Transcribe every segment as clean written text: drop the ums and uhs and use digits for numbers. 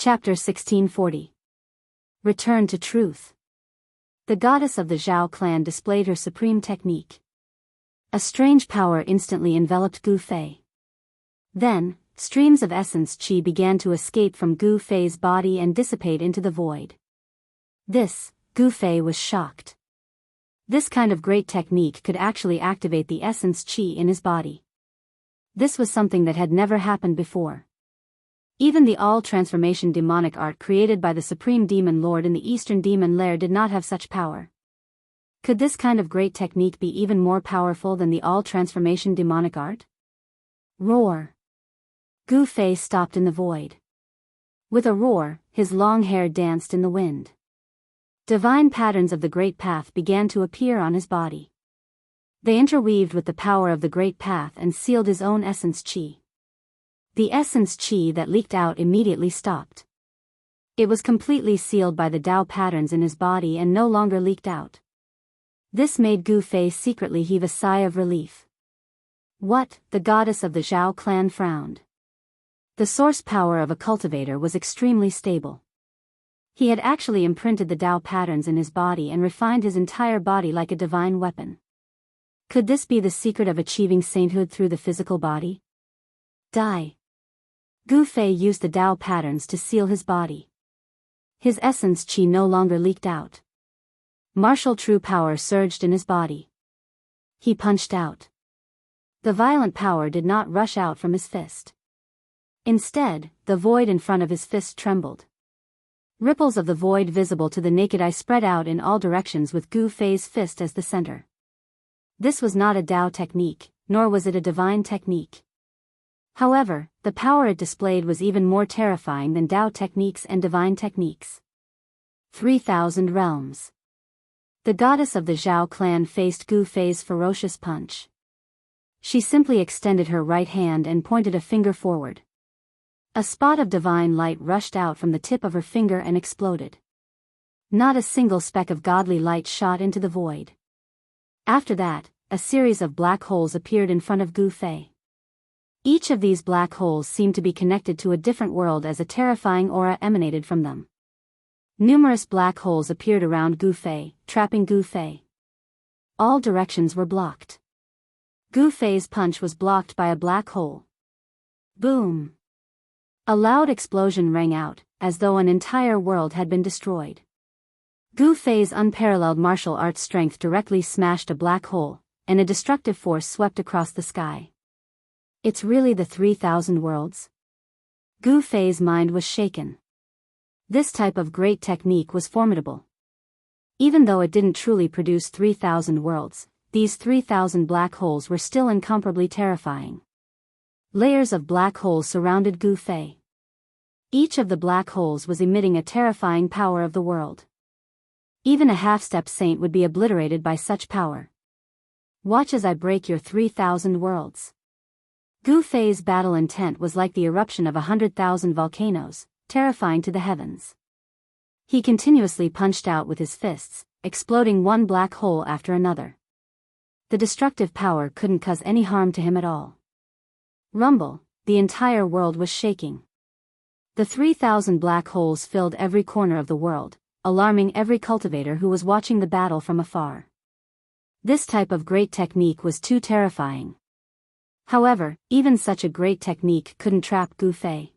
Chapter 1640. Return to Truth. The goddess of the Zhao clan displayed her supreme technique. A strange power instantly enveloped Gu Fei. Then, streams of essence qi began to escape from Gu Fei's body and dissipate into the void. Gu Fei was shocked. This kind of great technique could actually activate the essence qi in his body. This was something that had never happened before. Even the all-transformation demonic art created by the Supreme Demon Lord in the Eastern Demon Lair did not have such power. Could this kind of great technique be even more powerful than the all-transformation demonic art? Roar! Gu Fei stopped in the void. With a roar, his long hair danced in the wind. Divine patterns of the Great Path began to appear on his body. They interweaved with the power of the Great Path and sealed his own essence qi. The essence qi that leaked out immediately stopped. It was completely sealed by the Tao patterns in his body and no longer leaked out. This made Gu Fei secretly heave a sigh of relief. What? The goddess of the Zhao clan frowned. The source power of a cultivator was extremely stable. He had actually imprinted the Tao patterns in his body and refined his entire body like a divine weapon. Could this be the secret of achieving sainthood through the physical body? Die. Gu Fei used the Tao patterns to seal his body. His essence qi no longer leaked out. Martial true power surged in his body. He punched out. The violent power did not rush out from his fist. Instead, the void in front of his fist trembled. Ripples of the void visible to the naked eye spread out in all directions with Gu Fei's fist as the center. This was not a Tao technique, nor was it a divine technique. However, the power it displayed was even more terrifying than Tao techniques and divine techniques. 3,000 realms. The goddess of the Zhao clan faced Gu Fei's ferocious punch. She simply extended her right hand and pointed a finger forward. A spot of divine light rushed out from the tip of her finger and exploded. Not a single speck of godly light shot into the void. After that, a series of black holes appeared in front of Gu Fei. Each of these black holes seemed to be connected to a different world as a terrifying aura emanated from them. Numerous black holes appeared around Gu Fei, trapping Gu Fei. All directions were blocked. Gu Fei's punch was blocked by a black hole. Boom! A loud explosion rang out, as though an entire world had been destroyed. Gu Fei's unparalleled martial arts strength directly smashed a black hole, and a destructive force swept across the sky. It's really the 3,000 worlds? Gu Fei's mind was shaken. This type of great technique was formidable. Even though it didn't truly produce 3,000 worlds, these 3,000 black holes were still incomparably terrifying. Layers of black holes surrounded Gu Fei. Each of the black holes was emitting a terrifying power of the world. Even a half-step saint would be obliterated by such power. Watch as I break your 3,000 worlds. Gu Fei's battle intent was like the eruption of 100,000 volcanoes, terrifying to the heavens. He continuously punched out with his fists, exploding one black hole after another. The destructive power couldn't cause any harm to him at all. Rumble, the entire world was shaking. The 3,000 black holes filled every corner of the world, alarming every cultivator who was watching the battle from afar. This type of great technique was too terrifying. However, even such a great technique couldn't trap Gu Fei.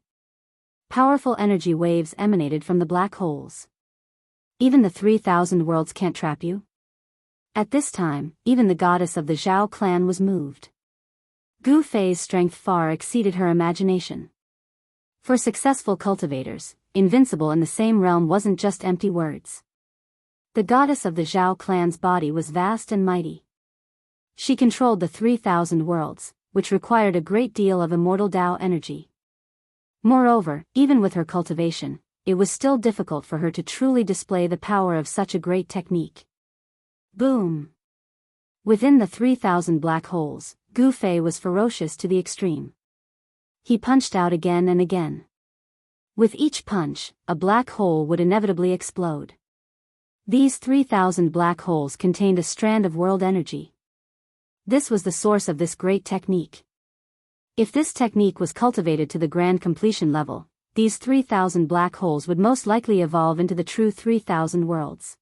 Powerful energy waves emanated from the black holes. Even the 3,000 worlds can't trap you? At this time, even the goddess of the Zhao clan was moved. Gu Fei's strength far exceeded her imagination. For successful cultivators, invincible in the same realm wasn't just empty words. The goddess of the Zhao clan's body was vast and mighty. She controlled the 3,000 worlds, which required a great deal of immortal Tao energy. Moreover, even with her cultivation, it was still difficult for her to truly display the power of such a great technique. Boom! Within the 3,000 black holes, Gu Fei was ferocious to the extreme. He punched out again and again. With each punch, a black hole would inevitably explode. These 3,000 black holes contained a strand of world energy. This was the source of this great technique. If this technique was cultivated to the grand completion level, these 3,000 black holes would most likely evolve into the true 3,000 worlds.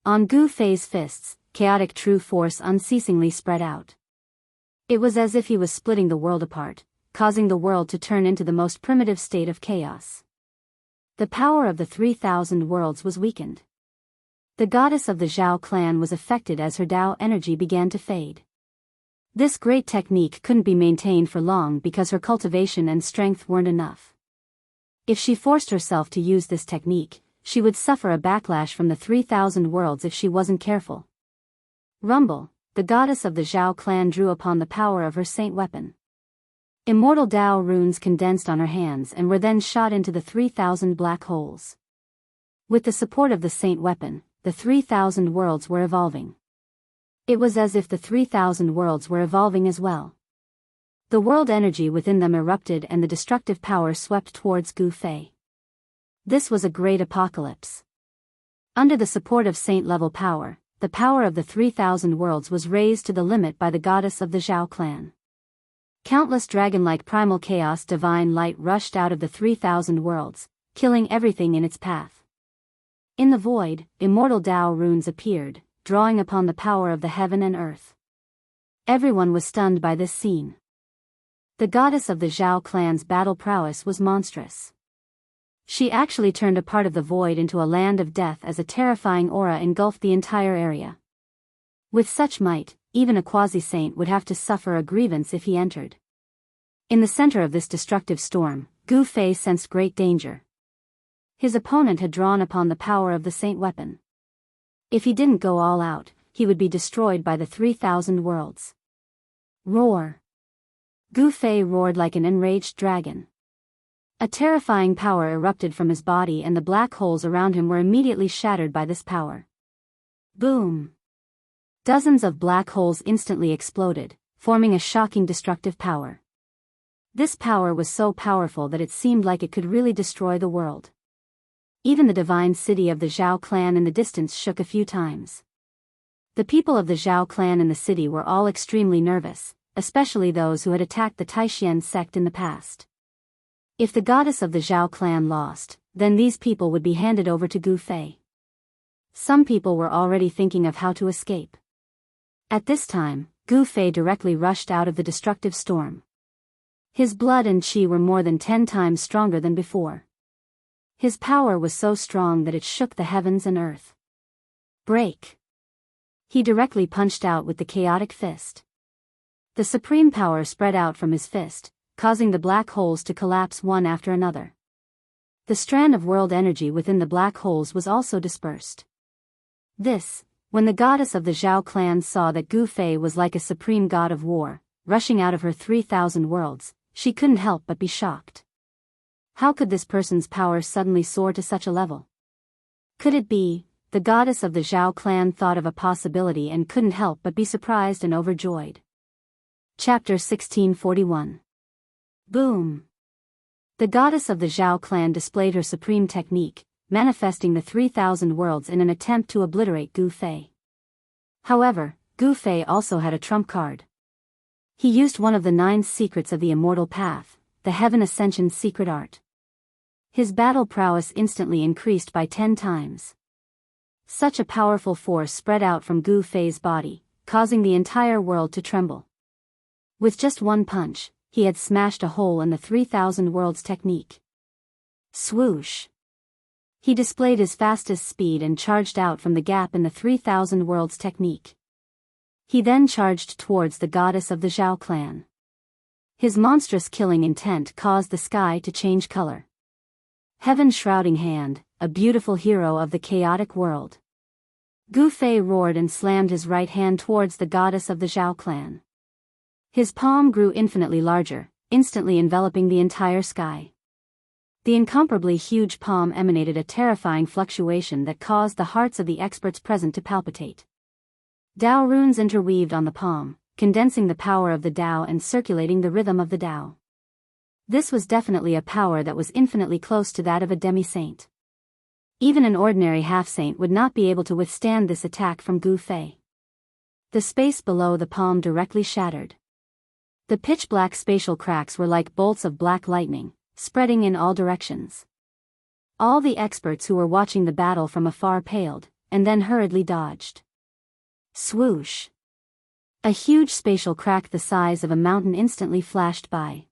On Gu Fei's fists, chaotic true force unceasingly spread out. It was as if he was splitting the world apart, causing the world to turn into the most primitive state of chaos. The power of the 3,000 worlds was weakened. The goddess of the Zhao clan was affected as her Tao energy began to fade. This great technique couldn't be maintained for long because her cultivation and strength weren't enough. If she forced herself to use this technique, she would suffer a backlash from the 3,000 worlds if she wasn't careful. Rumble, the goddess of the Zhao clan, drew upon the power of her saint weapon. Immortal Tao runes condensed on her hands and were then shot into the 3,000 black holes. With the support of the saint weapon, the 3,000 worlds were evolving. It was as if the 3,000 worlds were evolving as well. The world energy within them erupted and the destructive power swept towards Gu Fei. This was a great apocalypse. Under the support of saint-level power, the power of the 3,000 worlds was raised to the limit by the goddess of the Zhao clan. Countless dragon-like primal chaos divine light rushed out of the 3,000 worlds, killing everything in its path. In the void, immortal Tao runes appeared, drawing upon the power of the heaven and earth. Everyone was stunned by this scene. The goddess of the Zhao clan's battle prowess was monstrous. She actually turned a part of the void into a land of death as a terrifying aura engulfed the entire area. With such might, even a quasi-saint would have to suffer a grievance if he entered. In the center of this destructive storm, Gu Fei sensed great danger. His opponent had drawn upon the power of the saint weapon. If he didn't go all out, he would be destroyed by the 3,000 worlds. Roar! Gu Fei roared like an enraged dragon. A terrifying power erupted from his body and the black holes around him were immediately shattered by this power. Boom! Dozens of black holes instantly exploded, forming a shocking destructive power. This power was so powerful that it seemed like it could really destroy the world. Even the divine city of the Zhao clan in the distance shook a few times. The people of the Zhao clan in the city were all extremely nervous, especially those who had attacked the Taishian sect in the past. If the goddess of the Zhao clan lost, then these people would be handed over to Gu Fei. Some people were already thinking of how to escape. At this time, Gu Fei directly rushed out of the destructive storm. His blood and qi were more than 10 times stronger than before. His power was so strong that it shook the heavens and earth. Break! He directly punched out with the chaotic fist. The supreme power spread out from his fist, causing the black holes to collapse one after another. The strand of world energy within the black holes was also dispersed. When the goddess of the Zhao clan saw that Gu Fei was like a supreme god of war, rushing out of her 3,000 worlds, she couldn't help but be shocked. How could this person's power suddenly soar to such a level? Could it be, the goddess of the Zhao clan thought of a possibility and couldn't help but be surprised and overjoyed. Chapter 1641. Boom! The goddess of the Zhao clan displayed her supreme technique, manifesting the 3,000 worlds in an attempt to obliterate Gu Fei. However, Gu Fei also had a trump card. He used one of the 9 secrets of the immortal path, the Heaven Ascension secret art. His battle prowess instantly increased by 10 times. Such a powerful force spread out from Gu Fei's body, causing the entire world to tremble. With just one punch, he had smashed a hole in the 3,000 worlds technique. Swoosh! He displayed his fastest speed and charged out from the gap in the 3,000 worlds technique. He then charged towards the goddess of the Zhao clan. His monstrous killing intent caused the sky to change color. Heaven's shrouding hand, a beautiful hero of the chaotic world. Gu Fei roared and slammed his right hand towards the goddess of the Zhao clan. His palm grew infinitely larger, instantly enveloping the entire sky. The incomparably huge palm emanated a terrifying fluctuation that caused the hearts of the experts present to palpitate. Tao runes interweaved on the palm, condensing the power of the Tao and circulating the rhythm of the Tao. This was definitely a power that was infinitely close to that of a demi-saint. Even an ordinary half-saint would not be able to withstand this attack from Gu Fei. The space below the palm directly shattered. The pitch-black spatial cracks were like bolts of black lightning, spreading in all directions. All the experts who were watching the battle from afar paled, and then hurriedly dodged. Swoosh! A huge spatial crack the size of a mountain instantly flashed by.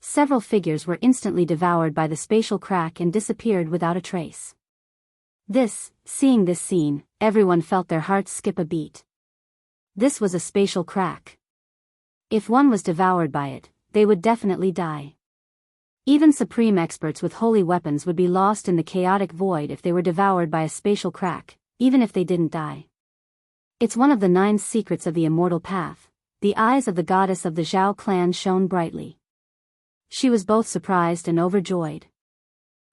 Several figures were instantly devoured by the spatial crack and disappeared without a trace. Seeing this scene, everyone felt their hearts skip a beat. This was a spatial crack. If one was devoured by it, they would definitely die. Even supreme experts with holy weapons would be lost in the chaotic void if they were devoured by a spatial crack, even if they didn't die. It's one of the 9 secrets of the immortal path. The eyes of the goddess of the Zhao clan shone brightly. She was both surprised and overjoyed.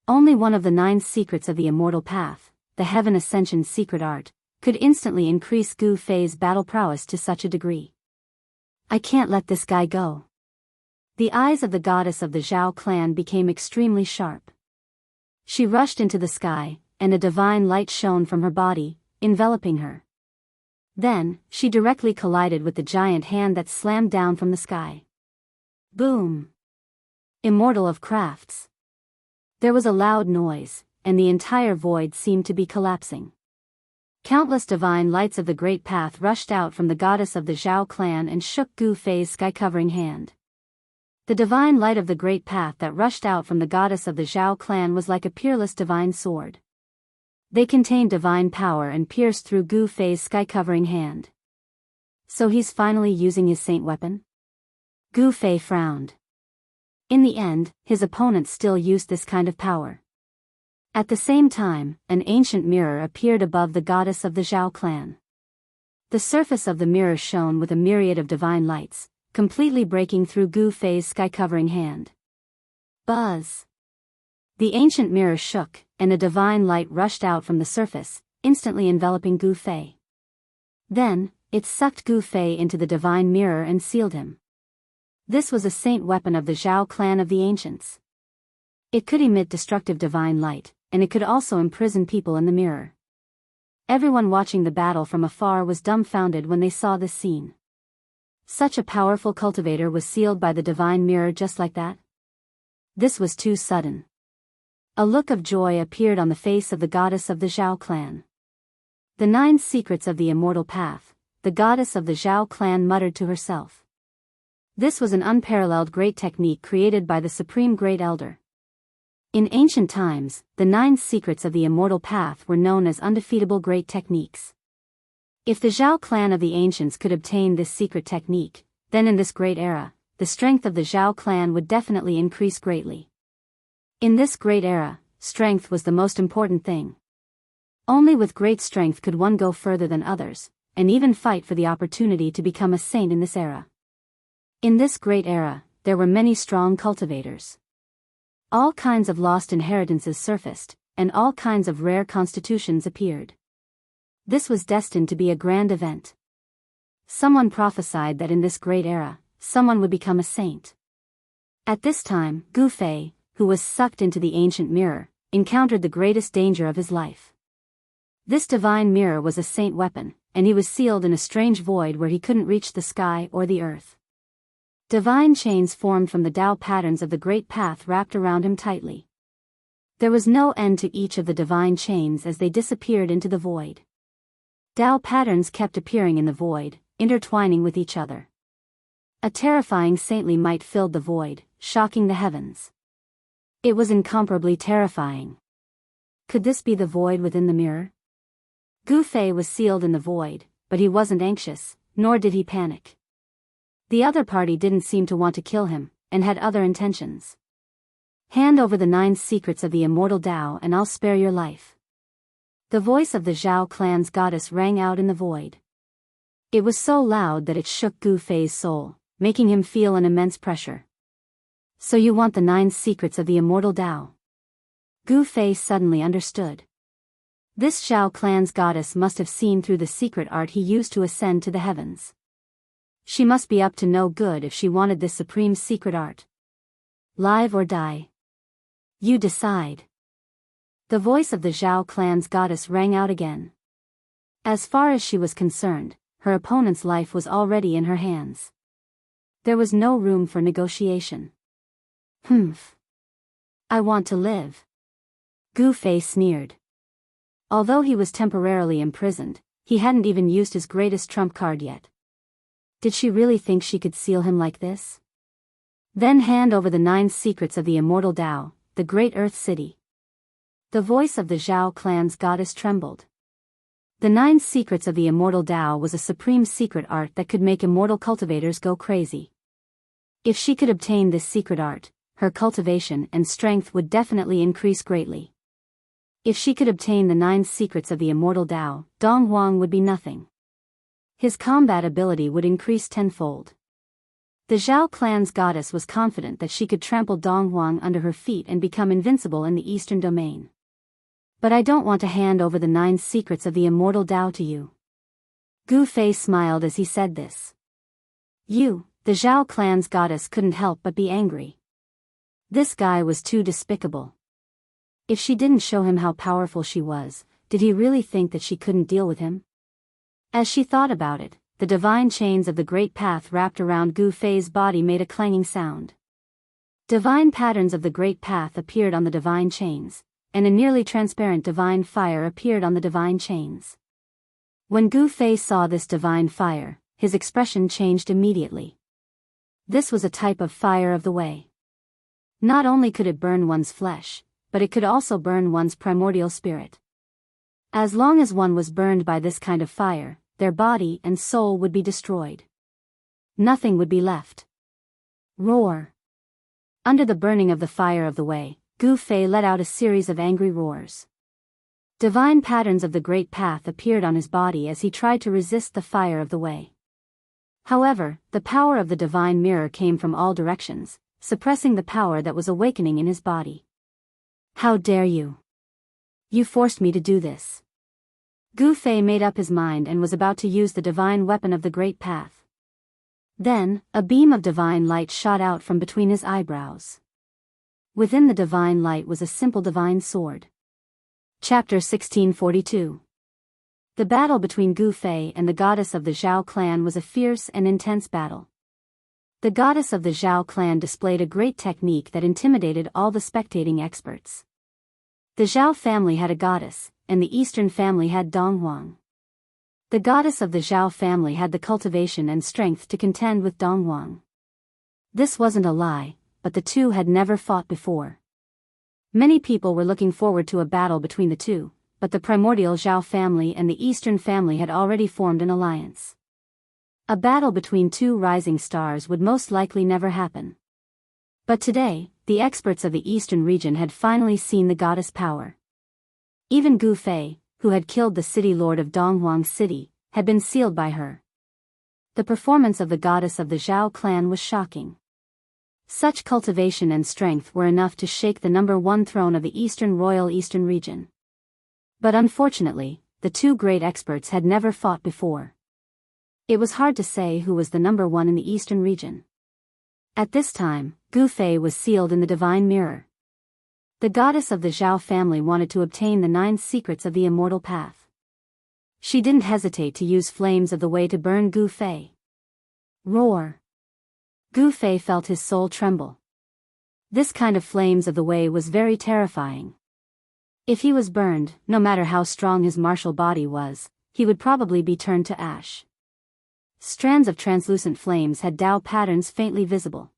Only one of the 9 secrets of the immortal path, the Heaven Ascension secret art, could instantly increase Gu Fei's battle prowess to such a degree. I can't let this guy go. The eyes of the goddess of the Zhao clan became extremely sharp. She rushed into the sky, and a divine light shone from her body, enveloping her. Then, she directly collided with the giant hand that slammed down from the sky. Boom! Immortal of crafts. There was a loud noise, and the entire void seemed to be collapsing. Countless divine lights of the Great Path rushed out from the goddess of the Zhao clan and shook Gu Fei's sky-covering hand. The divine light of the Great Path that rushed out from the goddess of the Zhao clan was like a peerless divine sword. They contained divine power and pierced through Gu Fei's sky-covering hand. So he's finally using his saint weapon? Gu Fei frowned. In the end, his opponents still used this kind of power. At the same time, an ancient mirror appeared above the goddess of the Zhao clan. The surface of the mirror shone with a myriad of divine lights, completely breaking through Gu Fei's sky-covering hand. Buzz! The ancient mirror shook, and a divine light rushed out from the surface, instantly enveloping Gu Fei. Then, it sucked Gu Fei into the divine mirror and sealed him. This was a saint weapon of the Zhao clan of the ancients. It could emit destructive divine light, and it could also imprison people in the mirror. Everyone watching the battle from afar was dumbfounded when they saw this scene. Such a powerful cultivator was sealed by the divine mirror just like that? This was too sudden. A look of joy appeared on the face of the goddess of the Zhao clan. The 9 secrets of the immortal path, the goddess of the Zhao clan muttered to herself. This was an unparalleled great technique created by the Supreme Great Elder. In ancient times, the 9 secrets of the immortal path were known as undefeatable great techniques. If the Zhao clan of the ancients could obtain this secret technique, then in this great era, the strength of the Zhao clan would definitely increase greatly. In this great era, strength was the most important thing. Only with great strength could one go further than others, and even fight for the opportunity to become a saint in this era. In this great era, there were many strong cultivators. All kinds of lost inheritances surfaced, and all kinds of rare constitutions appeared. This was destined to be a grand event. Someone prophesied that in this great era, someone would become a saint. At this time, Gu Fei, who was sucked into the ancient mirror, encountered the greatest danger of his life. This divine mirror was a saint weapon, and he was sealed in a strange void where he couldn't reach the sky or the earth. Divine chains formed from the Tao patterns of the Great Path wrapped around him tightly. There was no end to each of the divine chains as they disappeared into the void. Tao patterns kept appearing in the void, intertwining with each other. A terrifying saintly might filled the void, shocking the heavens. It was incomparably terrifying. Could this be the void within the mirror? Gu Fei was sealed in the void, but he wasn't anxious, nor did he panic. The other party didn't seem to want to kill him, and had other intentions. Hand over the 9 secrets of the immortal Tao and I'll spare your life. The voice of the Zhao clan's goddess rang out in the void. It was so loud that it shook Gu Fei's soul, making him feel an immense pressure. So you want the 9 secrets of the immortal Tao? Gu Fei suddenly understood. This Zhao clan's goddess must have seen through the secret art he used to ascend to the heavens. She must be up to no good if she wanted this supreme secret art. Live or die? You decide. The voice of the Zhao clan's goddess rang out again. As far as she was concerned, her opponent's life was already in her hands. There was no room for negotiation. Humph. I want to live. Gu Fei sneered. Although he was temporarily imprisoned, he hadn't even used his greatest trump card yet. Did she really think she could seal him like this? Then hand over the 9 secrets of the immortal Tao, the great Earth City. The voice of the Zhao clan's goddess trembled. The 9 secrets of the immortal Tao was a supreme secret art that could make immortal cultivators go crazy. If she could obtain this secret art, her cultivation and strength would definitely increase greatly. If she could obtain the 9 secrets of the immortal Tao, Dong Huang would be nothing. His combat ability would increase tenfold. The Zhao clan's goddess was confident that she could trample Dong Huang under her feet and become invincible in the eastern domain. But I don't want to hand over the 9 secrets of the immortal Tao to you. Gu Fei smiled as he said this. You, the Zhao clan's goddess, couldn't help but be angry. This guy was too despicable. If she didn't show him how powerful she was, did he really think that she couldn't deal with him? As she thought about it, the divine chains of the great path wrapped around Gu Fei's body made a clanging sound. Divine patterns of the great path appeared on the divine chains, and a nearly transparent divine fire appeared on the divine chains. When Gu Fei saw this divine fire, his expression changed immediately. This was a type of fire of the way. Not only could it burn one's flesh, but it could also burn one's primordial spirit. As long as one was burned by this kind of fire, their body and soul would be destroyed. Nothing would be left. Roar. Under the burning of the fire of the way, Gu Fei let out a series of angry roars. Divine patterns of the great path appeared on his body as he tried to resist the fire of the way. However, the power of the divine mirror came from all directions, suppressing the power that was awakening in his body. How dare you! You forced me to do this. Gu Fei made up his mind and was about to use the divine weapon of the great path. Then, a beam of divine light shot out from between his eyebrows. Within the divine light was a simple divine sword. Chapter 1642. The battle between Gu Fei and the goddess of the Zhao clan was a fierce and intense battle. The goddess of the Zhao clan displayed a great technique that intimidated all the spectating experts. The Zhao family had a goddess, and the eastern family had Dong Huang. The goddess of the Zhao family had the cultivation and strength to contend with Dong Huang. This wasn't a lie, but the two had never fought before. Many people were looking forward to a battle between the two, but the primordial Zhao family and the eastern family had already formed an alliance. A battle between two rising stars would most likely never happen. But today, the experts of the eastern region had finally seen the goddess' power. Even Gu Fei, who had killed the city lord of Dong Huang's city, had been sealed by her. The performance of the goddess of the Zhao clan was shocking. Such cultivation and strength were enough to shake the #1 throne of the eastern region. But unfortunately, the two great experts had never fought before. It was hard to say who was the #1 in the eastern region. At this time, Gu Fei was sealed in the divine mirror. The goddess of the Zhao family wanted to obtain the 9 secrets of the immortal path. She didn't hesitate to use flames of the way to burn Gu Fei. Roar. Gu Fei felt his soul tremble. This kind of flames of the way was very terrifying. If he was burned, no matter how strong his martial body was, he would probably be turned to ash. Strands of translucent flames had Tao patterns faintly visible.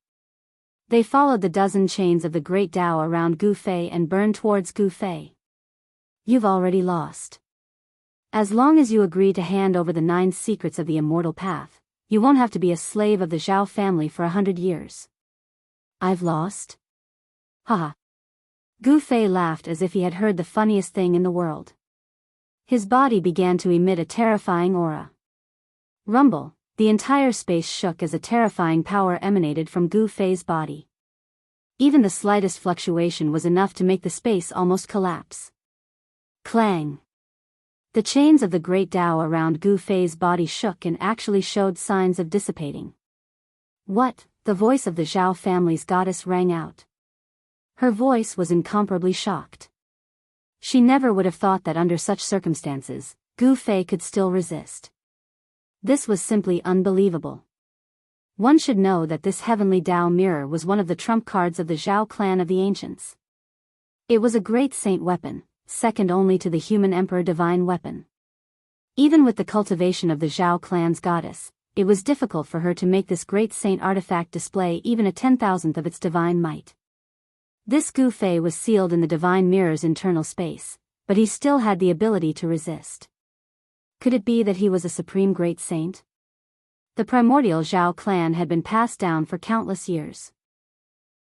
They followed the dozen chains of the great Tao around Gu Fei and burned towards Gu Fei. You've already lost. As long as you agree to hand over the 9 secrets of the immortal path, you won't have to be a slave of the Zhao family for 100 years. I've lost? Haha. Gu Fei laughed as if he had heard the funniest thing in the world. His body began to emit a terrifying aura. Rumble, the entire space shook as a terrifying power emanated from Gu Fei's body. Even the slightest fluctuation was enough to make the space almost collapse. Clang. The chains of the great Tao around Gu Fei's body shook and actually showed signs of dissipating. What? The voice of the Zhao family's goddess rang out. Her voice was incomparably shocked. She never would have thought that under such circumstances, Gu Fei could still resist. This was simply unbelievable. One should know that this heavenly Tao mirror was one of the trump cards of the Zhao clan of the ancients. It was a great saint weapon, second only to the human emperor divine weapon. Even with the cultivation of the Zhao clan's goddess, it was difficult for her to make this great saint artifact display even a 10,000th of its divine might. This Gu Fei was sealed in the divine mirror's internal space, but he still had the ability to resist. Could it be that he was a supreme great saint? The primordial Zhao clan had been passed down for countless years.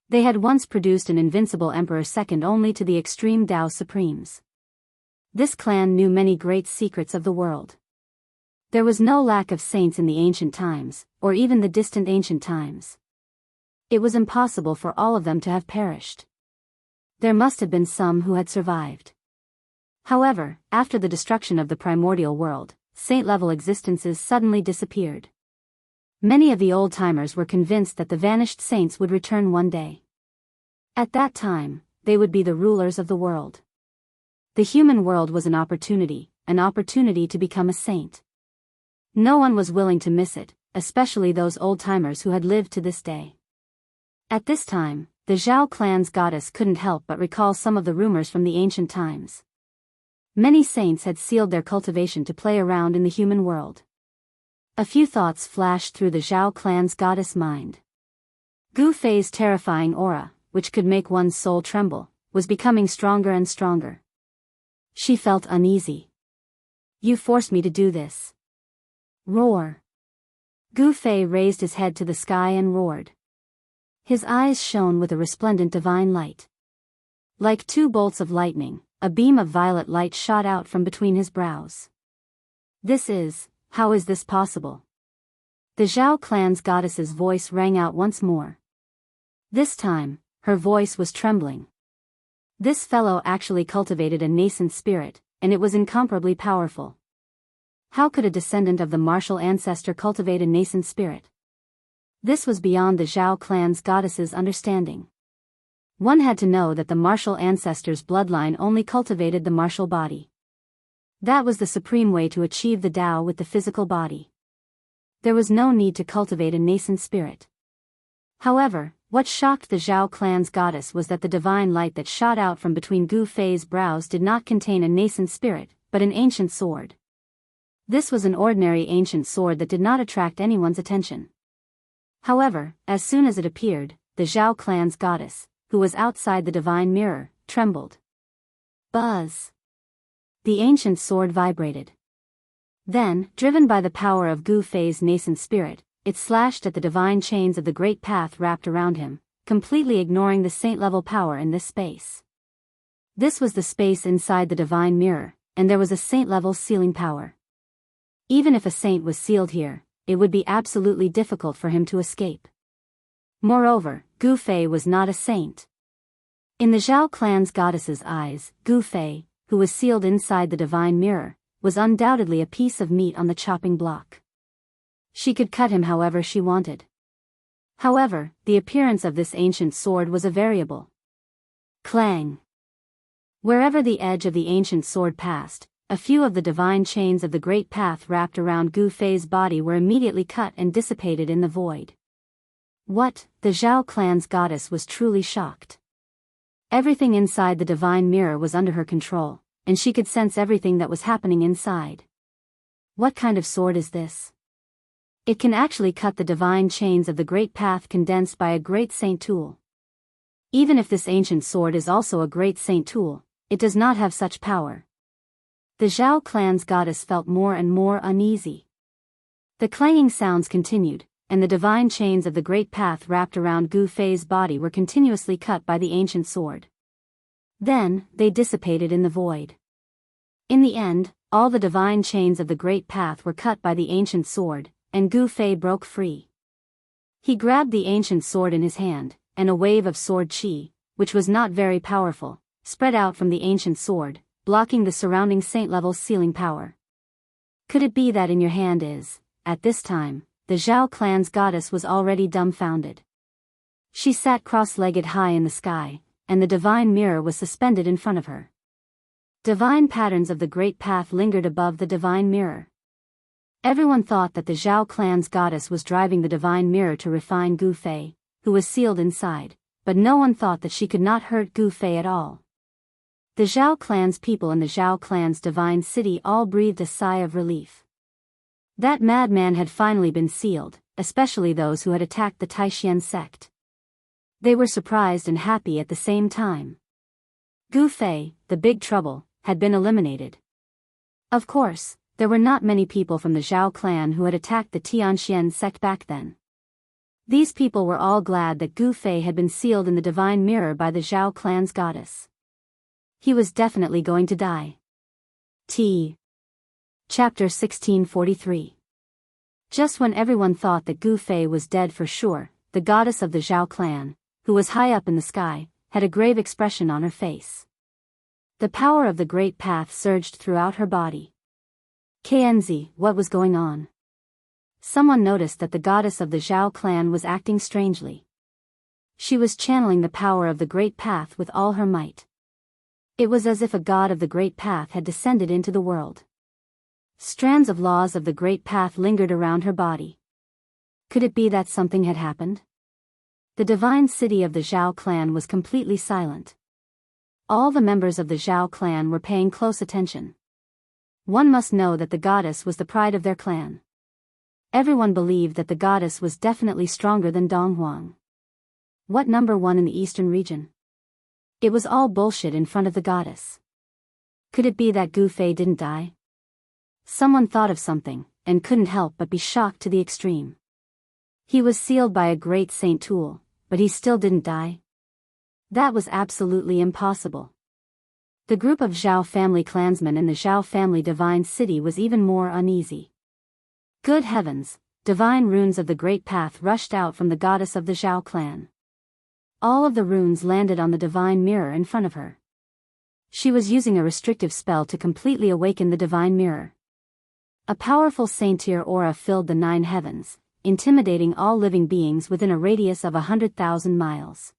They had once produced an invincible emperor second only to the extreme Dao Supremes. This clan knew many great secrets of the world. There was no lack of saints in the ancient times, or even the distant ancient times. It was impossible for all of them to have perished. There must have been some who had survived. However, after the destruction of the primordial world, saint-level existences suddenly disappeared. Many of the old-timers were convinced that the vanished saints would return one day. At that time, they would be the rulers of the world. The human world was an opportunity to become a saint. No one was willing to miss it, especially those old-timers who had lived to this day. At this time, the Zhao clan's goddess couldn't help but recall some of the rumors from the ancient times. Many saints had sealed their cultivation to play around in the human world. A few thoughts flashed through the Zhao clan's goddess mind. Gu Fei's terrifying aura, which could make one's soul tremble, was becoming stronger and stronger. She felt uneasy. "You forced me to do this." Roar. Gu Fei raised his head to the sky and roared. His eyes shone with a resplendent divine light. Like two bolts of lightning, a beam of violet light shot out from between his brows. How is this possible?" The Zhao clan's goddess's voice rang out once more. This time, her voice was trembling. This fellow actually cultivated a nascent spirit, and it was incomparably powerful. How could a descendant of the martial ancestor cultivate a nascent spirit? This was beyond the Zhao clan's goddess's understanding. One had to know that the martial ancestor's bloodline only cultivated the martial body. That was the supreme way to achieve the Tao with the physical body. There was no need to cultivate a nascent spirit. However, what shocked the Zhao clan's goddess was that the divine light that shot out from between Gu Fei's brows did not contain a nascent spirit, but an ancient sword. This was an ordinary ancient sword that did not attract anyone's attention. However, as soon as it appeared, the Zhao clan's goddess, who was outside the divine mirror, trembled. Buzz! The ancient sword vibrated. Then, driven by the power of Gu Fei's nascent spirit, it slashed at the divine chains of the great path wrapped around him, completely ignoring the saint-level power in this space. This was the space inside the divine mirror, and there was a saint-level sealing power. Even if a saint was sealed here, it would be absolutely difficult for him to escape. Moreover, Gu Fei was not a saint. In the Zhao clan's goddess's eyes, Gu Fei, who was sealed inside the divine mirror, was undoubtedly a piece of meat on the chopping block. She could cut him however she wanted. However, the appearance of this ancient sword was a variable. Clang! Wherever the edge of the ancient sword passed, a few of the divine chains of the great path wrapped around Gu Fei's body were immediately cut and dissipated in the void. What? The Zhao clan's goddess was truly shocked. Everything inside the divine mirror was under her control, and she could sense everything that was happening inside. What kind of sword is this? It can actually cut the divine chains of the great path condensed by a great saint tool. Even if this ancient sword is also a great saint tool, it does not have such power. The Zhao clan's goddess felt more and more uneasy. The clanging sounds continued, and the divine chains of the great path wrapped around Gu Fei's body were continuously cut by the ancient sword. Then, they dissipated in the void. In the end, all the divine chains of the great path were cut by the ancient sword, and Gu Fei broke free. He grabbed the ancient sword in his hand, and a wave of sword qi, which was not very powerful, spread out from the ancient sword, blocking the surrounding saint-level sealing power. Could it be that in your hand is, at this time, the Zhao clan's goddess was already dumbfounded. She sat cross-legged high in the sky, and the divine mirror was suspended in front of her. Divine patterns of the great path lingered above the divine mirror. Everyone thought that the Zhao clan's goddess was driving the divine mirror to refine Gu Fei, who was sealed inside, but no one thought that she could not hurt Gu Fei at all. The Zhao clan's people and the Zhao clan's divine city all breathed a sigh of relief. That madman had finally been sealed, especially those who had attacked the Taishan sect. They were surprised and happy at the same time. Gu Fei, the big trouble, had been eliminated. Of course, there were not many people from the Zhao clan who had attacked the Tianxian sect back then. These people were all glad that Gu Fei had been sealed in the divine mirror by the Zhao clan's goddess. He was definitely going to die. Chapter 1643. Just when everyone thought that Gu Fei was dead for sure, the goddess of the Zhao clan, who was high up in the sky, had a grave expression on her face. The power of the Great Path surged throughout her body. KNZ, what was going on? Someone noticed that the goddess of the Zhao clan was acting strangely. She was channeling the power of the Great Path with all her might. It was as if a god of the Great Path had descended into the world. Strands of laws of the Great Path lingered around her body. Could it be that something had happened? The divine city of the Zhao clan was completely silent. All the members of the Zhao clan were paying close attention. One must know that the goddess was the pride of their clan. Everyone believed that the goddess was definitely stronger than Dong Huang. What number one in the eastern region? It was all bullshit in front of the goddess. Could it be that Gu Fei didn't die? Someone thought of something, and couldn't help but be shocked to the extreme. He was sealed by a great saint tool, but he still didn't die? That was absolutely impossible. The group of Zhao family clansmen in the Zhao family divine city was even more uneasy. Good heavens, divine runes of the Great Path rushed out from the goddess of the Zhao clan. All of the runes landed on the divine mirror in front of her. She was using a restrictive spell to completely awaken the divine mirror. A powerful saintier aura filled the 9 heavens, intimidating all living beings within a radius of 100,000 miles.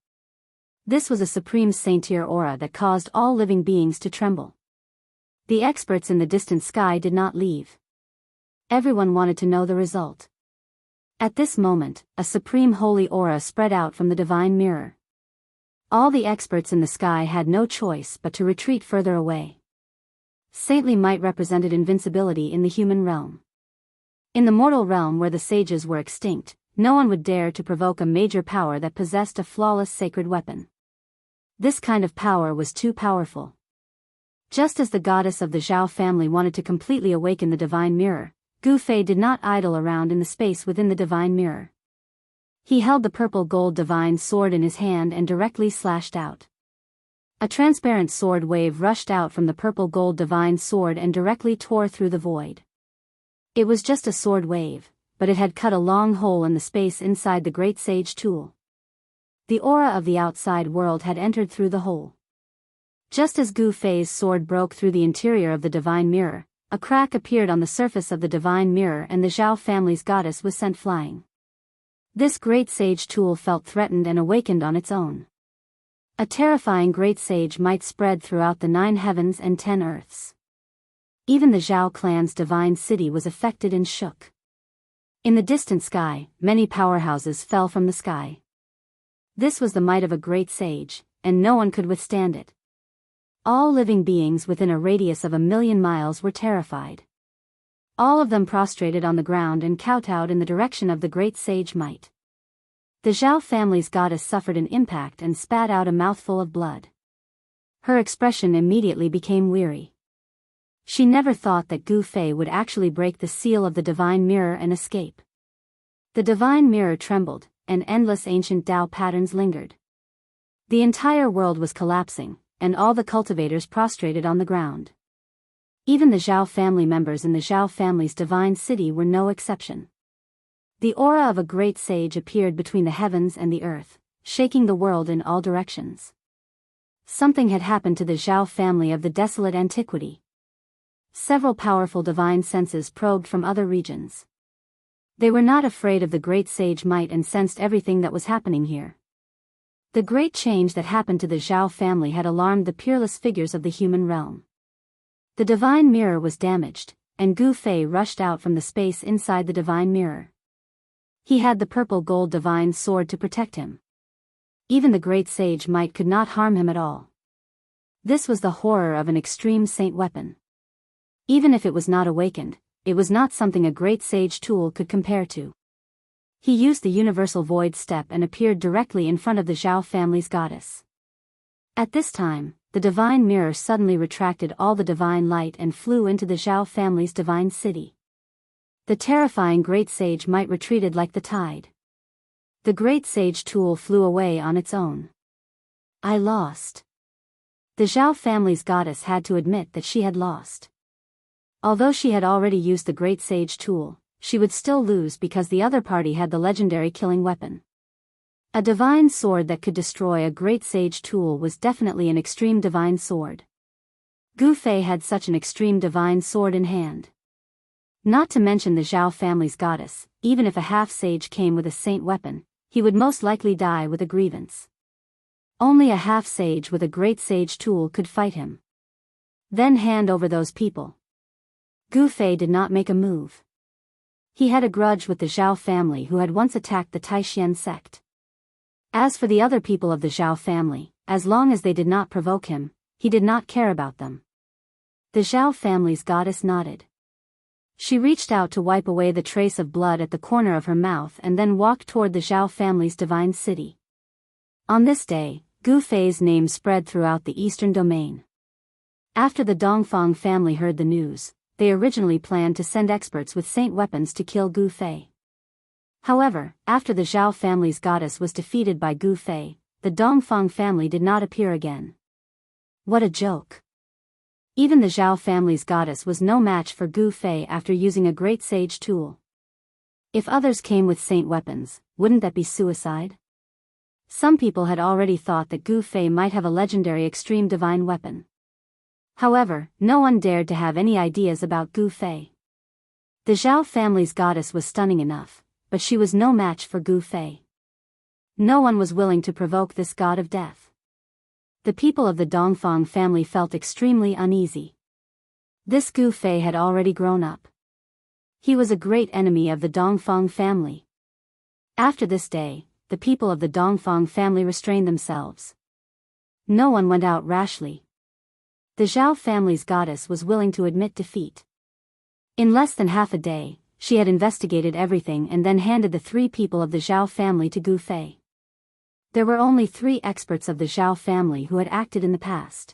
This was a supreme saintier aura that caused all living beings to tremble. The experts in the distant sky did not leave. Everyone wanted to know the result. At this moment, a supreme holy aura spread out from the divine mirror. All the experts in the sky had no choice but to retreat further away. Saintly might represented invincibility in the human realm. In the mortal realm where the sages were extinct, no one would dare to provoke a major power that possessed a flawless sacred weapon. This kind of power was too powerful. Just as the goddess of the Zhao family wanted to completely awaken the divine mirror, Gu Fei did not idle around in the space within the divine mirror. He held the purple gold divine sword in his hand and directly slashed out. A transparent sword wave rushed out from the purple gold divine sword and directly tore through the void. It was just a sword wave, but it had cut a long hole in the space inside the great sage tool. The aura of the outside world had entered through the hole. Just as Gu Fei's sword broke through the interior of the divine mirror, a crack appeared on the surface of the divine mirror and the Zhao family's goddess was sent flying. This great sage tool felt threatened and awakened on its own. A terrifying great sage might spread throughout the 9 heavens and 10 earths. Even the Zhao clan's divine city was affected and shook. In the distant sky, many powerhouses fell from the sky. This was the might of a great sage, and no one could withstand it. All living beings within a radius of 1,000,000 miles were terrified. All of them prostrated on the ground and kowtowed in the direction of the great sage might. The Zhao family's goddess suffered an impact and spat out a mouthful of blood. Her expression immediately became weary. She never thought that Gu Fei would actually break the seal of the divine mirror and escape. The divine mirror trembled, and endless ancient Tao patterns lingered. The entire world was collapsing, and all the cultivators prostrated on the ground. Even the Zhao family members in the Zhao family's divine city were no exception. The aura of a great sage appeared between the heavens and the earth, shaking the world in all directions. Something had happened to the Zhao family of the desolate antiquity. Several powerful divine senses probed from other regions. They were not afraid of the great sage might and sensed everything that was happening here. The great change that happened to the Zhao family had alarmed the peerless figures of the human realm. The divine mirror was damaged, and Gu Fei rushed out from the space inside the divine mirror. He had the purple gold divine sword to protect him. Even the great sage might could not harm him at all. This was the horror of an extreme saint weapon. Even if it was not awakened, it was not something a great sage tool could compare to. He used the universal void step and appeared directly in front of the Zhao family's goddess. At this time, the divine mirror suddenly retracted all the divine light and flew into the Zhao family's divine city. The terrifying great sage might retreated like the tide. The great sage tool flew away on its own. I lost. The Zhao family's goddess had to admit that she had lost. Although she had already used the great sage tool, she would still lose because the other party had the legendary killing weapon. A divine sword that could destroy a great sage tool was definitely an extreme divine sword. Gu Fei had such an extreme divine sword in hand. Not to mention the Zhao family's goddess, even if a half-sage came with a saint weapon, he would most likely die with a grievance. Only a half-sage with a great sage tool could fight him. Then hand over those people. Gu Fei did not make a move. He had a grudge with the Zhao family who had once attacked the Taishan sect. As for the other people of the Zhao family, as long as they did not provoke him, he did not care about them. The Zhao family's goddess nodded. She reached out to wipe away the trace of blood at the corner of her mouth and then walked toward the Zhao family's divine city. On this day, Gu Fei's name spread throughout the eastern domain. After the Dongfang family heard the news, they originally planned to send experts with saint weapons to kill Gu Fei. However, after the Zhao family's goddess was defeated by Gu Fei, the Dongfang family did not appear again. What a joke. Even the Zhao family's goddess was no match for Gu Fei after using a great sage tool. If others came with saint weapons, wouldn't that be suicide? Some people had already thought that Gu Fei might have a legendary extreme divine weapon. However, no one dared to have any ideas about Gu Fei. The Zhao family's goddess was stunning enough, but she was no match for Gu Fei. No one was willing to provoke this god of death. The people of the Dongfang family felt extremely uneasy. This Gu Fei had already grown up. He was a great enemy of the Dongfang family. After this day, the people of the Dongfang family restrained themselves. No one went out rashly. The Zhao family's goddess was willing to admit defeat. In less than half a day, she had investigated everything and then handed the 3 people of the Zhao family to Gu Fei. There were only 3 experts of the Zhao family who had acted in the past.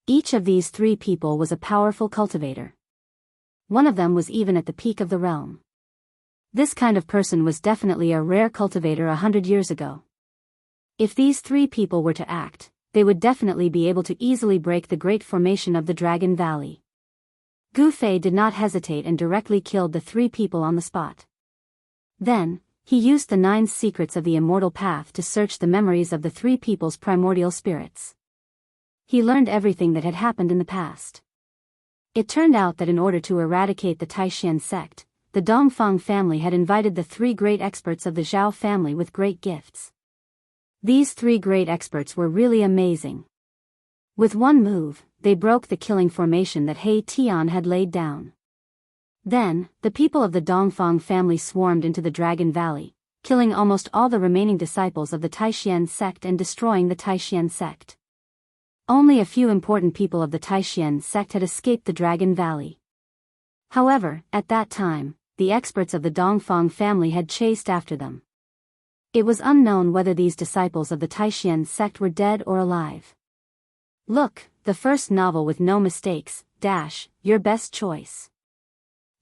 Each of these 3 people was a powerful cultivator. One of them was even at the peak of the realm. This kind of person was definitely a rare cultivator 100 years ago. If these 3 people were to act, they would definitely be able to easily break the great formation of the Dragon Valley. Gu Fei did not hesitate and directly killed the 3 people on the spot. Then, he used the 9 secrets of the immortal path to search the memories of the 3 people's primordial spirits. He learned everything that had happened in the past. It turned out that in order to eradicate the Taishan sect, the Dongfang family had invited the 3 great experts of the Zhao family with great gifts. These 3 great experts were really amazing. With one move, they broke the killing formation that He Tian had laid down. Then, the people of the Dongfang family swarmed into the Dragon Valley, killing almost all the remaining disciples of the Taishan sect and destroying the Taishan sect. Only a few important people of the Taishan sect had escaped the Dragon Valley. However, at that time, the experts of the Dongfang family had chased after them. It was unknown whether these disciples of the Taishan sect were dead or alive. Look, the first novel with no mistakes, your best choice.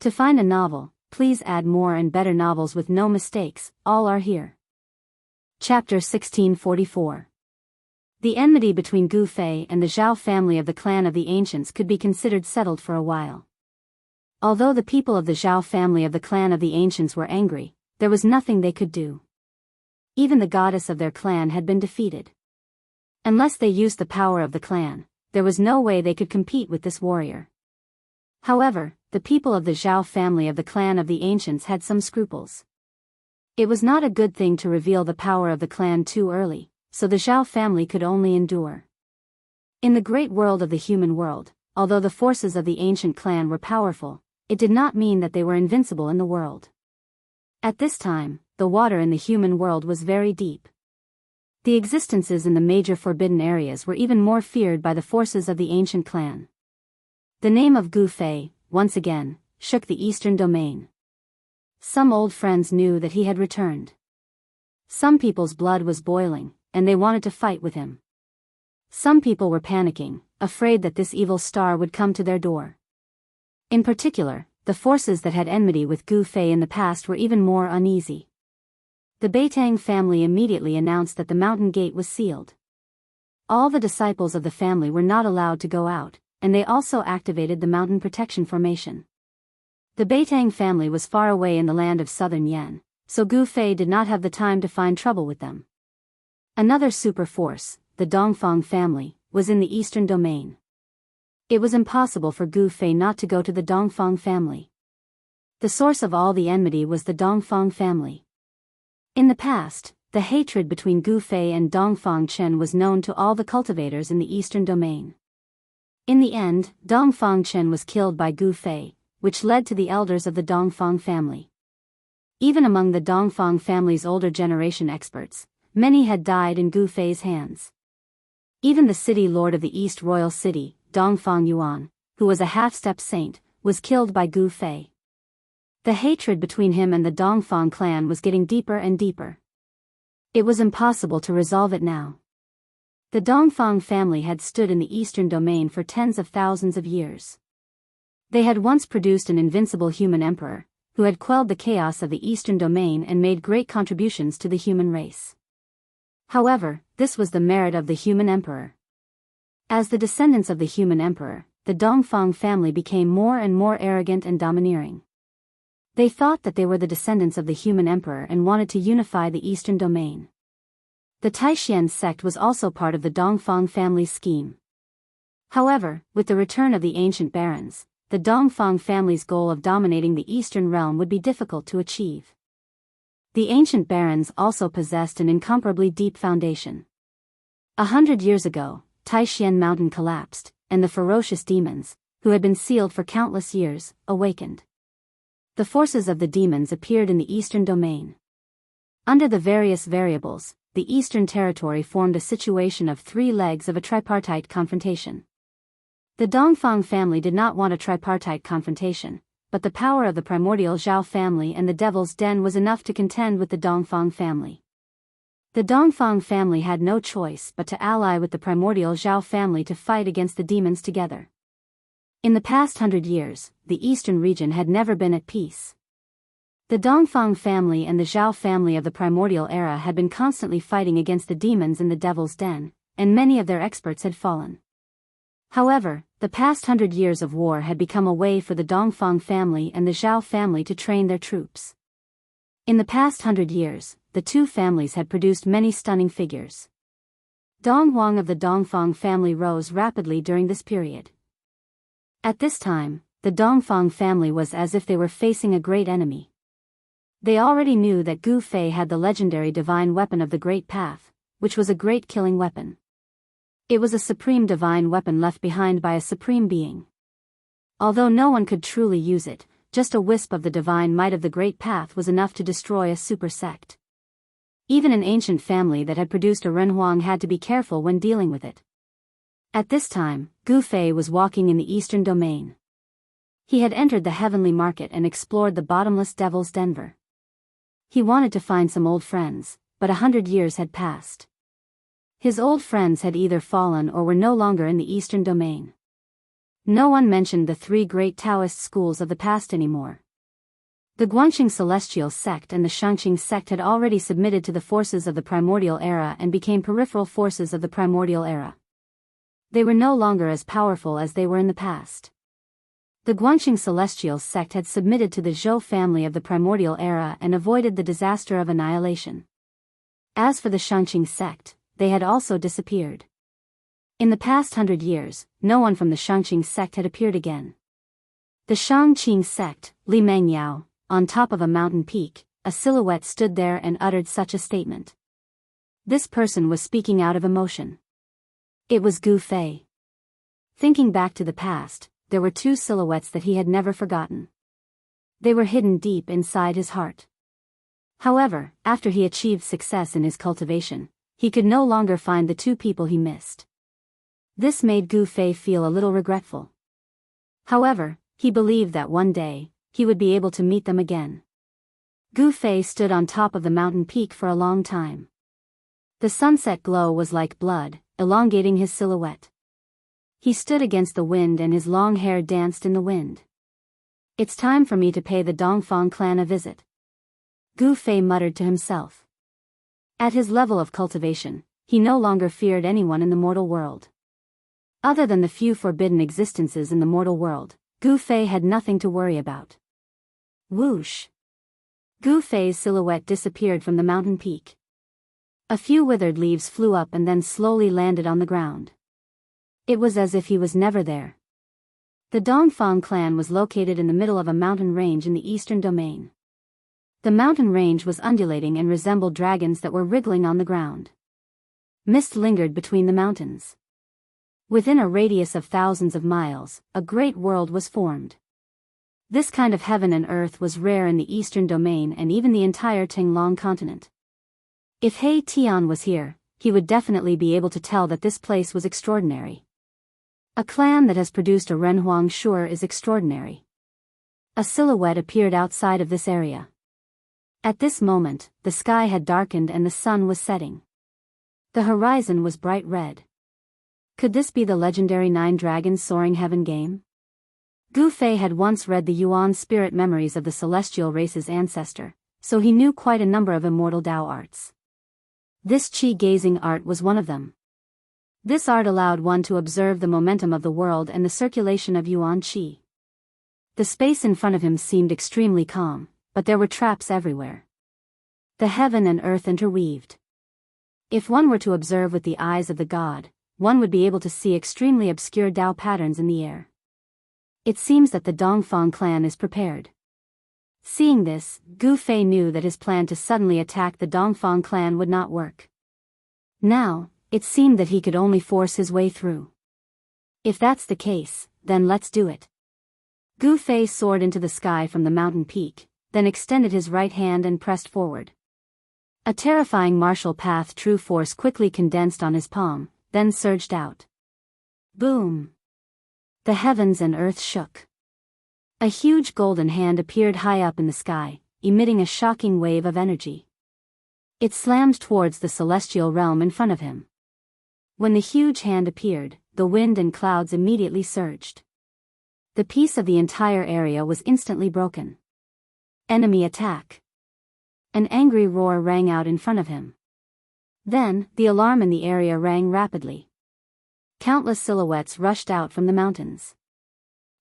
To find a novel, please add more and better novels with no mistakes, all are here. Chapter 1644. The enmity between Gu Fei and the Zhao family of the clan of the Ancients could be considered settled for a while. Although the people of the Zhao family of the clan of the Ancients were angry, there was nothing they could do. Even the goddess of their clan had been defeated. Unless they used the power of the clan, there was no way they could compete with this warrior. However, the people of the Zhao family of the clan of the Ancients had some scruples. It was not a good thing to reveal the power of the clan too early, so the Zhao family could only endure. In the great world of the human world, although the forces of the ancient clan were powerful, it did not mean that they were invincible in the world. At this time, the water in the human world was very deep. The existences in the major forbidden areas were even more feared by the forces of the ancient clan. The name of Gu Fei, once again, shook the eastern domain. Some old friends knew that he had returned. Some people's blood was boiling, and they wanted to fight with him. Some people were panicking, afraid that this evil star would come to their door. In particular, the forces that had enmity with Gu Fei in the past were even more uneasy. The Beitang family immediately announced that the mountain gate was sealed. All the disciples of the family were not allowed to go out, and they also activated the mountain protection formation. The Beitang family was far away in the land of southern Yan, so Gu Fei did not have the time to find trouble with them. Another super force, the Dongfang family, was in the eastern domain. It was impossible for Gu Fei not to go to the Dongfang family. The source of all the enmity was the Dongfang family. In the past, the hatred between Gu Fei and Dongfang Chen was known to all the cultivators in the eastern domain. In the end, Dongfang Chen was killed by Gu Fei, which led to the elders of the Dongfang family. Even among the Dongfang family's older generation experts, many had died in Gu Fei's hands. Even the city lord of the East Royal City, Dongfang Yuan, who was a half-step saint, was killed by Gu Fei. The hatred between him and the Dongfang clan was getting deeper and deeper. It was impossible to resolve it now. The Dongfang family had stood in the eastern domain for tens of thousands of years. They had once produced an invincible human emperor, who had quelled the chaos of the eastern domain and made great contributions to the human race. However, this was the merit of the human emperor. As the descendants of the human emperor, the Dongfang family became more and more arrogant and domineering. They thought that they were the descendants of the human emperor and wanted to unify the eastern domain. The Taishan sect was also part of the Dongfang family's scheme. However, with the return of the ancient barons, the Dongfang family's goal of dominating the eastern realm would be difficult to achieve. The ancient barons also possessed an incomparably deep foundation. 100 years ago, Taishan Mountain collapsed, and the ferocious demons, who had been sealed for countless years, awakened. The forces of the demons appeared in the eastern domain. Under the various variables, the eastern territory formed a situation of three legs of a tripartite confrontation. The Dongfang family did not want a tripartite confrontation, but the power of the primordial Zhao family and the Devil's Den was enough to contend with the Dongfang family. The Dongfang family had no choice but to ally with the primordial Zhao family to fight against the demons together. In the past 100 years, the eastern region had never been at peace. The Dongfang family and the Zhao family of the primordial era had been constantly fighting against the demons in the Devil's Den, and many of their experts had fallen. However, the past 100 years of war had become a way for the Dongfang family and the Zhao family to train their troops. In the past 100 years, the two families had produced many stunning figures. Dong Huang of the Dongfang family rose rapidly during this period. At this time, the Dongfang family was as if they were facing a great enemy. They already knew that Gu Fei had the legendary divine weapon of the Great Path, which was a great killing weapon. It was a supreme divine weapon left behind by a supreme being. Although no one could truly use it, just a wisp of the divine might of the Great Path was enough to destroy a super sect. Even an ancient family that had produced a Renhuang had to be careful when dealing with it. At this time, Gu Fei was walking in the eastern domain. He had entered the heavenly market and explored the bottomless Devil's Den. He wanted to find some old friends, but 100 years had passed. His old friends had either fallen or were no longer in the eastern domain. No one mentioned the three great Taoist schools of the past anymore. The Guanxing Celestial sect and the Shangqing sect had already submitted to the forces of the primordial era and became peripheral forces of the primordial era. They were no longer as powerful as they were in the past. The Guanxing Celestial sect had submitted to the Zhou family of the primordial era and avoided the disaster of annihilation. As for the Shangqing sect, they had also disappeared. In the past 100 years, no one from the Shangqing sect had appeared again. The Shangqing sect, Li Mengyao, on top of a mountain peak, a silhouette stood there and uttered such a statement. This person was speaking out of emotion. It was Gu Fei. Thinking back to the past, there were two silhouettes that he had never forgotten. They were hidden deep inside his heart. However, after he achieved success in his cultivation, he could no longer find the two people he missed. This made Gu Fei feel a little regretful. However, he believed that one day, he would be able to meet them again. Gu Fei stood on top of the mountain peak for a long time. The sunset glow was like blood, elongating his silhouette. He stood against the wind and his long hair danced in the wind. It's time for me to pay the Dongfang clan a visit, Gu Fei muttered to himself. At his level of cultivation, he no longer feared anyone in the mortal world. Other than the few forbidden existences in the mortal world, Gu Fei had nothing to worry about. Whoosh! Gu Fei's silhouette disappeared from the mountain peak. A few withered leaves flew up and then slowly landed on the ground. It was as if he was never there. The Dongfang clan was located in the middle of a mountain range in the eastern domain. The mountain range was undulating and resembled dragons that were wriggling on the ground. Mist lingered between the mountains. Within a radius of thousands of miles, a great world was formed. This kind of heaven and earth was rare in the eastern domain and even the entire Tinglong continent. If He Tian was here, he would definitely be able to tell that this place was extraordinary. A clan that has produced a Renhuang sure is extraordinary. A silhouette appeared outside of this area. At this moment, the sky had darkened and the sun was setting. The horizon was bright red. Could this be the legendary 9 Dragons Soaring Heaven game? Gu Fei had once read the Yuan spirit memories of the celestial race's ancestor, so he knew quite a number of immortal Dao arts. This qi-gazing art was one of them. This art allowed one to observe the momentum of the world and the circulation of Yuan qi. The space in front of him seemed extremely calm, but there were traps everywhere. The heaven and earth interweaved. If one were to observe with the eyes of the god, one would be able to see extremely obscure Dao patterns in the air. It seems that the Dongfang clan is prepared. Seeing this, Gu Fei knew that his plan to suddenly attack the Dongfang clan would not work. Now, it seemed that he could only force his way through. If that's the case, then let's do it. Gu Fei soared into the sky from the mountain peak, then extended his right hand and pressed forward. A terrifying martial path true force quickly condensed on his palm, then surged out. Boom! The heavens and earth shook. A huge golden hand appeared high up in the sky, emitting a shocking wave of energy. It slammed towards the celestial realm in front of him. When the huge hand appeared, the wind and clouds immediately surged. The peace of the entire area was instantly broken. Enemy attack! An angry roar rang out in front of him. Then, the alarm in the area rang rapidly. Countless silhouettes rushed out from the mountains.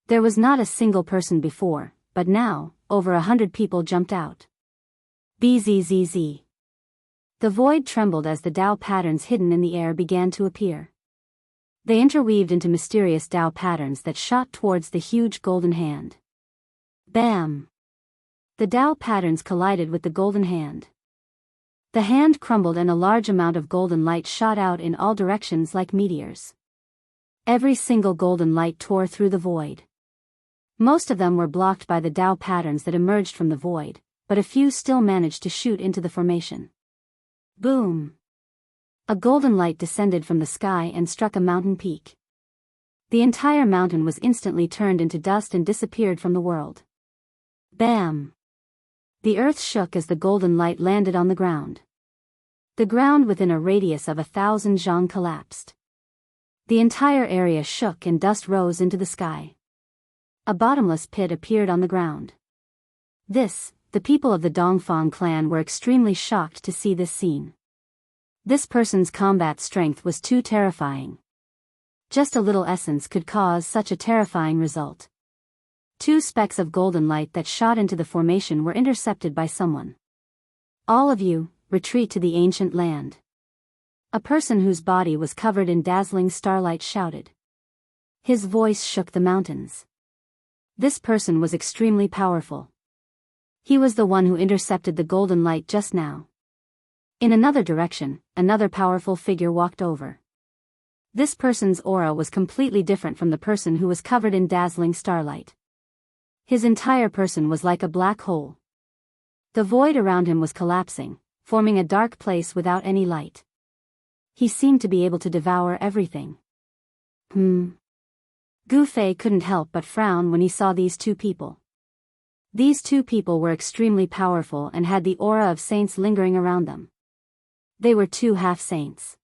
There was not a single person before, but now, over 100 people jumped out. Bzzz. The void trembled as the Dao patterns hidden in the air began to appear. They interweaved into mysterious Dao patterns that shot towards the huge golden hand. Bam! The Dao patterns collided with the golden hand. The hand crumbled and a large amount of golden light shot out in all directions like meteors. Every single golden light tore through the void. Most of them were blocked by the Dao patterns that emerged from the void, but a few still managed to shoot into the formation. Boom! A golden light descended from the sky and struck a mountain peak. The entire mountain was instantly turned into dust and disappeared from the world. Bam! The earth shook as the golden light landed on the ground. The ground within a radius of 1,000 zhang collapsed. The entire area shook and dust rose into the sky. A bottomless pit appeared on the ground. The people of the Dongfang clan were extremely shocked to see this scene. This person's combat strength was too terrifying. Just a little essence could cause such a terrifying result. 2 specks of golden light that shot into the formation were intercepted by someone. All of you, retreat to the ancient land. A person whose body was covered in dazzling starlight shouted. His voice shook the mountains. This person was extremely powerful. He was the one who intercepted the golden light just now. In another direction, another powerful figure walked over. This person's aura was completely different from the person who was covered in dazzling starlight. His entire person was like a black hole. The void around him was collapsing, forming a dark place without any light. He seemed to be able to devour everything. Gu Fei couldn't help but frown when he saw these two people. These two people were extremely powerful and had the aura of saints lingering around them. They were two half-saints.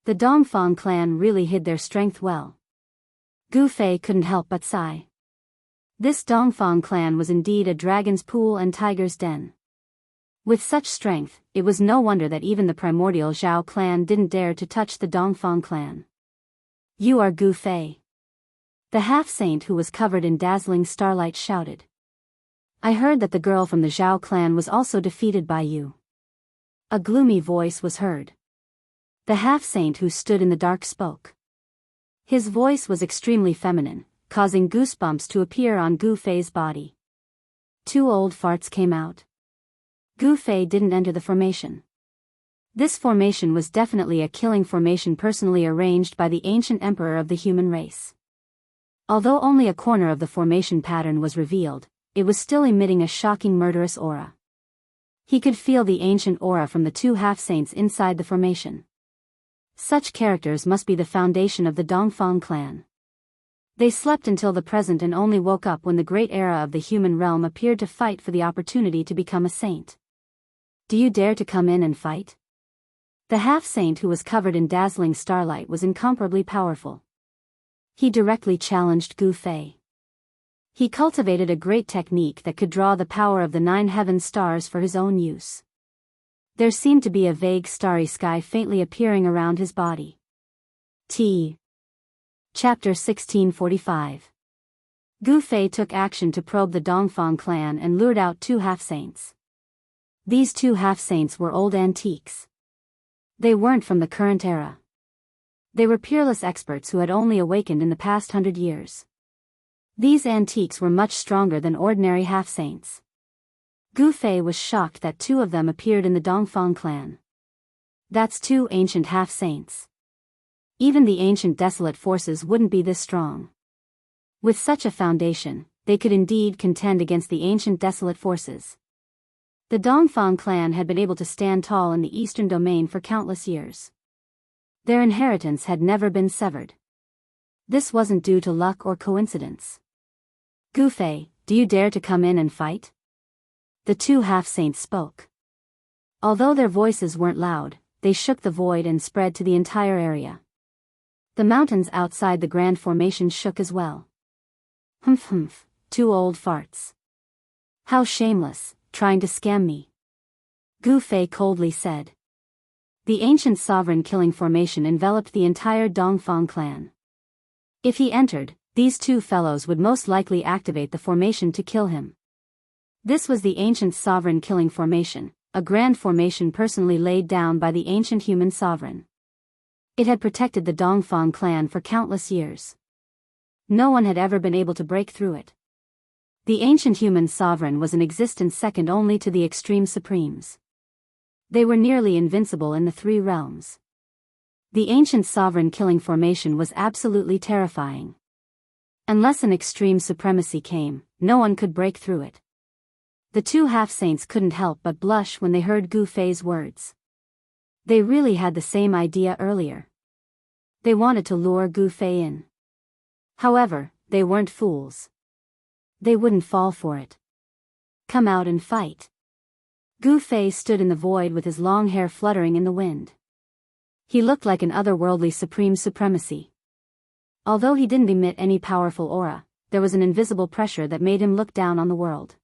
The Dongfang clan really hid their strength well. Gu Fei couldn't help but sigh. This Dongfang clan was indeed a dragon's pool and tiger's den. With such strength, it was no wonder that even the primordial Zhao clan didn't dare to touch the Dongfang clan. You are Gu Fei. The half-saint who was covered in dazzling starlight shouted. I heard that the girl from the Zhao clan was also defeated by you. A gloomy voice was heard. The half-saint who stood in the dark spoke. His voice was extremely feminine, causing goosebumps to appear on Gu Fei's body. Two old farts came out. Gu Fei didn't enter the formation. This formation was definitely a killing formation personally arranged by the ancient emperor of the human race. Although only a corner of the formation pattern was revealed, it was still emitting a shocking murderous aura. He could feel the ancient aura from the two half-saints inside the formation. Such characters must be the foundation of the Dongfang clan. They slept until the present and only woke up when the great era of the human realm appeared to fight for the opportunity to become a saint. Do you dare to come in and fight? The half-saint who was covered in dazzling starlight was incomparably powerful. He directly challenged Gu Fei. He cultivated a great technique that could draw the power of the 9 heaven stars for his own use. There seemed to be a vague starry sky faintly appearing around his body. Chapter 1645. Gu Fei took action to probe the Dongfang clan and lured out two half-saints. These two half-saints were old antiques. They weren't from the current era. They were peerless experts who had only awakened in the past 100 years. These antiques were much stronger than ordinary half-saints. Gu Fei was shocked that two of them appeared in the Dongfang clan. That's two ancient half-saints. Even the ancient desolate forces wouldn't be this strong. With such a foundation, they could indeed contend against the ancient desolate forces. The Dongfang clan had been able to stand tall in the eastern domain for countless years. Their inheritance had never been severed. This wasn't due to luck or coincidence. Gu Fei, do you dare to come in and fight? The two half-saints spoke. Although their voices weren't loud, they shook the void and spread to the entire area. The mountains outside the grand formation shook as well. Humph, two old farts. How shameless, trying to scam me. Gu Fei coldly said. The ancient sovereign killing formation enveloped the entire Dongfang clan. If he entered, these two fellows would most likely activate the formation to kill him. This was the ancient sovereign killing formation, a grand formation personally laid down by the ancient human sovereign. It had protected the Dongfang clan for countless years. No one had ever been able to break through it. The ancient human sovereign was in existence second only to the extreme supremes. They were nearly invincible in the 3 realms. The ancient sovereign killing formation was absolutely terrifying. Unless an extreme supremacy came, no one could break through it. The two half-saints couldn't help but blush when they heard Gu Fei's words. They really had the same idea earlier. They wanted to lure Gu Fei in. However, they weren't fools. They wouldn't fall for it. Come out and fight. Gu Fei stood in the void with his long hair fluttering in the wind. He looked like an otherworldly supreme supremacy. Although he didn't emit any powerful aura, there was an invisible pressure that made him look down on the world.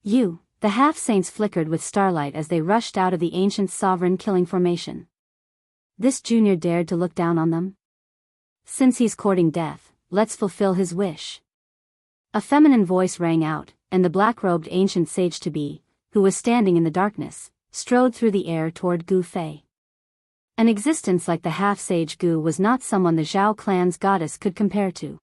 The half-saints flickered with starlight as they rushed out of the ancient sovereign killing formation. This junior dared to look down on them? Since he's courting death, let's fulfill his wish. A feminine voice rang out, and the black-robed ancient sage-to-be, who was standing in the darkness, strode through the air toward Gu Fei. An existence like the half-sage Gu was not someone the Zhao clan's goddess could compare to.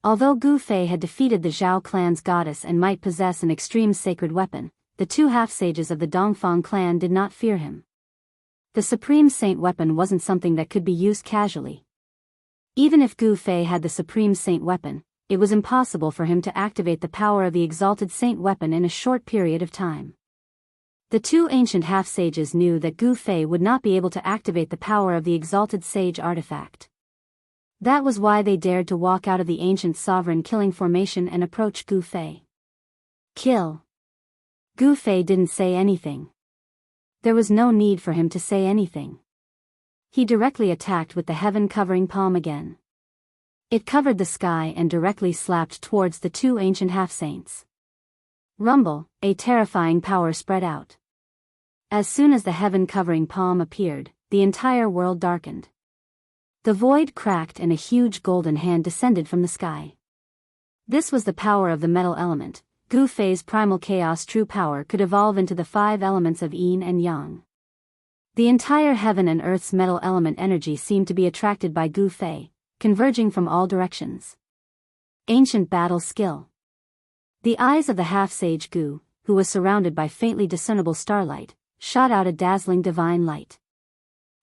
Although Gu Fei had defeated the Zhao clan's goddess and might possess an extreme sacred weapon, the two half-sages of the Dongfang clan did not fear him. The supreme saint weapon wasn't something that could be used casually. Even if Gu Fei had the supreme saint weapon, it was impossible for him to activate the power of the exalted saint weapon in a short period of time. The two ancient half-sages knew that Gu Fei would not be able to activate the power of the exalted sage artifact. That was why they dared to walk out of the ancient sovereign killing formation and approach Gu Fei. Kill. Gu Fei didn't say anything. There was no need for him to say anything. He directly attacked with the heaven-covering palm again. It covered the sky and directly slapped towards the two ancient half-saints. Rumble, a terrifying power spread out. As soon as the heaven-covering palm appeared, the entire world darkened. The void cracked and a huge golden hand descended from the sky. This was the power of the metal element. Gu Fei's primal chaos true power could evolve into the 5 elements of yin and yang. The entire heaven and earth's metal element energy seemed to be attracted by Gu Fei, converging from all directions. Ancient battle skill. The eyes of the half-sage Gu, who was surrounded by faintly discernible starlight, shot out a dazzling divine light.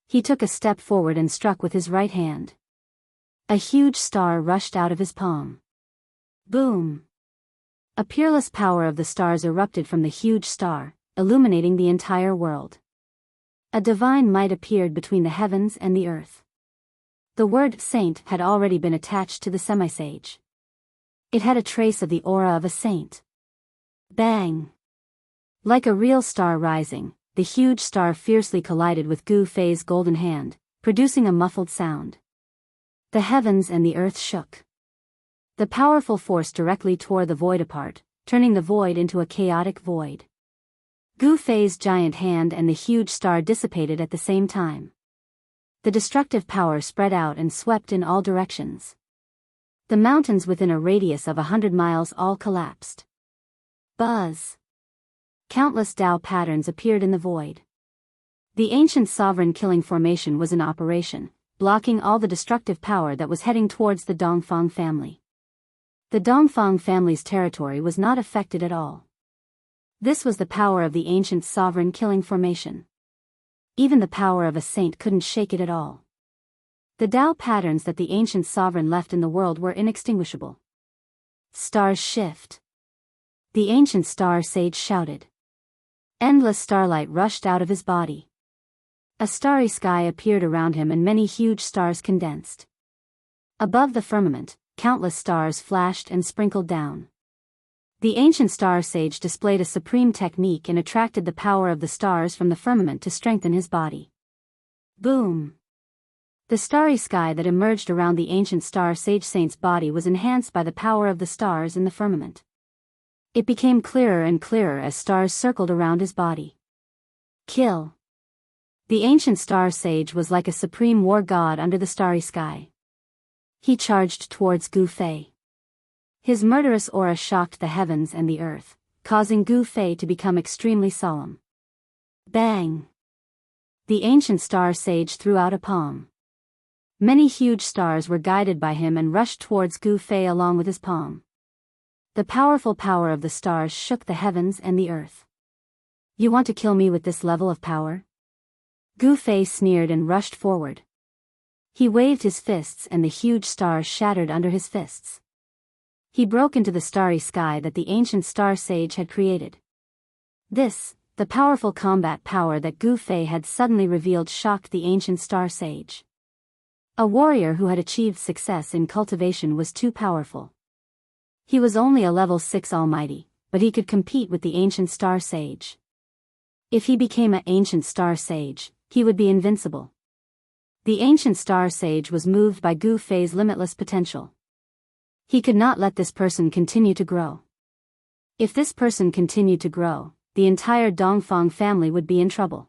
He took a step forward and struck with his right hand. A huge star rushed out of his palm. Boom! A peerless power of the stars erupted from the huge star, illuminating the entire world. A divine might appeared between the heavens and the earth. The word saint had already been attached to the semisage. It had a trace of the aura of a saint. Bang! Like a real star rising, the huge star fiercely collided with Gu Fei's golden hand, producing a muffled sound. The heavens and the earth shook. The powerful force directly tore the void apart, turning the void into a chaotic void. Gu Fei's giant hand and the huge star dissipated at the same time. The destructive power spread out and swept in all directions. The mountains within a radius of 100 miles all collapsed. Buzz! Countless Tao patterns appeared in the void. The ancient sovereign killing formation was in operation, blocking all the destructive power that was heading towards the Dongfang family. The Dongfang family's territory was not affected at all. This was the power of the ancient sovereign killing formation. Even the power of a saint couldn't shake it at all. The Tao patterns that the ancient sovereign left in the world were inextinguishable. Stars shift. The ancient star sage shouted. Endless starlight rushed out of his body. A starry sky appeared around him and many huge stars condensed. Above the firmament, countless stars flashed and sprinkled down. The ancient star sage displayed a supreme technique and attracted the power of the stars from the firmament to strengthen his body. Boom! The starry sky that emerged around the ancient star sage saint's body was enhanced by the power of the stars in the firmament. It became clearer and clearer as stars circled around his body. Kill. The ancient star sage was like a supreme war god under the starry sky. He charged towards Gu Fei. His murderous aura shocked the heavens and the earth, causing Gu Fei to become extremely solemn. Bang! The ancient star sage threw out a palm. Many huge stars were guided by him and rushed towards Gu Fei along with his palm. The powerful power of the stars shook the heavens and the earth. You want to kill me with this level of power? Gu Fei sneered and rushed forward. He waved his fists and the huge stars shattered under his fists. He broke into the starry sky that the ancient star sage had created. This, the powerful combat power that Gu Fei had suddenly revealed, shocked the ancient star sage. A warrior who had achieved success in cultivation was too powerful. He was only a level 6 almighty, but he could compete with the ancient star sage. If he became an ancient star sage, he would be invincible. The ancient star sage was moved by Gu Fei's limitless potential. He could not let this person continue to grow. If this person continued to grow, the entire Dongfang family would be in trouble.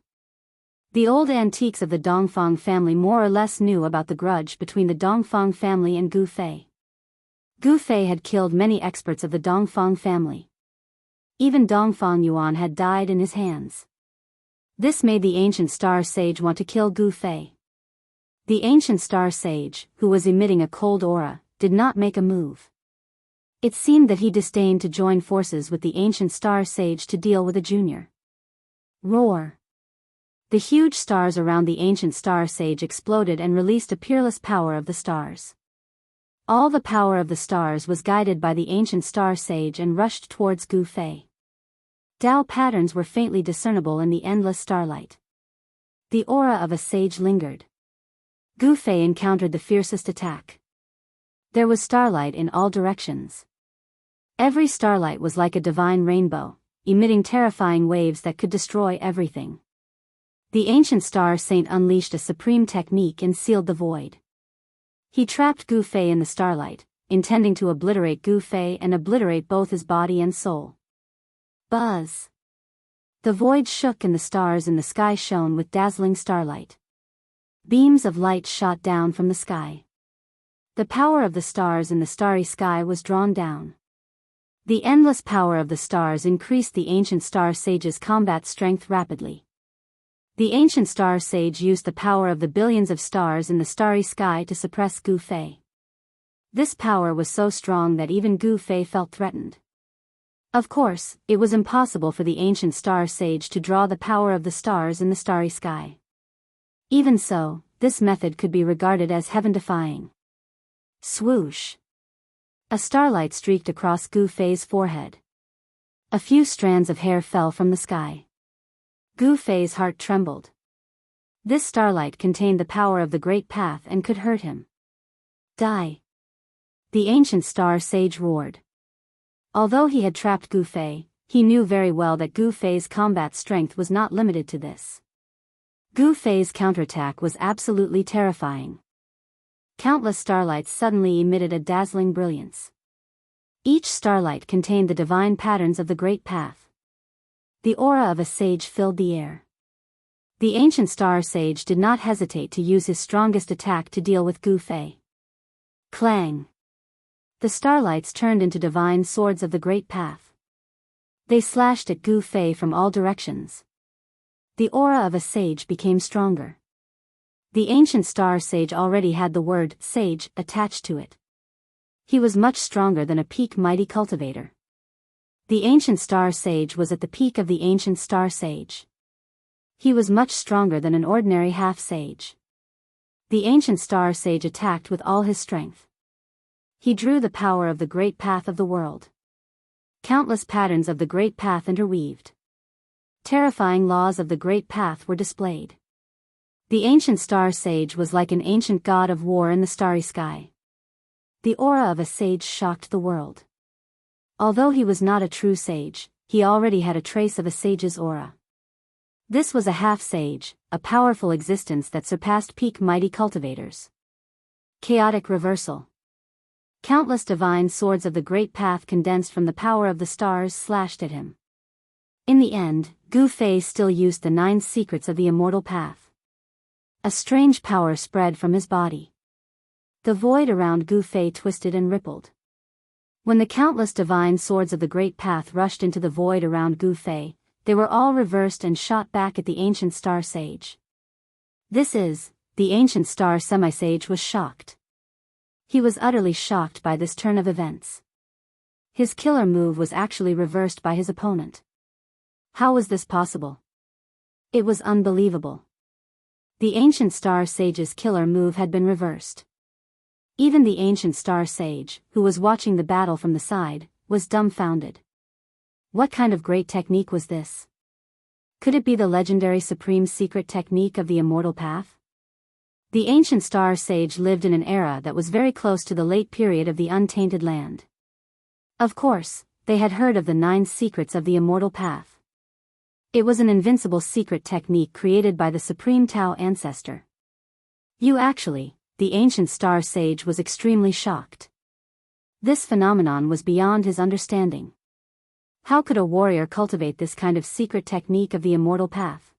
The old antiques of the Dongfang family more or less knew about the grudge between the Dongfang family and Gu Fei. Gu Fei had killed many experts of the Dongfang family. Even Dongfang Yuan had died in his hands. This made the ancient star sage want to kill Gu Fei. The ancient star sage, who was emitting a cold aura, did not make a move. It seemed that he disdained to join forces with the ancient star sage to deal with a junior. Roar! The huge stars around the ancient star sage exploded and released a peerless power of the stars. All the power of the stars was guided by the ancient star sage and rushed towards Gu Fei. Tao patterns were faintly discernible in the endless starlight. The aura of a sage lingered. Gu Fei encountered the fiercest attack. There was starlight in all directions. Every starlight was like a divine rainbow, emitting terrifying waves that could destroy everything. The ancient star saint unleashed a supreme technique and sealed the void. He trapped Gu Fei in the starlight, intending to obliterate Gu Fei and obliterate both his body and soul. Buzz! The void shook and the stars in the sky shone with dazzling starlight. Beams of light shot down from the sky. The power of the stars in the starry sky was drawn down. The endless power of the stars increased the ancient star sage's combat strength rapidly. The ancient star sage used the power of the billions of stars in the starry sky to suppress Gu Fei. This power was so strong that even Gu Fei felt threatened. Of course, it was impossible for the ancient star sage to draw the power of the stars in the starry sky. Even so, this method could be regarded as heaven-defying. Swoosh! A starlight streaked across Gu Fei's forehead. A few strands of hair fell from the sky. Gu Fei's heart trembled. This starlight contained the power of the Great Path and could hurt him. Die! The ancient star sage roared. Although he had trapped Gu Fei, he knew very well that Gu Fei's combat strength was not limited to this. Gu Fei's counterattack was absolutely terrifying. Countless starlights suddenly emitted a dazzling brilliance. Each starlight contained the divine patterns of the Great Path. The aura of a sage filled the air. The ancient star sage did not hesitate to use his strongest attack to deal with Gu Fei. Clang! The starlights turned into divine swords of the Great Path. They slashed at Gu Fei from all directions. The aura of a sage became stronger. The ancient star sage already had the word sage attached to it. He was much stronger than a peak mighty cultivator. The ancient star sage was at the peak of the ancient star sage. He was much stronger than an ordinary half-sage. The ancient star sage attacked with all his strength. He drew the power of the Great Path of the world. Countless patterns of the Great Path interweaved. Terrifying laws of the Great Path were displayed. The ancient star sage was like an ancient god of war in the starry sky. The aura of a sage shocked the world. Although he was not a true sage, he already had a trace of a sage's aura. This was a half-sage, a powerful existence that surpassed peak mighty cultivators. Chaotic reversal. Countless divine swords of the Great Path condensed from the power of the stars slashed at him. In the end, Gu Fei still used the 9 secrets of the immortal path. A strange power spread from his body. The void around Gu Fei twisted and rippled. When the countless divine swords of the Great Path rushed into the void around Gu Fei, they were all reversed and shot back at the ancient star sage. The ancient star semi-sage was shocked. He was utterly shocked by this turn of events. His killer move was actually reversed by his opponent. How was this possible? It was unbelievable. The ancient star sage's killer move had been reversed. Even the ancient star sage, who was watching the battle from the side, was dumbfounded. What kind of great technique was this? Could it be the legendary supreme secret technique of the immortal path? The ancient star sage lived in an era that was very close to the late period of the untainted land. Of course, they had heard of the 9 secrets of the immortal path. It was an invincible secret technique created by the supreme Tao ancestor. The ancient star sage was extremely shocked. This phenomenon was beyond his understanding. How could a warrior cultivate this kind of secret technique of the immortal path?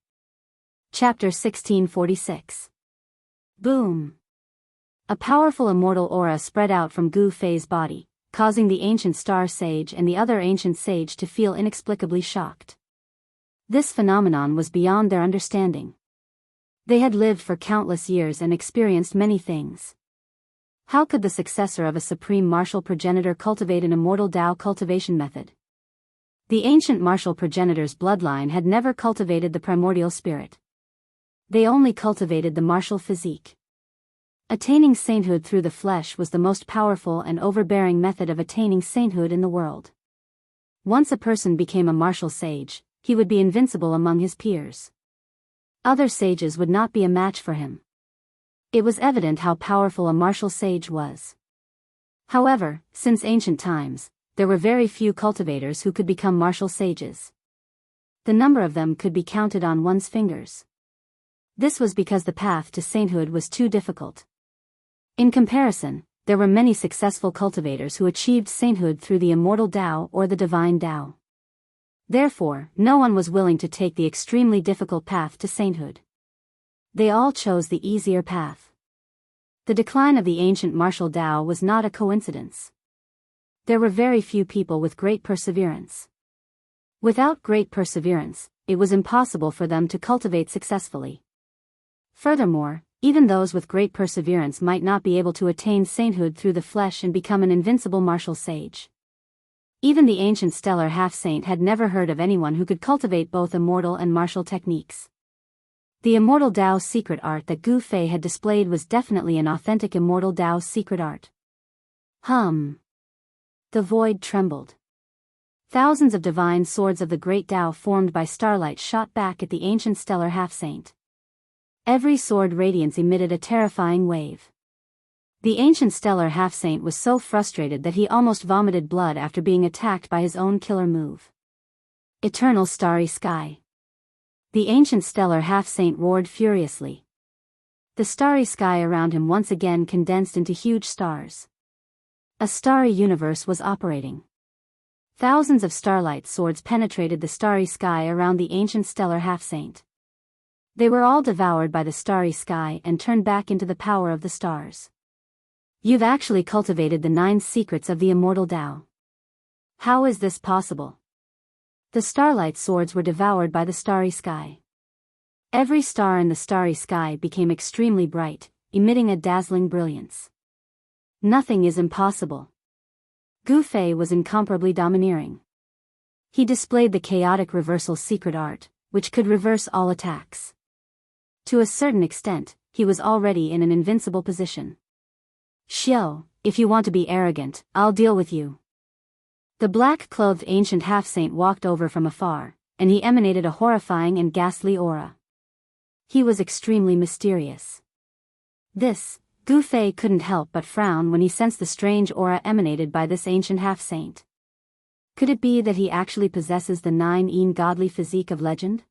Chapter 1646. Boom! A powerful immortal aura spread out from Gu Fei's body, causing the ancient star sage and the other ancient sage to feel inexplicably shocked. This phenomenon was beyond their understanding. They had lived for countless years and experienced many things. How could the successor of a supreme martial progenitor cultivate an immortal Tao cultivation method? The ancient martial progenitor's bloodline had never cultivated the primordial spirit. They only cultivated the martial physique. Attaining sainthood through the flesh was the most powerful and overbearing method of attaining sainthood in the world. Once a person became a martial sage, he would be invincible among his peers. Other sages would not be a match for him. It was evident how powerful a martial sage was. However, since ancient times, there were very few cultivators who could become martial sages. The number of them could be counted on one's fingers. This was because the path to sainthood was too difficult. In comparison, there were many successful cultivators who achieved sainthood through the immortal Tao or the divine Tao. Therefore, no one was willing to take the extremely difficult path to sainthood. They all chose the easier path. The decline of the ancient martial Tao was not a coincidence. There were very few people with great perseverance. Without great perseverance, it was impossible for them to cultivate successfully. Furthermore, even those with great perseverance might not be able to attain sainthood through the flesh and become an invincible martial sage. Even the ancient stellar half-saint had never heard of anyone who could cultivate both immortal and martial techniques. The immortal Tao secret art that Gu Fei had displayed was definitely an authentic immortal Tao secret art. The void trembled. Thousands of divine swords of the great Tao formed by starlight shot back at the ancient stellar half-saint. Every sword radiance emitted a terrifying wave. The ancient stellar half-saint was so frustrated that he almost vomited blood after being attacked by his own killer move. Eternal starry sky. The ancient stellar half-saint roared furiously. The starry sky around him once again condensed into huge stars. A starry universe was operating. Thousands of starlight swords penetrated the starry sky around the ancient stellar half-saint. They were all devoured by the starry sky and turned back into the power of the stars. You've actually cultivated the 9 secrets of the immortal Tao. How is this possible? The starlight swords were devoured by the starry sky. Every star in the starry sky became extremely bright, emitting a dazzling brilliance. Nothing is impossible. Gu Fei was incomparably domineering. He displayed the chaotic reversal secret art, which could reverse all attacks. To a certain extent, he was already in an invincible position. Xiao, if you want to be arrogant, I'll deal with you. The black-clothed ancient half-saint walked over from afar, and he emanated a horrifying and ghastly aura. He was extremely mysterious. Gu Fei couldn't help but frown when he sensed the strange aura emanated by this ancient half-saint. Could it be that he actually possesses the 9 godly physique of legend?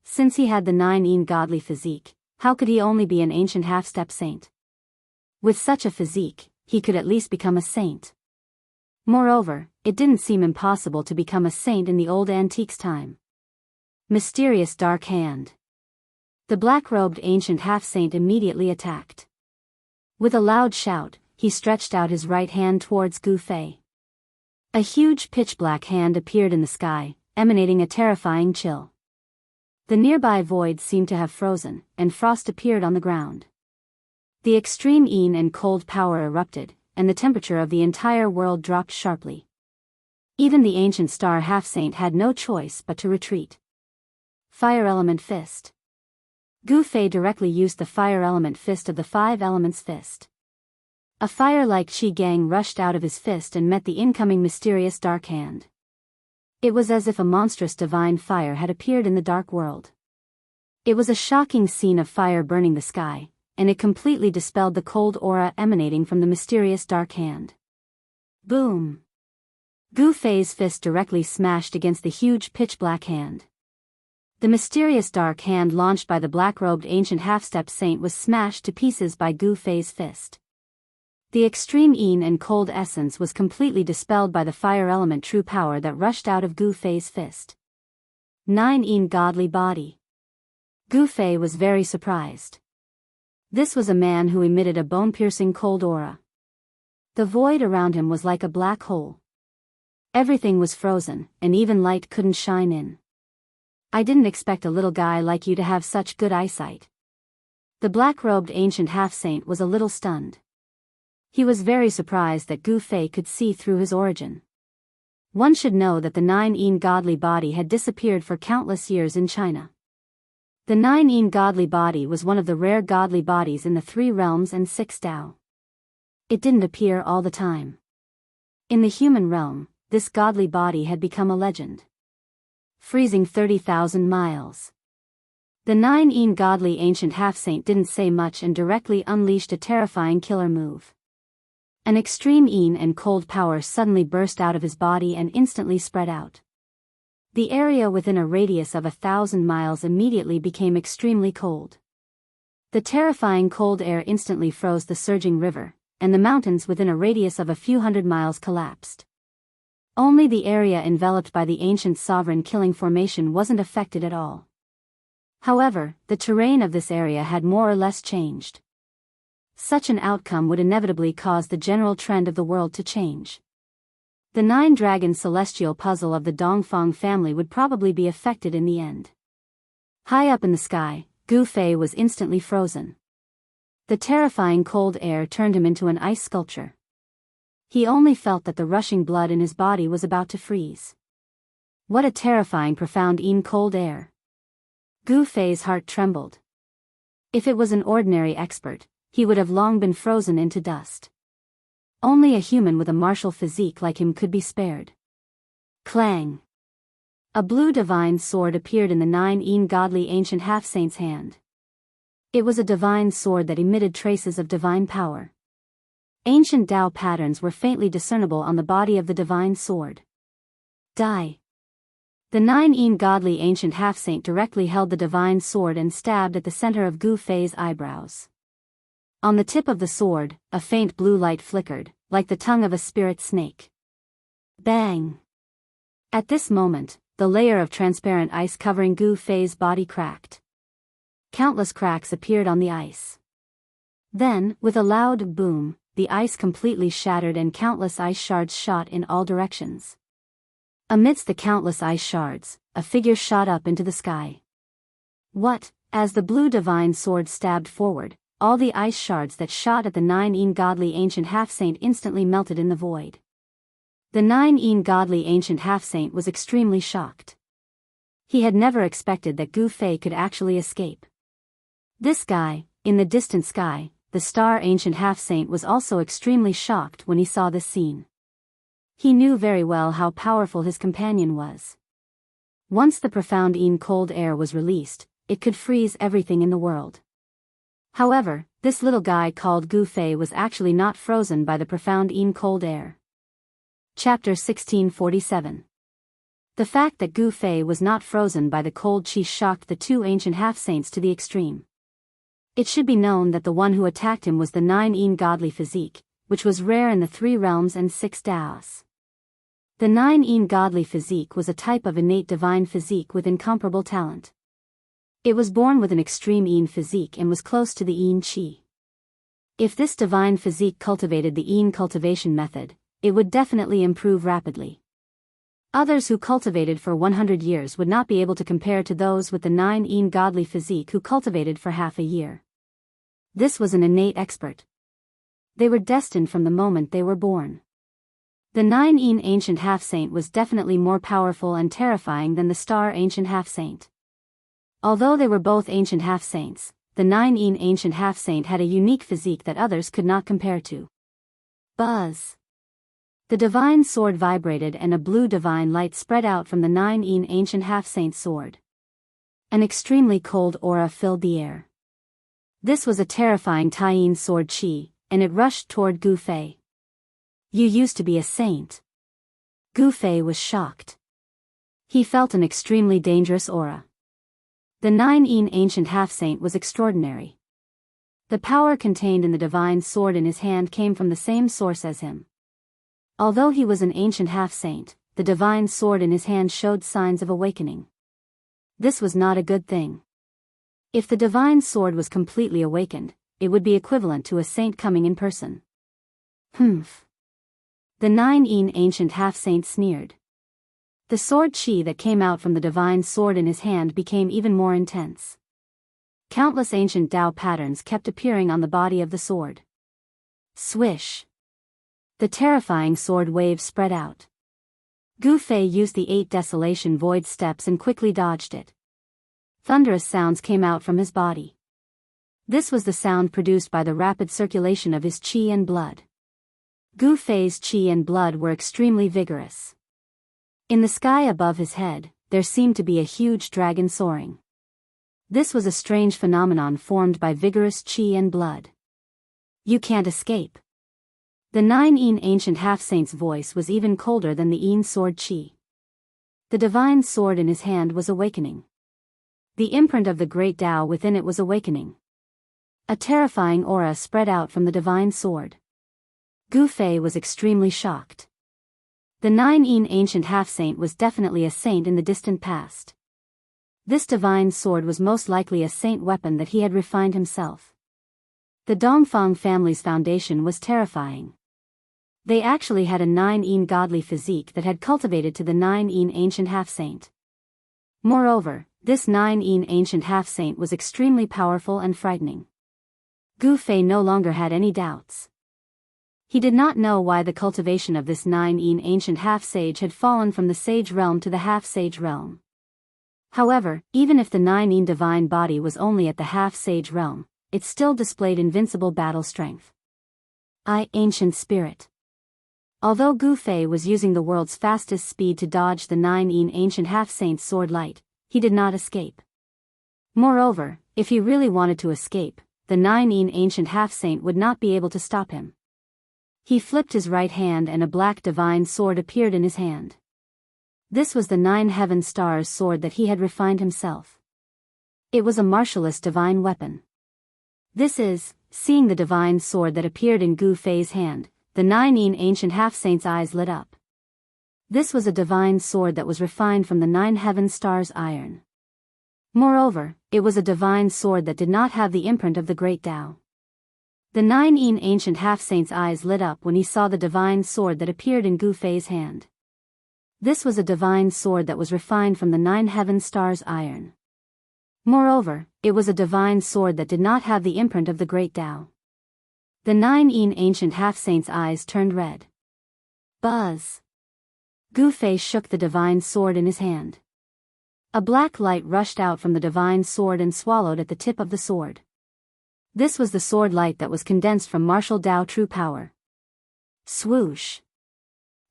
Since he had the 9 godly physique, how could he only be an ancient half-step saint? With such a physique, he could at least become a saint. Moreover, it didn't seem impossible to become a saint in the old antiques time. Mysterious dark hand. The black-robed ancient half-saint immediately attacked. With a loud shout, he stretched out his right hand towards Gu Fei. A huge pitch-black hand appeared in the sky, emanating a terrifying chill. The nearby void seemed to have frozen, and frost appeared on the ground. The extreme and cold power erupted, and the temperature of the entire world dropped sharply. Even the ancient star half-saint had no choice but to retreat. Fire Element Fist. Gu Fei directly used the Fire Element Fist of the 5 Elements Fist. A fire-like Qi Gang rushed out of his fist and met the incoming mysterious dark hand. It was as if a monstrous divine fire had appeared in the dark world. It was a shocking scene of fire burning the sky, and it completely dispelled the cold aura emanating from the mysterious dark hand. Boom! Gu Fei's fist directly smashed against the huge pitch-black hand. The mysterious dark hand launched by the black-robed ancient half-step saint was smashed to pieces by Gu Fei's fist. The extreme and cold essence was completely dispelled by the fire element true power that rushed out of Gu Fei's fist. 9 godly body. Gu Fei was very surprised. This was a man who emitted a bone-piercing cold aura. The void around him was like a black hole. Everything was frozen, and even light couldn't shine in. I didn't expect a little guy like you to have such good eyesight. The black-robed ancient half-saint was a little stunned. He was very surprised that Gu Fei could see through his origin. One should know that the 9 godly body had disappeared for countless years in China. The 9 godly body was one of the rare godly bodies in the 3 realms and 6 Tao. It didn't appear all the time. In the human realm, this godly body had become a legend. Freezing 30,000 miles. The 9 godly ancient half-saint didn't say much and directly unleashed a terrifying killer move. An extreme and cold power suddenly burst out of his body and instantly spread out. The area within a radius of 1,000 miles immediately became extremely cold. The terrifying cold air instantly froze the surging river, and the mountains within a radius of a few hundred miles collapsed. Only the area enveloped by the ancient sovereign killing formation wasn't affected at all. However, the terrain of this area had more or less changed. Such an outcome would inevitably cause the general trend of the world to change. The 9-dragon celestial puzzle of the Dongfang family would probably be affected in the end. High up in the sky, Gu Fei was instantly frozen. The terrifying cold air turned him into an ice sculpture. He only felt that the rushing blood in his body was about to freeze. What a terrifying profound cold air. Gu Fei's heart trembled. If it was an ordinary expert, he would have long been frozen into dust. Only a human with a martial physique like him could be spared. Clang! A blue divine sword appeared in the 9 godly ancient half-saint's hand. It was a divine sword that emitted traces of divine power. Ancient Tao patterns were faintly discernible on the body of the divine sword. Die! The 9 godly ancient half-saint directly held the divine sword and stabbed at the center of Gu Fei's eyebrows. On the tip of the sword, a faint blue light flickered, like the tongue of a spirit snake. Bang! At this moment, the layer of transparent ice covering Gu Fei's body cracked. Countless cracks appeared on the ice. Then, with a loud boom, the ice completely shattered and countless ice shards shot in all directions. Amidst the countless ice shards, a figure shot up into the sky. What? As the blue divine sword stabbed forward, all the ice shards that shot at the 9 godly ancient half-saint instantly melted in the void. The 9 godly ancient half-saint was extremely shocked. He had never expected that Gu Fei could actually escape. This guy, in the distant sky, the star ancient half-saint was also extremely shocked when he saw this scene. He knew very well how powerful his companion was. Once the profound cold air was released, it could freeze everything in the world. However, this little guy called Gu Fei was actually not frozen by the profound cold air. Chapter 1647. The fact that Gu Fei was not frozen by the cold chi shocked the 2 ancient half-saints to the extreme. It should be known that the one who attacked him was the 9 godly physique, which was rare in the 3 realms and 6 Taos. The 9 godly physique was a type of innate divine physique with incomparable talent. It was born with an extreme physique and was close to the chi. If this divine physique cultivated the cultivation method, it would definitely improve rapidly. Others who cultivated for 100 years would not be able to compare to those with the 9 godly physique who cultivated for half a year. This was an innate expert. They were destined from the moment they were born. The 9 ancient half-saint was definitely more powerful and terrifying than the star ancient half-saint. Although they were both ancient half-saints, the 9 ancient half-saint had a unique physique that others could not compare to. Buzz! The divine sword vibrated and a blue divine light spread out from the 9 ancient half-saint's sword. An extremely cold aura filled the air. This was a terrifying Tai sword chi, and it rushed toward Gu Fei. You used to be a saint. Gu Fei was shocked. He felt an extremely dangerous aura. The 9 ancient half-saint was extraordinary. The power contained in the divine sword in his hand came from the same source as him. Although he was an ancient half-saint, the divine sword in his hand showed signs of awakening. This was not a good thing. If the divine sword was completely awakened, it would be equivalent to a saint coming in person. Humph. The 9 ancient half-saint sneered. The sword chi that came out from the divine sword in his hand became even more intense. Countless ancient Tao patterns kept appearing on the body of the sword. Swish. The terrifying sword wave spread out. Gu Fei used the 8 desolation void steps and quickly dodged it. Thunderous sounds came out from his body. This was the sound produced by the rapid circulation of his chi and blood. Gu Fei's chi and blood were extremely vigorous. In the sky above his head, there seemed to be a huge dragon soaring. This was a strange phenomenon formed by vigorous chi and blood. You can't escape. The 9 ancient half-saint's voice was even colder than the sword chi. The divine sword in his hand was awakening. The imprint of the great Tao within it was awakening. A terrifying aura spread out from the divine sword. Gu Fei was extremely shocked. The 9 ancient half-saint was definitely a saint in the distant past. This divine sword was most likely a saint weapon that he had refined himself. The Dongfang family's foundation was terrifying. They actually had a 9 godly physique that had cultivated to the 9 ancient half-saint. Moreover, this 9 ancient half-saint was extremely powerful and frightening. Gu Fei no longer had any doubts. He did not know why the cultivation of this 9 ancient half-sage had fallen from the sage realm to the half-sage realm. However, even if the 9 divine body was only at the half-sage realm, it still displayed invincible battle strength. Ancient spirit. Although Gu Fei was using the world's fastest speed to dodge the 9 ancient half-saint's sword light, he did not escape. Moreover, if he really wanted to escape, the 9 ancient half-saint would not be able to stop him. He flipped his right hand and a black divine sword appeared in his hand. This was the 9 heaven stars sword that he had refined himself. It was a martialist divine weapon. Seeing the divine sword that appeared in Gu Fei's hand, the 9 ancient half-saint's eyes lit up. This was a divine sword that was refined from the 9 heaven stars' iron. Moreover, it was a divine sword that did not have the imprint of the great Tao. The 9 ancient half-saint's eyes lit up when he saw the divine sword that appeared in Gu Fei's hand. This was a divine sword that was refined from the 9 heaven stars' iron. Moreover, it was a divine sword that did not have the imprint of the great Tao. The 9 ancient half-saint's eyes turned red. Buzz! Gu Fei shook the divine sword in his hand. A black light rushed out from the divine sword and swallowed at the tip of the sword. This was the sword light that was condensed from martial Tao true power. Swoosh!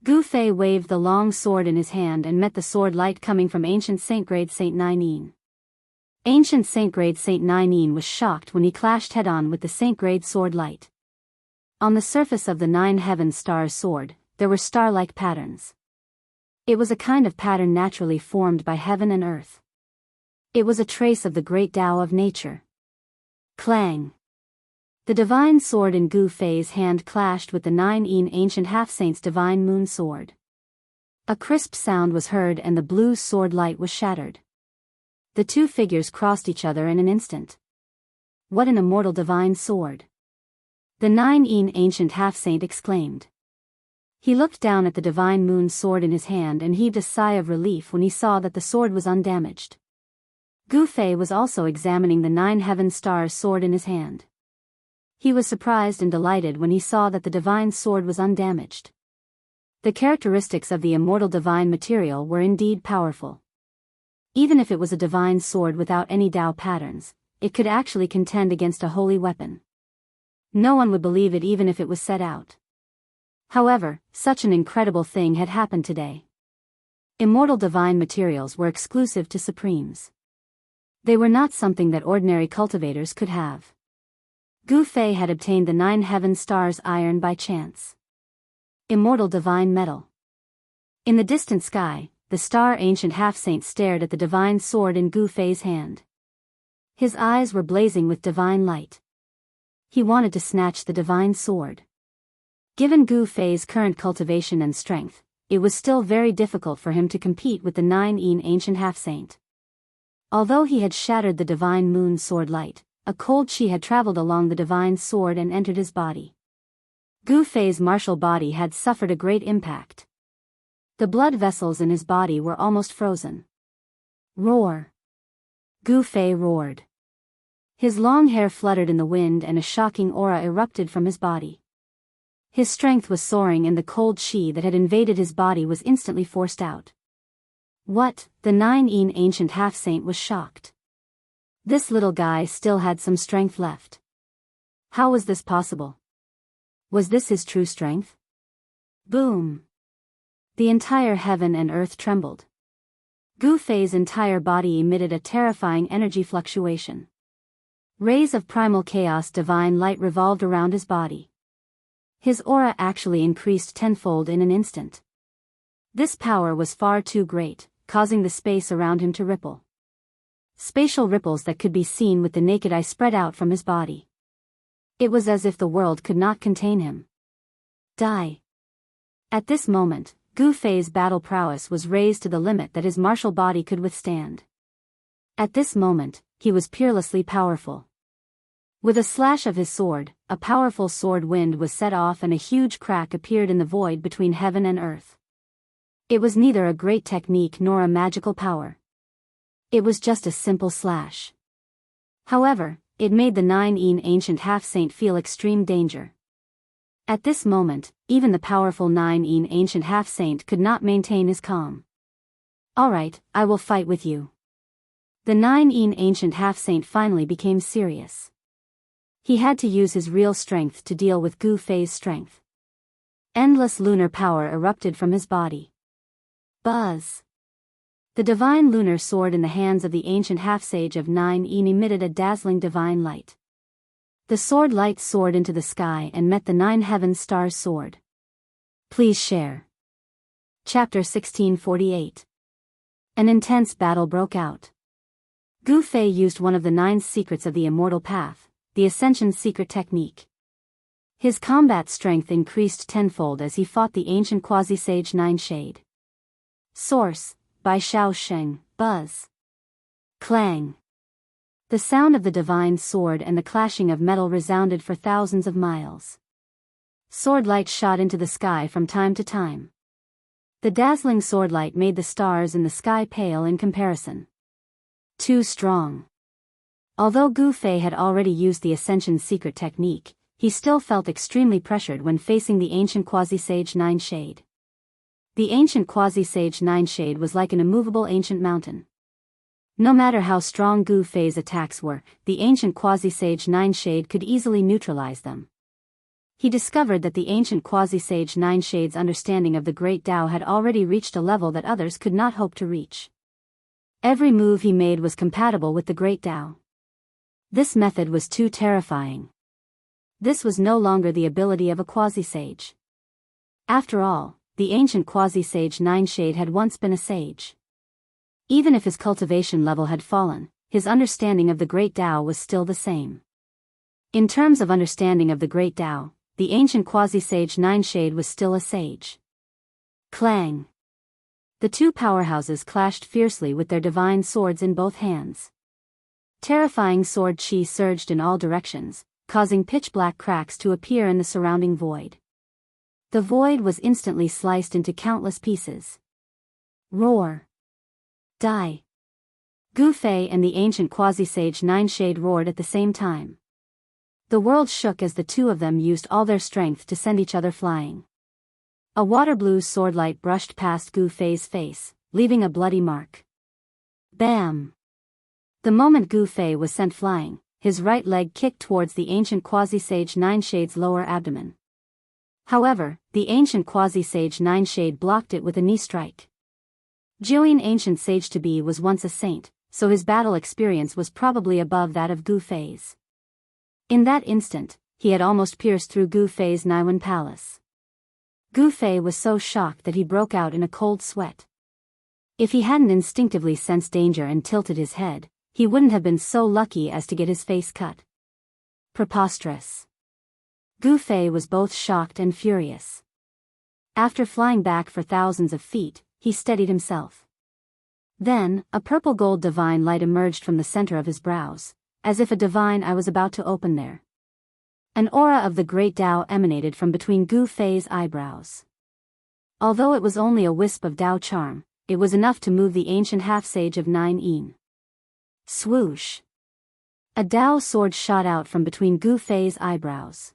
Gu Fei waved the long sword in his hand and met the sword light coming from ancient Saint Grade Saint 9. Ancient Saint Grade Saint 9 was shocked when he clashed head-on with the Saint Grade sword light. On the surface of the 9 heaven stars sword, there were star-like patterns. It was a kind of pattern naturally formed by heaven and earth. It was a trace of the great Tao of nature. Clang! The divine sword in Gu Fei's hand clashed with the 9 ancient half-saint's divine moon sword. A crisp sound was heard and the blue sword light was shattered. The two figures crossed each other in an instant. What an immortal divine sword! The 9 ancient half-saint exclaimed. He looked down at the divine moon sword in his hand and heaved a sigh of relief when he saw that the sword was undamaged. Gu Fei was also examining the 9 heaven stars sword in his hand. He was surprised and delighted when he saw that the divine sword was undamaged. The characteristics of the immortal divine material were indeed powerful. Even if it was a divine sword without any Tao patterns, it could actually contend against a holy weapon. No one would believe it even if it was set out. However, such an incredible thing had happened today. Immortal divine materials were exclusive to Supremes. They were not something that ordinary cultivators could have. Gu Fei had obtained the 9 heaven stars iron by chance. Immortal divine metal. In the distant sky, the star ancient half-saint stared at the divine sword in Gu Fei's hand. His eyes were blazing with divine light. He wanted to snatch the divine sword. Given Gu Fei's current cultivation and strength, it was still very difficult for him to compete with the 9 ancient half-saint. Although he had shattered the divine moon sword light, a cold chi had traveled along the divine sword and entered his body. Gu Fei's martial body had suffered a great impact. The blood vessels in his body were almost frozen. Roar! Gu Fei roared. His long hair fluttered in the wind and a shocking aura erupted from his body. His strength was soaring and the cold chi that had invaded his body was instantly forced out. What? The 9 ancient half-saint was shocked. This little guy still had some strength left. How was this possible? Was this his true strength? Boom! The entire heaven and earth trembled. Gu Fei's entire body emitted a terrifying energy fluctuation. Rays of primal chaos divine light revolved around his body. His aura actually increased tenfold in an instant. This power was far too great, causing the space around him to ripple. Spatial ripples that could be seen with the naked eye spread out from his body. It was as if the world could not contain him. Die. At this moment, Gu Fei's battle prowess was raised to the limit that his martial body could withstand. At this moment, he was peerlessly powerful. With a slash of his sword, a powerful sword wind was set off and a huge crack appeared in the void between heaven and earth. It was neither a great technique nor a magical power. It was just a simple slash. However, it made the Nine-Yin ancient half-saint feel extreme danger. At this moment, even the powerful Nine-Yin ancient half-saint could not maintain his calm. "Alright, I will fight with you." The Nine-Yin ancient half-saint finally became serious. He had to use his real strength to deal with Gu Fei's strength. Endless lunar power erupted from his body. Buzz! The divine lunar sword in the hands of the ancient half-sage of Nine-Yin emitted a dazzling divine light. The sword light soared into the sky and met the nine heaven stars' sword. Please share. Chapter 1648. An intense battle broke out. Gu Fei used one of the 9 secrets of the immortal path, the Ascension secret technique. His combat strength increased tenfold as he fought the ancient quasi-sage Nine Shade. Source, by Xiao Sheng, Buzz. Clang. The sound of the divine sword and the clashing of metal resounded for thousands of miles. Sword light shot into the sky from time to time. The dazzling sword light made the stars in the sky pale in comparison. Too strong. Although Gu Fei had already used the Ascension secret technique, he still felt extremely pressured when facing the ancient quasi-sage Nine Shade. The ancient quasi-sage Nine Shade was like an immovable ancient mountain. No matter how strong Gu Fei's attacks were, the ancient quasi-sage Nine Shade could easily neutralize them. He discovered that the ancient quasi-sage Nine Shade's understanding of the Great Tao had already reached a level that others could not hope to reach. Every move he made was compatible with the Great Tao. This method was too terrifying. This was no longer the ability of a quasi-sage. After all, the ancient quasi-sage Nine Shade had once been a sage. Even if his cultivation level had fallen, his understanding of the Great Tao was still the same. In terms of understanding of the Great Tao, the ancient quasi-sage Nine Shade was still a sage. Clang! The two powerhouses clashed fiercely with their divine swords in both hands. Terrifying sword chi surged in all directions, causing pitch-black cracks to appear in the surrounding void. The void was instantly sliced into countless pieces. Roar! Die! Gu Fei and the ancient quasi-sage Nine Shade roared at the same time. The world shook as the two of them used all their strength to send each other flying. A water-blue swordlight brushed past Gu Fei's face, leaving a bloody mark. Bam! The moment Gu Fei was sent flying, his right leg kicked towards the ancient quasi-sage Nine Shade's lower abdomen. However, the ancient quasi-sage Nine Shade blocked it with a knee strike. Jiuyin ancient sage-to-be was once a saint, so his battle experience was probably above that of Gu Fei's. In that instant, he had almost pierced through Gu Fei's Naiwen palace. Gu Fei was so shocked that he broke out in a cold sweat. If he hadn't instinctively sensed danger and tilted his head, he wouldn't have been so lucky as to get his face cut. Preposterous. Gu Fei was both shocked and furious. After flying back for thousands of feet, he steadied himself. Then, a purple-gold divine light emerged from the center of his brows, as if a divine eye was about to open there. An aura of the Great Tao emanated from between Gu Fei's eyebrows. Although it was only a wisp of Tao charm, it was enough to move the ancient half-sage of Nine-Yin. Swoosh! A Tao sword shot out from between Gu Fei's eyebrows.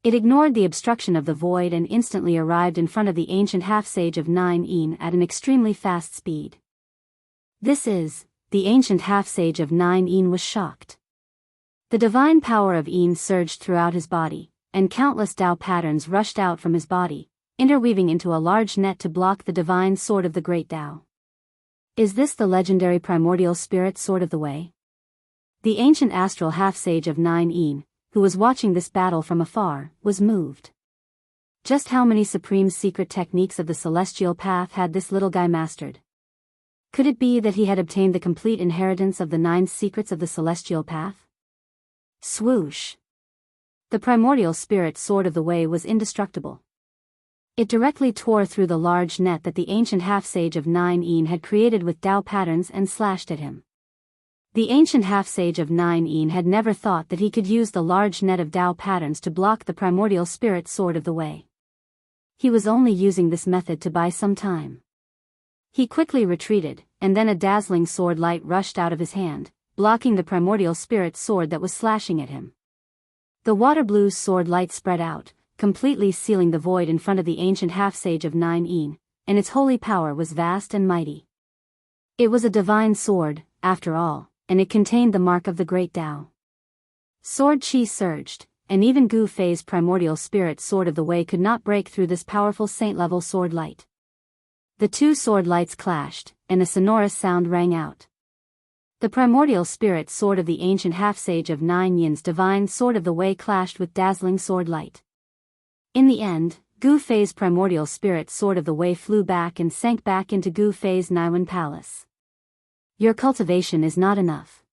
It ignored the obstruction of the void and instantly arrived in front of the ancient half-sage of Nine-Yin at an extremely fast speed. The ancient half-sage of Nine-Yin was shocked. The divine power of Yin surged throughout his body, and countless Tao patterns rushed out from his body, interweaving into a large net to block the divine sword of the Great Tao. Is this the legendary primordial spirit sword of the way? The ancient astral half-sage of 9 who was watching this battle from afar, was moved. Just how many supreme secret techniques of the celestial path had this little guy mastered? Could it be that he had obtained the complete inheritance of the 9 secrets of the celestial path? Swoosh! The primordial spirit sword of the way was indestructible. It directly tore through the large net that the ancient half-sage of 9 had created with Tao patterns and slashed at him. The ancient half-sage of 9 had never thought that he could use the large net of Tao patterns to block the primordial spirit sword of the way. He was only using this method to buy some time. He quickly retreated, and then a dazzling sword light rushed out of his hand, blocking the primordial spirit sword that was slashing at him. The water blue sword light spread out, completely sealing the void in front of the ancient half-sage of 9 and its holy power was vast and mighty. It was a divine sword, after all, and it contained the mark of the Great Tao. Sword chi surged, and even Gu Fei's primordial spirit sword of the way could not break through this powerful saint-level sword light. The two sword lights clashed, and a sonorous sound rang out. The primordial spirit sword of the ancient half-sage of 9's divine sword of the way clashed with dazzling sword light. In the end, Gu Fei's primordial spirit sword of the way flew back and sank back into Gu Fei's Niwen palace. Your cultivation is not enough.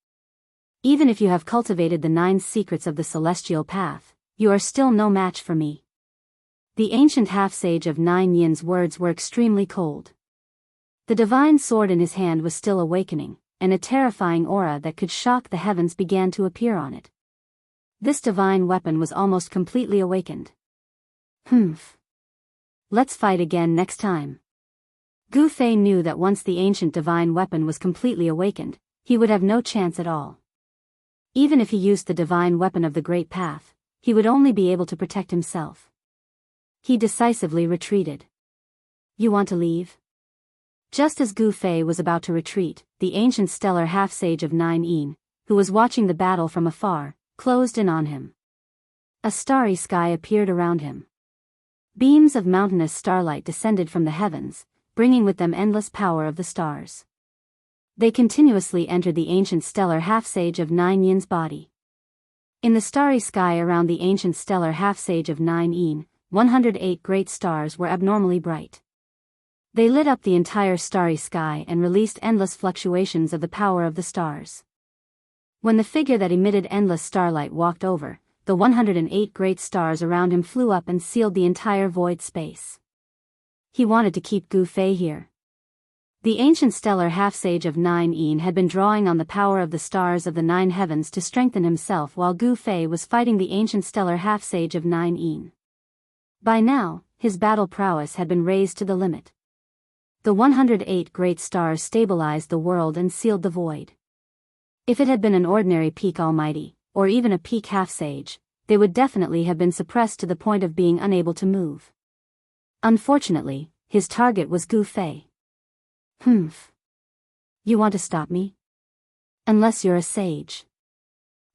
Even if you have cultivated the 9 secrets of the celestial path, you are still no match for me. The ancient half-sage of 9's words were extremely cold. The divine sword in his hand was still awakening, and a terrifying aura that could shock the heavens began to appear on it. This divine weapon was almost completely awakened. Let's fight again next time. Gu Fei knew that once the ancient divine weapon was completely awakened, he would have no chance at all. Even if he used the divine weapon of the Great Path, he would only be able to protect himself. He decisively retreated. You want to leave? Just as Gu Fei was about to retreat, the ancient stellar half-sage of 9 who was watching the battle from afar, closed in on him. A starry sky appeared around him. Beams of mountainous starlight descended from the heavens, bringing with them endless power of the stars. They continuously entered the ancient stellar half-sage of 9's body. In the starry sky around the ancient stellar half-sage of 9, 108 great stars were abnormally bright. They lit up the entire starry sky and released endless fluctuations of the power of the stars. When the figure that emitted endless starlight walked over, the 108 great stars around him flew up and sealed the entire void space. He wanted to keep Gu Fei here. The ancient stellar half-sage of 9 had been drawing on the power of the stars of the 9 heavens to strengthen himself while Gu Fei was fighting the ancient stellar half-sage of 9. By now, his battle prowess had been raised to the limit. The 108 great stars stabilized the world and sealed the void. If it had been an ordinary peak almighty, or even a peak half-sage, they would definitely have been suppressed to the point of being unable to move. Unfortunately, his target was Gu Fei. You want to stop me? Unless you're a sage.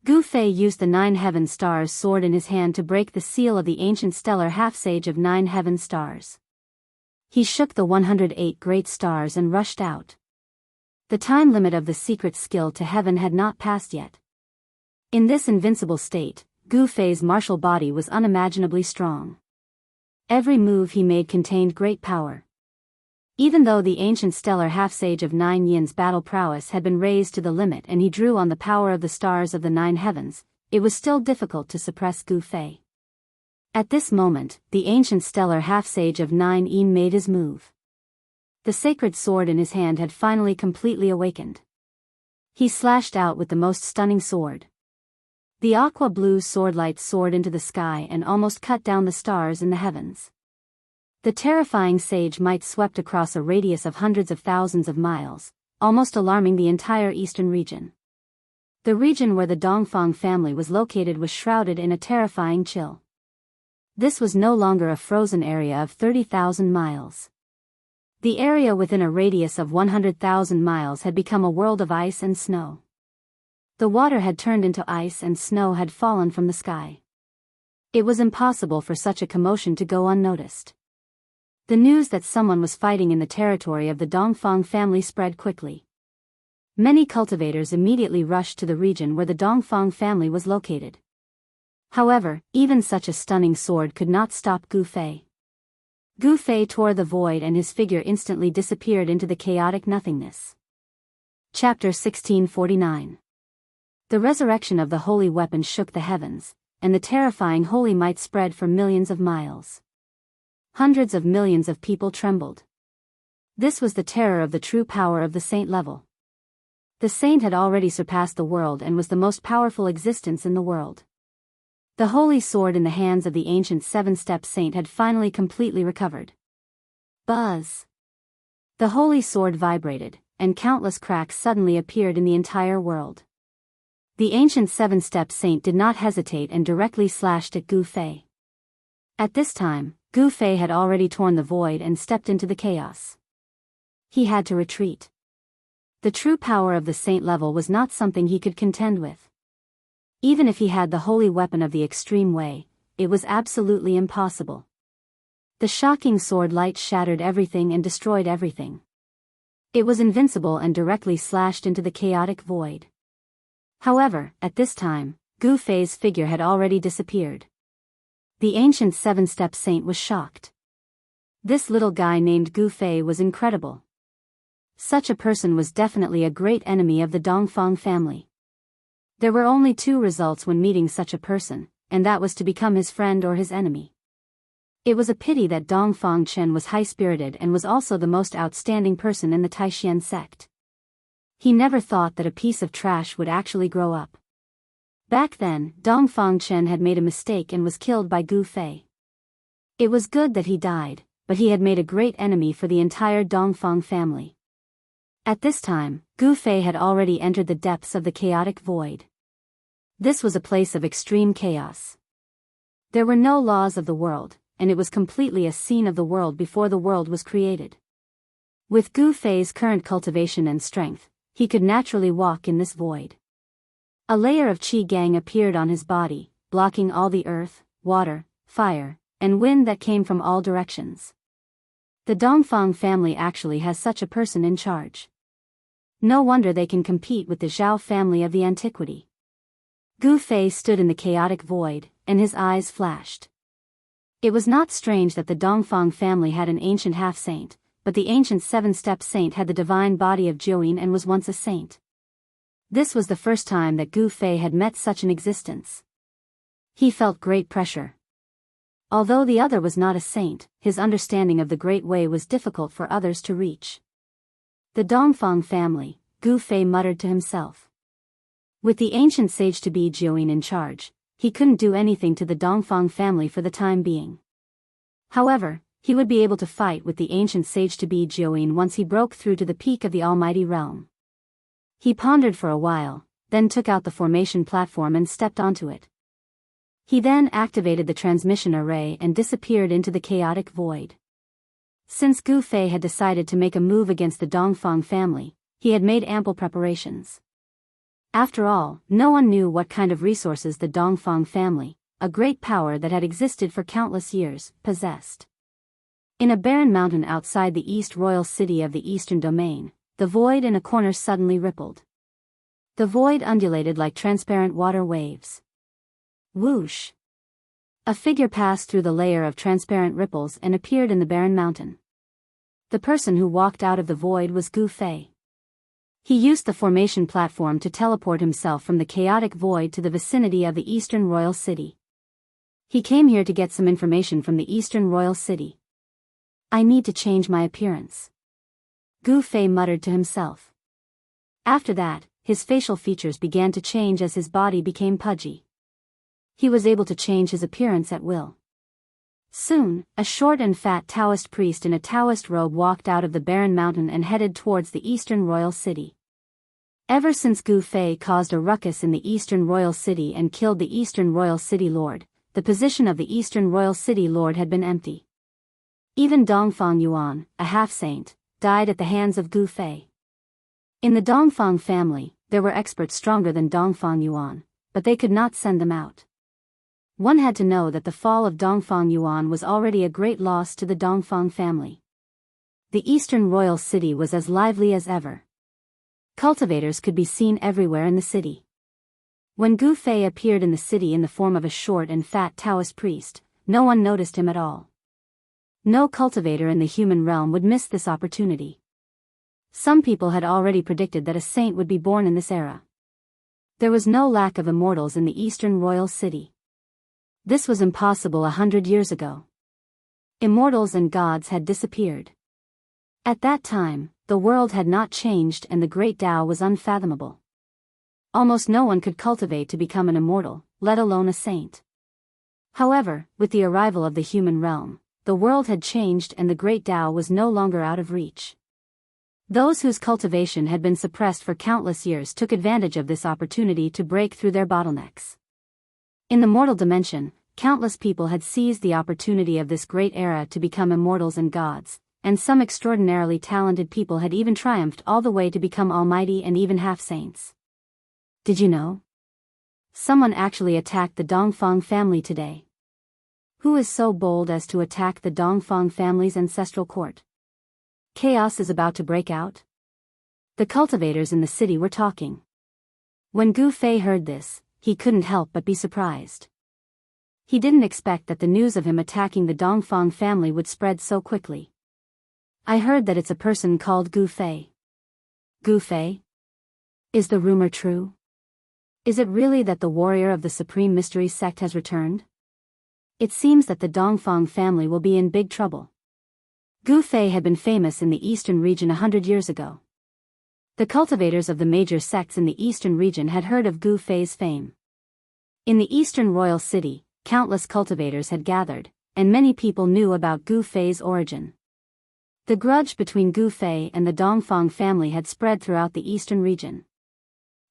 Gu Fei used the 9 heaven stars sword in his hand to break the seal of the ancient stellar half-sage of 9 heaven stars. He shook the 108 great stars and rushed out. The time limit of the secret skill to heaven had not passed yet. In this invincible state, Gu Fei's martial body was unimaginably strong. Every move he made contained great power. Even though the ancient stellar half-sage of 9's battle prowess had been raised to the limit and he drew on the power of the stars of the 9 heavens, it was still difficult to suppress Gu Fei. At this moment, the ancient stellar half-sage of 9 made his move. The sacred sword in his hand had finally completely awakened. He slashed out with the most stunning sword. The aqua-blue swordlight soared into the sky and almost cut down the stars in the heavens. The terrifying sage might swept across a radius of hundreds of thousands of miles, almost alarming the entire eastern region. The region where the Dongfang family was located was shrouded in a terrifying chill. This was no longer a frozen area of 30,000 miles. The area within a radius of 100,000 miles had become a world of ice and snow. The water had turned into ice and snow had fallen from the sky. It was impossible for such a commotion to go unnoticed. The news that someone was fighting in the territory of the Dongfang family spread quickly. Many cultivators immediately rushed to the region where the Dongfang family was located. However, even such a stunning sword could not stop Gu Fei. Gu Fei tore the void and his figure instantly disappeared into the chaotic nothingness. Chapter 1649. The resurrection of the holy weapon shook the heavens, and the terrifying holy might spread for millions of miles. Hundreds of millions of people trembled. This was the terror of the true power of the saint level. The saint had already surpassed the world and was the most powerful existence in the world. The holy sword in the hands of the ancient seven-step saint had finally completely recovered. Buzz! The holy sword vibrated, and countless cracks suddenly appeared in the entire world. The ancient seven-step saint did not hesitate and directly slashed at Gu Fei. At this time, Gu Fei had already torn the void and stepped into the chaos. He had to retreat. The true power of the saint level was not something he could contend with. Even if he had the holy weapon of the extreme way, it was absolutely impossible. The shocking sword light shattered everything and destroyed everything. It was invincible and directly slashed into the chaotic void. However, at this time, Gu Fei's figure had already disappeared. The ancient seven-step saint was shocked. This little guy named Gu Fei was incredible. Such a person was definitely a great enemy of the Dongfang family. There were only two results when meeting such a person, and that was to become his friend or his enemy. It was a pity that Dongfang Chen was high-spirited and was also the most outstanding person in the Taishan sect. He never thought that a piece of trash would actually grow up. Back then, Dongfang Chen had made a mistake and was killed by Gu Fei. It was good that he died, but he had made a great enemy for the entire Dongfang family. At this time, Gu Fei had already entered the depths of the chaotic void. This was a place of extreme chaos. There were no laws of the world, and it was completely a scene of the world before the world was created. With Gu Fei's current cultivation and strength, he could naturally walk in this void. A layer of qi gang appeared on his body, blocking all the earth, water, fire, and wind that came from all directions. The Dongfang family actually has such a person in charge. No wonder they can compete with the Zhao family of the antiquity. Gu Fei stood in the chaotic void, and his eyes flashed. It was not strange that the Dongfang family had an ancient half-saint, but the ancient seven-step saint had the divine body of Jiuyin and was once a saint. This was the first time that Gu Fei had met such an existence. He felt great pressure. Although the other was not a saint, his understanding of the Great Way was difficult for others to reach. The Dongfang family, Gu Fei muttered to himself. With the ancient sage-to-be Jiuyin in charge, he couldn't do anything to the Dongfang family for the time being. However, he would be able to fight with the ancient sage-to-be Jiuyin once he broke through to the peak of the Almighty Realm. He pondered for a while, then took out the formation platform and stepped onto it. He then activated the transmission array and disappeared into the chaotic void. Since Gu Fei had decided to make a move against the Dongfang family, he had made ample preparations. After all, no one knew what kind of resources the Dongfang family, a great power that had existed for countless years, possessed. In a barren mountain outside the East Royal City of the Eastern Domain, the void in a corner suddenly rippled. The void undulated like transparent water waves. Whoosh! A figure passed through the layer of transparent ripples and appeared in the barren mountain. The person who walked out of the void was Gu Fei. He used the formation platform to teleport himself from the chaotic void to the vicinity of the Eastern Royal City. He came here to get some information from the Eastern Royal City. I need to change my appearance, Gu Fei muttered to himself. After that, his facial features began to change as his body became pudgy. He was able to change his appearance at will. Soon, a short and fat Taoist priest in a Taoist robe walked out of the barren mountain and headed towards the Eastern Royal City. Ever since Gu Fei caused a ruckus in the Eastern Royal City and killed the Eastern Royal City Lord, the position of the Eastern Royal City Lord had been empty. Even Dongfang Yuan, a half-saint, died at the hands of Gu Fei. In the Dongfang family, there were experts stronger than Dongfang Yuan, but they could not send them out. One had to know that the fall of Dongfang Yuan was already a great loss to the Dongfang family. The eastern royal city was as lively as ever. Cultivators could be seen everywhere in the city. When Gu Fei appeared in the city in the form of a short and fat Taoist priest, no one noticed him at all. No cultivator in the human realm would miss this opportunity. Some people had already predicted that a saint would be born in this era. There was no lack of immortals in the eastern royal city. This was impossible 100 years ago. Immortals and gods had disappeared. At that time, the world had not changed and the great Tao was unfathomable. Almost no one could cultivate to become an immortal, let alone a saint. However, with the arrival of the human realm, the world had changed and the great Tao was no longer out of reach. Those whose cultivation had been suppressed for countless years took advantage of this opportunity to break through their bottlenecks. In the mortal dimension, countless people had seized the opportunity of this great era to become immortals and gods, and some extraordinarily talented people had even triumphed all the way to become almighty and even half-saints. Did you know? Someone actually attacked the Dongfang family today. Who is so bold as to attack the Dongfang family's ancestral court? Chaos is about to break out? The cultivators in the city were talking. When Gu Fei heard this, he couldn't help but be surprised. He didn't expect that the news of him attacking the Dongfang family would spread so quickly. I heard that it's a person called Gu Fei. Gu Fei? Is the rumor true? Is it really that the warrior of the Supreme Mystery sect has returned? It seems that the Dongfang family will be in big trouble. Gu Fei had been famous in the eastern region 100 years ago. The cultivators of the major sects in the eastern region had heard of Gu Fei's fame. In the eastern royal city, countless cultivators had gathered, and many people knew about Gu Fei's origin. The grudge between Gu Fei and the Dongfang family had spread throughout the eastern region.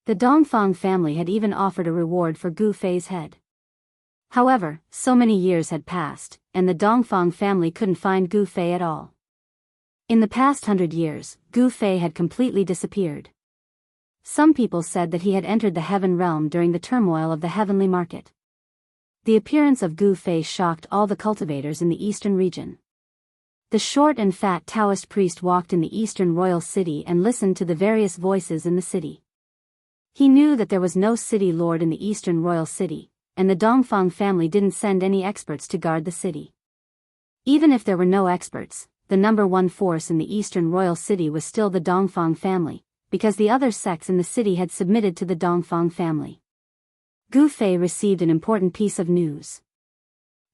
The Dongfang family had even offered a reward for Gu Fei's head. However, so many years had passed, and the Dongfang family couldn't find Gu Fei at all. In the past 100 years, Gu Fei had completely disappeared. Some people said that he had entered the heaven realm during the turmoil of the heavenly market. The appearance of Gu Fei shocked all the cultivators in the eastern region. The short and fat Taoist priest walked in the eastern royal city and listened to the various voices in the city. He knew that there was no city lord in the eastern royal city, and the Dongfang family didn't send any experts to guard the city. Even if there were no experts, the number one force in the eastern royal city was still the Dongfang family, because the other sects in the city had submitted to the Dongfang family. Gu Fei received an important piece of news.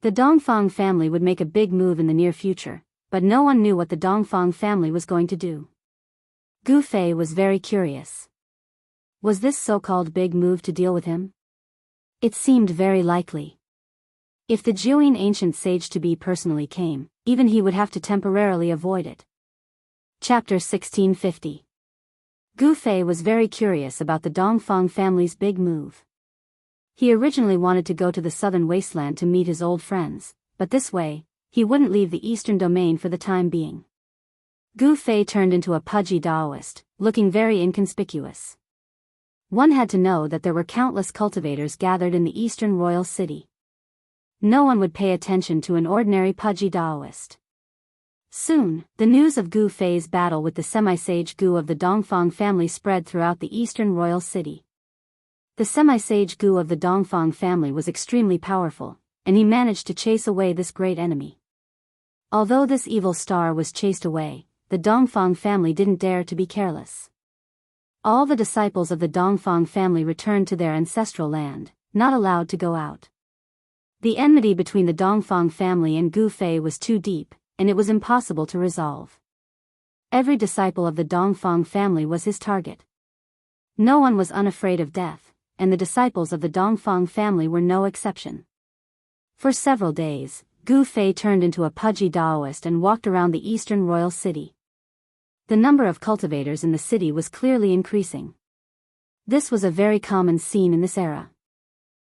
The Dongfang family would make a big move in the near future, but no one knew what the Dongfang family was going to do. Gu Fei was very curious. Was this so-called big move to deal with him? It seemed very likely. If the Jiuyin ancient sage-to-be personally came, even he would have to temporarily avoid it. Chapter 1650. Gu Fei was very curious about the Dongfang family's big move. He originally wanted to go to the southern wasteland to meet his old friends, but this way, he wouldn't leave the eastern domain for the time being. Gu Fei turned into a pudgy Taoist, looking very inconspicuous. One had to know that there were countless cultivators gathered in the eastern royal city. No one would pay attention to an ordinary pudgy Taoist. Soon, the news of Gu Fei's battle with the semi-sage Gu of the Dongfang family spread throughout the eastern royal city. The semi-sage Gu of the Dongfang family was extremely powerful, and he managed to chase away this great enemy. Although this evil star was chased away, the Dongfang family didn't dare to be careless. All the disciples of the Dongfang family returned to their ancestral land, not allowed to go out. The enmity between the Dongfang family and Gu Fei was too deep, and it was impossible to resolve. Every disciple of the Dongfang family was his target. No one was unafraid of death, and the disciples of the Dongfang family were no exception. For several days, Gu Fei turned into a pudgy Taoist and walked around the eastern royal city. The number of cultivators in the city was clearly increasing. This was a very common scene in this era.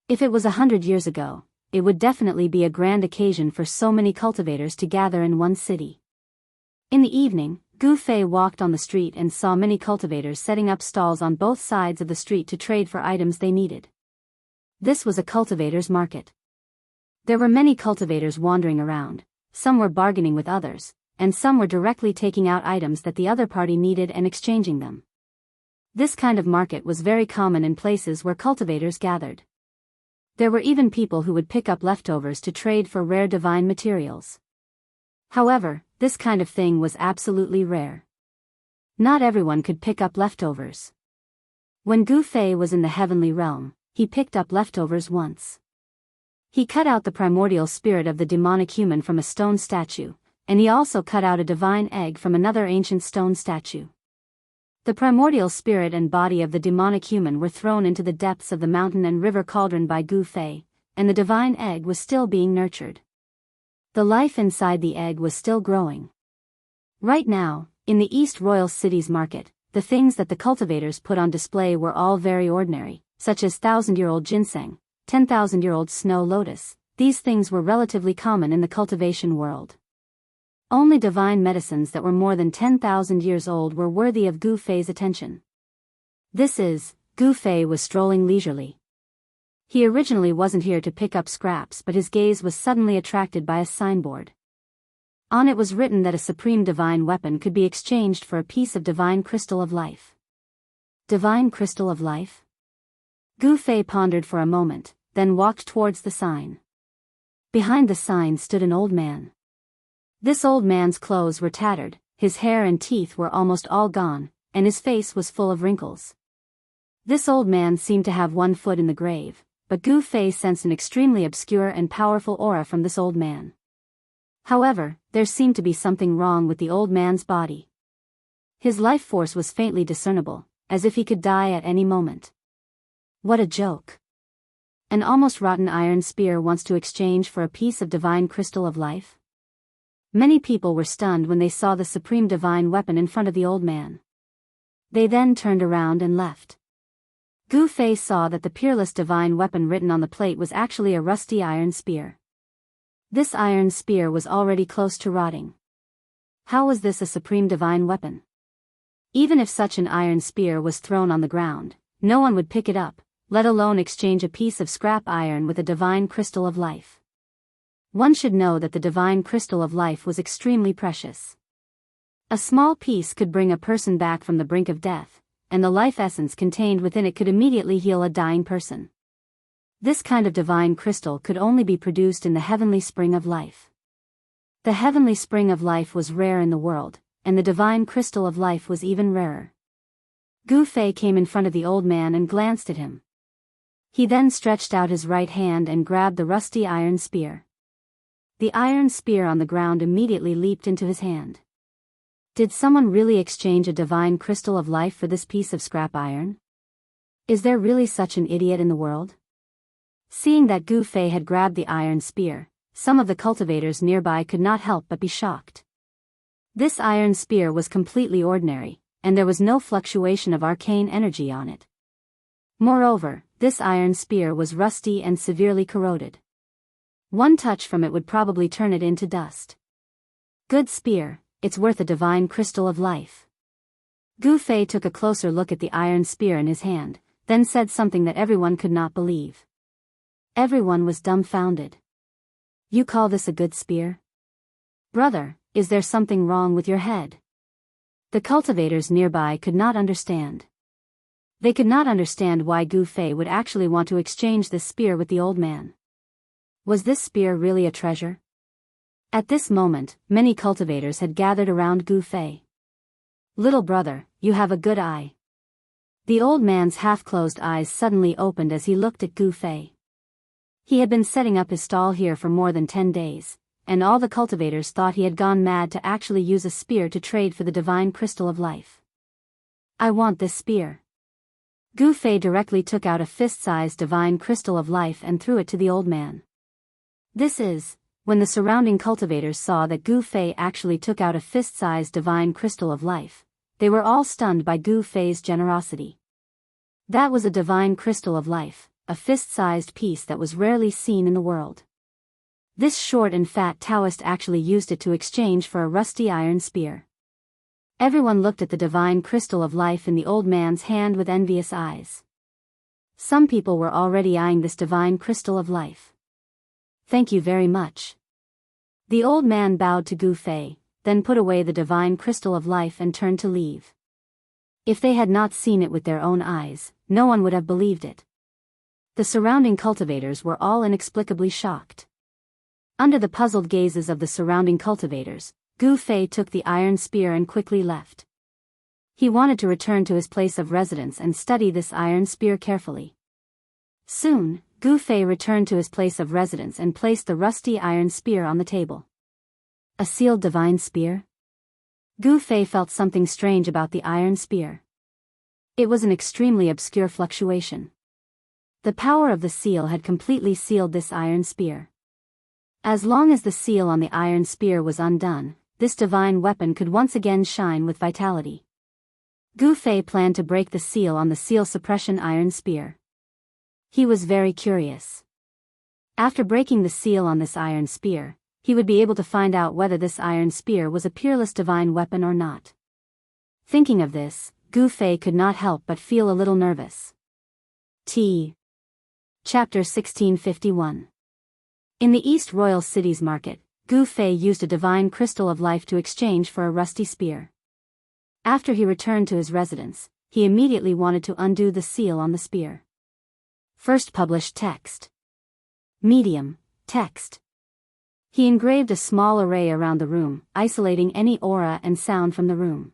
If it was 100 years ago, it would definitely be a grand occasion for so many cultivators to gather in one city. In the evening, Gu Fei walked on the street and saw many cultivators setting up stalls on both sides of the street to trade for items they needed. This was a cultivator's market. There were many cultivators wandering around, some were bargaining with others, and some were directly taking out items that the other party needed and exchanging them. This kind of market was very common in places where cultivators gathered. There were even people who would pick up leftovers to trade for rare divine materials. However, this kind of thing was absolutely rare. Not everyone could pick up leftovers. When Gu Fei was in the heavenly realm, he picked up leftovers once. He cut out the primordial spirit of the demonic human from a stone statue, and he also cut out a divine egg from another ancient stone statue. The primordial spirit and body of the demonic human were thrown into the depths of the mountain and river cauldron by Gu Fei, and the divine egg was still being nurtured. The life inside the egg was still growing. Right now, in the East Royal City's market, the things that the cultivators put on display were all very ordinary, such as 1,000-year-old ginseng, 10,000-year-old snow lotus. These things were relatively common in the cultivation world. Only divine medicines that were more than 10,000 years old were worthy of Gu Fei's attention. Gu Fei was strolling leisurely. He originally wasn't here to pick up scraps, but his gaze was suddenly attracted by a signboard. On it was written that a supreme divine weapon could be exchanged for a piece of divine crystal of life. Divine crystal of life? Gu Fei pondered for a moment, then walked towards the sign. Behind the sign stood an old man. This old man's clothes were tattered, his hair and teeth were almost all gone, and his face was full of wrinkles. This old man seemed to have one foot in the grave, but Gu Fei sensed an extremely obscure and powerful aura from this old man. However, there seemed to be something wrong with the old man's body. His life force was faintly discernible, as if he could die at any moment. What a joke. An almost rotten iron spear wants to exchange for a piece of divine crystal of life? Many people were stunned when they saw the supreme divine weapon in front of the old man. They then turned around and left. Gu Fei saw that the peerless divine weapon written on the plate was actually a rusty iron spear. This iron spear was already close to rotting. How was this a supreme divine weapon? Even if such an iron spear was thrown on the ground, no one would pick it up, let alone exchange a piece of scrap iron with a divine crystal of life. One should know that the divine crystal of life was extremely precious. A small piece could bring a person back from the brink of death, and the life essence contained within it could immediately heal a dying person. This kind of divine crystal could only be produced in the heavenly spring of life. The heavenly spring of life was rare in the world, and the divine crystal of life was even rarer. Gu Fei came in front of the old man and glanced at him. He then stretched out his right hand and grabbed the rusty iron spear. The iron spear on the ground immediately leaped into his hand. Did someone really exchange a divine crystal of life for this piece of scrap iron? Is there really such an idiot in the world? Seeing that Gu Fei had grabbed the iron spear, some of the cultivators nearby could not help but be shocked. This iron spear was completely ordinary, and there was no fluctuation of arcane energy on it. Moreover, this iron spear was rusty and severely corroded. One touch from it would probably turn it into dust. Good spear, it's worth a divine crystal of life. Gu Fei took a closer look at the iron spear in his hand, then said something that everyone could not believe. Everyone was dumbfounded. You call this a good spear? Brother, is there something wrong with your head? The cultivators nearby could not understand. They could not understand why Gu Fei would actually want to exchange this spear with the old man. Was this spear really a treasure? At this moment, many cultivators had gathered around Gu Fei. Little brother, you have a good eye. The old man's half-closed eyes suddenly opened as he looked at Gu Fei. He had been setting up his stall here for more than 10 days, and all the cultivators thought he had gone mad to actually use a spear to trade for the divine crystal of life. I want this spear. Gu Fei directly took out a fist-sized divine crystal of life and threw it to the old man. When the surrounding cultivators saw that Gu Fei actually took out a fist-sized divine crystal of life, they were all stunned by Gu Fei's generosity. That was a divine crystal of life, a fist-sized piece that was rarely seen in the world. This short and fat Taoist actually used it to exchange for a rusty iron spear. Everyone looked at the divine crystal of life in the old man's hand with envious eyes. Some people were already eyeing this divine crystal of life. Thank you very much. The old man bowed to Gu Fei, then put away the divine crystal of life and turned to leave. If they had not seen it with their own eyes, no one would have believed it. The surrounding cultivators were all inexplicably shocked. Under the puzzled gazes of the surrounding cultivators, Gu Fei took the iron spear and quickly left. He wanted to return to his place of residence and study this iron spear carefully. Soon, Gu Fei returned to his place of residence and placed the rusty iron spear on the table. A sealed divine spear? Gu Fei felt something strange about the iron spear. It was an extremely obscure fluctuation. The power of the seal had completely sealed this iron spear. As long as the seal on the iron spear was undone, this divine weapon could once again shine with vitality. Gu Fei planned to break the seal on the seal suppression iron spear. He was very curious. After breaking the seal on this iron spear, he would be able to find out whether this iron spear was a peerless divine weapon or not. Thinking of this, Gu Fei could not help but feel a little nervous. Chapter 1651. In the East Royal City's market, Gu Fei used a divine crystal of life to exchange for a rusty spear. After he returned to his residence, he immediately wanted to undo the seal on the spear. First published text. Medium, text. He engraved a small array around the room, isolating any aura and sound from the room.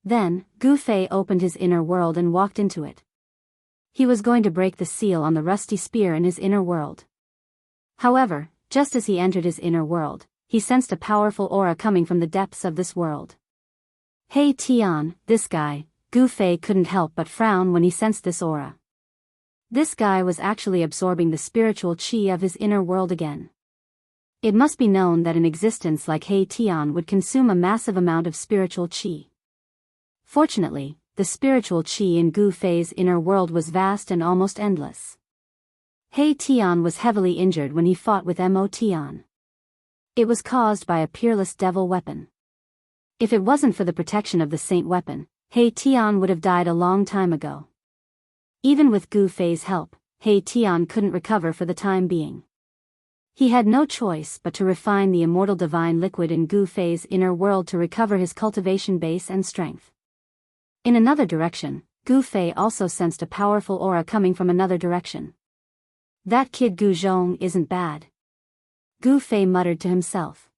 Then, Gu Fei opened his inner world and walked into it. He was going to break the seal on the rusty spear in his inner world. However, just as he entered his inner world, he sensed a powerful aura coming from the depths of this world. Hey Tian, this guy. Gu Fei couldn't help but frown when he sensed this aura. This guy was actually absorbing the spiritual qi of his inner world again. It must be known that an existence like He Tian would consume a massive amount of spiritual qi. Fortunately, the spiritual qi in Gu Fei's inner world was vast and almost endless. He Tian was heavily injured when he fought with Mo Tian. It was caused by a peerless devil weapon. If it wasn't for the protection of the saint weapon, He Tian would have died a long time ago. Even with Gu Fei's help, He Tian couldn't recover for the time being. He had no choice but to refine the immortal divine liquid in Gu Fei's inner world to recover his cultivation base and strength. In another direction, Gu Fei also sensed a powerful aura coming from another direction. That kid Gu Zhong isn't bad. Gu Fei muttered to himself.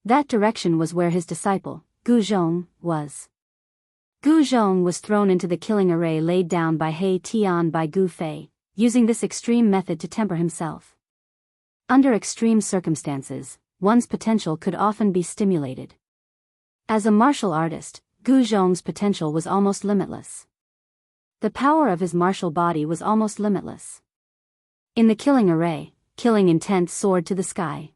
That direction was where his disciple, Gu Zhong, was. Gu Zhong was thrown into the killing array laid down by He Tian by Gu Fei, using this extreme method to temper himself. Under extreme circumstances, one's potential could often be stimulated. As a martial artist, Gu Zhong's potential was almost limitless. The power of his martial body was almost limitless. In the killing array, killing intent soared to the sky.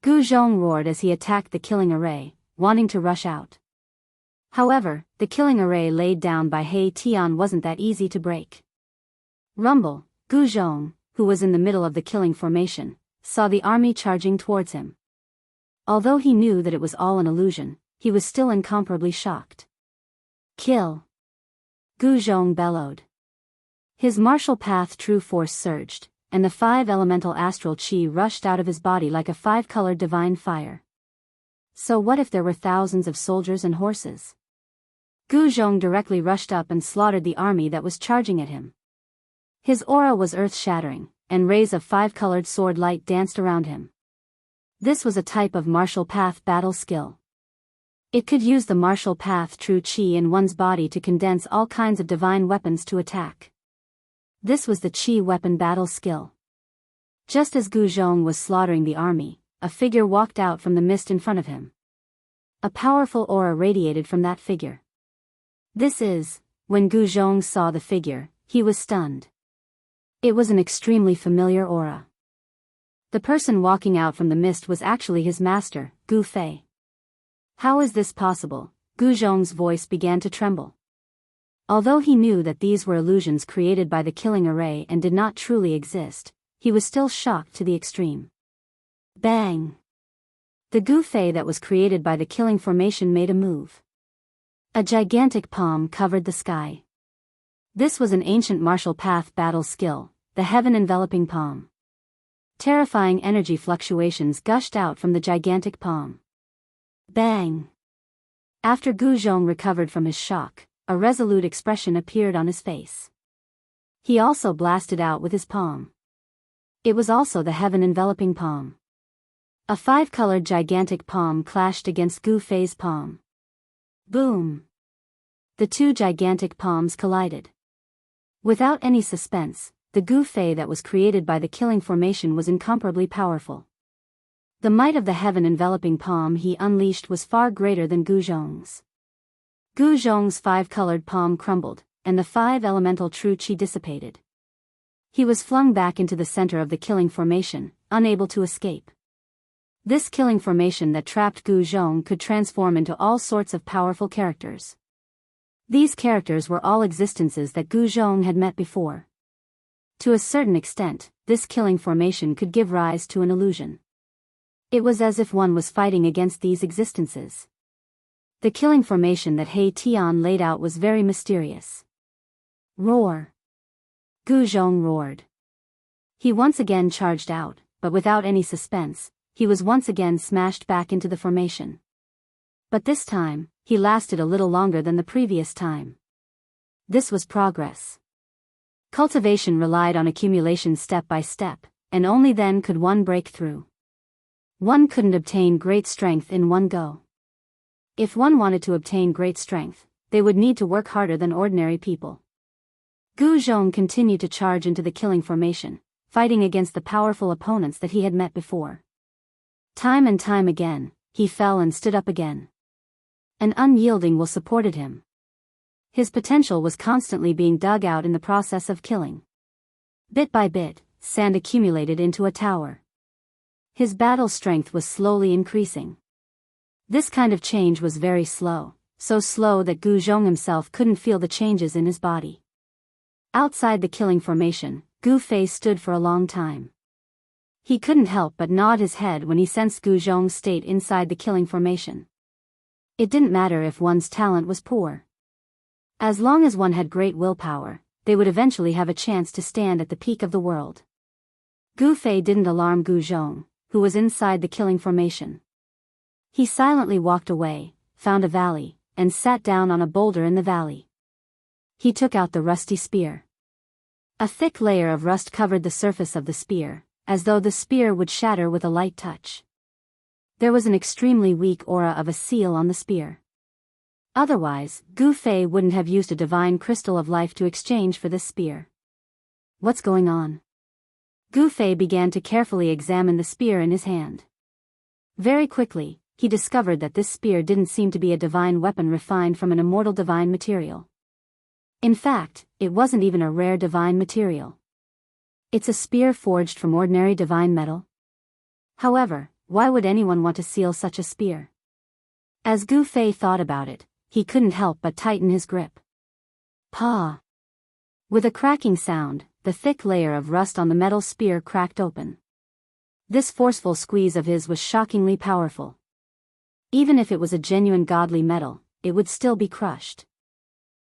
Gu Zhong roared as he attacked the killing array, wanting to rush out. However, the killing array laid down by He Tian wasn't that easy to break. Rumble, Gu Zhong, who was in the middle of the killing formation, saw the army charging towards him. Although he knew that it was all an illusion, he was still incomparably shocked. Kill! Gu Zhong bellowed. His martial path true force surged, and the 5 elemental astral chi rushed out of his body like a 5-colored divine fire. So what if there were thousands of soldiers and horses? Gu Zhong directly rushed up and slaughtered the army that was charging at him. His aura was earth-shattering, and rays of 5-colored sword light danced around him. This was a type of martial path battle skill. It could use the martial path true chi in one's body to condense all kinds of divine weapons to attack. This was the chi weapon battle skill. Just as Gu Zhong was slaughtering the army, a figure walked out from the mist in front of him. A powerful aura radiated from that figure. When Gu Zhong saw the figure, he was stunned. It was an extremely familiar aura. The person walking out from the mist was actually his master, Gu Fei. How is this possible? Gu Zhong's voice began to tremble. Although he knew that these were illusions created by the killing array and did not truly exist, he was still shocked to the extreme. Bang! The Gu Fei that was created by the killing formation made a move. A gigantic palm covered the sky. This was an ancient martial path battle skill, the heaven-enveloping palm. Terrifying energy fluctuations gushed out from the gigantic palm. Bang! After Gu Zhong recovered from his shock, a resolute expression appeared on his face. He also blasted out with his palm. It was also the heaven-enveloping palm. A 5-colored gigantic palm clashed against Gu Fei's palm. Boom! The two gigantic palms collided. Without any suspense, the Gu Fei that was created by the killing formation was incomparably powerful. The might of the heaven-enveloping palm he unleashed was far greater than Gu Zhong's. Gu Zhong's 5-colored palm crumbled, and the 5 elemental true qi dissipated. He was flung back into the center of the killing formation, unable to escape. This killing formation that trapped Gu Zhong could transform into all sorts of powerful characters. These characters were all existences that Gu Zhong had met before. To a certain extent, this killing formation could give rise to an illusion. It was as if one was fighting against these existences. The killing formation that He Tian laid out was very mysterious. Roar! Gu Zhong roared. He once again charged out, but without any suspense, he was once again smashed back into the formation. But this time, he lasted a little longer than the previous time. This was progress. Cultivation relied on accumulation step by step, and only then could one break through. One couldn't obtain great strength in one go. If one wanted to obtain great strength, they would need to work harder than ordinary people. Gu Zhong continued to charge into the killing formation, fighting against the powerful opponents that he had met before. Time and time again, he fell and stood up again. An unyielding will supported him. His potential was constantly being dug out in the process of killing. Bit by bit, sand accumulated into a tower. His battle strength was slowly increasing. This kind of change was very slow, so slow that Gu Zhong himself couldn't feel the changes in his body. Outside the killing formation, Gu Fei stood for a long time. He couldn't help but nod his head when he sensed Gu Zhong's state inside the killing formation. It didn't matter if one's talent was poor. As long as one had great willpower, they would eventually have a chance to stand at the peak of the world. Gu Fei didn't alarm Gu Zhong, who was inside the killing formation. He silently walked away, found a valley, and sat down on a boulder in the valley. He took out the rusty spear. A thick layer of rust covered the surface of the spear, as though the spear would shatter with a light touch. There was an extremely weak aura of a seal on the spear. Otherwise, Gu Fei wouldn't have used a divine crystal of life to exchange for this spear. What's going on? Gu Fei began to carefully examine the spear in his hand. Very quickly, he discovered that this spear didn't seem to be a divine weapon refined from an immortal divine material. In fact, it wasn't even a rare divine material. It's a spear forged from ordinary divine metal. However, why would anyone want to seal such a spear? As Gu Fei thought about it, he couldn't help but tighten his grip. Pa! With a cracking sound, the thick layer of rust on the metal spear cracked open. This forceful squeeze of his was shockingly powerful. Even if it was a genuine godly metal, it would still be crushed.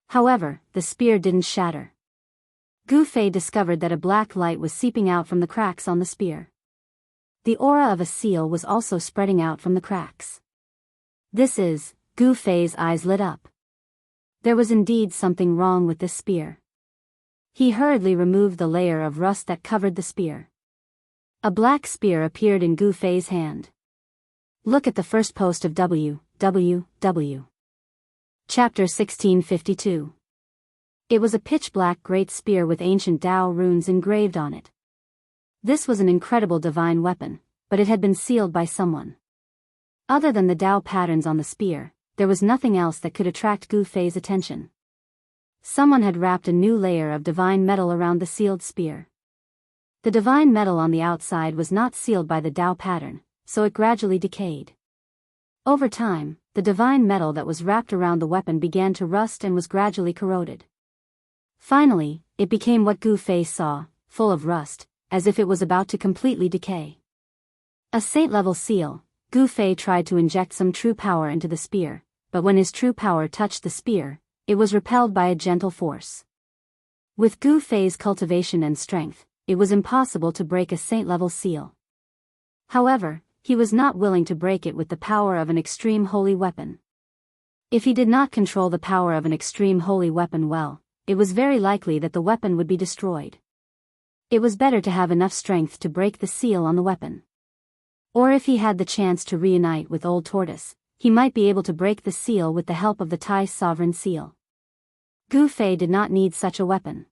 However, the spear didn't shatter. Gu Fei discovered that a black light was seeping out from the cracks on the spear. The aura of a seal was also spreading out from the cracks. Gu Fei's eyes lit up. There was indeed something wrong with this spear. He hurriedly removed the layer of rust that covered the spear. A black spear appeared in Gu Fei's hand. Look at the first post of www. Chapter 1652. It was a pitch-black great spear with ancient Tao runes engraved on it. This was an incredible divine weapon, but it had been sealed by someone. Other than the Tao patterns on the spear, there was nothing else that could attract Gu Fei's attention. Someone had wrapped a new layer of divine metal around the sealed spear. The divine metal on the outside was not sealed by the Tao pattern, so it gradually decayed. Over time, the divine metal that was wrapped around the weapon began to rust and was gradually corroded. Finally, it became what Gu Fei saw, full of rust, as if it was about to completely decay. A saint-level seal, Gu Fei tried to inject some true power into the spear, but when his true power touched the spear, it was repelled by a gentle force. With Gu Fei's cultivation and strength, it was impossible to break a saint-level seal. However, he was not willing to break it with the power of an extreme holy weapon. If he did not control the power of an extreme holy weapon well, it was very likely that the weapon would be destroyed. It was better to have enough strength to break the seal on the weapon. Or if he had the chance to reunite with Old Tortoise, he might be able to break the seal with the help of the Thai sovereign seal. Gu Fei did not need such a weapon.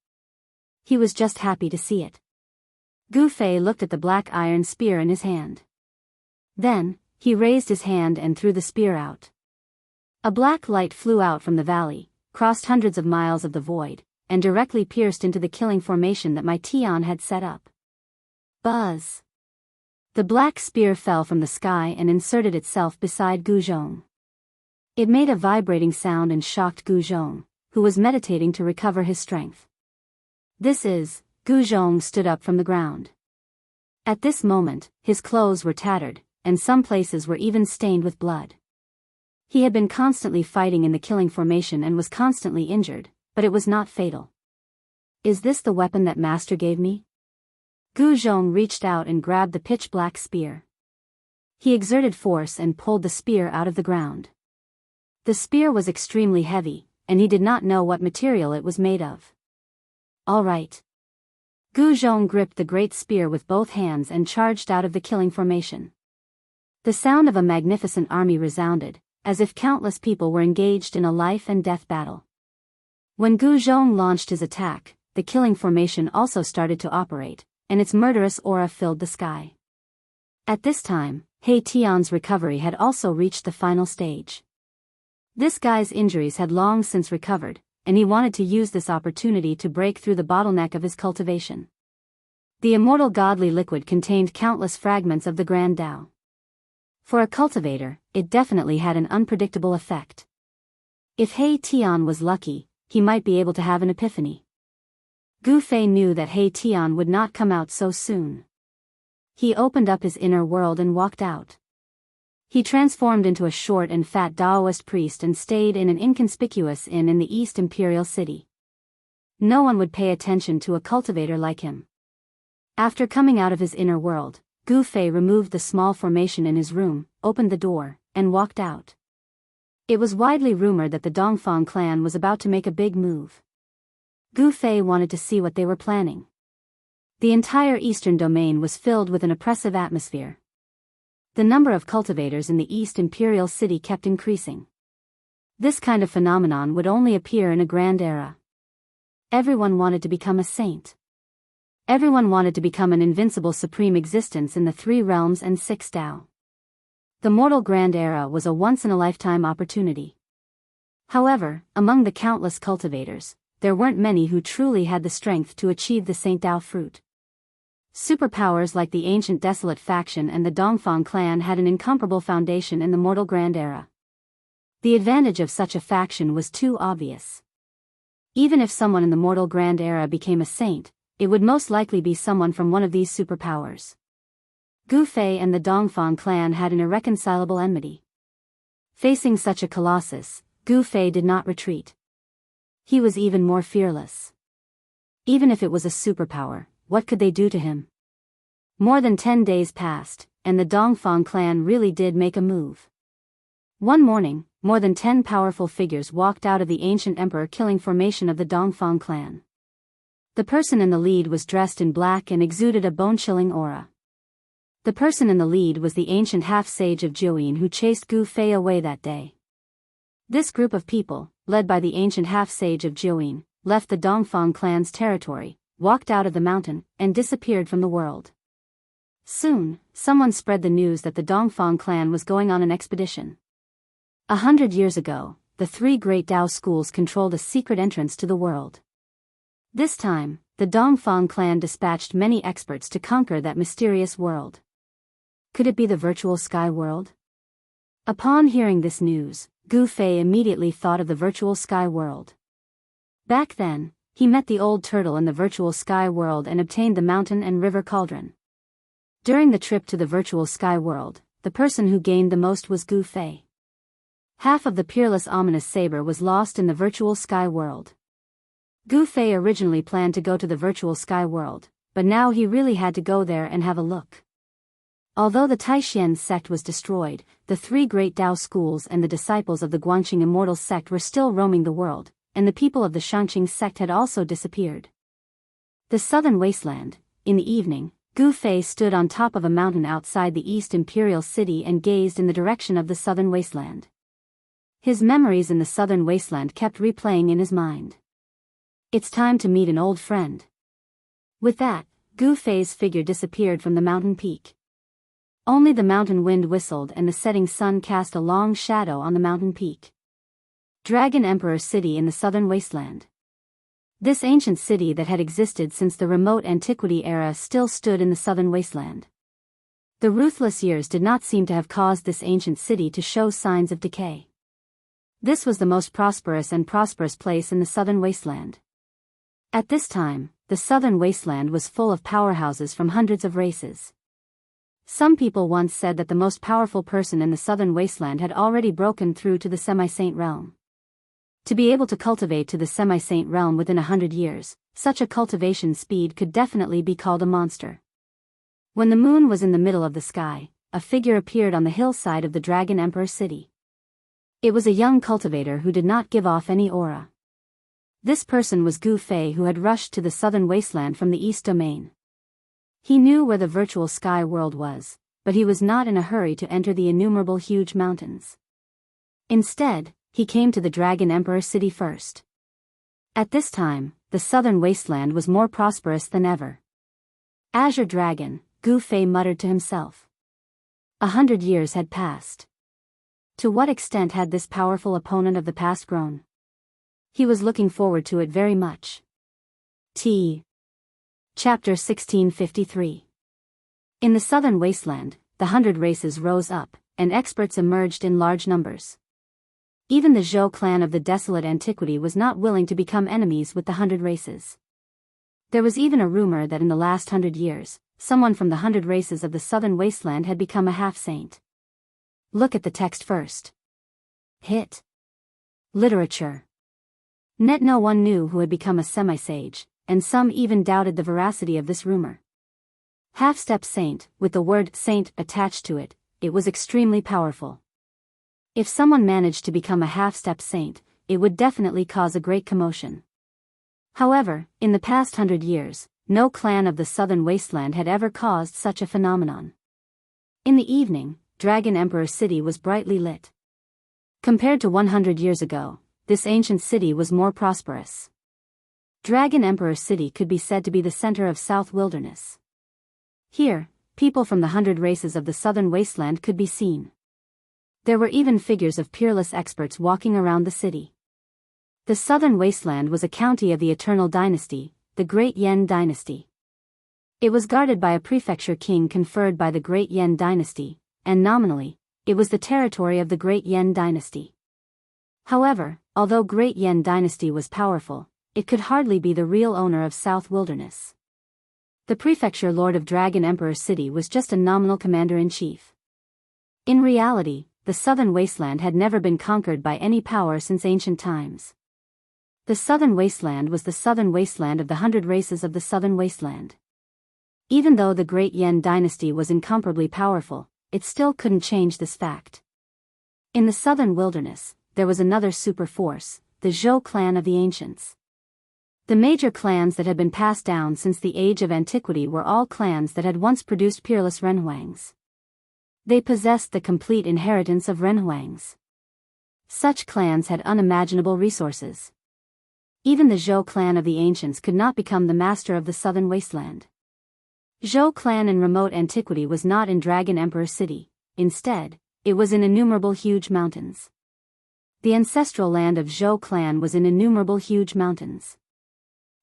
He was just happy to see it. Gu Fei looked at the black iron spear in his hand. Then, he raised his hand and threw the spear out. A black light flew out from the valley, crossed hundreds of miles of the void, and directly pierced into the killing formation that Mai Tian had set up. Buzz! The black spear fell from the sky and inserted itself beside Gu Zhong. It made a vibrating sound and shocked Gu Zhong, who was meditating to recover his strength. Gu Zhong stood up from the ground. At this moment, his clothes were tattered, and some places were even stained with blood. He had been constantly fighting in the killing formation and was constantly injured, but it was not fatal. Is this the weapon that Master gave me? Gu Zhong reached out and grabbed the pitch-black spear. He exerted force and pulled the spear out of the ground. The spear was extremely heavy, and he did not know what material it was made of. All right. Gu Zhong gripped the great spear with both hands and charged out of the killing formation. The sound of a magnificent army resounded, as if countless people were engaged in a life-and-death battle. When Gu Zhong launched his attack, the killing formation also started to operate, and its murderous aura filled the sky. At this time, He Tian's recovery had also reached the final stage. This guy's injuries had long since recovered, and he wanted to use this opportunity to break through the bottleneck of his cultivation. The immortal godly liquid contained countless fragments of the Grand Tao. For a cultivator, it definitely had an unpredictable effect. If He Tian was lucky, he might be able to have an epiphany. Gu Fei knew that He Tian would not come out so soon. He opened up his inner world and walked out. He transformed into a short and fat Taoist priest and stayed in an inconspicuous inn in the East Imperial City. No one would pay attention to a cultivator like him. After coming out of his inner world, Gu Fei removed the small formation in his room, opened the door, and walked out. It was widely rumored that the Dongfang clan was about to make a big move. Gu Fei wanted to see what they were planning. The entire eastern domain was filled with an oppressive atmosphere. The number of cultivators in the East Imperial City kept increasing. This kind of phenomenon would only appear in a grand era. Everyone wanted to become a saint. Everyone wanted to become an invincible supreme existence in the three realms and six Tao. The mortal grand era was a once-in-a-lifetime opportunity. However, among the countless cultivators, there weren't many who truly had the strength to achieve the Saint Tao fruit. Superpowers like the ancient Desolate faction and the Dongfang clan had an incomparable foundation in the mortal grand era. The advantage of such a faction was too obvious. Even if someone in the mortal grand era became a saint, it would most likely be someone from one of these superpowers. Gu Fei and the Dongfang clan had an irreconcilable enmity. Facing such a colossus, Gu Fei did not retreat. He was even more fearless. Even if it was a superpower, what could they do to him? More than 10 days passed, and the Dongfang clan really did make a move. One morning, more than 10 powerful figures walked out of the ancient emperor killing formation of the Dongfang clan. The person in the lead was dressed in black and exuded a bone-chilling aura. The person in the lead was the ancient half-sage of Jiuyin who chased Gu Fei away that day. This group of people, led by the ancient half-sage of Jiuyin, left the Dongfang clan's territory, walked out of the mountain, and disappeared from the world. Soon, someone spread the news that the Dongfang clan was going on an expedition. 100 years ago, the three great Tao schools controlled a secret entrance to the world. This time, the Dongfang clan dispatched many experts to conquer that mysterious world. Could it be the virtual sky world? Upon hearing this news, Gu Fei immediately thought of the virtual sky world. Back then, he met the old turtle in the virtual sky world and obtained the mountain and river cauldron. During the trip to the virtual sky world, the person who gained the most was Gu Fei. Half of the peerless ominous saber was lost in the virtual sky world. Gu Fei originally planned to go to the virtual sky world, but now he really had to go there and have a look. Although the Taishan sect was destroyed, the three great Tao schools and the disciples of the Guangqing Immortal sect were still roaming the world, and the people of the Shangqing sect had also disappeared. The Southern Wasteland. In the evening, Gu Fei stood on top of a mountain outside the East Imperial City and gazed in the direction of the Southern Wasteland. His memories in the Southern Wasteland kept replaying in his mind. It's time to meet an old friend. With that, Gu Fei's figure disappeared from the mountain peak. Only the mountain wind whistled and the setting sun cast a long shadow on the mountain peak. Dragon Emperor City in the Southern Wasteland. This ancient city that had existed since the remote antiquity era still stood in the Southern Wasteland. The ruthless years did not seem to have caused this ancient city to show signs of decay. This was the most prosperous place in the Southern Wasteland. At this time, the Southern Wasteland was full of powerhouses from hundreds of races. Some people once said that the most powerful person in the Southern Wasteland had already broken through to the semi-saint realm. To be able to cultivate to the semi-saint realm within 100 years, such a cultivation speed could definitely be called a monster. When the moon was in the middle of the sky, a figure appeared on the hillside of the Dragon Emperor City. It was a young cultivator who did not give off any aura. This person was Gu Fei, who had rushed to the Southern Wasteland from the East Domain. He knew where the virtual sky world was, but he was not in a hurry to enter the innumerable huge mountains. Instead, he came to the Dragon Emperor City first. At this time, the Southern Wasteland was more prosperous than ever. Azure Dragon, Gu Fei muttered to himself. 100 years had passed. To what extent had this powerful opponent of the past grown? He was looking forward to it very much. Chapter 1653. In the Southern Wasteland, the 100 races rose up, and experts emerged in large numbers. Even the Zhou clan of the desolate antiquity was not willing to become enemies with the 100 races. There was even a rumor that in the last 100 years, someone from the 100 races of the Southern Wasteland had become a half-saint. Look at the text first. Hit. Literature. Net no one knew who had become a semi-sage, and some even doubted the veracity of this rumor. Half-step saint, with the word saint attached to it, it was extremely powerful. If someone managed to become a half-step saint, it would definitely cause a great commotion. However, in the past 100 years, no clan of the Southern Wasteland had ever caused such a phenomenon. In the evening, Dragon Emperor City was brightly lit. Compared to 100 years ago, this ancient city was more prosperous. Dragon Emperor City could be said to be the center of South Wilderness. Here, people from the 100 races of the Southern Wasteland could be seen. There were even figures of peerless experts walking around the city. The Southern Wasteland was a county of the Eternal Dynasty, the Great Yen Dynasty. It was guarded by a prefecture king conferred by the Great Yen Dynasty, and nominally, it was the territory of the Great Yen Dynasty. However, although Great Yen Dynasty was powerful, it could hardly be the real owner of South Wilderness. The prefecture lord of Dragon Emperor City was just a nominal commander-in-chief. In reality, the Southern Wasteland had never been conquered by any power since ancient times. The Southern Wasteland was the Southern Wasteland of the 100 races of the Southern Wasteland. Even though the Great Yen Dynasty was incomparably powerful, it still couldn't change this fact. In the Southern Wilderness, there was another super force, the Zhou clan of the ancients. The major clans that had been passed down since the age of antiquity were all clans that had once produced peerless renhuangs. They possessed the complete inheritance of renhuangs. Such clans had unimaginable resources. Even the Zhou clan of the ancients could not become the master of the Southern Wasteland. Zhou clan in remote antiquity was not in Dragon Emperor City. Instead, it was in innumerable huge mountains. The ancestral land of Zhou clan was in innumerable huge mountains.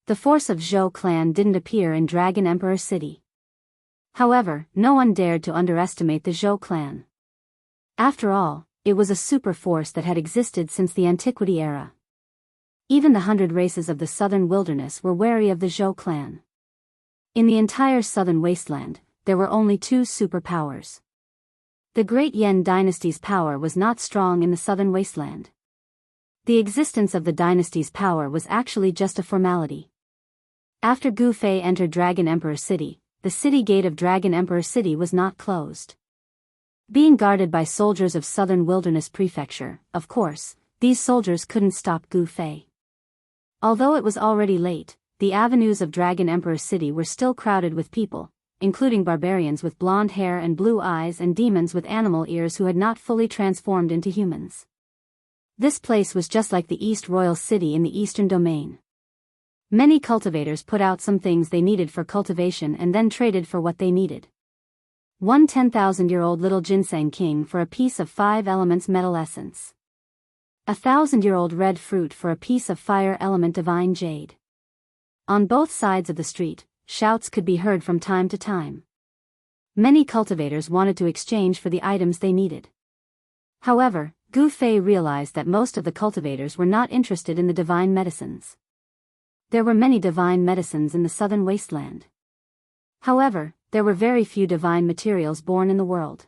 The force of Zhou clan didn't appear in Dragon Emperor City. However, no one dared to underestimate the Zhou clan. After all, it was a super force that had existed since the antiquity era. Even the 100 races of the Southern Wilderness were wary of the Zhou clan. In the entire Southern Wasteland, there were only two superpowers. The Great Yen Dynasty's power was not strong in the Southern Wasteland. The existence of the dynasty's power was actually just a formality. After Gu Fei entered Dragon Emperor City, the city gate of Dragon Emperor City was not closed. Being guarded by soldiers of Southern Wilderness Prefecture, of course, these soldiers couldn't stop Gu Fei. Although it was already late, the avenues of Dragon Emperor City were still crowded with people, including barbarians with blonde hair and blue eyes and demons with animal ears who had not fully transformed into humans. This place was just like the East Royal City in the Eastern Domain. Many cultivators put out some things they needed for cultivation and then traded for what they needed. One 10,000-year-old little ginseng king for a piece of 5 elements metal essence. 1,000-year-old red fruit for a piece of fire element divine jade. On both sides of the street, shouts could be heard from time to time. Many cultivators wanted to exchange for the items they needed. However, Gu Fei realized that most of the cultivators were not interested in the divine medicines. There were many divine medicines in the southern wasteland. However, there were very few divine materials born in the world.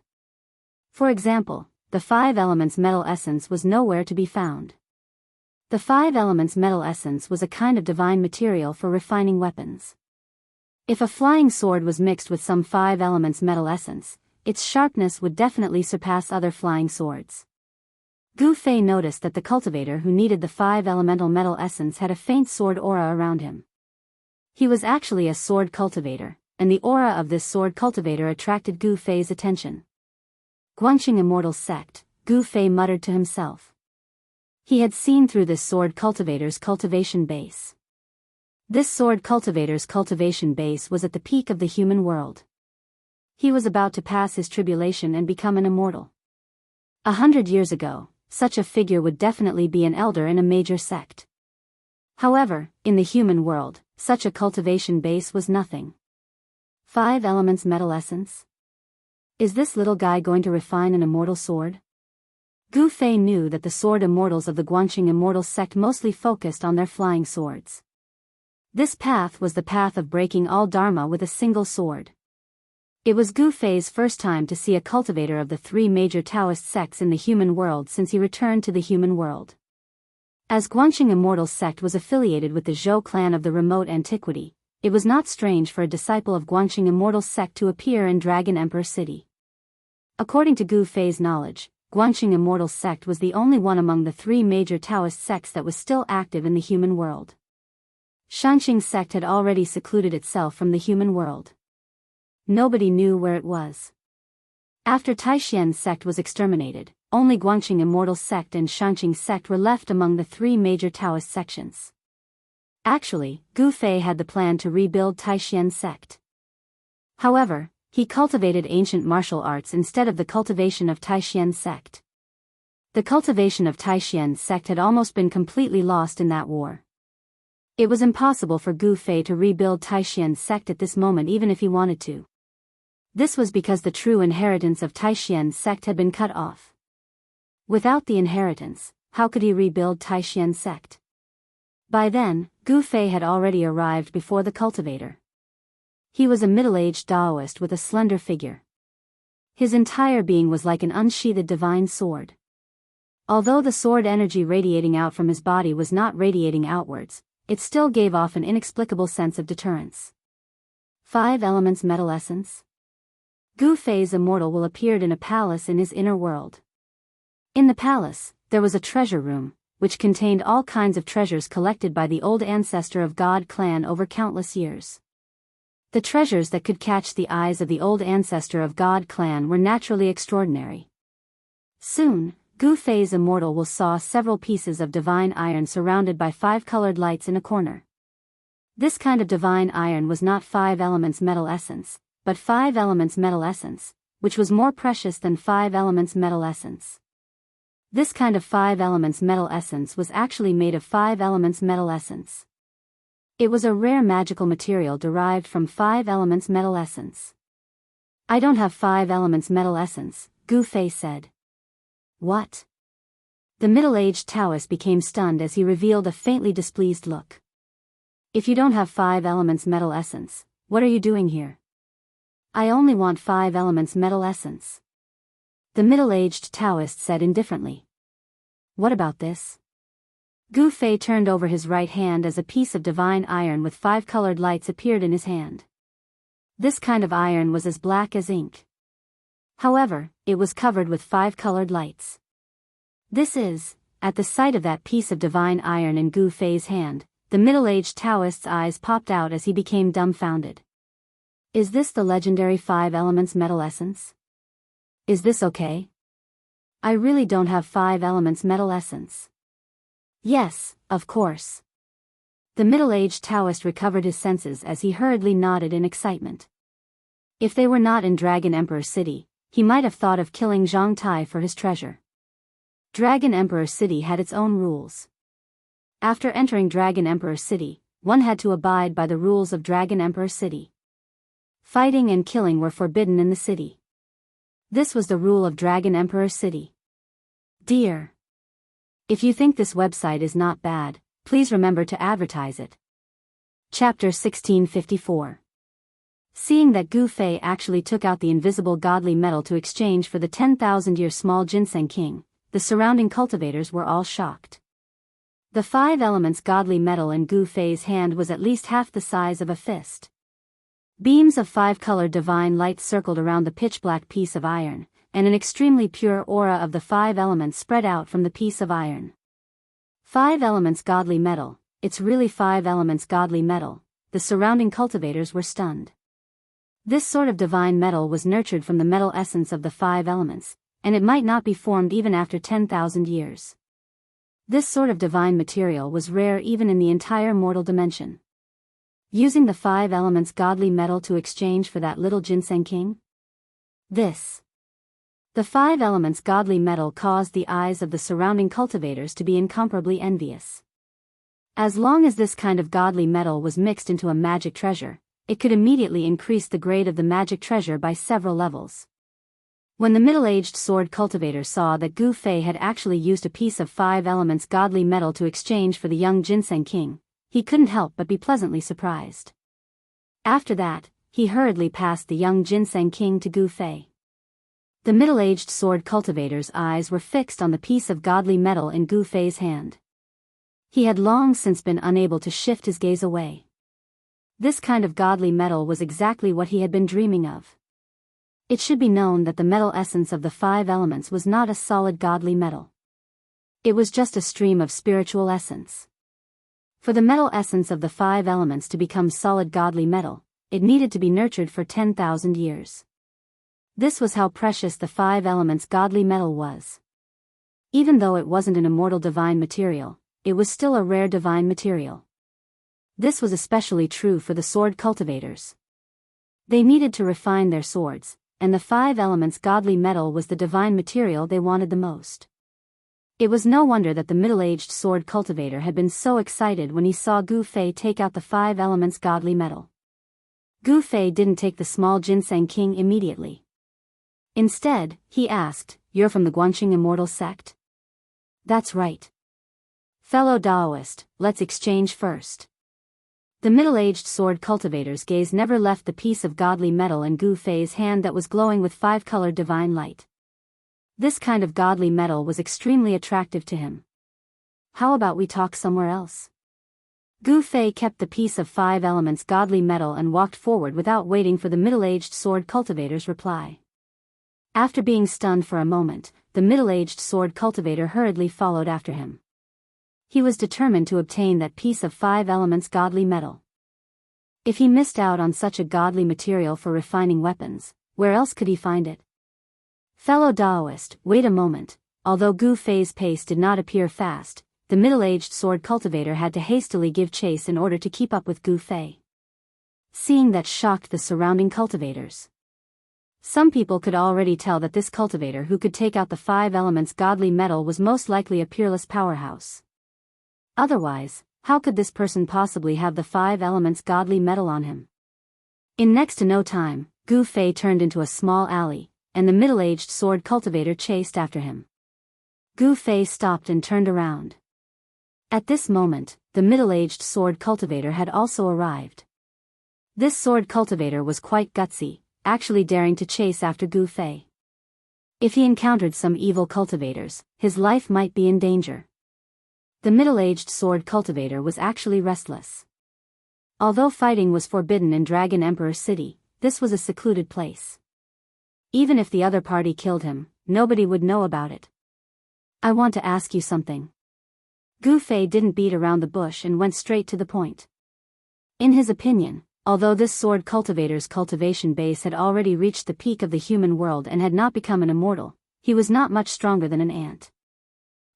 For example, the 5 elements metal essence was nowhere to be found. The 5 elements metal essence was a kind of divine material for refining weapons. If a flying sword was mixed with some 5 elements metal essence, its sharpness would definitely surpass other flying swords. Gu Fei noticed that the cultivator who needed the 5 elemental metal essence had a faint sword aura around him. He was actually a sword cultivator, and the aura of this sword cultivator attracted Gu Fei's attention. Guanxing Immortal Sect, Gu Fei muttered to himself. He had seen through this sword cultivator's cultivation base. This sword cultivator's cultivation base was at the peak of the human world. He was about to pass his tribulation and become an immortal. 100 years ago, such a figure would definitely be an elder in a major sect. However, in the human world, such a cultivation base was nothing. 5 elements metal essence? Is this little guy going to refine an immortal sword? Gu Fei knew that the sword immortals of the Guanxing Immortal Sect mostly focused on their flying swords. This path was the path of breaking all dharma with a single sword. It was Gu Fei's first time to see a cultivator of the 3 major Taoist sects in the human world since he returned to the human world. As Guanxing Immortal Sect was affiliated with the Zhou clan of the remote antiquity, it was not strange for a disciple of Guanxing Immortal Sect to appear in Dragon Emperor City. According to Gu Fei's knowledge, Guanxing Immortal Sect was the only one among the 3 major Taoist sects that was still active in the human world. Shanxing Sect had already secluded itself from the human world. Nobody knew where it was. After Taishan Sect was exterminated, only Guanxing Immortal Sect and Shanxing Sect were left among the 3 major Taoist sections. Actually, Gu Fei had the plan to rebuild Taishan Sect. However, he cultivated ancient martial arts instead of the cultivation of Taishan Sect. The cultivation of Taishan Sect had almost been completely lost in that war. It was impossible for Gu Fei to rebuild Taishan Sect at this moment even if he wanted to. This was because the true inheritance of Taishan Sect had been cut off. Without the inheritance, how could he rebuild Taishan Sect? By then, Gu Fei had already arrived before the cultivator. He was a middle-aged Taoist with a slender figure. His entire being was like an unsheathed divine sword. Although the sword energy radiating out from his body was not radiating outwards, it still gave off an inexplicable sense of deterrence. 5 elements metal essence? Gu Fei's immortal will appeared in a palace in his inner world. In the palace, there was a treasure room, which contained all kinds of treasures collected by the old ancestor of God clan over countless years. The treasures that could catch the eyes of the old ancestor of God clan were naturally extraordinary. Soon, Gu Fei's immortal will saw several pieces of divine iron surrounded by 5 colored lights in a corner. This kind of divine iron was not 5 elements metal essence, but 5 elements metal essence, which was more precious than 5 elements metal essence. This kind of 5 elements metal essence was actually made of 5 elements metal essence. It was a rare magical material derived from 5 elements metal essence. I don't have 5 elements metal essence, Gu Fei said. What? The middle-aged Taoist became stunned as he revealed a faintly displeased look. If you don't have 5 elements metal essence, what are you doing here? I only want 5 elements metal essence. The middle-aged Taoist said indifferently. What about this? Gu Fei turned over his right hand as a piece of divine iron with 5 colored lights appeared in his hand. This kind of iron was as black as ink. However, it was covered with 5 colored lights. At the sight of that piece of divine iron in Gu Fei's hand, the middle-aged Taoist's eyes popped out as he became dumbfounded. Is this the legendary 5 elements metal essence? Is this okay? I really don't have 5 elements metal essence. Yes, of course. The middle-aged Taoist recovered his senses as he hurriedly nodded in excitement. If they were not in Dragon Emperor City, he might have thought of killing Zhang Tai for his treasure. Dragon Emperor City had its own rules. After entering Dragon Emperor City, one had to abide by the rules of Dragon Emperor City. Fighting and killing were forbidden in the city. This was the rule of Dragon Emperor City. Dear. If you think this website is not bad, please remember to advertise it. Chapter 1654. Seeing that Gu Fei actually took out the invisible godly metal to exchange for the 10,000-year small ginseng king, the surrounding cultivators were all shocked. The 5 elements godly metal in Gu Fei's hand was at least half the size of a fist. Beams of 5-colored divine light circled around the pitch-black piece of iron, and an extremely pure aura of the 5 elements spread out from the piece of iron. 5 elements godly metal, it's really 5 elements godly metal. The surrounding cultivators were stunned. This sort of divine metal was nurtured from the metal essence of the 5 elements, and it might not be formed even after 10,000 years. This sort of divine material was rare even in the entire mortal dimension. Using the 5 elements godly metal to exchange for that little ginseng king? The 5 elements godly metal caused the eyes of the surrounding cultivators to be incomparably envious. As long as this kind of godly metal was mixed into a magic treasure, it could immediately increase the grade of the magic treasure by several levels. When the middle-aged sword cultivator saw that Gu Fei had actually used a piece of 5 elements godly metal to exchange for the young ginseng king, he couldn't help but be pleasantly surprised. After that, he hurriedly passed the young ginseng king to Gu Fei. The middle-aged sword cultivator's eyes were fixed on the piece of godly metal in Gu Fei's hand. He had long since been unable to shift his gaze away. This kind of godly metal was exactly what he had been dreaming of. It should be known that the metal essence of the 5 elements was not a solid godly metal. It was just a stream of spiritual essence. For the metal essence of the 5 elements to become solid godly metal, it needed to be nurtured for 10,000 years. This was how precious the 5 elements godly metal was. Even though it wasn't an immortal divine material, it was still a rare divine material. This was especially true for the sword cultivators. They needed to refine their swords, and the 5 elements godly metal was the divine material they wanted the most. It was no wonder that the middle-aged sword cultivator had been so excited when he saw Gu Fei take out the 5 elements godly metal. Gu Fei didn't take the small ginseng king immediately. Instead, he asked, "You're from the Guanxing Immortal Sect?" "That's right. Fellow Taoist, let's exchange first." The middle-aged sword cultivator's gaze never left the piece of godly metal in Gu Fei's hand that was glowing with 5-colored divine light. This kind of godly metal was extremely attractive to him. "How about we talk somewhere else?" Gu Fei kept the piece of 5 elements godly metal and walked forward without waiting for the middle-aged sword cultivator's reply. After being stunned for a moment, the middle-aged sword cultivator hurriedly followed after him. He was determined to obtain that piece of 5 elements godly metal. If he missed out on such a godly material for refining weapons, where else could he find it? Fellow Taoist, wait a moment. Although Gu Fei's pace did not appear fast, the middle-aged sword cultivator had to hastily give chase in order to keep up with Gu Fei. Seeing that shocked the surrounding cultivators. Some people could already tell that this cultivator who could take out the 5 elements godly metal was most likely a peerless powerhouse. Otherwise, how could this person possibly have the 5 elements godly metal on him? In next to no time, Gu Fei turned into a small alley, and the middle-aged sword cultivator chased after him. Gu Fei stopped and turned around. At this moment, the middle-aged sword cultivator had also arrived. This sword cultivator was quite gutsy, actually daring to chase after Gu Fei. If he encountered some evil cultivators, his life might be in danger. The middle-aged sword cultivator was actually restless. Although fighting was forbidden in Dragon Emperor City, this was a secluded place. Even if the other party killed him, nobody would know about it. I want to ask you something. Gu Fei didn't beat around the bush and went straight to the point. In his opinion, although this sword cultivator's cultivation base had already reached the peak of the human world and had not become an immortal, he was not much stronger than an ant.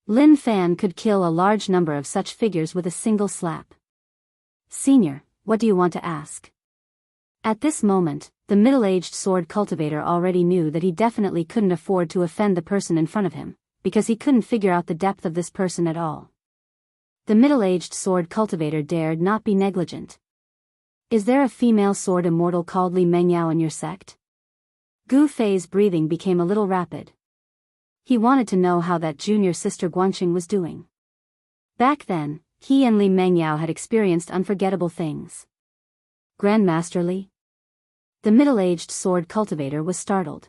Lin Fan could kill a large number of such figures with a single slap. Senior, what do you want to ask? At this moment, the middle-aged sword cultivator already knew that he definitely couldn't afford to offend the person in front of him, because he couldn't figure out the depth of this person at all. The middle-aged sword cultivator dared not be negligent. Is there a female sword immortal called Li Mengyao in your sect? Gu Fei's breathing became a little rapid. He wanted to know how that junior sister Guanxing was doing. Back then, he and Li Mengyao had experienced unforgettable things. Grandmaster Li? The middle-aged sword cultivator was startled.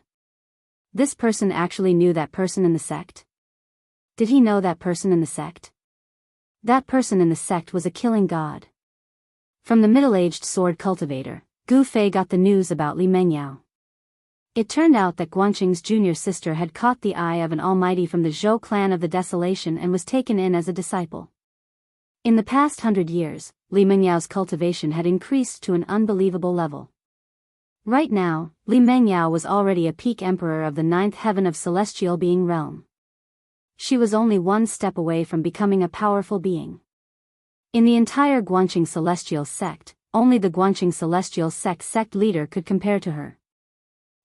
This person actually knew that person in the sect? Did he know that person in the sect? That person in the sect was a killing god. From the middle-aged sword cultivator, Gu Fei got the news about Li Mengyao. It turned out that Guanxing's junior sister had caught the eye of an almighty from the Zhou clan of the Desolation and was taken in as a disciple. In the past 100 years, Li Mengyao's cultivation had increased to an unbelievable level. Right now, Li Mengyao was already a peak emperor of the 9th heaven of celestial being realm. She was only one step away from becoming a powerful being. In the entire Guanxing celestial sect, only the Guanxing celestial sect leader could compare to her.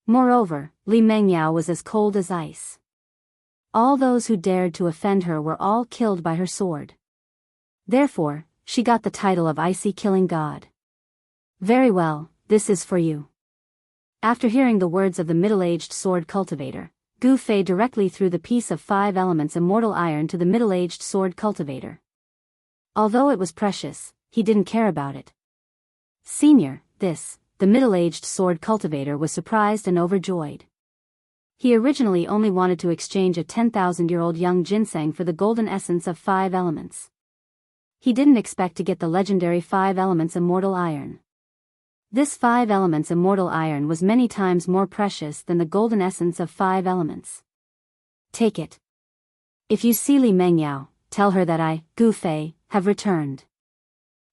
Moreover, Li Mengyao was as cold as ice. All those who dared to offend her were all killed by her sword. Therefore, she got the title of Icy Killing God. Very well, this is for you. After hearing the words of the middle-aged sword cultivator, Gu Fei directly threw the piece of 5 elements immortal iron to the middle-aged sword cultivator. Although it was precious, he didn't care about it. Senior, the middle-aged sword cultivator was surprised and overjoyed. He originally only wanted to exchange a 10,000-year-old young ginseng for the golden essence of 5 elements. He didn't expect to get the legendary 5 elements immortal iron. This 5 elements immortal iron was many times more precious than the golden essence of 5 elements. Take it. If you see Li Mengyao, tell her that I, Gu Fei, have returned.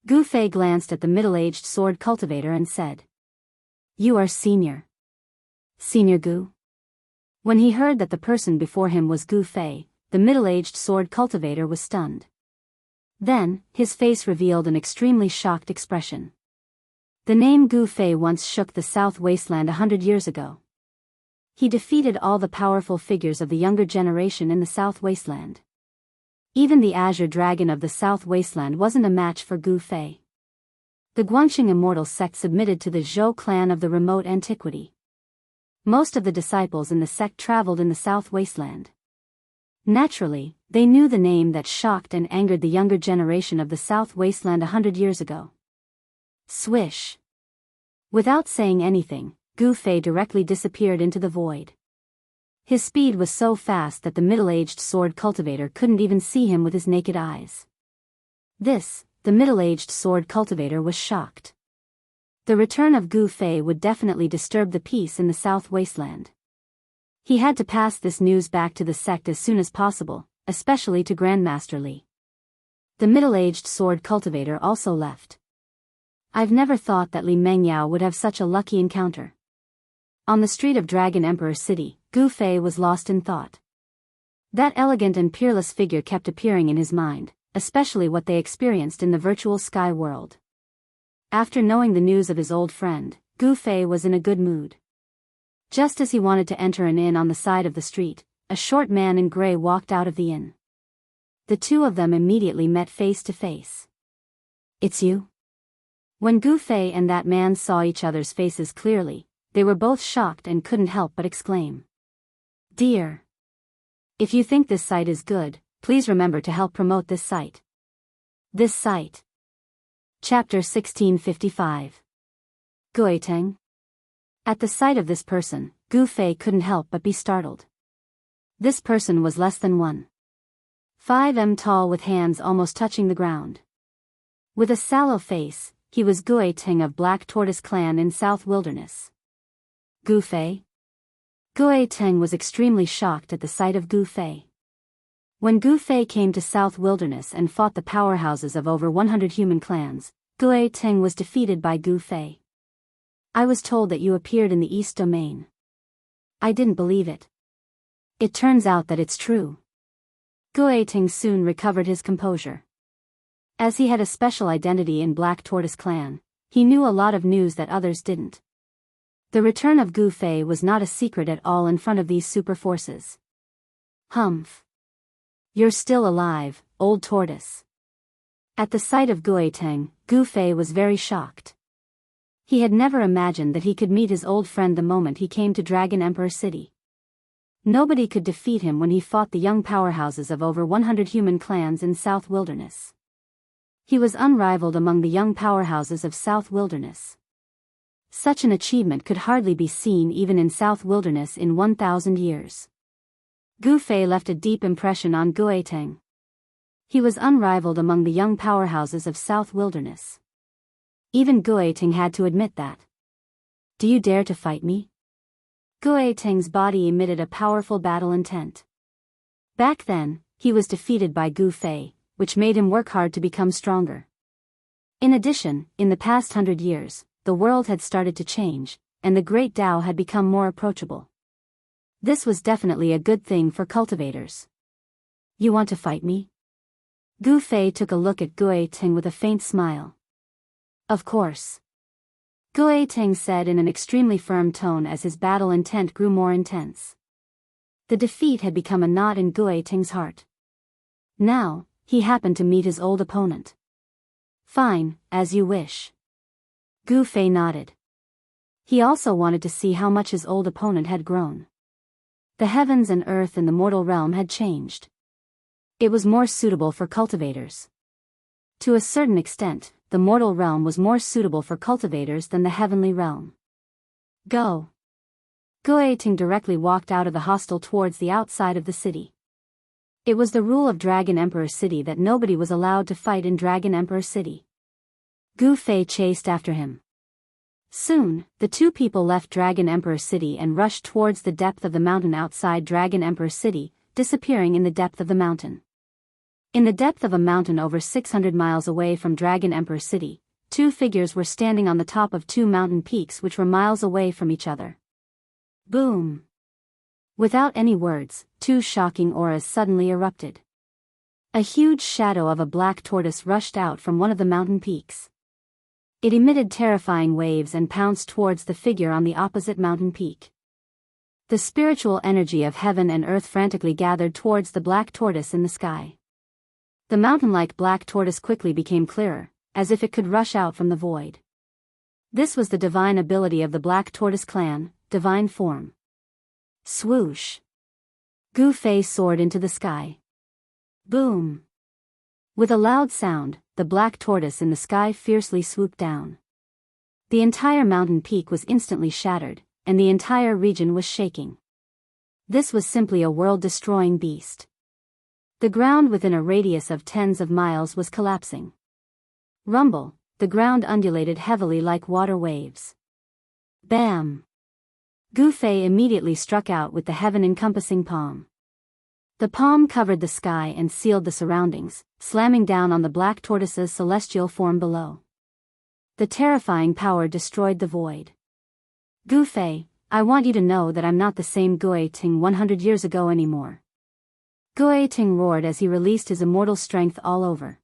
Gu Fei glanced at the middle-aged sword cultivator and said, You are Senior. Senior Gu? When he heard that the person before him was Gu Fei, the middle-aged sword cultivator was stunned. Then, his face revealed an extremely shocked expression. The name Gu Fei once shook the South Wasteland 100 years ago. He defeated all the powerful figures of the younger generation in the South Wasteland. Even the Azure Dragon of the South Wasteland wasn't a match for Gu Fei. The Guanxing Immortal sect submitted to the Zhou clan of the remote antiquity. Most of the disciples in the sect traveled in the South Wasteland. Naturally, they knew the name that shocked and angered the younger generation of the South Wasteland 100 years ago. Swish. Without saying anything, Gu Fei directly disappeared into the void. His speed was so fast that the middle-aged sword cultivator couldn't even see him with his naked eyes. The middle-aged sword cultivator was shocked. The return of Gu Fei would definitely disturb the peace in the South Wasteland. He had to pass this news back to the sect as soon as possible, especially to Grandmaster Li. The middle-aged sword cultivator also left. I've never thought that Li Mengyao would have such a lucky encounter. On the street of Dragon Emperor City, Gu Fei was lost in thought. That elegant and peerless figure kept appearing in his mind, especially what they experienced in the virtual sky world. After knowing the news of his old friend, Gu Fei was in a good mood. Just as he wanted to enter an inn on the side of the street, a short man in gray walked out of the inn. The two of them immediately met face to face. It's you? When Gu Fei and that man saw each other's faces clearly, they were both shocked and couldn't help but exclaim. Dear! If you think this site is good, please remember to help promote this site. This site. Chapter 1655. Guiteng. At the sight of this person, Gu Fei couldn't help but be startled. This person was less than 1 5 m tall with hands almost touching the ground. With a sallow face, he was Gui Ting of Black Tortoise Clan in South Wilderness. Gu Fei? Gui Ting was extremely shocked at the sight of Gu Fei. When Gu Fei came to South Wilderness and fought the powerhouses of over 100 human clans, Gui Ting was defeated by Gu Fei. I was told that you appeared in the East Domain. I didn't believe it. It turns out that it's true. Gui Ting soon recovered his composure. As he had a special identity in Black Tortoise Clan, he knew a lot of news that others didn't. The return of Gu Fei was not a secret at all in front of these super forces. Humph. You're still alive, old tortoise. At the sight of Gui Ting, Gu Fei was very shocked. He had never imagined that he could meet his old friend the moment he came to Dragon Emperor City. Nobody could defeat him when he fought the young powerhouses of over 100 human clans in South Wilderness. He was unrivaled among the young powerhouses of South Wilderness. Such an achievement could hardly be seen even in South Wilderness in 1,000 years. Gu Fei left a deep impression on Gui Ting. He was unrivaled among the young powerhouses of South Wilderness. Even Gui Ting had to admit that. Do you dare to fight me? Gui Ting's body emitted a powerful battle intent. Back then, he was defeated by Gu Fei, which made him work hard to become stronger. In addition, in the past 100 years, the world had started to change, and the Great Tao had become more approachable. This was definitely a good thing for cultivators. You want to fight me? Gu Fei took a look at Gui Ting with a faint smile. Of course. Gui Ting said in an extremely firm tone as his battle intent grew more intense. The defeat had become a knot in Gui Ting's heart. Now, he happened to meet his old opponent. Fine, as you wish. Gu Fei nodded. He also wanted to see how much his old opponent had grown. The heavens and earth in the mortal realm had changed. It was more suitable for cultivators. To a certain extent, the mortal realm was more suitable for cultivators than the heavenly realm. Go. Gui Ting directly walked out of the hostel towards the outside of the city. It was the rule of Dragon Emperor City that nobody was allowed to fight in Dragon Emperor City. Gu Fei chased after him. Soon, the two people left Dragon Emperor City and rushed towards the depth of the mountain outside Dragon Emperor City, disappearing in the depth of the mountain. In the depth of a mountain over 600 miles away from Dragon Emperor City, two figures were standing on the top of two mountain peaks which were miles away from each other. Boom! Without any words, two shocking auras suddenly erupted. A huge shadow of a black tortoise rushed out from one of the mountain peaks. It emitted terrifying waves and pounced towards the figure on the opposite mountain peak. The spiritual energy of heaven and earth frantically gathered towards the black tortoise in the sky. The mountain-like black tortoise quickly became clearer, as if it could rush out from the void. This was the divine ability of the Black Tortoise Clan, divine form. Swoosh! Gu Fei soared into the sky. Boom! With a loud sound, the black tortoise in the sky fiercely swooped down. The entire mountain peak was instantly shattered, and the entire region was shaking. This was simply a world-destroying beast. The ground within a radius of tens of miles was collapsing. Rumble, the ground undulated heavily like water waves. Bam! Gu Fei immediately struck out with the heaven-encompassing palm. The palm covered the sky and sealed the surroundings, slamming down on the black tortoise's celestial form below. The terrifying power destroyed the void. Gu Fei, I want you to know that I'm not the same Gui Ting 100 years ago anymore. Gui Ting roared as he released his immortal strength all over.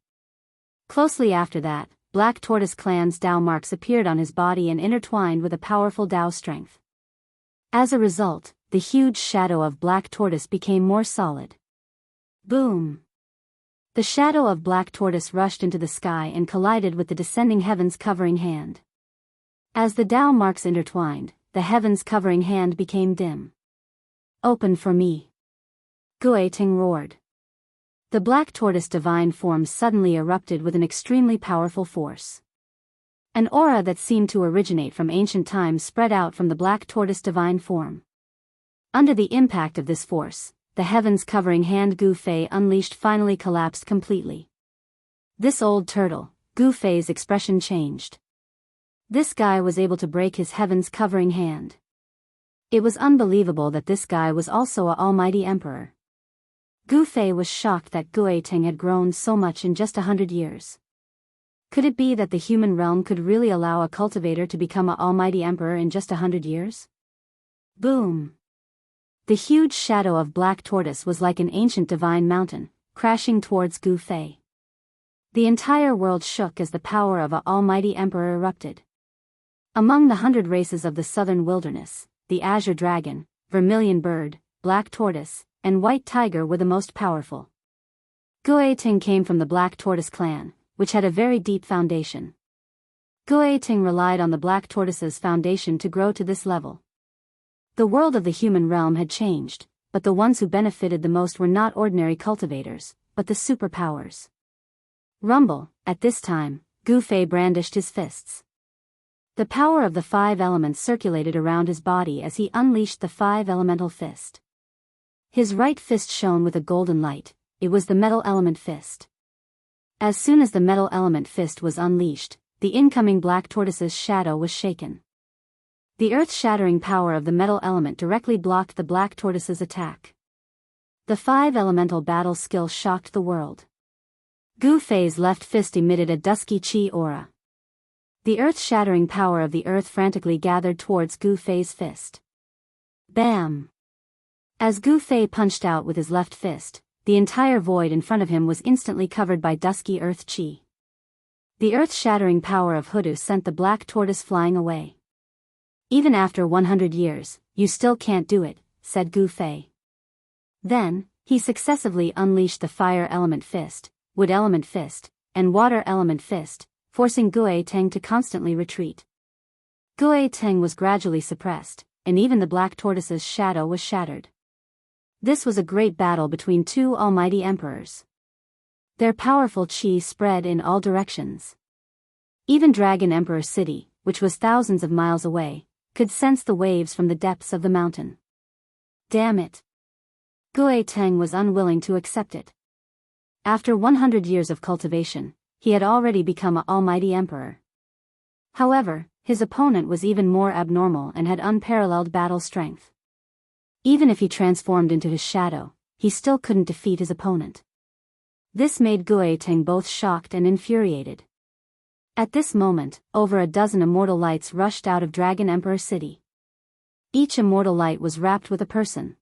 Closely after that, Black Tortoise Clan's Tao marks appeared on his body and intertwined with a powerful Tao strength. As a result, the huge shadow of Black Tortoise became more solid. Boom! The shadow of Black Tortoise rushed into the sky and collided with the descending heavens covering hand. As the Tao marks intertwined, the heavens covering hand became dim. Open for me! Gui Ting roared. The Black Tortoise divine form suddenly erupted with an extremely powerful force. An aura that seemed to originate from ancient times spread out from the Black Tortoise divine form. Under the impact of this force, the heavens covering hand Gu Fei unleashed finally collapsed completely. This old turtle, Gu Fei's expression changed. This guy was able to break his heavens covering hand. It was unbelievable that this guy was also a almighty emperor. Gu Fei was shocked that Gueteng had grown so much in just 100 years. Could it be that the human realm could really allow a cultivator to become an almighty emperor in just 100 years? Boom! The huge shadow of Black Tortoise was like an ancient divine mountain, crashing towards Gu Fei. The entire world shook as the power of an almighty emperor erupted. Among the 100 races of the southern wilderness, the azure dragon, vermilion bird, black tortoise, and white tiger were the most powerful. Gueteng came from the Black Tortoise clan, which had a very deep foundation. Gueteng relied on the Black Tortoise's foundation to grow to this level. The world of the human realm had changed, but the ones who benefited the most were not ordinary cultivators, but the superpowers. Rumble, at this time, Gu Fei brandished his fists. The power of the 5 elements circulated around his body as he unleashed the 5 elemental fist. His right fist shone with a golden light. It was the metal element fist. As soon as the metal element fist was unleashed, the incoming Black Tortoise's shadow was shaken. The earth-shattering power of the metal element directly blocked the Black Tortoise's attack. The 5 elemental battle skill shocked the world. Gu Fei's left fist emitted a dusky chi aura. The earth-shattering power of the earth frantically gathered towards Gu Fei's fist. Bam! As Gu Fei punched out with his left fist, the entire void in front of him was instantly covered by dusky earth chi. The earth-shattering power of Hoodoo sent the Black Tortoise flying away. Even after 100 years, you still can't do it, said Gu Fei. Then, he successively unleashed the fire element fist, wood element fist, and water element fist, forcing Gueteng to constantly retreat. Gueteng was gradually suppressed, and even the Black Tortoise's shadow was shattered. This was a great battle between 2 almighty emperors. Their powerful chi spread in all directions. Even Dragon Emperor City, which was thousands of miles away, could sense the waves from the depths of the mountain. Damn it! Gueteng was unwilling to accept it. After 100 years of cultivation, he had already become an almighty emperor. However, his opponent was even more abnormal and had unparalleled battle strength. Even if he transformed into his shadow, he still couldn't defeat his opponent. This made Gueteng both shocked and infuriated. At this moment, over a dozen immortal lights rushed out of Dragon Emperor City. Each immortal light was wrapped with a person.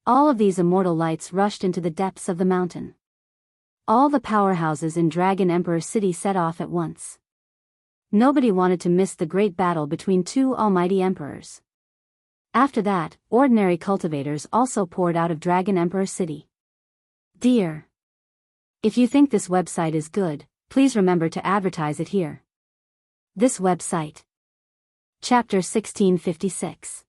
All of these immortal lights rushed into the depths of the mountain. All the powerhouses in Dragon Emperor City set off at once. Nobody wanted to miss the great battle between 2 almighty emperors. After that, ordinary cultivators also poured out of Dragon Emperor City. Dear, if you think this website is good, please remember to advertise it here. This website. Chapter 1656.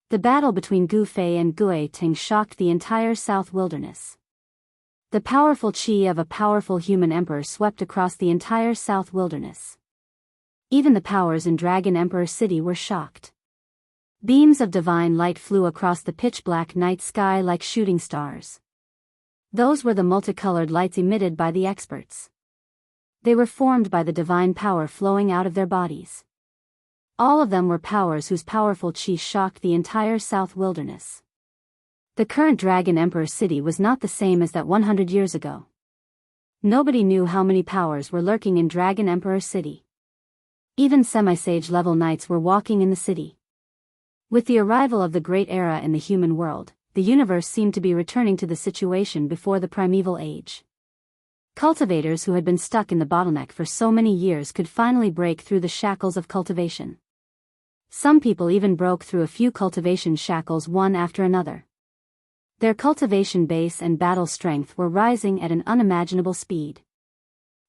The battle between Gu Fei and Gueteng shocked the entire South Wilderness. The powerful chi of a powerful human emperor swept across the entire South Wilderness. Even the powers in Dragon Emperor City were shocked. Beams of divine light flew across the pitch-black night sky like shooting stars. Those were the multicolored lights emitted by the experts. They were formed by the divine power flowing out of their bodies. All of them were powers whose powerful chi shocked the entire South Wilderness. The current Dragon Emperor City was not the same as that 100 years ago. Nobody knew how many powers were lurking in Dragon Emperor City. Even semi-sage level knights were walking in the city. With the arrival of the Great Era in the human world, the universe seemed to be returning to the situation before the primeval age. Cultivators who had been stuck in the bottleneck for so many years could finally break through the shackles of cultivation. Some people even broke through a few cultivation shackles one after another. Their cultivation base and battle strength were rising at an unimaginable speed.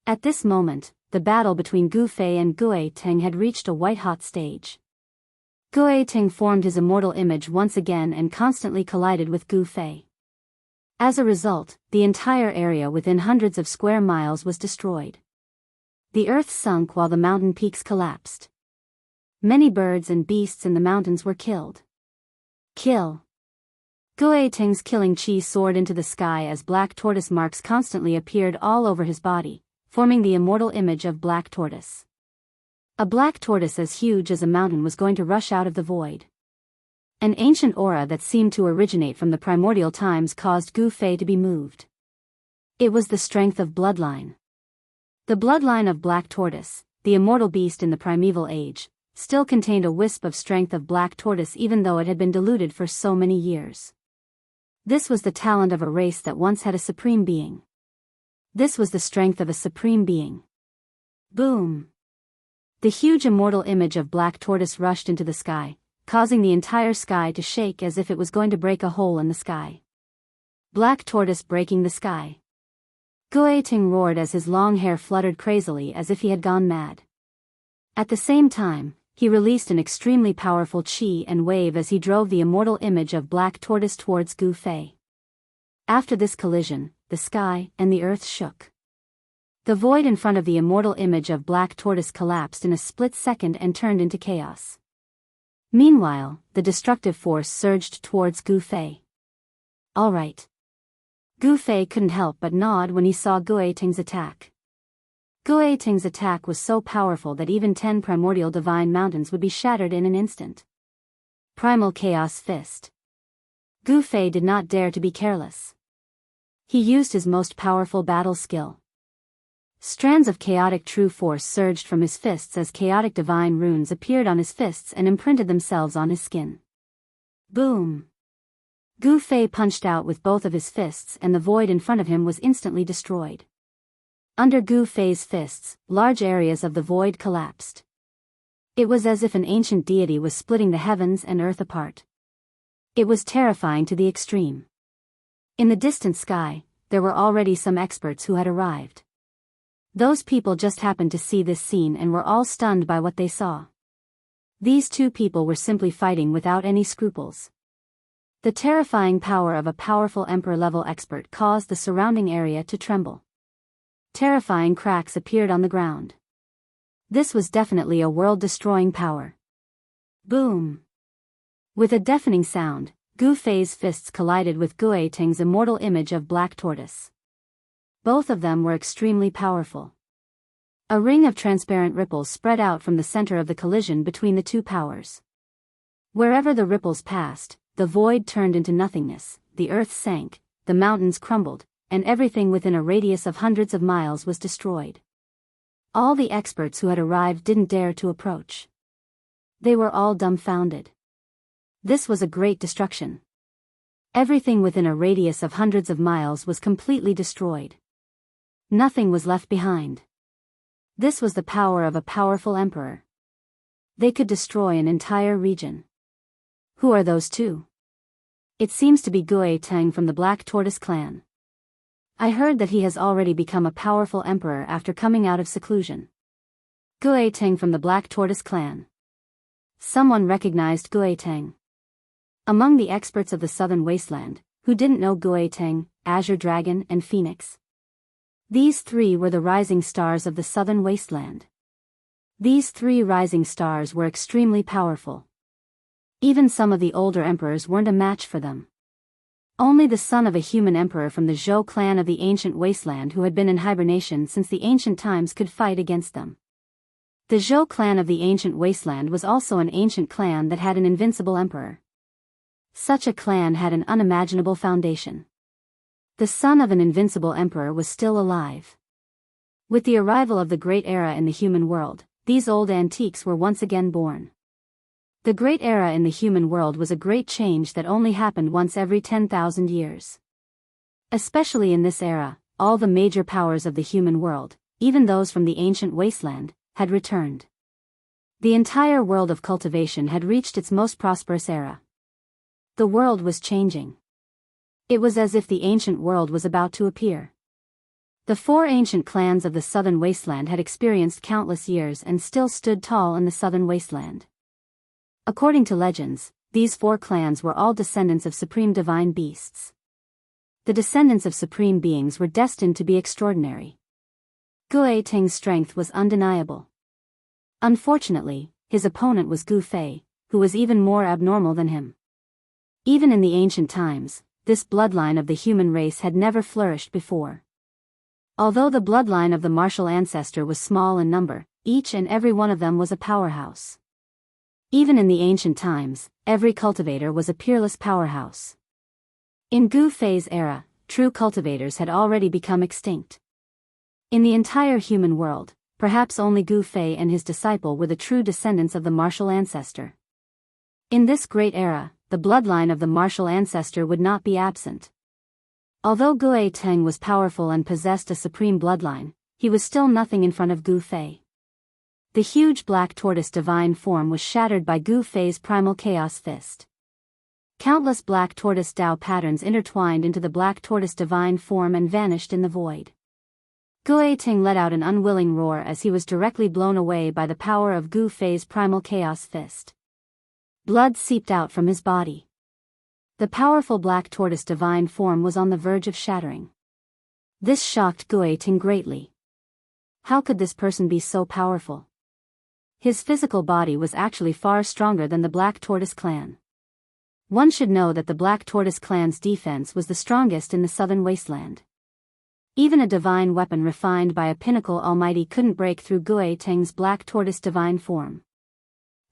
At this moment, the battle between Gu Fei and Gueteng had reached a white-hot stage. Gueteng formed his immortal image once again and constantly collided with Gu Fei. As a result, the entire area within hundreds of square miles was destroyed. The earth sunk while the mountain peaks collapsed. Many birds and beasts in the mountains were killed. Kill. Gui Ting's killing chi soared into the sky as black tortoise marks constantly appeared all over his body, forming the immortal image of black tortoise. A black tortoise as huge as a mountain was going to rush out of the void. An ancient aura that seemed to originate from the primordial times caused Gu Fei to be moved. It was the strength of bloodline. The bloodline of black tortoise, the immortal beast in the primeval age, still contained a wisp of strength of black tortoise even though it had been diluted for so many years. This was the talent of a race that once had a supreme being. This was the strength of a supreme being. Boom! The huge immortal image of black tortoise rushed into the sky, causing the entire sky to shake as if it was going to break a hole in the sky. Black tortoise breaking the sky. Gui Ting roared as his long hair fluttered crazily as if he had gone mad. At the same time, he released an extremely powerful chi and wave as he drove the immortal image of black tortoise towards Gu Fei. After this collision, the sky and the earth shook. The void in front of the immortal image of black tortoise collapsed in a split second and turned into chaos. Meanwhile, the destructive force surged towards Gu Fei. All right. Gu Fei couldn't help but nod when he saw Gui Ting's attack. Gui Ting's attack was so powerful that even 10 primordial divine mountains would be shattered in an instant. Primal Chaos Fist. Gu Fei did not dare to be careless. He used his most powerful battle skill. Strands of chaotic true force surged from his fists as chaotic divine runes appeared on his fists and imprinted themselves on his skin. Boom! Gu Fei punched out with both of his fists and the void in front of him was instantly destroyed. Under Gu Fei's fists, large areas of the void collapsed. It was as if an ancient deity was splitting the heavens and earth apart. It was terrifying to the extreme. In the distant sky, there were already some experts who had arrived. Those people just happened to see this scene and were all stunned by what they saw. These two people were simply fighting without any scruples. The terrifying power of a powerful emperor-level expert caused the surrounding area to tremble. Terrifying cracks appeared on the ground. This was definitely a world-destroying power. Boom! With a deafening sound, Gu Fei's fists collided with Gui Ting's immortal image of black tortoise. Both of them were extremely powerful. A ring of transparent ripples spread out from the center of the collision between the two powers. Wherever the ripples passed, the void turned into nothingness, the earth sank, the mountains crumbled, and everything within a radius of hundreds of miles was destroyed. All the experts who had arrived didn't dare to approach. They were all dumbfounded. This was a great destruction. Everything within a radius of hundreds of miles was completely destroyed. Nothing was left behind. This was the power of a powerful emperor. They could destroy an entire region. Who are those two? It seems to be Gui Ting from the Black Tortoise clan. I heard that he has already become a powerful emperor after coming out of seclusion. Gui Ting from the Black Tortoise clan. Someone recognized Gui Ting. Among the experts of the Southern Wasteland, who didn't know Gui Ting, Azure Dragon and Phoenix. These three were the rising stars of the Southern Wasteland. These three rising stars were extremely powerful. Even some of the older emperors weren't a match for them. Only the son of a human emperor from the Zhou clan of the ancient wasteland who had been in hibernation since the ancient times could fight against them. The Zhou clan of the ancient wasteland was also an ancient clan that had an invincible emperor. Such a clan had an unimaginable foundation. The son of an invincible emperor was still alive. With the arrival of the Great Era in the human world, these old antiques were once again born. The Great Era in the human world was a great change that only happened once every 10,000 years. Especially in this era, all the major powers of the human world, even those from the ancient wasteland, had returned. The entire world of cultivation had reached its most prosperous era. The world was changing. It was as if the ancient world was about to appear. The four ancient clans of the southern wasteland had experienced countless years and still stood tall in the southern wasteland. According to legends, these four clans were all descendants of supreme divine beasts. The descendants of supreme beings were destined to be extraordinary. Gui Ting's strength was undeniable. Unfortunately, his opponent was Gu Fei, who was even more abnormal than him. Even in the ancient times, this bloodline of the human race had never flourished before. Although the bloodline of the martial ancestor was small in number, each and every one of them was a powerhouse. Even in the ancient times, every cultivator was a peerless powerhouse. In Gu Fei's era, true cultivators had already become extinct. In the entire human world, perhaps only Gu Fei and his disciple were the true descendants of the martial ancestor. In this great era, the bloodline of the martial ancestor would not be absent. Although Gu Teng was powerful and possessed a supreme bloodline, he was still nothing in front of Gu Fei. The huge black tortoise divine form was shattered by Gu Fei's primal chaos fist. Countless black tortoise Tao patterns intertwined into the black tortoise divine form and vanished in the void. Gu Teng let out an unwilling roar as he was directly blown away by the power of Gu Fei's primal chaos fist. Blood seeped out from his body. The powerful black tortoise divine form was on the verge of shattering. This shocked Gu Teng greatly. How could this person be so powerful? His physical body was actually far stronger than the Black Tortoise clan. One should know that the Black Tortoise clan's defense was the strongest in the southern wasteland. Even a divine weapon refined by a pinnacle almighty couldn't break through Gu Teng's Black Tortoise divine form.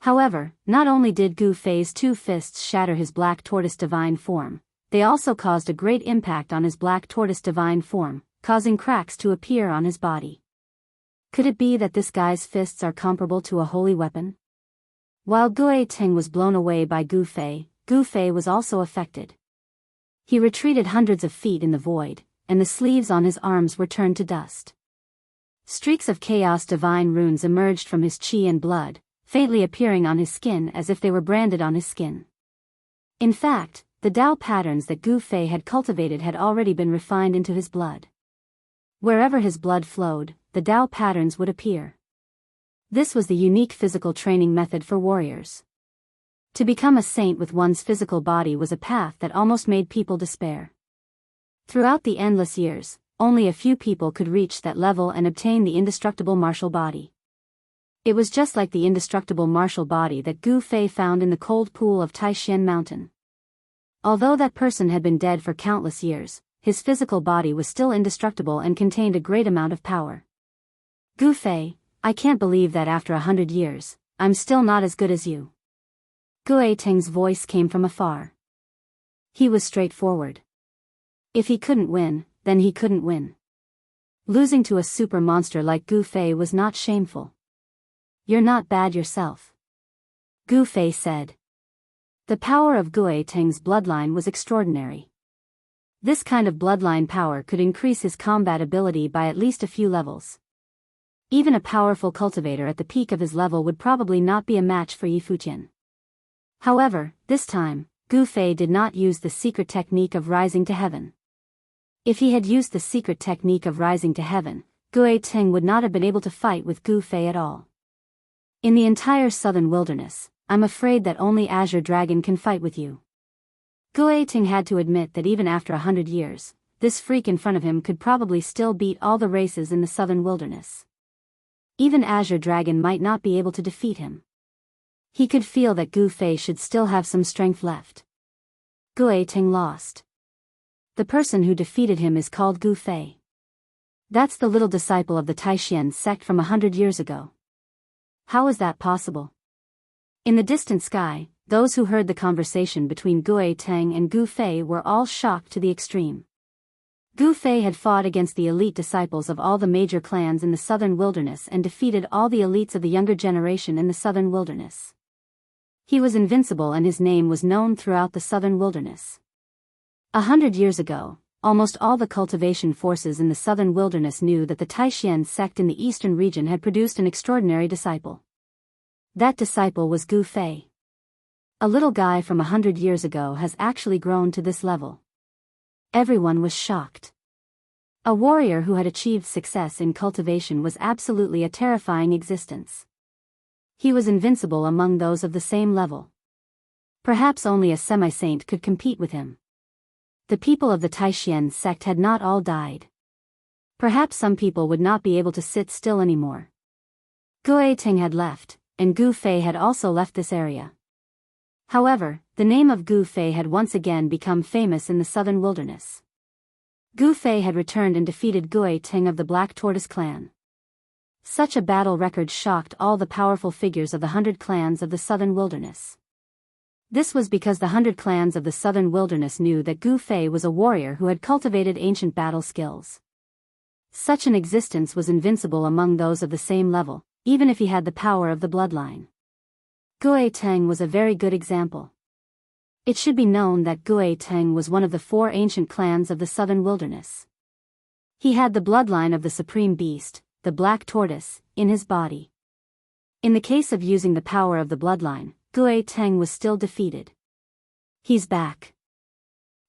However, not only did Gu Fei's two fists shatter his Black Tortoise divine form, they also caused a great impact on his Black Tortoise divine form, causing cracks to appear on his body. Could it be that this guy's fists are comparable to a holy weapon? While Gu Teng was blown away by Gu Fei was also affected. He retreated hundreds of feet in the void, and the sleeves on his arms were turned to dust. Streaks of chaos divine runes emerged from his chi and blood, faintly appearing on his skin as if they were branded on his skin. In fact, the Tao patterns that Gu Fei had cultivated had already been refined into his blood. Wherever his blood flowed, the Tao patterns would appear. This was the unique physical training method for warriors. To become a saint with one's physical body was a path that almost made people despair. Throughout the endless years, only a few people could reach that level and obtain the indestructible martial body. It was just like the indestructible martial body that Gu Fei found in the cold pool of Taishan Mountain. Although that person had been dead for countless years, his physical body was still indestructible and contained a great amount of power. Gu Fei, I can't believe that after 100 years, I'm still not as good as you. Gu Teng's voice came from afar. He was straightforward. If he couldn't win, then he couldn't win. Losing to a super monster like Gu Fei was not shameful. You're not bad yourself. Gu Fei said. The power of Gu Teng's bloodline was extraordinary. This kind of bloodline power could increase his combat ability by at least a few levels. Even a powerful cultivator at the peak of his level would probably not be a match for Yi Fujian. However, this time, Gu Fei did not use the secret technique of rising to heaven. If he had used the secret technique of rising to heaven, Gu Teng would not have been able to fight with Gu Fei at all. In the entire southern wilderness, I'm afraid that only Azure Dragon can fight with you. Gu Teng had to admit that even after 100 years, this freak in front of him could probably still beat all the races in the southern wilderness. Even Azure Dragon might not be able to defeat him. He could feel that Gu Fei should still have some strength left. Gu Teng lost. The person who defeated him is called Gu Fei. That's the little disciple of the Taishan sect from 100 years ago. How is that possible? In the distant sky, those who heard the conversation between Gu Teng and Gu Fei were all shocked to the extreme. Gu Fei had fought against the elite disciples of all the major clans in the southern wilderness and defeated all the elites of the younger generation in the southern wilderness. He was invincible and his name was known throughout the southern wilderness. 100 years ago, almost all the cultivation forces in the southern wilderness knew that the Taishan sect in the eastern region had produced an extraordinary disciple. That disciple was Gu Fei. A little guy from 100 years ago has actually grown to this level. Everyone was shocked. A warrior who had achieved success in cultivation was absolutely a terrifying existence. He was invincible among those of the same level. Perhaps only a semi-saint could compete with him. The people of the Taishan sect had not all died. Perhaps some people would not be able to sit still anymore. Gu Teng had left, and Gu Fei had also left this area. However, The name of Gu Fei had once again become famous in the southern wilderness. Gu Fei had returned and defeated Gui Ting of the Black Tortoise clan. Such a battle record shocked all the powerful figures of the 100 clans of the southern wilderness. This was because the 100 clans of the southern wilderness knew that Gu Fei was a warrior who had cultivated ancient battle skills. Such an existence was invincible among those of the same level, even if he had the power of the bloodline. Gui Teng was a very good example. It should be known that Gui Teng was one of the 4 ancient clans of the southern wilderness. He had the bloodline of the supreme beast, the black tortoise, in his body. In the case of using the power of the bloodline, Gui Teng was still defeated. He's back.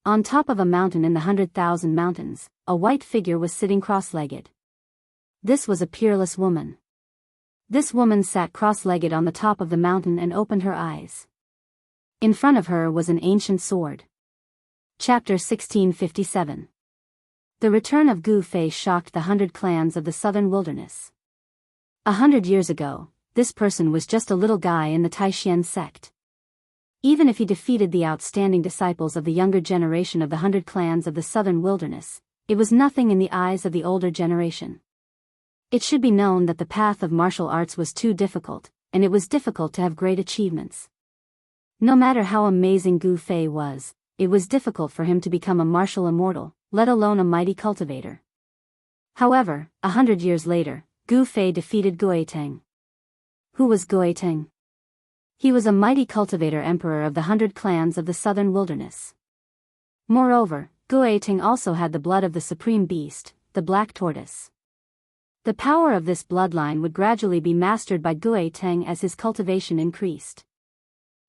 On top of a mountain in the 100,000 mountains, a white figure was sitting cross-legged. This was a peerless woman. This woman sat cross-legged on the top of the mountain and opened her eyes. In front of her was an ancient sword. Chapter 1657. The return of Gu Fei shocked the 100 clans of the southern wilderness. 100 years ago, this person was just a little guy in the Taishan sect. Even if he defeated the outstanding disciples of the younger generation of the 100 clans of the southern wilderness, it was nothing in the eyes of the older generation. It should be known that the path of martial arts was too difficult, and it was difficult to have great achievements. No matter how amazing Gu Fei was, it was difficult for him to become a martial immortal, let alone a mighty cultivator. However, 100 years later, Gu Fei defeated Gui Teng. Who was Gui Teng? He was a mighty cultivator emperor of the 100 clans of the southern wilderness. Moreover, Gui Teng also had the blood of the supreme beast, the black tortoise. The power of this bloodline would gradually be mastered by Gui Teng as his cultivation increased.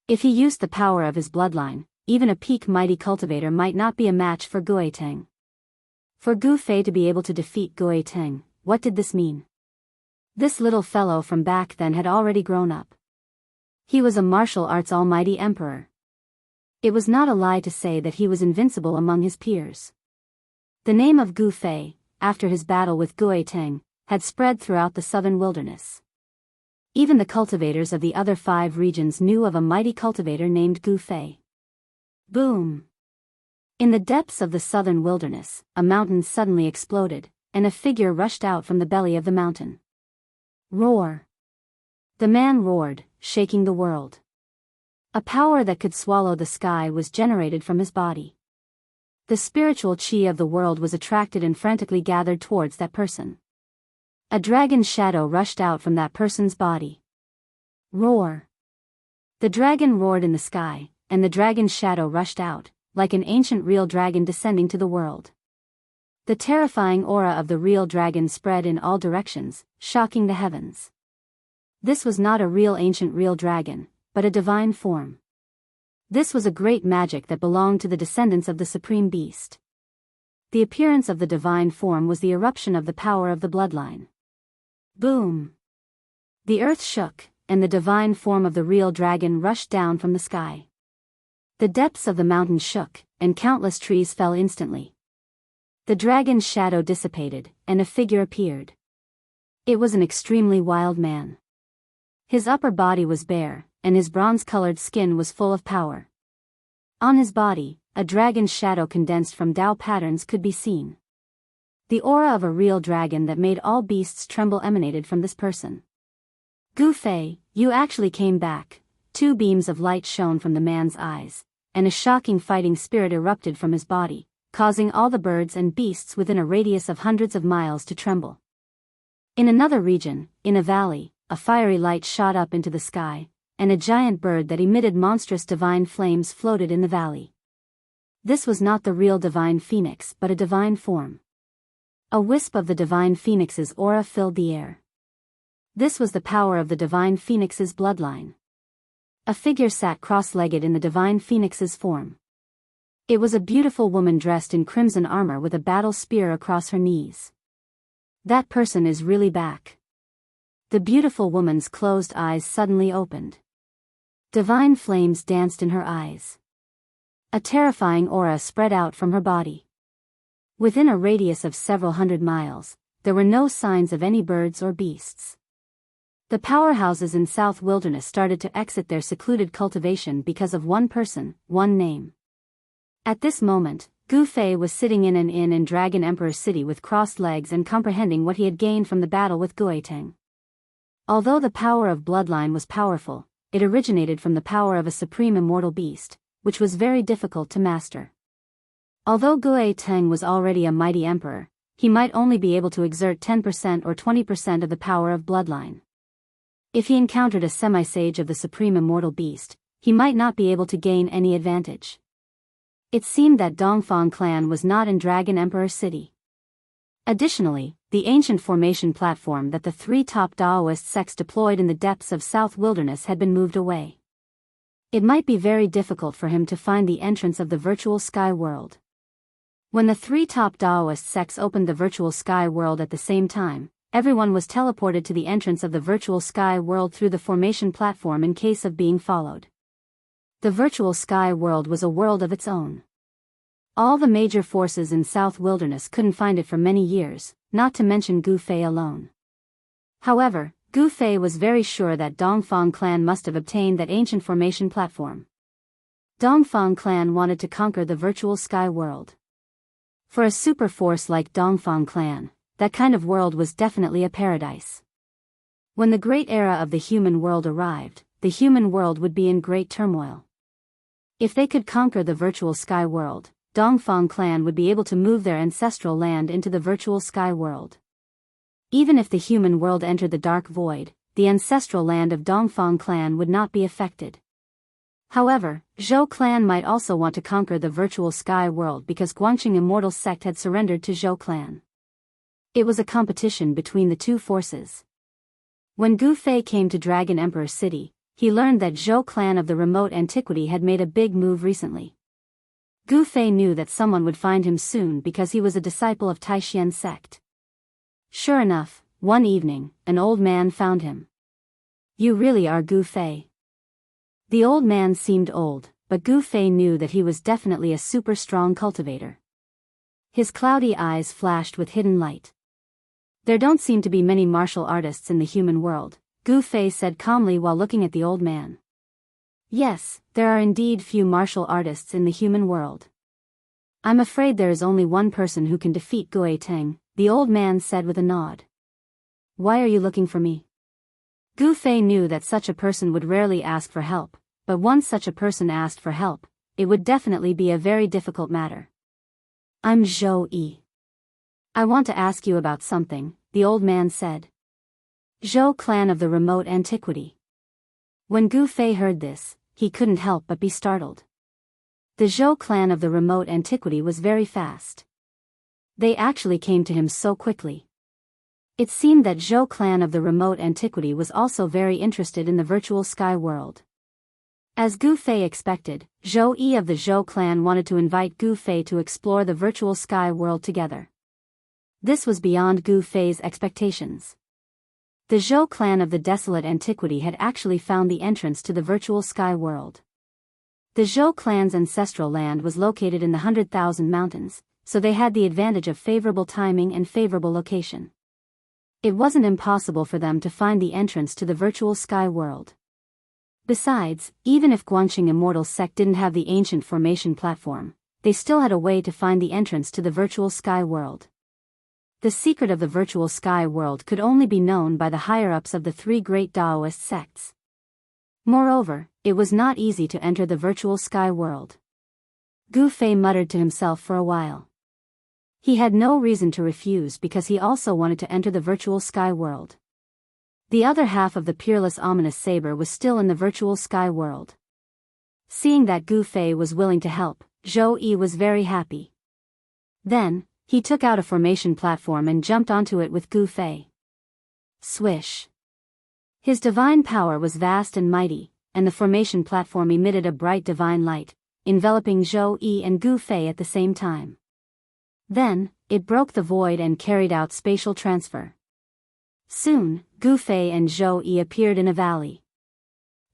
If he used the power of his bloodline, even a peak mighty cultivator might not be a match for Gui Teng. For Gu Fei to be able to defeat Gui Teng, what did this mean? This little fellow from back then had already grown up. He was a martial arts almighty emperor. It was not a lie to say that he was invincible among his peers. The name of Gu Fei, after his battle with Gui Teng, had spread throughout the southern wilderness. Even the cultivators of the other 5 regions knew of a mighty cultivator named Gu Fei. Boom! In the depths of the southern wilderness, a mountain suddenly exploded, and a figure rushed out from the belly of the mountain. Roar! The man roared, shaking the world. A power that could swallow the sky was generated from his body. The spiritual chi of the world was attracted and frantically gathered towards that person. A dragon's shadow rushed out from that person's body. Roar! The dragon roared in the sky, and the dragon's shadow rushed out, like an ancient real dragon descending to the world. The terrifying aura of the real dragon spread in all directions, shocking the heavens. This was not a real ancient real dragon, but a divine form. This was a great magic that belonged to the descendants of the supreme beast. The appearance of the divine form was the eruption of the power of the bloodline. Boom! The earth shook, and the divine form of the real dragon rushed down from the sky. The depths of the mountain shook, and countless trees fell instantly. The dragon's shadow dissipated, and a figure appeared. It was an extremely wild man. His upper body was bare, and his bronze-colored skin was full of power. On his body, a dragon's shadow condensed from Tao patterns could be seen. The aura of a real dragon that made all beasts tremble emanated from this person. Gu Fei, you actually came back. 2 beams of light shone from the man's eyes, and a shocking fighting spirit erupted from his body, causing all the birds and beasts within a radius of hundreds of miles to tremble. In another region, in a valley, a fiery light shot up into the sky, and a giant bird that emitted monstrous divine flames floated in the valley. This was not the real divine phoenix but a divine form. A wisp of the divine phoenix's aura filled the air. This was the power of the divine phoenix's bloodline. A figure sat cross-legged in the divine phoenix's form. It was a beautiful woman dressed in crimson armor with a battle spear across her knees. That person is really back. The beautiful woman's closed eyes suddenly opened. Divine flames danced in her eyes. A terrifying aura spread out from her body. Within a radius of several hundred miles, there were no signs of any birds or beasts. The powerhouses in South Wilderness started to exit their secluded cultivation because of one person, one name. At this moment, Gu Fei was sitting in an inn in Dragon Emperor City with crossed legs and comprehending what he had gained from the battle with Gueteng. Although the power of bloodline was powerful, it originated from the power of a supreme immortal beast, which was very difficult to master. Although Gueteng was already a mighty emperor, he might only be able to exert 10% or 20% of the power of bloodline. If he encountered a semi-sage of the supreme immortal beast, he might not be able to gain any advantage. It seemed that Dongfang clan was not in Dragon Emperor City. Additionally, the ancient formation platform that the three top Daoist sects deployed in the depths of South Wilderness had been moved away. It might be very difficult for him to find the entrance of the virtual sky world. When the three top Daoist sects opened the virtual sky world at the same time, everyone was teleported to the entrance of the virtual sky world through the formation platform in case of being followed. The virtual sky world was a world of its own. All the major forces in South Wilderness couldn't find it for many years, not to mention Gu Fei alone. However, Gu Fei was very sure that Dongfang clan must have obtained that ancient formation platform. Dongfang clan wanted to conquer the virtual sky world. For a super force like Dongfang clan, that kind of world was definitely a paradise. When the great era of the human world arrived, the human world would be in great turmoil. If they could conquer the virtual sky world, Dongfang clan would be able to move their ancestral land into the virtual sky world. Even if the human world entered the dark void, the ancestral land of Dongfang clan would not be affected. However, Zhou clan might also want to conquer the virtual sky world because Guangqing Immortal sect had surrendered to Zhou clan. It was a competition between the two forces. When Gu Fei came to Dragon Emperor City, he learned that Zhou clan of the remote antiquity had made a big move recently. Gu Fei knew that someone would find him soon because he was a disciple of Taishian sect. Sure enough, one evening, an old man found him. "You really are Gu Fei." The old man seemed old, but Gu Fei knew that he was definitely a super strong cultivator. His cloudy eyes flashed with hidden light. "There don't seem to be many martial artists in the human world," Gu Fei said calmly while looking at the old man. "Yes, there are indeed few martial artists in the human world. I'm afraid there is only one person who can defeat Gueteng," the old man said with a nod. "Why are you looking for me?" Gu Fei knew that such a person would rarely ask for help, but once such a person asked for help, it would definitely be a very difficult matter. "I'm Zhou Yi. I want to ask you about something," the old man said. Zhou clan of the remote antiquity. When Gu Fei heard this, he couldn't help but be startled. The Zhou clan of the remote antiquity was very fast. They actually came to him so quickly. It seemed that Zhou clan of the remote antiquity was also very interested in the virtual sky world. As Gu Fei expected, Zhou Yi of the Zhou clan wanted to invite Gu Fei to explore the virtual sky world together. This was beyond Gu Fei's expectations. The Zhou clan of the desolate antiquity had actually found the entrance to the virtual sky world. The Zhou clan's ancestral land was located in the 100,000 mountains, so they had the advantage of favorable timing and favorable location. It wasn't impossible for them to find the entrance to the virtual sky world. Besides, even if Guangqing Immortal sect didn't have the ancient formation platform, they still had a way to find the entrance to the virtual sky world. The secret of the virtual sky world could only be known by the higher-ups of the three great Daoist sects. Moreover, it was not easy to enter the virtual sky world. Gu Fei muttered to himself for a while. He had no reason to refuse because he also wanted to enter the virtual sky world. The other half of the peerless ominous saber was still in the virtual sky world. Seeing that Gu Fei was willing to help, Zhou Yi was very happy. Then, he took out a formation platform and jumped onto it with Gu Fei. Swish! His divine power was vast and mighty, and the formation platform emitted a bright divine light, enveloping Zhou Yi and Gu Fei at the same time. Then, it broke the void and carried out spatial transfer. Soon, Gu Fei and Zhou Yi appeared in a valley.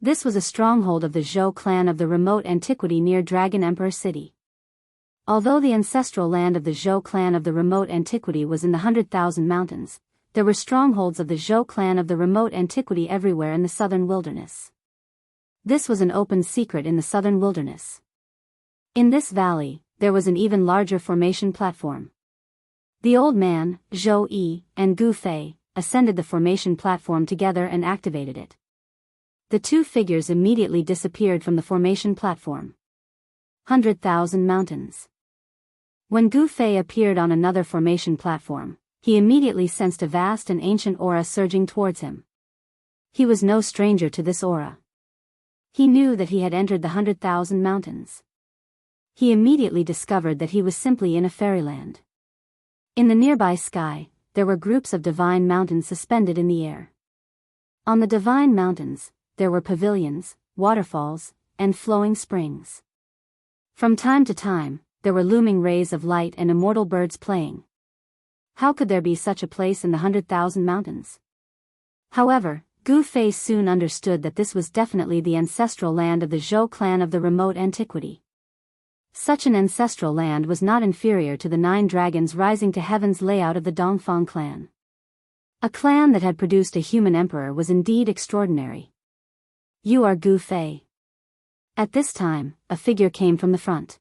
This was a stronghold of the Zhou clan of the remote antiquity near Dragon Emperor City. Although the ancestral land of the Zhou clan of the remote antiquity was in the 100,000 mountains, there were strongholds of the Zhou clan of the remote antiquity everywhere in the southern wilderness. This was an open secret in the southern wilderness. In this valley, there was an even larger formation platform. The old man, Zhou Yi, and Gu Fei ascended the formation platform together and activated it. The two figures immediately disappeared from the formation platform. 100,000 mountains. When Gu Fei appeared on another formation platform, he immediately sensed a vast and ancient aura surging towards him. He was no stranger to this aura. He knew that he had entered the 100,000 mountains. He immediately discovered that he was simply in a fairyland. In the nearby sky, there were groups of divine mountains suspended in the air. On the divine mountains, there were pavilions, waterfalls, and flowing springs. From time to time, there were looming rays of light and immortal birds playing. How could there be such a place in the 100,000 mountains? However, Gu Fei soon understood that this was definitely the ancestral land of the Zhou clan of the remote antiquity. Such an ancestral land was not inferior to the 9 dragons rising to heaven's layout of the Dongfang clan. A clan that had produced a human emperor was indeed extraordinary. You are Gu Fei. At this time, a figure came from the front.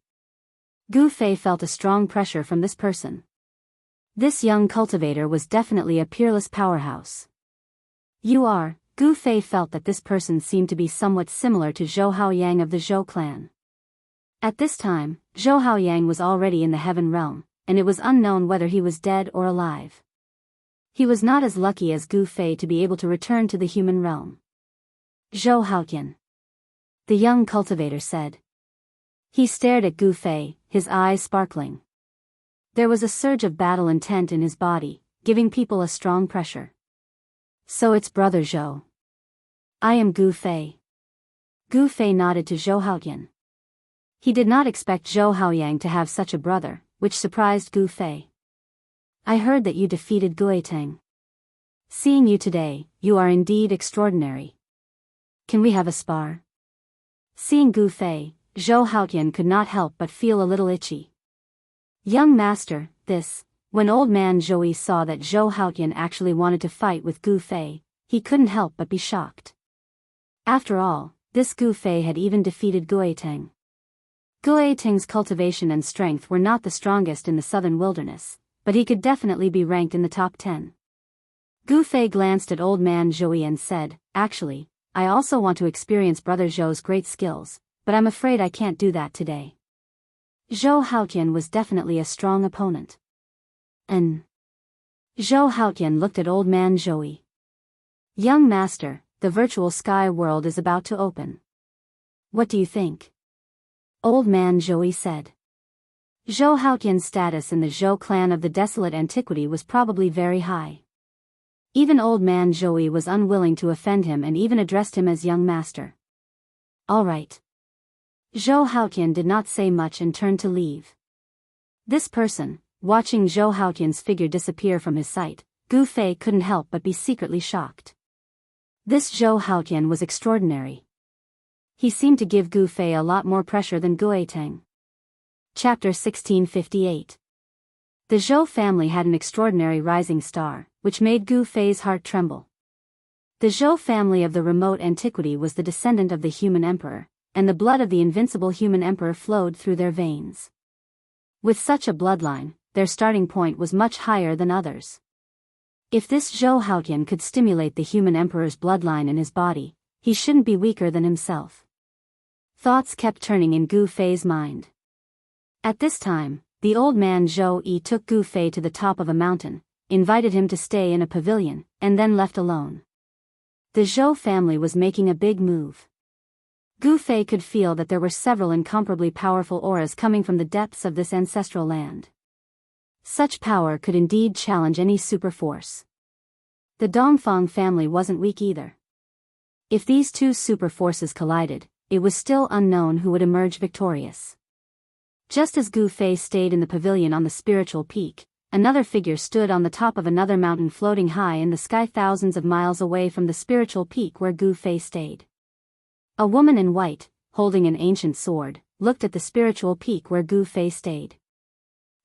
Gu Fei felt a strong pressure from this person. This young cultivator was definitely a peerless powerhouse. Gu Fei felt that this person seemed to be somewhat similar to Zhou Haoyang of the Zhou clan. At this time, Zhou Haoyang was already in the heaven realm, and it was unknown whether he was dead or alive. He was not as lucky as Gu Fei to be able to return to the human realm. Zhou Haoyan, the young cultivator said. He stared at Gu Fei, his eyes sparkling. There was a surge of battle intent in his body, giving people a strong pressure. So it's brother Zhou. I am Gu Fei. Gu Fei nodded to Zhou Haoyan. He did not expect Zhou Haoyang to have such a brother, which surprised Gu Fei. I heard that you defeated Gueteng. Seeing you today, you are indeed extraordinary. Can we have a spar? Seeing Gu Fei, Zhou Haoyan could not help but feel a little itchy. Young master, when old man Zhou saw that Zhou Haoyan actually wanted to fight with Gu Fei, he couldn't help but be shocked. After all, this Gu Fei had even defeated Gueteng. Gueteng's cultivation and strength were not the strongest in the southern wilderness, but he could definitely be ranked in the top 10. Gu Fei glanced at old man Zhou and said, actually, I also want to experience brother Zhou's great skills, but I'm afraid I can't do that today. Zhou Haoyan was definitely a strong opponent. Zhou Haoyan looked at old man Zhou. Young master, the virtual sky world is about to open. What do you think? Old man Zhou said. Zhou Haoyan's status in the Zhou clan of the desolate antiquity was probably very high. Even old man Zhou was unwilling to offend him and even addressed him as young master. All right. Zhou Haoyan did not say much and turned to leave. This person, watching Zhou Haoyan's figure disappear from his sight, Gu Fei couldn't help but be secretly shocked. This Zhou Haoyan was extraordinary. He seemed to give Gu Fei a lot more pressure than Gueteng. Chapter 1658. The Zhou family had an extraordinary rising star, which made Gu Fei's heart tremble. The Zhou family of the remote antiquity was the descendant of the human emperor, and the blood of the invincible human emperor flowed through their veins. With such a bloodline, their starting point was much higher than others. If this Zhou Haoyan could stimulate the human emperor's bloodline in his body, he shouldn't be weaker than himself. Thoughts kept turning in Gu Fei's mind. At this time, the old man Zhou Yi took Gu Fei to the top of a mountain, invited him to stay in a pavilion, and then left alone. The Zhou family was making a big move. Gu Fei could feel that there were several incomparably powerful auras coming from the depths of this ancestral land. Such power could indeed challenge any super force. The Dongfang family wasn't weak either. If these two super forces collided, it was still unknown who would emerge victorious. Just as Gu Fei stayed in the pavilion on the spiritual peak, another figure stood on the top of another mountain floating high in the sky thousands of miles away from the spiritual peak where Gu Fei stayed. A woman in white, holding an ancient sword, looked at the spiritual peak where Gu Fei stayed.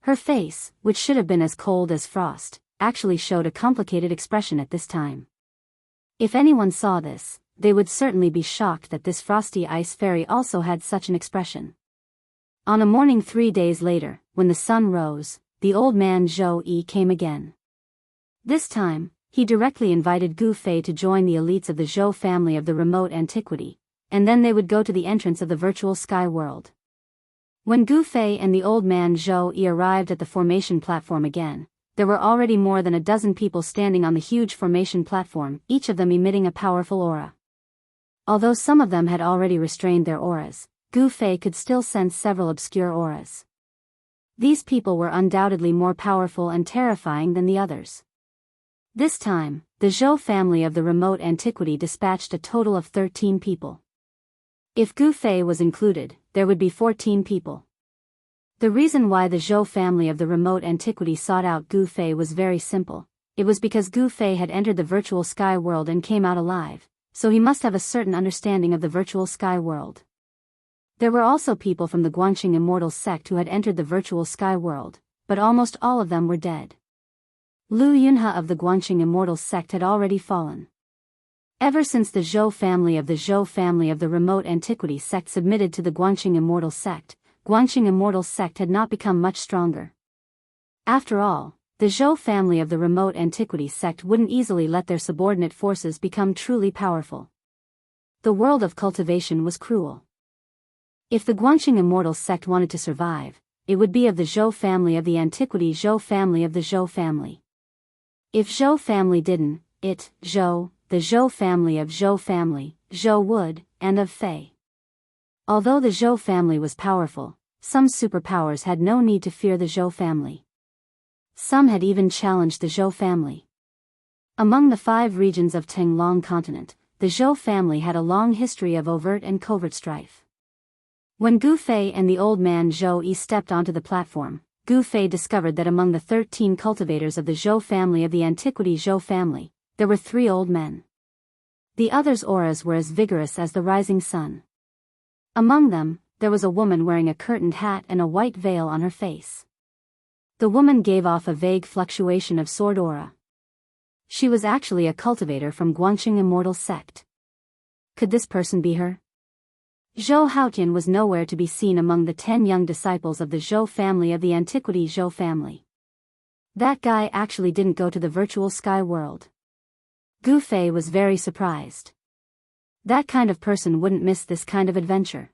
Her face, which should have been as cold as frost, actually showed a complicated expression at this time. If anyone saw this, they would certainly be shocked that this frosty ice fairy also had such an expression. On a morning 3 days later, when the sun rose, the old man Zhou came again. This time, he directly invited Gu Fei to join the elites of the Zhou family of the remote antiquity, and then they would go to the entrance of the virtual sky world. When Gu Fei and the old man Zhou arrived at the formation platform again, there were already more than a dozen people standing on the huge formation platform, each of them emitting a powerful aura. Although some of them had already restrained their auras, Gu Fei could still sense several obscure auras. These people were undoubtedly more powerful and terrifying than the others. This time, the Zhou family of the remote antiquity dispatched a total of 13 people. If Gu Fei was included, there would be 14 people. The reason why the Zhou family of the remote antiquity sought out Gu Fei was very simple. It was because Gu Fei had entered the virtual sky world and came out alive, so he must have a certain understanding of the virtual sky world. There were also people from the Guanxing Immortals sect who had entered the virtual sky world, but almost all of them were dead. Lu Yunhe of the Guanxing Immortals sect had already fallen. Ever since the Zhou family of the remote antiquity sect submitted to the Guanxing Immortals sect, Guanxing Immortals sect had not become much stronger. After all, the Zhou family of the remote antiquity sect wouldn't easily let their subordinate forces become truly powerful. The world of cultivation was cruel. If the Guanxing Immortals sect wanted to survive, it would be of the Zhou family of the antiquity Zhou family of the Zhou family. If Zhou family didn't, Zhou, the Zhou family of Zhou family, Zhou would, and of Fei. Although the Zhou family was powerful, some superpowers had no need to fear the Zhou family. Some had even challenged the Zhou family. Among the 5 regions of Tenglong continent, the Zhou family had a long history of overt and covert strife. When Gu Fei and the old man Zhou stepped onto the platform, Gu Fei discovered that among the 13 cultivators of the Zhou family of the antiquity Zhou family, there were 3 old men. The others' auras were as vigorous as the rising sun. Among them, there was a woman wearing a curtained hat and a white veil on her face. The woman gave off a vague fluctuation of sword aura. She was actually a cultivator from Guanxing Immortal sect. Could this person be her? Zhou Haotian was nowhere to be seen among the 10 young disciples of the Zhou family of the antiquity Zhou family. That guy actually didn't go to the virtual sky world. Gu Fei was very surprised. That kind of person wouldn't miss this kind of adventure.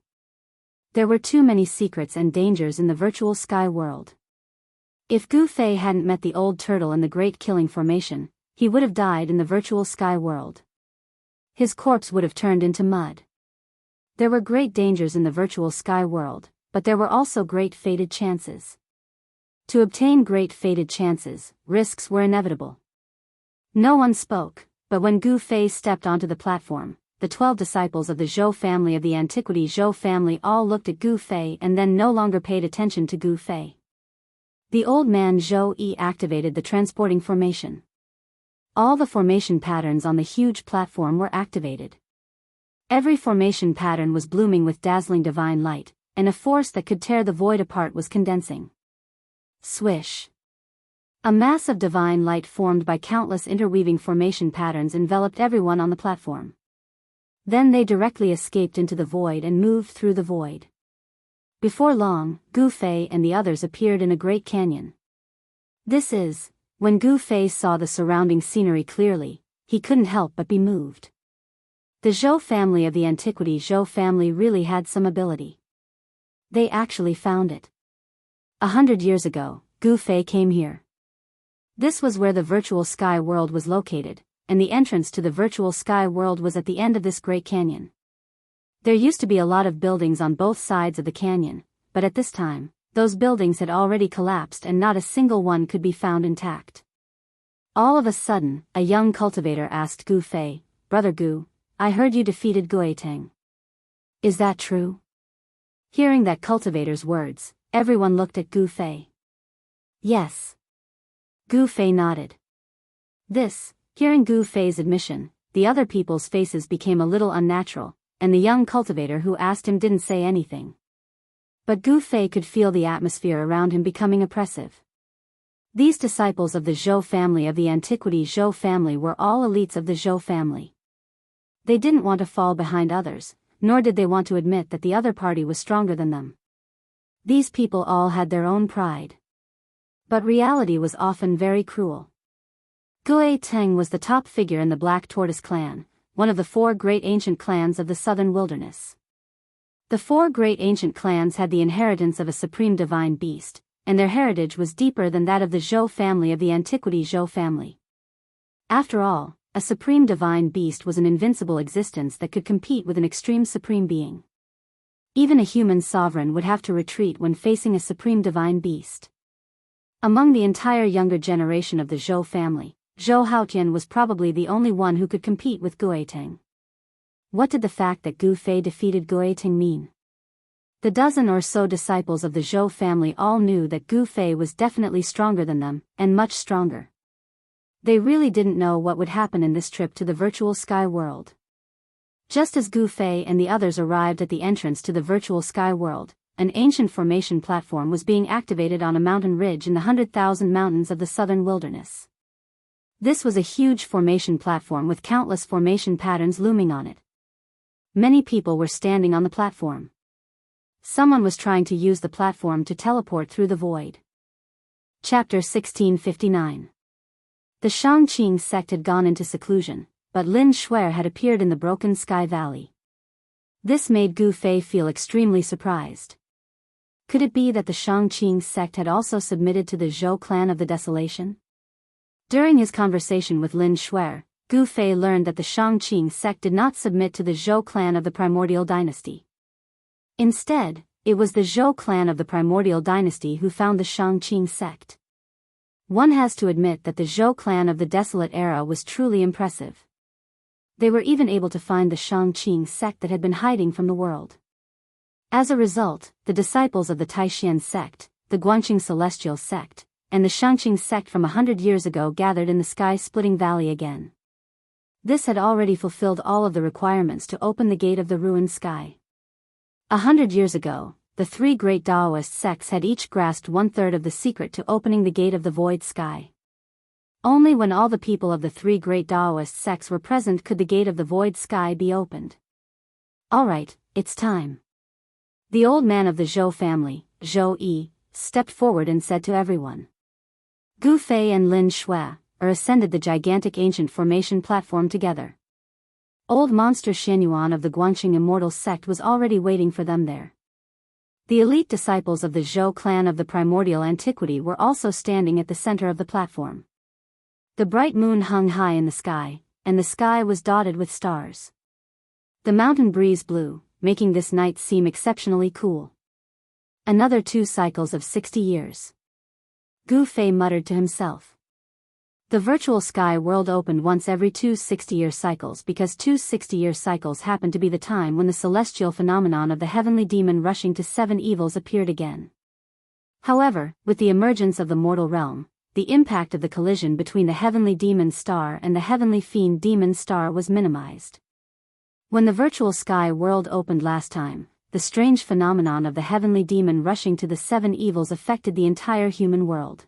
There were too many secrets and dangers in the virtual sky world. If Gu Fei hadn't met the old turtle in the Great Killing Formation, he would have died in the virtual sky world. His corpse would have turned into mud. There were great dangers in the virtual sky world, but there were also great fated chances. To obtain great fated chances, risks were inevitable. No one spoke, but when Gu Fei stepped onto the platform, the 12 disciples of the Zhou family of the antiquity Zhou family all looked at Gu Fei and then no longer paid attention to Gu Fei. The old man Zhou activated the transporting formation. All the formation patterns on the huge platform were activated. Every formation pattern was blooming with dazzling divine light, and a force that could tear the void apart was condensing. Swish! A mass of divine light formed by countless interweaving formation patterns enveloped everyone on the platform. Then they directly escaped into the void and moved through the void. Before long, Gu Fei and the others appeared in a great canyon. When Gu Fei saw the surrounding scenery clearly, he couldn't help but be moved. The Zhou family of the antiquity Zhou family really had some ability. They actually found it. 100 years ago, Gu Fei came here. This was where the virtual sky world was located, and the entrance to the virtual sky world was at the end of this great canyon. There used to be a lot of buildings on both sides of the canyon, but at this time, those buildings had already collapsed and not a single one could be found intact. All of a sudden, a young cultivator asked Gu Fei, "Brother Gu, I heard you defeated Gueteng. Is that true?" Hearing that cultivator's words, everyone looked at Gu Fei. Yes. Gu Fei nodded. Hearing Gu Fei's admission, the other people's faces became a little unnatural, and the young cultivator who asked him didn't say anything. But Gu Fei could feel the atmosphere around him becoming oppressive. These disciples of the Zhou family of the antiquity Zhou family were all elites of the Zhou family. They didn't want to fall behind others, nor did they want to admit that the other party was stronger than them. These people all had their own pride. But reality was often very cruel. Gui Teng was the top figure in the Black Tortoise clan, one of the 4 great ancient clans of the southern wilderness. The 4 great ancient clans had the inheritance of a supreme divine beast, and their heritage was deeper than that of the Zhou family of the antiquity Zhou family. After all, a supreme divine beast was an invincible existence that could compete with an extreme supreme being. Even a human sovereign would have to retreat when facing a supreme divine beast. Among the entire younger generation of the Zhou family, Zhou Haotian was probably the only one who could compete with Gui Teng. What did the fact that Gu Fei defeated Gui Teng mean? The dozen or so disciples of the Zhou family all knew that Gu Fei was definitely stronger than them, and much stronger. They really didn't know what would happen in this trip to the virtual sky world. Just as Gu Fei and the others arrived at the entrance to the virtual sky world, an ancient formation platform was being activated on a mountain ridge in the 100,000 mountains of the southern wilderness. This was a huge formation platform with countless formation patterns looming on it. Many people were standing on the platform. Someone was trying to use the platform to teleport through the void. Chapter 1659. The Shangqing sect had gone into seclusion, but Lin Shuer had appeared in the broken sky valley. This made Gu Fei feel extremely surprised. Could it be that the Shangqing sect had also submitted to the Zhou clan of the Desolation? During his conversation with Lin Shuer, Gu Fei learned that the Shangqing sect did not submit to the Zhou clan of the Primordial Dynasty. Instead, it was the Zhou clan of the Primordial Dynasty who found the Shangqing sect. One has to admit that the Zhou clan of the Desolate era was truly impressive. They were even able to find the Shangqing sect that had been hiding from the world. As a result, the disciples of the Taishan sect, the Guangqing Celestial sect, and the Shangqing sect from 100 years ago gathered in the sky-splitting valley again. This had already fulfilled all of the requirements to open the gate of the ruined sky. 100 years ago, the 3 great Taoist sects had each grasped 1/3 of the secret to opening the gate of the void sky. Only when all the people of the 3 great Taoist sects were present could the gate of the void sky be opened. Alright, it's time. The old man of the Zhou family, Zhou Yi, stepped forward and said to everyone. Gu Fei and Lin Shuer ascended the gigantic ancient formation platform together. Old monster Xianyuan of the Guangqing Immortal sect was already waiting for them there. The elite disciples of the Zhou clan of the primordial antiquity were also standing at the center of the platform. The bright moon hung high in the sky, and the sky was dotted with stars. The mountain breeze blew, making this night seem exceptionally cool. Another 2 cycles of 60 years. Gu Fei muttered to himself. The virtual sky world opened once every 2 60-year cycles because 2 60-year cycles happened to be the time when the celestial phenomenon of the heavenly demon rushing to 7 evils appeared again. However, with the emergence of the mortal realm, the impact of the collision between the heavenly demon star and the heavenly fiend demon star was minimized. When the virtual sky world opened last time, the strange phenomenon of the heavenly demon rushing to the 7 evils affected the entire human world.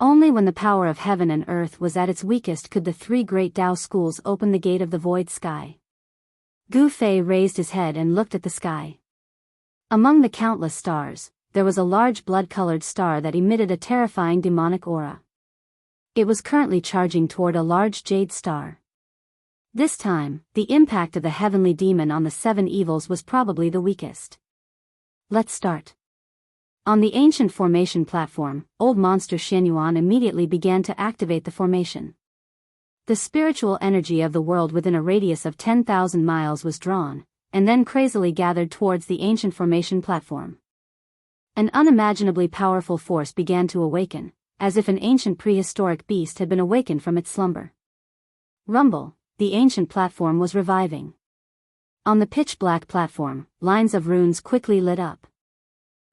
Only when the power of heaven and earth was at its weakest could the 3 great Tao schools open the gate of the void sky. Gu Fei raised his head and looked at the sky. Among the countless stars, there was a large blood-colored star that emitted a terrifying demonic aura. It was currently charging toward a large jade star. This time, the impact of the heavenly demon on the 7 evils was probably the weakest. Let's start. On the ancient formation platform, old monster Xianyuan immediately began to activate the formation. The spiritual energy of the world within a radius of 10,000 miles was drawn, and then crazily gathered towards the ancient formation platform. An unimaginably powerful force began to awaken, as if an ancient prehistoric beast had been awakened from its slumber. Rumble, the ancient platform was reviving. On the pitch-black platform, lines of runes quickly lit up.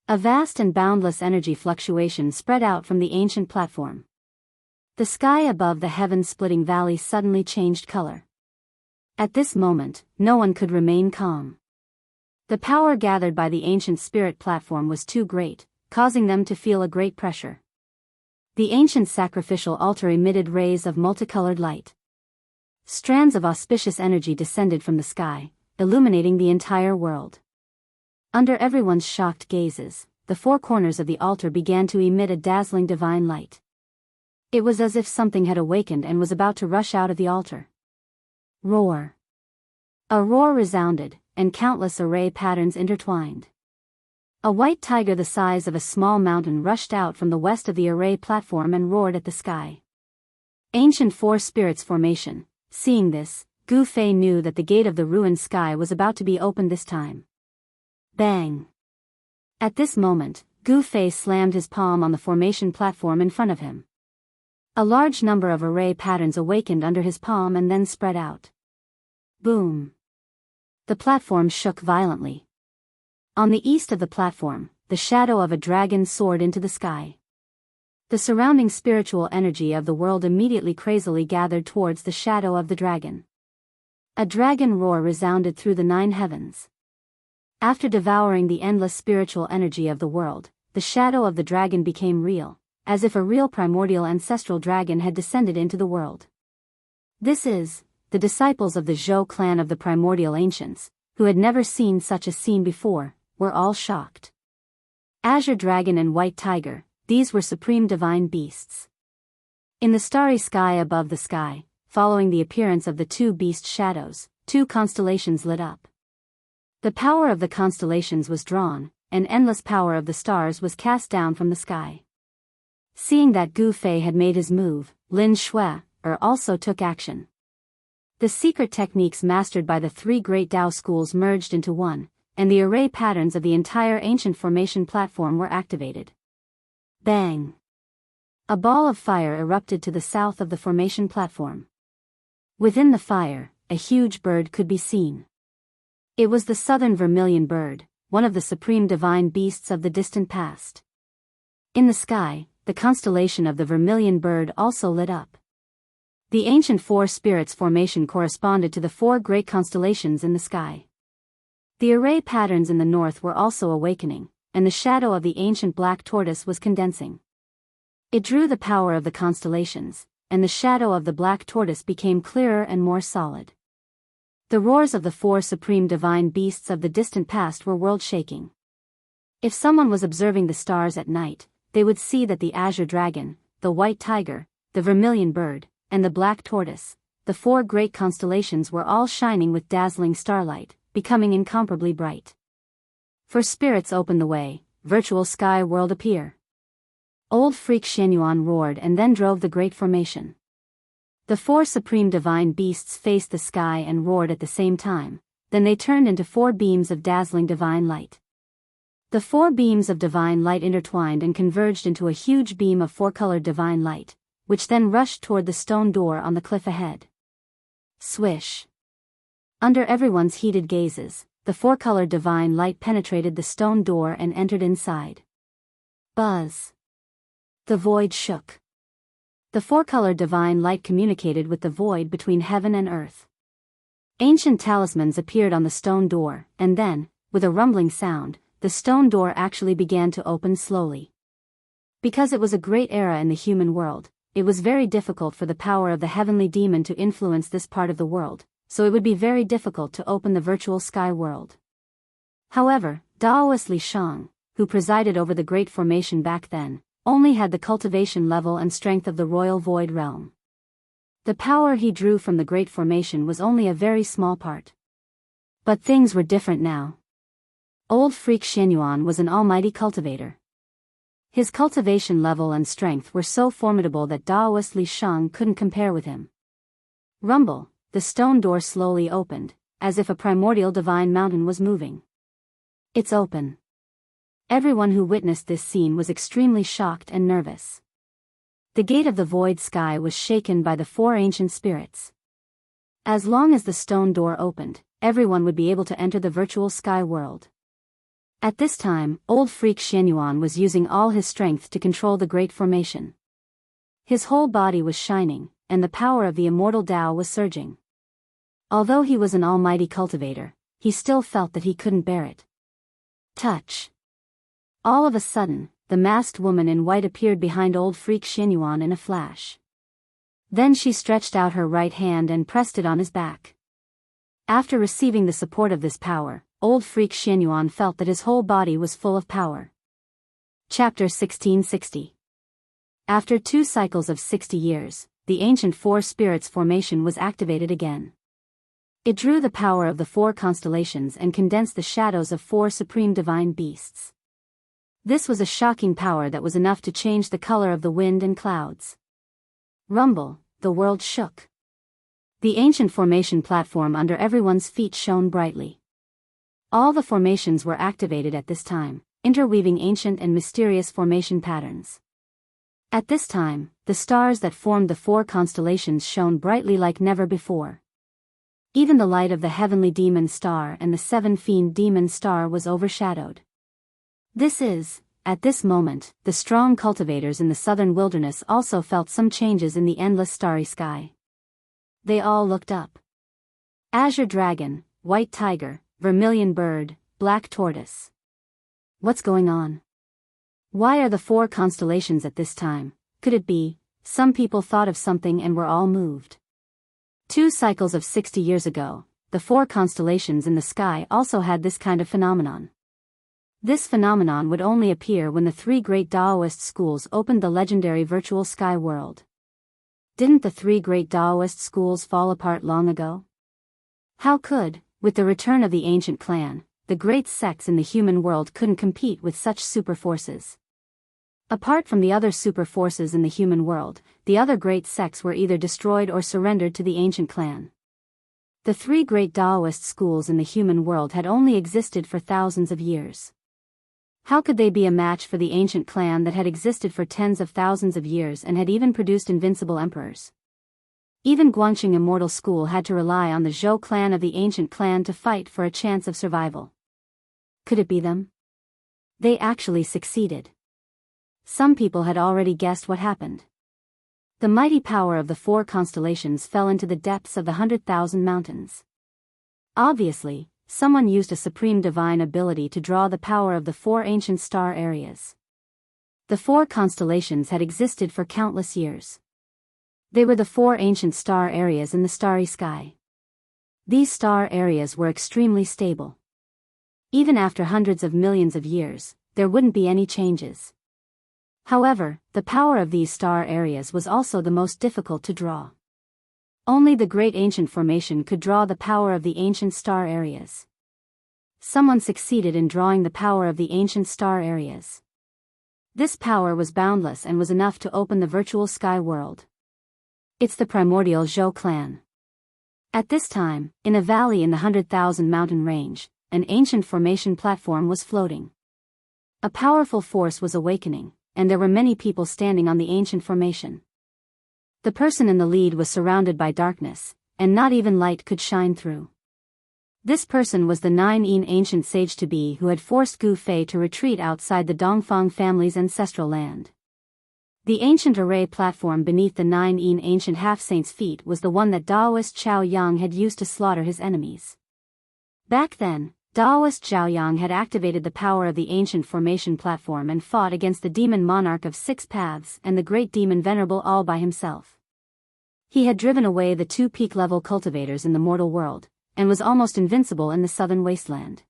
A vast and boundless energy fluctuation spread out from the ancient platform. The sky above the heaven-splitting valley suddenly changed color. At this moment, no one could remain calm. The power gathered by the ancient spirit platform was too great, causing them to feel a great pressure. The ancient sacrificial altar emitted rays of multicolored light. Strands of auspicious energy descended from the sky, illuminating the entire world. Under everyone's shocked gazes, the four corners of the altar began to emit a dazzling divine light. It was as if something had awakened and was about to rush out of the altar. Roar. A roar resounded, and countless array patterns intertwined. A white tiger the size of a small mountain rushed out from the west of the array platform and roared at the sky. Ancient Four Spirits Formation. Seeing this, Gu Fei knew that the gate of the ruined sky was about to be opened this time. Bang! At this moment, Gu Fei slammed his palm on the formation platform in front of him. A large number of array patterns awakened under his palm and then spread out. Boom! The platform shook violently. On the east of the platform, the shadow of a dragon soared into the sky. The surrounding spiritual energy of the world immediately crazily gathered towards the shadow of the dragon. A dragon roar resounded through the 9 heavens. After devouring the endless spiritual energy of the world, the shadow of the dragon became real, as if a real primordial ancestral dragon had descended into the world. This is, the disciples of the Zhou clan of the primordial ancients, who had never seen such a scene before, were all shocked. Azure Dragon and White Tiger, these were supreme divine beasts. In the starry sky above the sky, following the appearance of the 2 beast shadows, 2 constellations lit up. The power of the constellations was drawn, and endless power of the stars was cast down from the sky. Seeing that Gu Fei had made his move, Lin Shui also took action. The secret techniques mastered by the 3 great Tao schools merged into one, and the array patterns of the entire ancient formation platform were activated. Bang! A ball of fire erupted to the south of the formation platform. Within the fire, a huge bird could be seen. It was the southern vermilion bird, one of the supreme divine beasts of the distant past. In the sky, the constellation of the vermilion bird also lit up. The ancient 4 spirits formation corresponded to the 4 great constellations in the sky. The array patterns in the north were also awakening, and the shadow of the ancient black tortoise was condensing. It drew the power of the constellations, and the shadow of the black tortoise became clearer and more solid. The roars of the 4 supreme divine beasts of the distant past were world-shaking. If someone was observing the stars at night, they would see that the azure dragon, the white tiger, the vermilion bird, and the black tortoise, the 4 great constellations were all shining with dazzling starlight, becoming incomparably bright. For spirits open the way, virtual sky world appear. Old Freak Xianyuan roared and then drove the great formation. The 4 supreme divine beasts faced the sky and roared at the same time, then they turned into 4 beams of dazzling divine light. The 4 beams of divine light intertwined and converged into a huge beam of 4-colored divine light, which then rushed toward the stone door on the cliff ahead. Swish! Under everyone's heated gazes, the 4-colored divine light penetrated the stone door and entered inside. Buzz! The void shook. The 4-colored divine light communicated with the void between heaven and earth. Ancient talismans appeared on the stone door, and then, with a rumbling sound, the stone door actually began to open slowly. Because it was a great era in the human world, it was very difficult for the power of the heavenly demon to influence this part of the world, so it would be very difficult to open the virtual sky world. However, Daoist Li Shang, who presided over the great formation back then, only had the cultivation level and strength of the royal void realm. The power he drew from the great formation was only a very small part. But things were different now. Old Freak Xianyuan was an almighty cultivator. His cultivation level and strength were so formidable that Daoist Li Shang couldn't compare with him. Rumble, the stone door slowly opened, as if a primordial divine mountain was moving. It's open. Everyone who witnessed this scene was extremely shocked and nervous. The gate of the void sky was shaken by the 4 ancient spirits. As long as the stone door opened, everyone would be able to enter the virtual sky world. At this time, Old Freak Xianyuan was using all his strength to control the great formation. His whole body was shining, and the power of the immortal Tao was surging. Although he was an almighty cultivator, he still felt that he couldn't bear it. Touch! All of a sudden, the masked woman in white appeared behind old freak Xinyuan in a flash. Then she stretched out her right hand and pressed it on his back. After receiving the support of this power, old freak Xinyuan felt that his whole body was full of power. Chapter 1660. After 2 cycles of 60 years, the ancient Four Spirits formation was activated again. It drew the power of the 4 constellations and condensed the shadows of 4 supreme divine beasts. This was a shocking power that was enough to change the color of the wind and clouds. Rumble, the world shook. The ancient formation platform under everyone's feet shone brightly. All the formations were activated at this time, interweaving ancient and mysterious formation patterns. At this time, the stars that formed the 4 constellations shone brightly like never before. Even the light of the heavenly demon star and the 7 fiend demon star was overshadowed. At this moment, the strong cultivators in the southern wilderness also felt some changes in the endless starry sky. They all looked up. Azure dragon, white tiger, vermilion bird, black tortoise. What's going on? Why are the 4 constellations at this time? Could it be? Some people thought of something and were all moved. 2 cycles of 60 years ago, the 4 constellations in the sky also had this kind of phenomenon. This phenomenon would only appear when the 3 great Taoist schools opened the legendary virtual sky world. Didn't the 3 great Taoist schools fall apart long ago? How could, with the return of the ancient clan, the great sects in the human world couldn't compete with such super forces? Apart from the other super forces in the human world, the other great sects were either destroyed or surrendered to the ancient clan. The 3 great Taoist schools in the human world had only existed for thousands of years. How could they be a match for the ancient clan that had existed for tens of thousands of years and had even produced invincible emperors? Even Guangxing Immortal School had to rely on the Zhou clan of the ancient clan to fight for a chance of survival. Could it be them? They actually succeeded. Some people had already guessed what happened. The mighty power of the 4 constellations fell into the depths of the 100,000 mountains. Obviously, someone used a supreme divine ability to draw the power of the 4 ancient star areas. The 4 constellations had existed for countless years. They were the 4 ancient star areas in the starry sky. These star areas were extremely stable. Even after hundreds of millions of years, there wouldn't be any changes. However, the power of these star areas was also the most difficult to draw. Only the great ancient formation could draw the power of the ancient star areas. Someone succeeded in drawing the power of the ancient star areas. This power was boundless and was enough to open the virtual sky world. It's the primordial Zhou clan. At this time, in a valley in the 100,000 mountain range, an ancient formation platform was floating. A powerful force was awakening, and there were many people standing on the ancient formation. The person in the lead was surrounded by darkness, and not even light could shine through. This person was the 9-yin ancient sage-to-be who had forced Gu Fei to retreat outside the Dongfang family's ancestral land. The ancient array platform beneath the 9-yin ancient half-saint's feet was the one that Taoist Chao Yang had used to slaughter his enemies. Back then, Taoist Zhao Yang had activated the power of the ancient formation platform and fought against the demon monarch of 6 paths and the great demon venerable all by himself. He had driven away the 2 peak-level cultivators in the mortal world, and was almost invincible in the southern wasteland.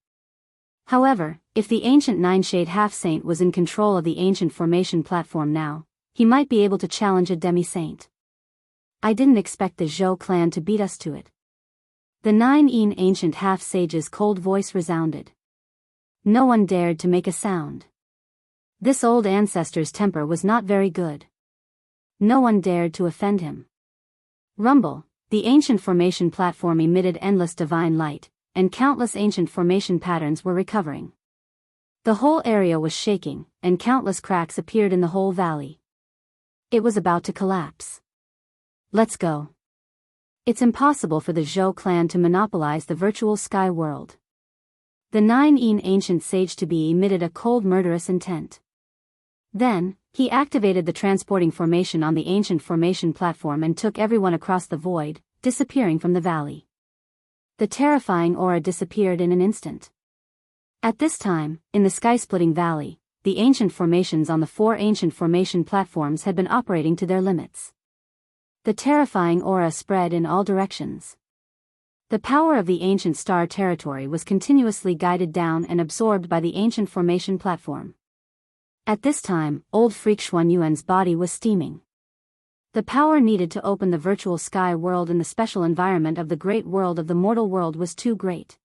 However, if the ancient 9-shade half-saint was in control of the ancient formation platform now, he might be able to challenge a demi-saint. I didn't expect the Zhou clan to beat us to it. The 9-yin ancient half-sage's cold voice resounded. No one dared to make a sound. This old ancestor's temper was not very good. No one dared to offend him. Rumble, the ancient formation platform emitted endless divine light, and countless ancient formation patterns were recovering. The whole area was shaking, and countless cracks appeared in the whole valley. It was about to collapse. Let's go. It's impossible for the Zhou clan to monopolize the virtual sky world. The 9-yin ancient sage-to-be emitted a cold murderous intent. Then, he activated the transporting formation on the ancient formation platform and took everyone across the void, disappearing from the valley. The terrifying aura disappeared in an instant. At this time, in the sky-splitting valley, the ancient formations on the 4 ancient formation platforms had been operating to their limits. The terrifying aura spread in all directions. The power of the ancient star territory was continuously guided down and absorbed by the ancient formation platform. At this time, old freak Xuan Yuan's body was steaming. The power needed to open the virtual sky world in the special environment of the great world of the mortal world was too great.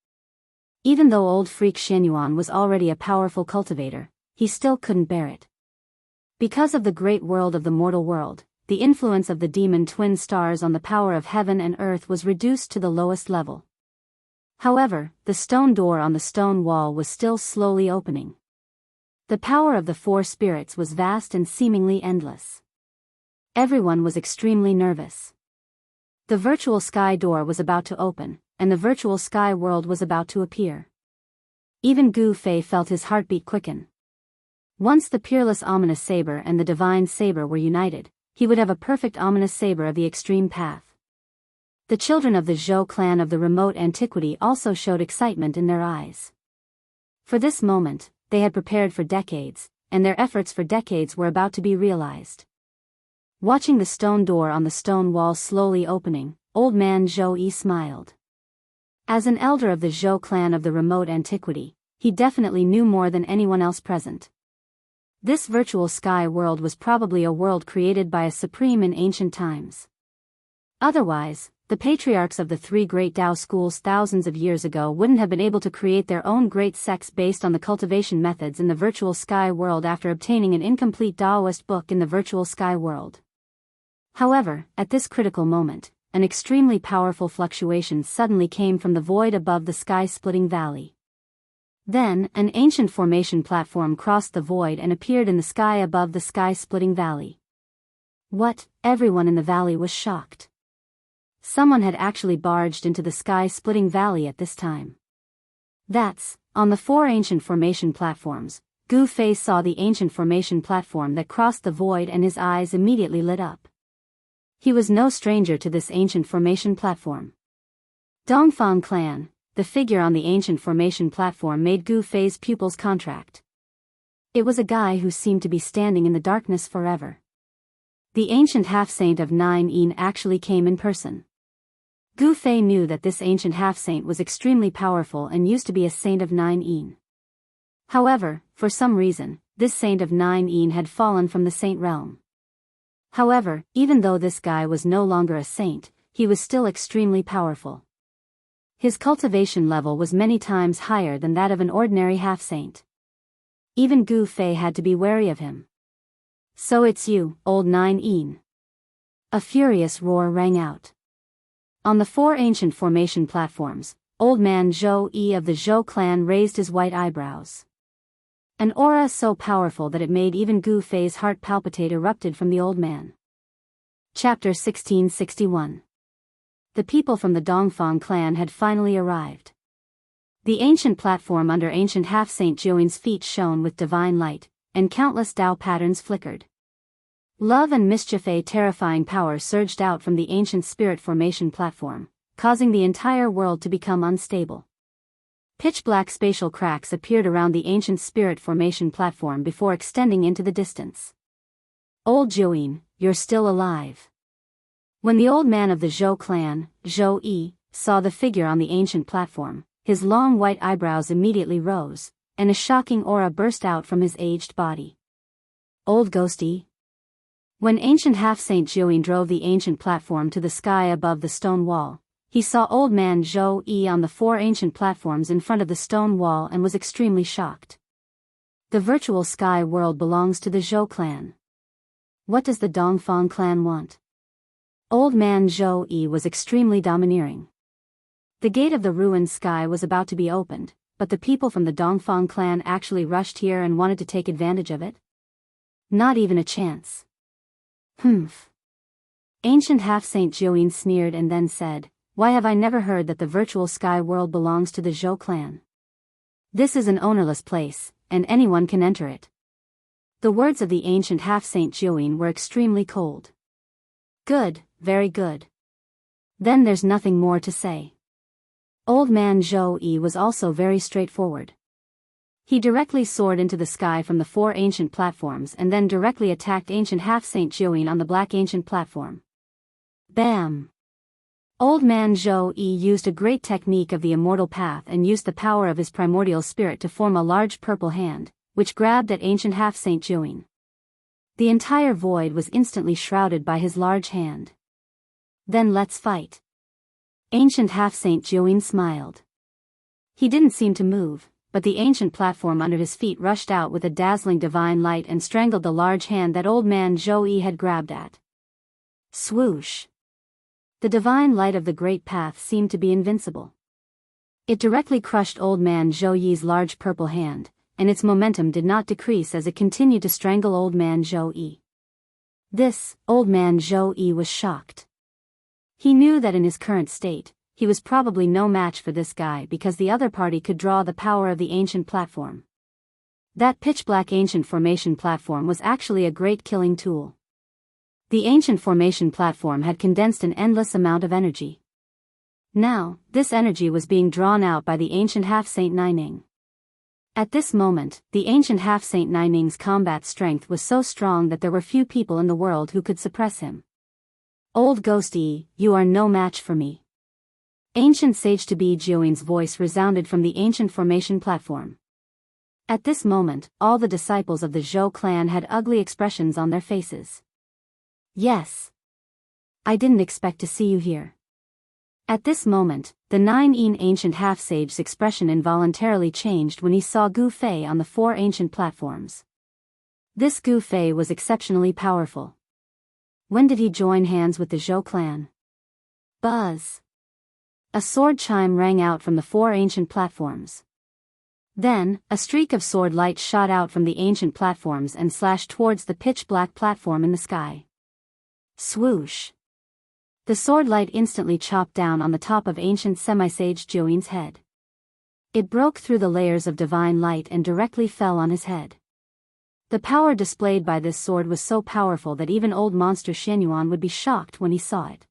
Even though old freak Xuan Yuan was already a powerful cultivator, he still couldn't bear it. Because of the great world of the mortal world, the influence of the demon twin stars on the power of heaven and earth was reduced to the lowest level. However, the stone door on the stone wall was still slowly opening. The power of the 4 spirits was vast and seemingly endless. Everyone was extremely nervous. The virtual sky door was about to open, and the virtual sky world was about to appear. Even Gu Fei felt his heartbeat quicken. Once the peerless ominous saber and the divine saber were united, he would have a perfect ominous saber of the extreme path. The children of the Zhou clan of the remote antiquity also showed excitement in their eyes. For this moment, they had prepared for decades, and their efforts for decades were about to be realized. Watching the stone door on the stone wall slowly opening, old man Zhou Yi smiled. As an elder of the Zhou clan of the remote antiquity, he definitely knew more than anyone else present. This virtual sky world was probably a world created by a supreme in ancient times. Otherwise, the patriarchs of the 3 great Tao schools thousands of years ago wouldn't have been able to create their own great sects based on the cultivation methods in the virtual sky world after obtaining an incomplete Taoist book in the virtual sky world. However, at this critical moment, an extremely powerful fluctuation suddenly came from the void above the sky-splitting valley. Then, an ancient formation platform crossed the void and appeared in the sky above the sky-splitting valley. What? Everyone in the valley was shocked. Someone had actually barged into the sky-splitting valley at this time. That's, on the 4 ancient formation platforms, Gu Fei saw the ancient formation platform that crossed the void and his eyes immediately lit up. He was no stranger to this ancient formation platform. Dongfang clan, the figure on the ancient formation platform made Gu Fei's pupils contract. It was a guy who seemed to be standing in the darkness forever. The ancient half-saint of 9 Yin actually came in person. Gu Fei knew that this ancient half-saint was extremely powerful and used to be a saint of 9 Yin. However, for some reason, this saint of 9 Yin had fallen from the saint realm. However, even though this guy was no longer a saint, he was still extremely powerful. His cultivation level was many times higher than that of an ordinary half-saint. Even Gu Fei had to be wary of him. So it's you, old 9 Yin. A furious roar rang out. On the 4 ancient formation platforms, old man Zhou Yi of the Zhou clan raised his white eyebrows. An aura so powerful that it made even Gu Fei's heart palpitate erupted from the old man. Chapter 1661. The people from the Dongfang clan had finally arrived. The ancient platform under ancient half-saint Jiuyin's feet shone with divine light, and countless Tao patterns flickered. Love and mischief, a terrifying power surged out from the ancient spirit formation platform, causing the entire world to become unstable. Pitch-black spatial cracks appeared around the ancient spirit formation platform before extending into the distance. Old Jiuyin, you're still alive. When the old man of the Zhou clan, Zhou Yi, saw the figure on the ancient platform, his long white eyebrows immediately rose, and a shocking aura burst out from his aged body. Old ghosty. When ancient half-saint Jiuyin drove the ancient platform to the sky above the stone wall, he saw old man Zhou Yi on the 4 ancient platforms in front of the stone wall and was extremely shocked. The virtual sky world belongs to the Zhou clan. What does the Dongfang clan want? Old man Zhou Yi was extremely domineering. The gate of the ruined sky was about to be opened, but the people from the Dongfang clan actually rushed here and wanted to take advantage of it? Not even a chance. Humph. Ancient half-saint Jiuyin sneered and then said, "Why have I never heard that the virtual sky world belongs to the Zhou clan? This is an ownerless place, and anyone can enter it." The words of the ancient half-saint Jiuyin were extremely cold. Good, very good. Then there's nothing more to say. Old man Zhou Yi was also very straightforward. He directly soared into the sky from the four ancient platforms and then directly attacked ancient half-Saint Join on the black ancient platform. Bam! Old man Zhou-Yi used a great technique of the immortal path and used the power of his primordial spirit to form a large purple hand, which grabbed at ancient half-Saint Join. The entire void was instantly shrouded by his large hand. Then let's fight. Ancient half-Saint Join smiled. He didn't seem to move, but the ancient platform under his feet rushed out with a dazzling divine light and strangled the large hand that old man Zhou-Yi had grabbed at. Swoosh! The divine light of the great path seemed to be invincible. It directly crushed old man Zhou-Yi's large purple hand, and its momentum did not decrease as it continued to strangle old man Zhou-Yi. Old man Zhou-Yi was shocked. He knew that in his current state, he was probably no match for this guy because the other party could draw the power of the ancient platform. That pitch-black ancient formation platform was actually a great killing tool. The ancient formation platform had condensed an endless amount of energy. Now, this energy was being drawn out by the ancient half-Saint Nining. At this moment, the ancient half-Saint Nining's combat strength was so strong that there were few people in the world who could suppress him. Old Ghosty, you are no match for me. Ancient Sage to be Join's voice resounded from the ancient formation platform. At this moment, all the disciples of the Zhou clan had ugly expressions on their faces. Yes. I didn't expect to see you here. At this moment, the Nine-Een ancient half-sage's expression involuntarily changed when he saw Gu Fei on the four ancient platforms. This Gu Fei was exceptionally powerful. When did he join hands with the Zhou clan? Buzz! A sword chime rang out from the four ancient platforms. Then, a streak of sword light shot out from the ancient platforms and slashed towards the pitch-black platform in the sky. Swoosh! The sword light instantly chopped down on the top of ancient semi-sage Join's head. It broke through the layers of divine light and directly fell on his head. The power displayed by this sword was so powerful that even old monster Shenyuan would be shocked when he saw it.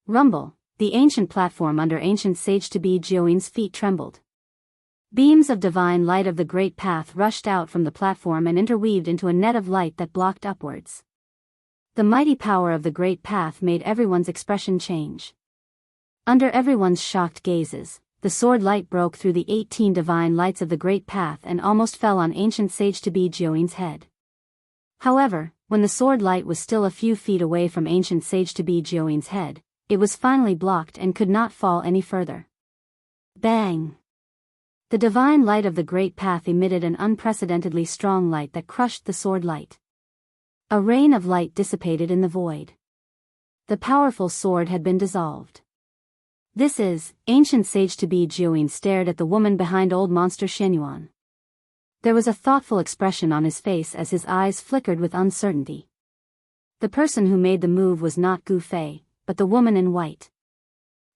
Rumble! The ancient platform under ancient sage to be Join's feet trembled. Beams of divine light of the great path rushed out from the platform and interweaved into a net of light that blocked upwards. The mighty power of the great path made everyone's expression change. Under everyone's shocked gazes, the sword light broke through the 18 divine lights of the great path and almost fell on ancient sage to be Join's head. However, when the sword light was still a few feet away from ancient sage to be Join's head, it was finally blocked and could not fall any further. Bang! The divine light of the great path emitted an unprecedentedly strong light that crushed the sword light. A rain of light dissipated in the void. The powerful sword had been dissolved. Ancient sage to be Join stared at the woman behind old monster Shenyuan. There was a thoughtful expression on his face as his eyes flickered with uncertainty. The person who made the move was not Gu Fei, but the woman in white.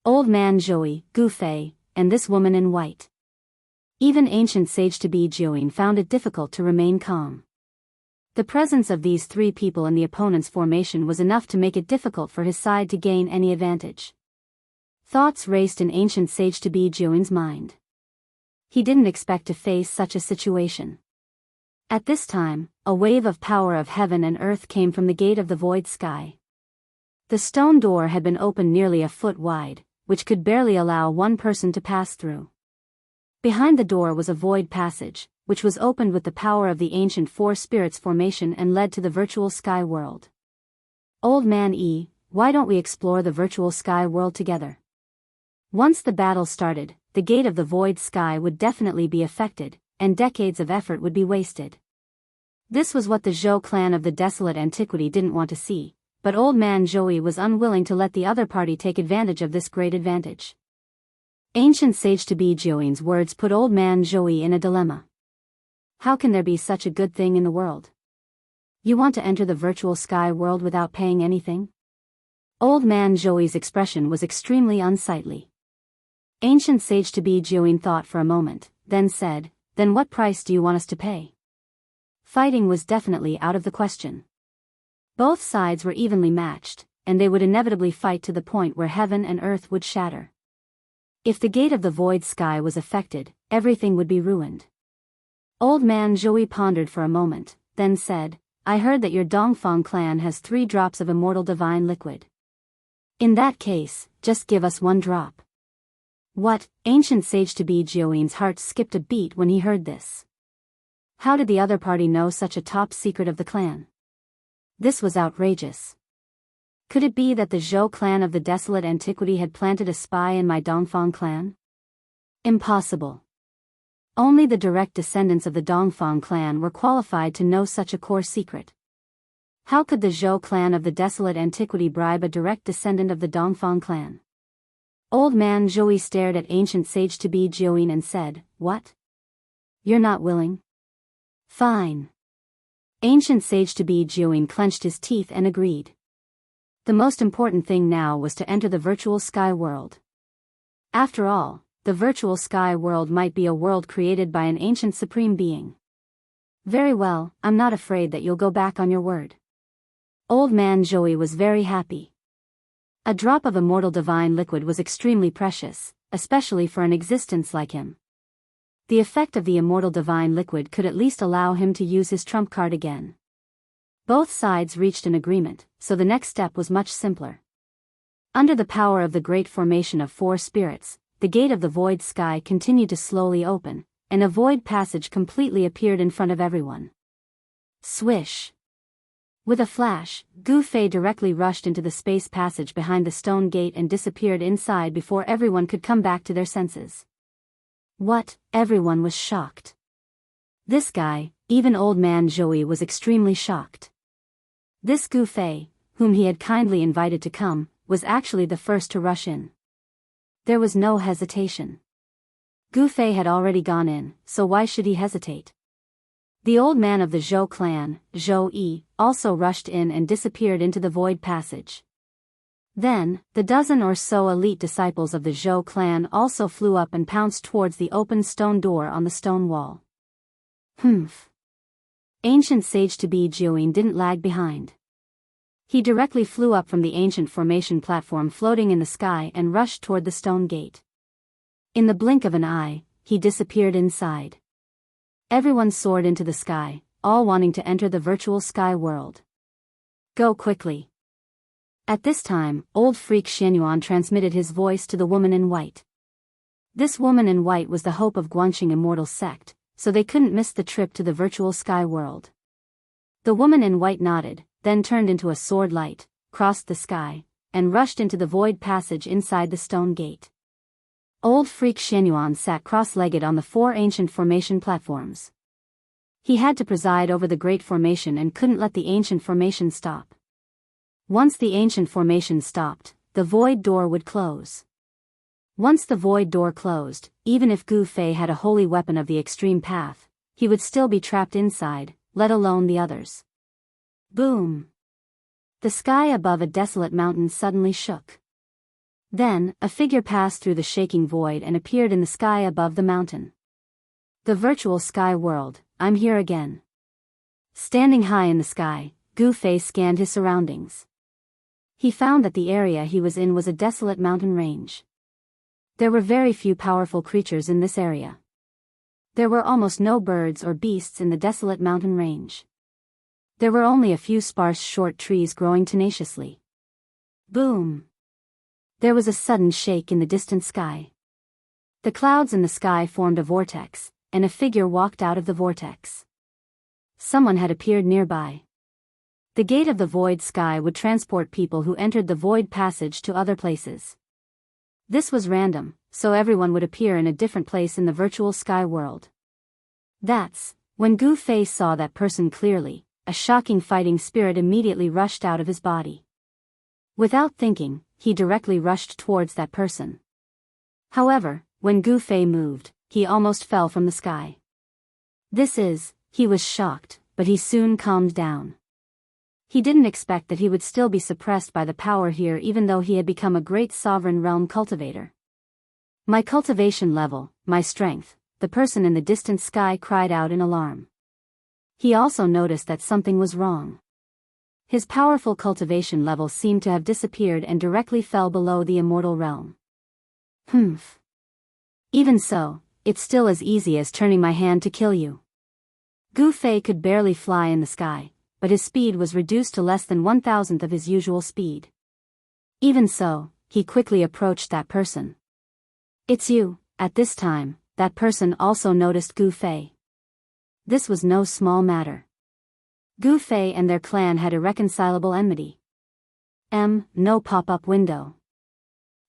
Old man Zhou, Gu Fei, and this woman in white. Even ancient sage to be Join found it difficult to remain calm. The presence of these three people in the opponent's formation was enough to make it difficult for his side to gain any advantage. Thoughts raced in ancient sage to be Join's mind. He didn't expect to face such a situation. At this time, a wave of power of heaven and earth came from the gate of the void sky. The stone door had been opened nearly a foot wide, which could barely allow one person to pass through. Behind the door was a void passage, which was opened with the power of the ancient four spirits formation and led to the virtual sky world. Old man E, why don't we explore the virtual sky world together? Once the battle started, the gate of the void sky would definitely be affected, and decades of effort would be wasted. This was what the Zhou clan of the desolate antiquity didn't want to see. But old man Zhou was unwilling to let the other party take advantage of this great advantage. Ancient sage to be Join's words put old man Zhou in a dilemma. How can there be such a good thing in the world? You want to enter the virtual sky world without paying anything? Old man Zhou's expression was extremely unsightly. Ancient sage to be Join thought for a moment, then said, then what price do you want us to pay? Fighting was definitely out of the question. Both sides were evenly matched, and they would inevitably fight to the point where heaven and earth would shatter. If the gate of the void sky was affected, everything would be ruined. Old man Zhou pondered for a moment, then said, I heard that your Dongfang clan has 3 drops of immortal divine liquid. In that case, just give us 1 drop. What? Ancient sage to be Jiuyin's heart skipped a beat when he heard this. How did the other party know such a top secret of the clan? This was outrageous. Could it be that the Zhou clan of the desolate antiquity had planted a spy in my Dongfang clan? Impossible. Only the direct descendants of the Dongfang clan were qualified to know such a core secret. How could the Zhou clan of the desolate antiquity bribe a direct descendant of the Dongfang clan? Old man Zhou stared at ancient sage to be Jiuyin and said, What? You're not willing? Fine. Ancient sage to be Jiuyin clenched his teeth and agreed. The most important thing now was to enter the virtual sky world. After all, the virtual sky world might be a world created by an ancient supreme being. Very well, I'm not afraid that you'll go back on your word. Old man Zhou was very happy. A drop of immortal divine liquid was extremely precious, especially for an existence like him. The effect of the immortal divine liquid could at least allow him to use his trump card again. Both sides reached an agreement, so the next step was much simpler. Under the power of the great formation of 4 spirits, the gate of the void sky continued to slowly open, and a void passage completely appeared in front of everyone. Swish! With a flash, Gu Fei directly rushed into the space passage behind the stone gate and disappeared inside before everyone could come back to their senses. What? Everyone was shocked. This guy, even old man Zhou was extremely shocked. This Gu Fei, whom he had kindly invited to come, was actually the first to rush in. There was no hesitation. Gu Fei had already gone in, so why should he hesitate? The old man of the Zhou clan, Zhou Yi, also rushed in and disappeared into the void passage. Then, the dozen or so elite disciples of the Zhou clan also flew up and pounced towards the open stone door on the stone wall. Humph. Ancient sage to be Jiuyin didn't lag behind. He directly flew up from the ancient formation platform floating in the sky and rushed toward the stone gate. In the blink of an eye, he disappeared inside. Everyone soared into the sky, all wanting to enter the virtual sky world. Go quickly. At this time, old freak Xianyuan transmitted his voice to the woman in white. This woman in white was the hope of Guanxing immortal sect, so they couldn't miss the trip to the virtual sky world. The woman in white nodded, then turned into a sword light, crossed the sky, and rushed into the void passage inside the stone gate. Old freak Xianyuan sat cross-legged on the 4 ancient formation platforms. He had to preside over the great formation and couldn't let the ancient formation stop. Once the ancient formation stopped, the void door would close. Once the void door closed, even if Gu Fei had a holy weapon of the extreme path, he would still be trapped inside, let alone the others. Boom! The sky above a desolate mountain suddenly shook. Then, a figure passed through the shaking void and appeared in the sky above the mountain. The virtual sky world, I'm here again. Standing high in the sky, Gu Fei scanned his surroundings. He found that the area he was in was a desolate mountain range. There were very few powerful creatures in this area. There were almost no birds or beasts in the desolate mountain range. There were only a few sparse short trees growing tenaciously. Boom! There was a sudden shake in the distant sky. The clouds in the sky formed a vortex, and a figure walked out of the vortex. Someone had appeared nearby. The gate of the void sky would transport people who entered the void passage to other places. This was random, so everyone would appear in a different place in the virtual sky world. That's when Gu Fei saw that person clearly. A shocking fighting spirit immediately rushed out of his body. Without thinking, he directly rushed towards that person. However, when Gu Fei moved, he almost fell from the sky. He was shocked, but he soon calmed down. He didn't expect that he would still be suppressed by the power here even though he had become a great sovereign realm cultivator. My cultivation level, my strength, the person in the distant sky cried out in alarm. He also noticed that something was wrong. His powerful cultivation level seemed to have disappeared and directly fell below the immortal realm. Humph. Even so, it's still as easy as turning my hand to kill you. Gu Fei could barely fly in the sky, but his speed was reduced to less than 1,000th of his usual speed. Even so, he quickly approached that person. "It's you." At this time, that person also noticed Gu Fei. This was no small matter. Gu Fei and their clan had irreconcilable enmity. No pop-up window.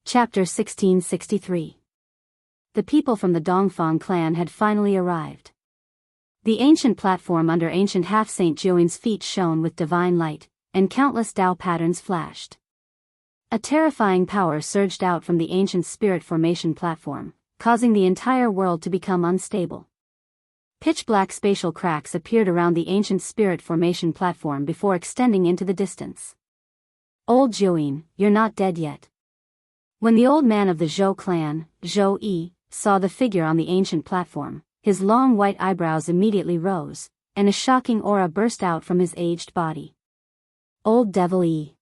Chapter 1663. The people from the Dongfang clan had finally arrived. The ancient platform under ancient half-Saint Jiuyin's feet shone with divine light, and countless Tao patterns flashed. A terrifying power surged out from the ancient spirit formation platform, causing the entire world to become unstable. Pitch-black spatial cracks appeared around the ancient spirit formation platform before extending into the distance. "Old Jiuyin, you're not dead yet." When the old man of the Zhou clan, Zhou Yi, saw the figure on the ancient platform, his long white eyebrows immediately rose, and a shocking aura burst out from his aged body. "Old Devil Yi."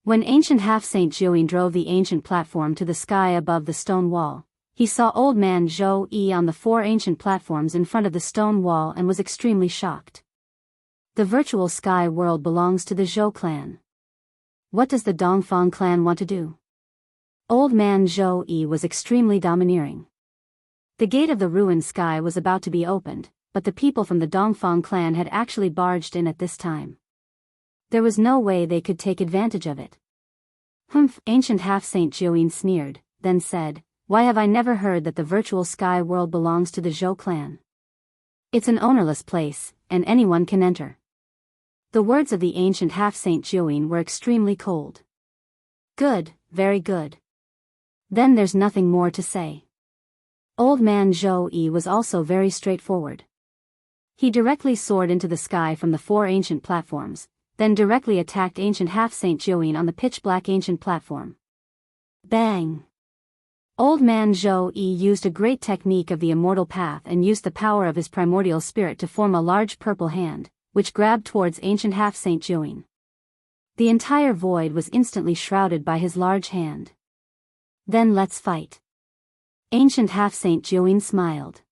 When ancient half-Saint Jiuyin drove the ancient platform to the sky above the stone wall, he saw old man Zhou Yi on the 4 ancient platforms in front of the stone wall and was extremely shocked. The virtual sky world belongs to the Zhou clan. What does the Dongfang clan want to do? Old man Zhou Yi was extremely domineering. The gate of the ruined sky was about to be opened, but the people from the Dongfang clan had actually barged in at this time. There was no way they could take advantage of it. "Humph," ancient half-Saint Jiuyin sneered, then said, "Why have I never heard that the virtual sky world belongs to the Zhou clan? It's an ownerless place, and anyone can enter." The words of the ancient half-Saint Jiuyin were extremely cold. "Good, very good. Then there's nothing more to say." Old man Zhou Yi was also very straightforward. He directly soared into the sky from the 4 ancient platforms, then directly attacked ancient half-Saint Jiuyin on the pitch-black ancient platform. Bang! Old man Zhou Yi used a great technique of the immortal path and used the power of his primordial spirit to form a large purple hand, which grabbed towards ancient half-Saint Jiuyin. The entire void was instantly shrouded by his large hand. "Then let's fight." Ancient half-Saint Jiuyin smiled.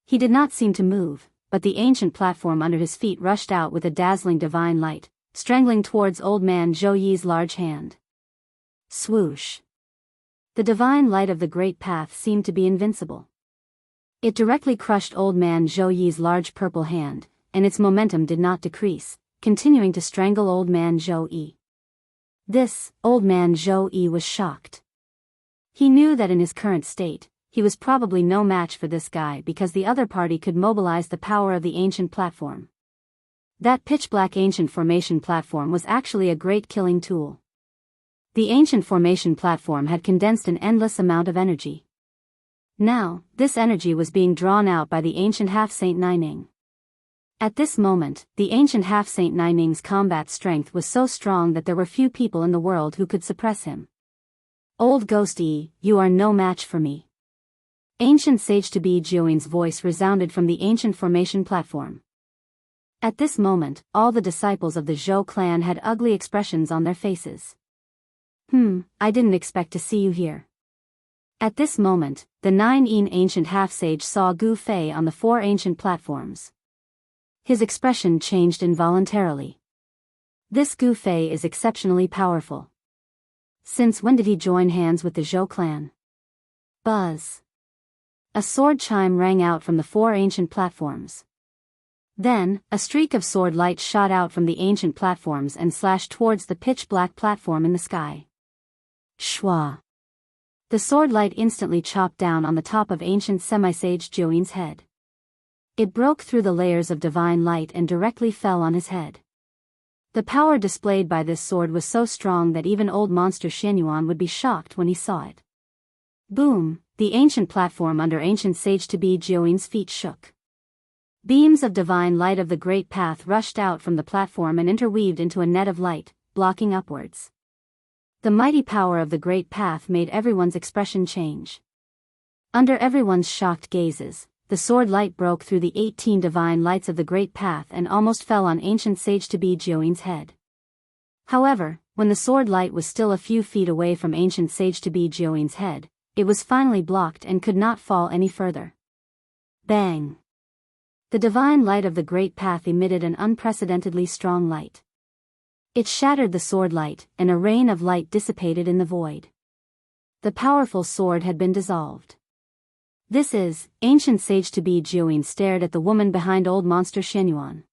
He did not seem to move, but the ancient platform under his feet rushed out with a dazzling divine light, strangling towards old man Zhou Yi's large hand. Swoosh! The divine light of the great path seemed to be invincible. It directly crushed old man Zhou Yi's large purple hand, and its momentum did not decrease, continuing to strangle old man Zhou Yi. Old man Zhou Yi was shocked. He knew that in his current state, he was probably no match for this guy because the other party could mobilize the power of the ancient platform. That pitch-black ancient formation platform was actually a great killing tool. The ancient formation platform had condensed an endless amount of energy. Now, this energy was being drawn out by the ancient half-Saint Nining. At this moment, the ancient half-Saint Nining's combat strength was so strong that there were few people in the world who could suppress him. "Old Ghost Yi, you are no match for me." Ancient Sage to be Jiuyin's voice resounded from the ancient formation platform. At this moment, all the disciples of the Zhou clan had ugly expressions on their faces. I didn't expect to see you here." At this moment, the 9 ancient half-sage saw Gu Fei on the 4 ancient platforms. His expression changed involuntarily. This Gu Fei is exceptionally powerful. Since when did he join hands with the Zhou clan? Buzz! A sword chime rang out from the 4 ancient platforms. Then, a streak of sword light shot out from the ancient platforms and slashed towards the pitch-black platform in the sky. Shwa! The sword light instantly chopped down on the top of ancient semi-sage Jiuyin's head. It broke through the layers of divine light and directly fell on his head. The power displayed by this sword was so strong that even old monster Xianyuan would be shocked when he saw it. Boom! The ancient platform under ancient sage to be Jiuyin's feet shook. Beams of divine light of the great path rushed out from the platform and interweaved into a net of light, blocking upwards. The mighty power of the great path made everyone's expression change. Under everyone's shocked gazes, the sword light broke through the 18 divine lights of the great path and almost fell on ancient sage to be Jiuyin's head. However, when the sword light was still a few feet away from ancient sage to be Jiuyin's head, it was finally blocked and could not fall any further. Bang! The divine light of the great path emitted an unprecedentedly strong light. It shattered the sword light, and a rain of light dissipated in the void. The powerful sword had been dissolved. This is, ancient sage to be Jiuyin stared at the woman behind old monster Shenyuan.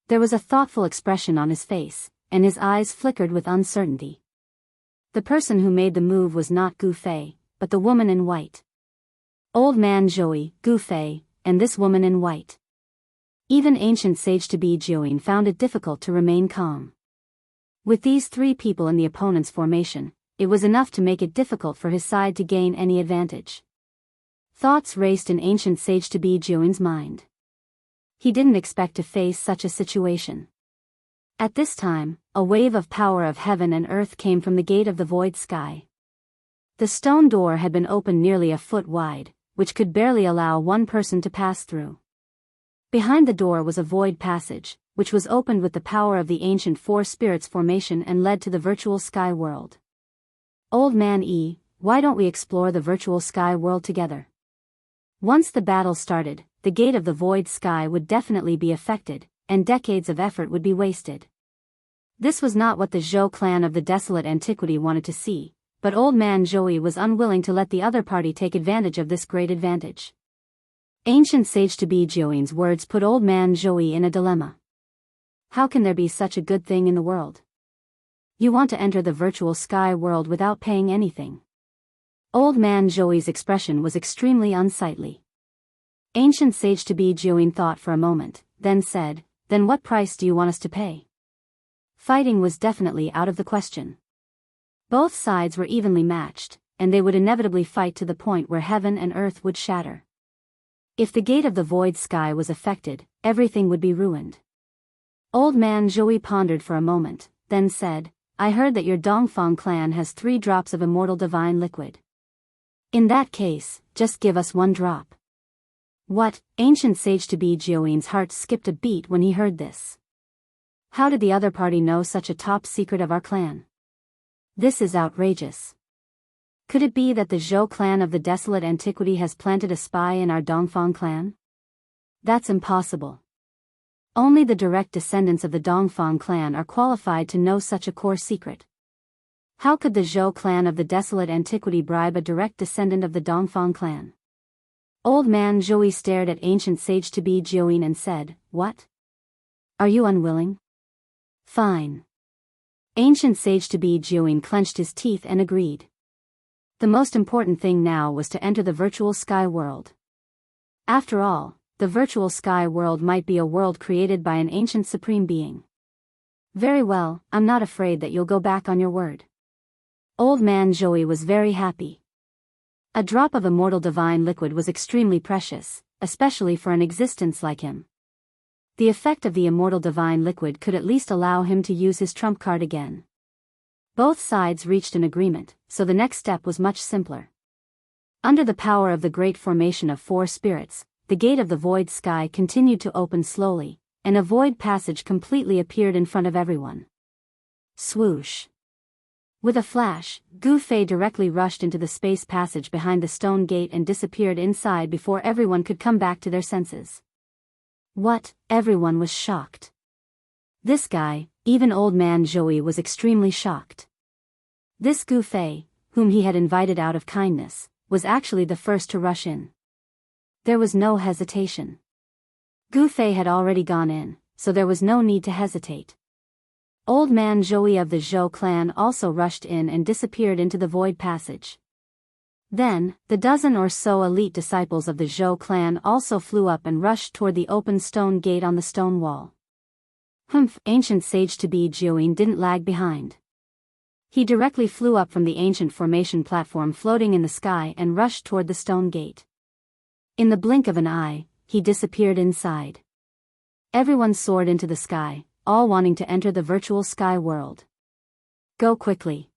There was a thoughtful expression on his face, and his eyes flickered with uncertainty. The person who made the move was not Gu Fei, but the woman in white. Old man Zhou, Gu Fei, and this woman in white. Even ancient sage to be Jiuyin found it difficult to remain calm. With these three people in the opponent's formation, it was enough to make it difficult for his side to gain any advantage. Thoughts raced in ancient sage to be Jiuyin's mind. He didn't expect to face such a situation. At this time, a wave of power of heaven and earth came from the gate of the void sky. The stone door had been opened nearly a foot wide, which could barely allow one person to pass through. Behind the door was a void passage, which was opened with the power of the ancient four spirits formation and led to the virtual sky world. Old man E, why don't we explore the virtual sky world together? Once the battle started, the gate of the void sky would definitely be affected, and decades of effort would be wasted. This was not what the Zhou clan of the desolate antiquity wanted to see, but old man Zhou was unwilling to let the other party take advantage of this great advantage. Ancient sage to be Jiuyin's words put old man Zhou in a dilemma. How can there be such a good thing in the world? You want to enter the virtual sky world without paying anything. Old man Zhou's expression was extremely unsightly. Ancient sage to be Jiuyin thought for a moment, then said, "Then what price do you want us to pay?" Fighting was definitely out of the question. Both sides were evenly matched, and they would inevitably fight to the point where heaven and earth would shatter. If the gate of the void sky was affected, everything would be ruined. Old man Zhou pondered for a moment, then said, "I heard that your Dongfang clan has 3 drops of immortal divine liquid. In that case, just give us 1 drop." What? Ancient sage to be Jiuyin's heart skipped a beat when he heard this. How did the other party know such a top secret of our clan? This is outrageous. Could it be that the Zhou clan of the desolate antiquity has planted a spy in our Dongfang clan? That's impossible. Only the direct descendants of the Dongfang clan are qualified to know such a core secret. How could the Zhou clan of the desolate antiquity bribe a direct descendant of the Dongfang clan? Old man Zhou stared at ancient sage to be Jiuyin and said, "What? Are you unwilling? Fine." Ancient sage to be Jiuyin clenched his teeth and agreed. The most important thing now was to enter the virtual sky world. After all, the virtual sky world might be a world created by an ancient supreme being. Very well, I'm not afraid that you'll go back on your word. Old man Zhou was very happy. A drop of immortal divine liquid was extremely precious, especially for an existence like him. The effect of the immortal divine liquid could at least allow him to use his trump card again. Both sides reached an agreement, so the next step was much simpler. Under the power of the great formation of 4 spirits, the gate of the void sky continued to open slowly, and a void passage completely appeared in front of everyone. Swoosh! With a flash, Gu Fei directly rushed into the space passage behind the stone gate and disappeared inside before everyone could come back to their senses. What? Everyone was shocked. This guy, even old man Zhou was extremely shocked. This Gu Fei, whom he had invited out of kindness, was actually the first to rush in. There was no hesitation. Gu Fei had already gone in, so there was no need to hesitate. Old man Zhou of the Zhou clan also rushed in and disappeared into the void passage. Then, the dozen or so elite disciples of the Zhou clan also flew up and rushed toward the open stone gate on the stone wall. Ancient sage to be Jiuyin didn't lag behind. He directly flew up from the ancient formation platform floating in the sky and rushed toward the stone gate. In the blink of an eye, he disappeared inside. Everyone soared into the sky, all wanting to enter the virtual sky world. Go quickly.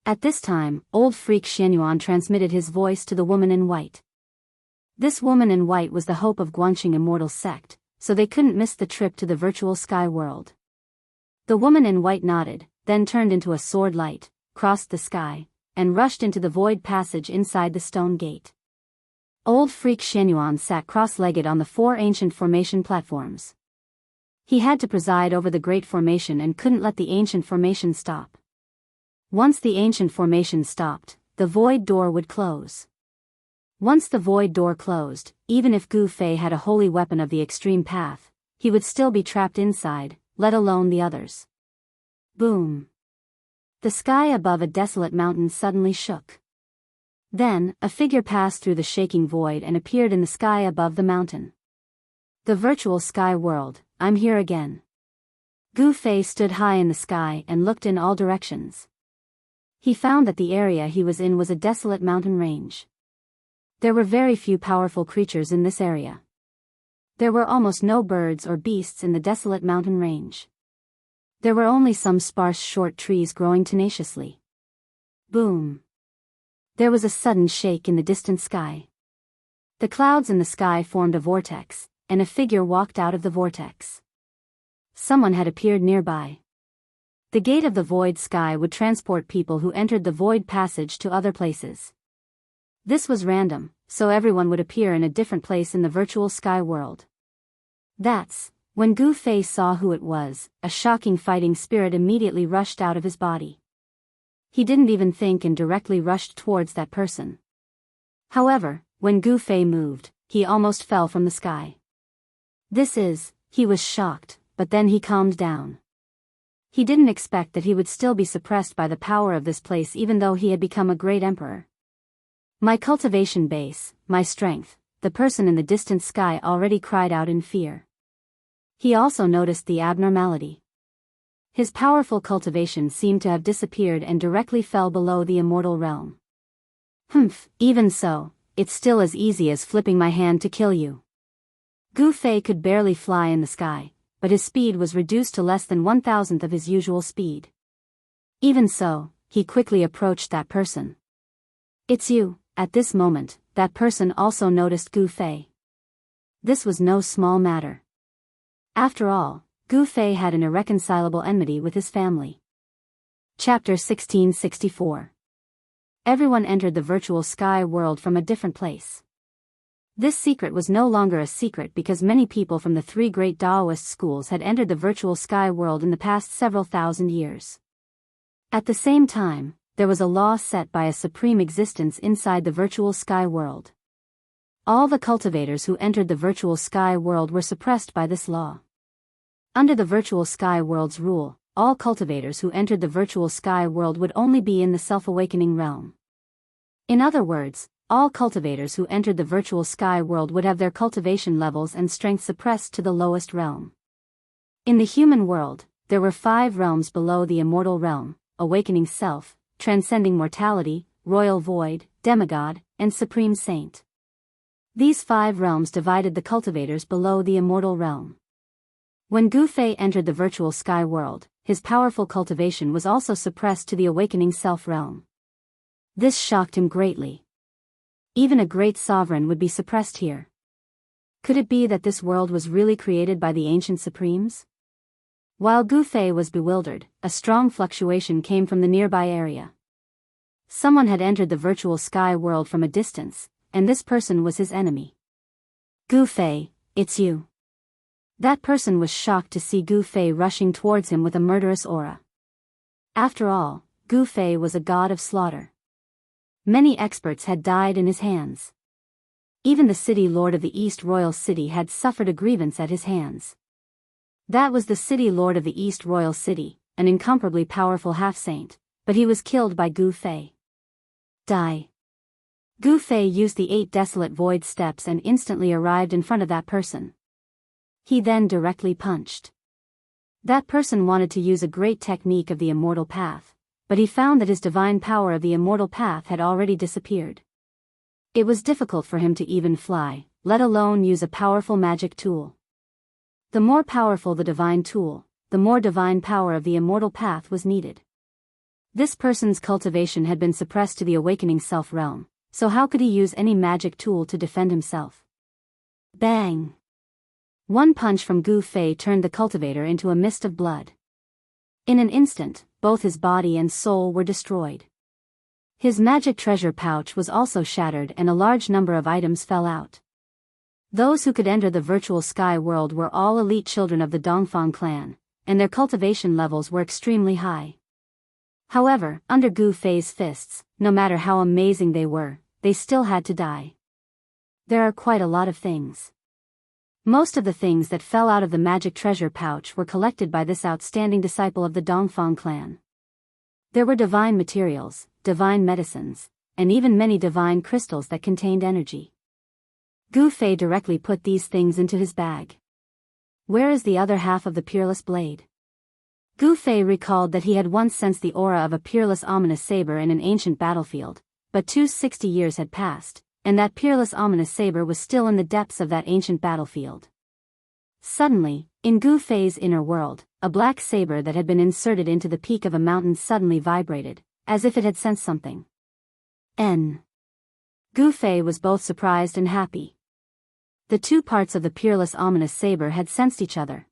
At this time, old freak Shenyuan transmitted his voice to the woman in white. This woman in white was the hope of Guangxing immortal sect, so they couldn't miss the trip to the virtual sky world. The woman in white nodded, then turned into a sword light, crossed the sky, and rushed into the void passage inside the stone gate. Old freak Shenyuan sat cross-legged on the 4 ancient formation platforms. He had to preside over the great formation and couldn't let the ancient formation stop. Once the ancient formation stopped, the void door would close. Once the void door closed, even if Gu Fei had a holy weapon of the extreme path, he would still be trapped inside, let alone the others. Boom. The sky above a desolate mountain suddenly shook. Then, a figure passed through the shaking void and appeared in the sky above the mountain. The virtual sky world, I'm here again. Gu Fei stood high in the sky and looked in all directions. He found that the area he was in was a desolate mountain range. There were very few powerful creatures in this area. There were almost no birds or beasts in the desolate mountain range. There were only some sparse short trees growing tenaciously. Boom. There was a sudden shake in the distant sky. The clouds in the sky formed a vortex, and a figure walked out of the vortex. Someone had appeared nearby. The gate of the void sky would transport people who entered the void passage to other places. This was random, so everyone would appear in a different place in the virtual sky world. That's when Gu Fei saw who it was. A shocking fighting spirit immediately rushed out of his body. He didn't even think and directly rushed towards that person. However, when Gu Fei moved, he almost fell from the sky. He was shocked, but then he calmed down. He didn't expect that he would still be suppressed by the power of this place even though he had become a great emperor. My cultivation base, my strength, the person in the distant sky already cried out in fear. He also noticed the abnormality. His powerful cultivation seemed to have disappeared and directly fell below the immortal realm. Even so, it's still as easy as flipping my hand to kill you. Gu Fei could barely fly in the sky, but his speed was reduced to less than 1,000th of his usual speed. Even so, he quickly approached that person. It's you. At this moment, that person also noticed Gu Fei. This was no small matter. After all, Gu Fei had an irreconcilable enmity with his family. Chapter 1664. Everyone entered the virtual sky world from a different place. This secret was no longer a secret because many people from the 3 great Taoist schools had entered the virtual sky world in the past several thousand years. At the same time, there was a law set by a supreme existence inside the virtual sky world. All the cultivators who entered the virtual sky world were suppressed by this law. Under the virtual sky world's rule, all cultivators who entered the virtual sky world would only be in the self-awakening realm. In other words, all cultivators who entered the virtual sky world would have their cultivation levels and strength suppressed to the lowest realm. In the human world, there were 5 realms below the immortal realm: awakening self, transcending mortality, royal void, demigod, and supreme saint. These 5 realms divided the cultivators below the immortal realm. When Gu Fei entered the virtual sky world, his powerful cultivation was also suppressed to the awakening self realm. This shocked him greatly. Even a great sovereign would be suppressed here. Could it be that this world was really created by the ancient supremes? While Gu Fei was bewildered, a strong fluctuation came from the nearby area. Someone had entered the virtual sky world from a distance, and this person was his enemy. Gu Fei, it's you. That person was shocked to see Gu Fei rushing towards him with a murderous aura. After all, Gu Fei was a god of slaughter. Many experts had died in his hands. Even the city lord of the East Royal City had suffered a grievance at his hands. That was the city lord of the East Royal City, an incomparably powerful half-saint, but he was killed by Gu Fei. Die. Gu Fei used the 8 desolate void steps and instantly arrived in front of that person. He then directly punched. That person wanted to use a great technique of the immortal path, but he found that his divine power of the immortal path had already disappeared. It was difficult for him to even fly, let alone use a powerful magic tool. The more powerful the divine tool, the more divine power of the immortal path was needed. This person's cultivation had been suppressed to the awakening self realm, so how could he use any magic tool to defend himself? Bang! One punch from Gu Fei turned the cultivator into a mist of blood. In an instant, both his body and soul were destroyed. His magic treasure pouch was also shattered and a large number of items fell out. Those who could enter the virtual sky world were all elite children of the Dongfang clan, and their cultivation levels were extremely high. However, under Gu Fei's fists, no matter how amazing they still had to die. There are quite a lot of things. Most of the things that fell out of the magic treasure pouch were collected by this outstanding disciple of the Dongfang clan. There were divine materials, divine medicines, and even many divine crystals that contained energy. Gu Fei directly put these things into his bag. Where is the other half of the peerless blade? Gu Fei recalled that he had once sensed the aura of a peerless ominous saber in an ancient battlefield, but 260 years had passed, and that peerless ominous saber was still in the depths of that ancient battlefield. Suddenly, in Gu Fei's inner world, a black saber that had been inserted into the peak of a mountain suddenly vibrated, as if it had sensed something. Gu Fei was both surprised and happy. The two parts of the peerless ominous saber had sensed each other.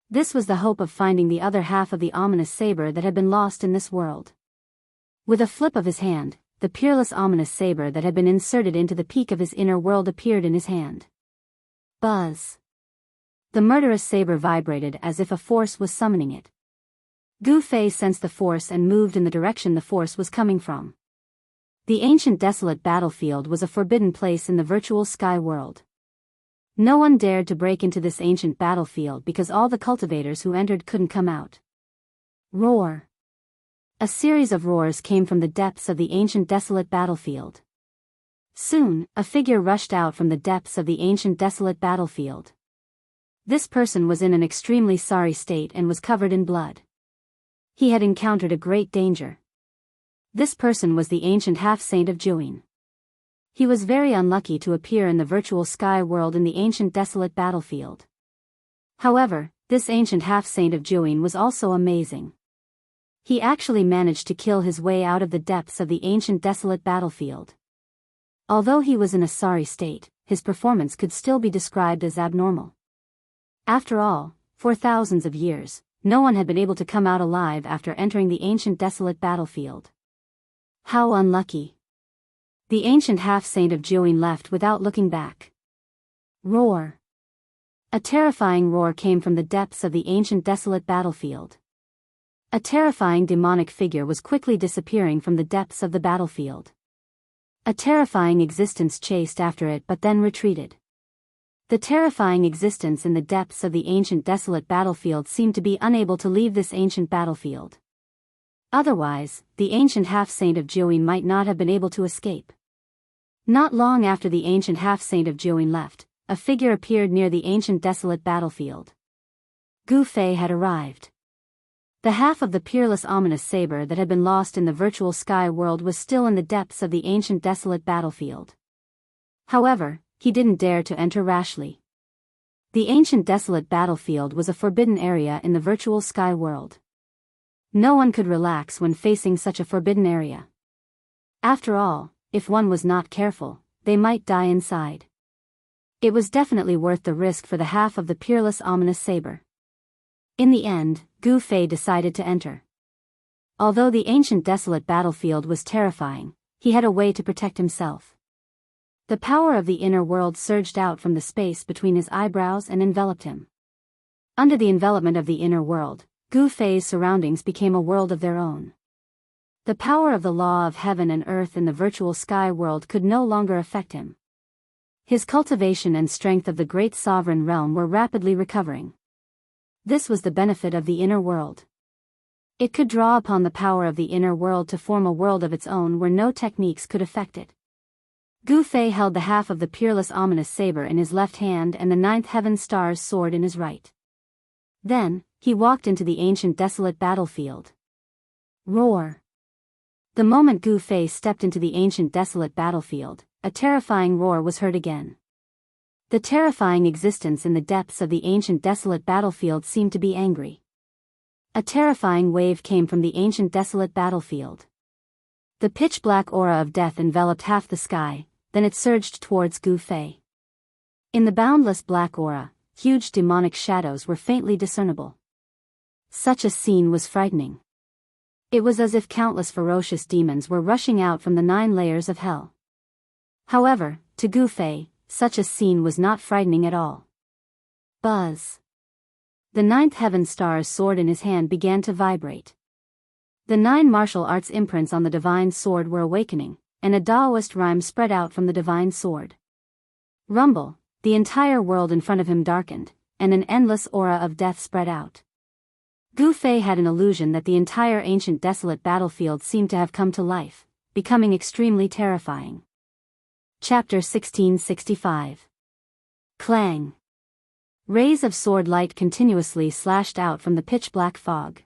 This was the hope of finding the other half of the ominous saber that had been lost in this world. With a flip of his hand, the peerless ominous saber that had been inserted into the peak of his inner world appeared in his hand. Buzz! The murderous saber vibrated as if a force was summoning it. Gu Fei sensed the force and moved in the direction the force was coming from. The ancient desolate battlefield was a forbidden place in the virtual sky world. No one dared to break into this ancient battlefield because all the cultivators who entered couldn't come out. Roar! A series of roars came from the depths of the ancient desolate battlefield. Soon, a figure rushed out from the depths of the ancient desolate battlefield. This person was in an extremely sorry state and was covered in blood. He had encountered a great danger. This person was the ancient half-saint of Juin. He was very unlucky to appear in the virtual sky world in the ancient desolate battlefield. However, this ancient half-saint of Juin was also amazing. He actually managed to kill his way out of the depths of the ancient desolate battlefield. Although he was in a sorry state, his performance could still be described as abnormal. After all, for thousands of years, no one had been able to come out alive after entering the ancient desolate battlefield. How unlucky! The ancient half-saint of Juin left without looking back. Roar! A terrifying roar came from the depths of the ancient desolate battlefield. A terrifying demonic figure was quickly disappearing from the depths of the battlefield. A terrifying existence chased after it but then retreated. The terrifying existence in the depths of the ancient desolate battlefield seemed to be unable to leave this ancient battlefield. Otherwise, the ancient half-saint of Juin might not have been able to escape. Not long after the ancient half-saint of Juin left, a figure appeared near the ancient desolate battlefield. Gu Fei had arrived. The half of the peerless ominous saber that had been lost in the virtual sky world was still in the depths of the ancient desolate battlefield. However, he didn't dare to enter rashly. The ancient desolate battlefield was a forbidden area in the virtual sky world. No one could relax when facing such a forbidden area. After all, if one was not careful, they might die inside. It was definitely worth the risk for the half of the peerless ominous saber. In the end, Gu Fei decided to enter. Although the ancient desolate battlefield was terrifying, he had a way to protect himself. The power of the inner world surged out from the space between his eyebrows and enveloped him. Under the envelopment of the inner world, Gu Fei's surroundings became a world of their own. The power of the law of heaven and earth in the virtual sky world could no longer affect him. His cultivation and strength of the great sovereign realm were rapidly recovering. This was the benefit of the inner world. It could draw upon the power of the inner world to form a world of its own where no techniques could affect it. Gu Fei held the half of the peerless ominous saber in his left hand and the ninth heaven star's sword in his right. Then, he walked into the ancient desolate battlefield. Roar! The moment Gu Fei stepped into the ancient desolate battlefield, a terrifying roar was heard again. The terrifying existence in the depths of the ancient desolate battlefield seemed to be angry. A terrifying wave came from the ancient desolate battlefield. The pitch-black aura of death enveloped half the sky, then it surged towards Gu Fei. In the boundless black aura, huge demonic shadows were faintly discernible. Such a scene was frightening. It was as if countless ferocious demons were rushing out from the 9 layers of hell. However, to Gu Fei, such a scene was not frightening at all. Buzz. The 9th heaven star's sword in his hand began to vibrate. The 9 martial arts imprints on the divine sword were awakening, and a Taoist rhyme spread out from the divine sword. Rumble, the entire world in front of him darkened, and an endless aura of death spread out. Gu Fei had an illusion that the entire ancient desolate battlefield seemed to have come to life, becoming extremely terrifying. Chapter 1665. Clang. Rays of sword light continuously slashed out from the pitch-black fog.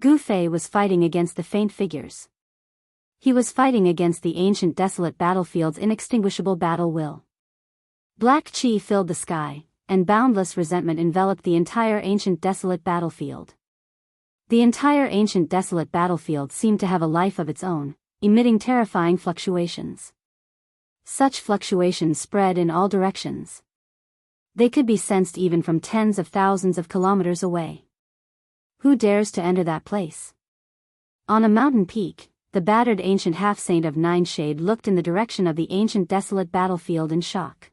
Gu Fei was fighting against the faint figures. He was fighting against the ancient desolate battlefield's inextinguishable battle will. Black chi filled the sky, and boundless resentment enveloped the entire ancient desolate battlefield. The entire ancient desolate battlefield seemed to have a life of its own, emitting terrifying fluctuations. Such fluctuations spread in all directions. They could be sensed even from tens of thousands of kilometers away. Who dares to enter that place? On a mountain peak, the battered ancient half-saint of Nine Shade looked in the direction of the ancient desolate battlefield in shock.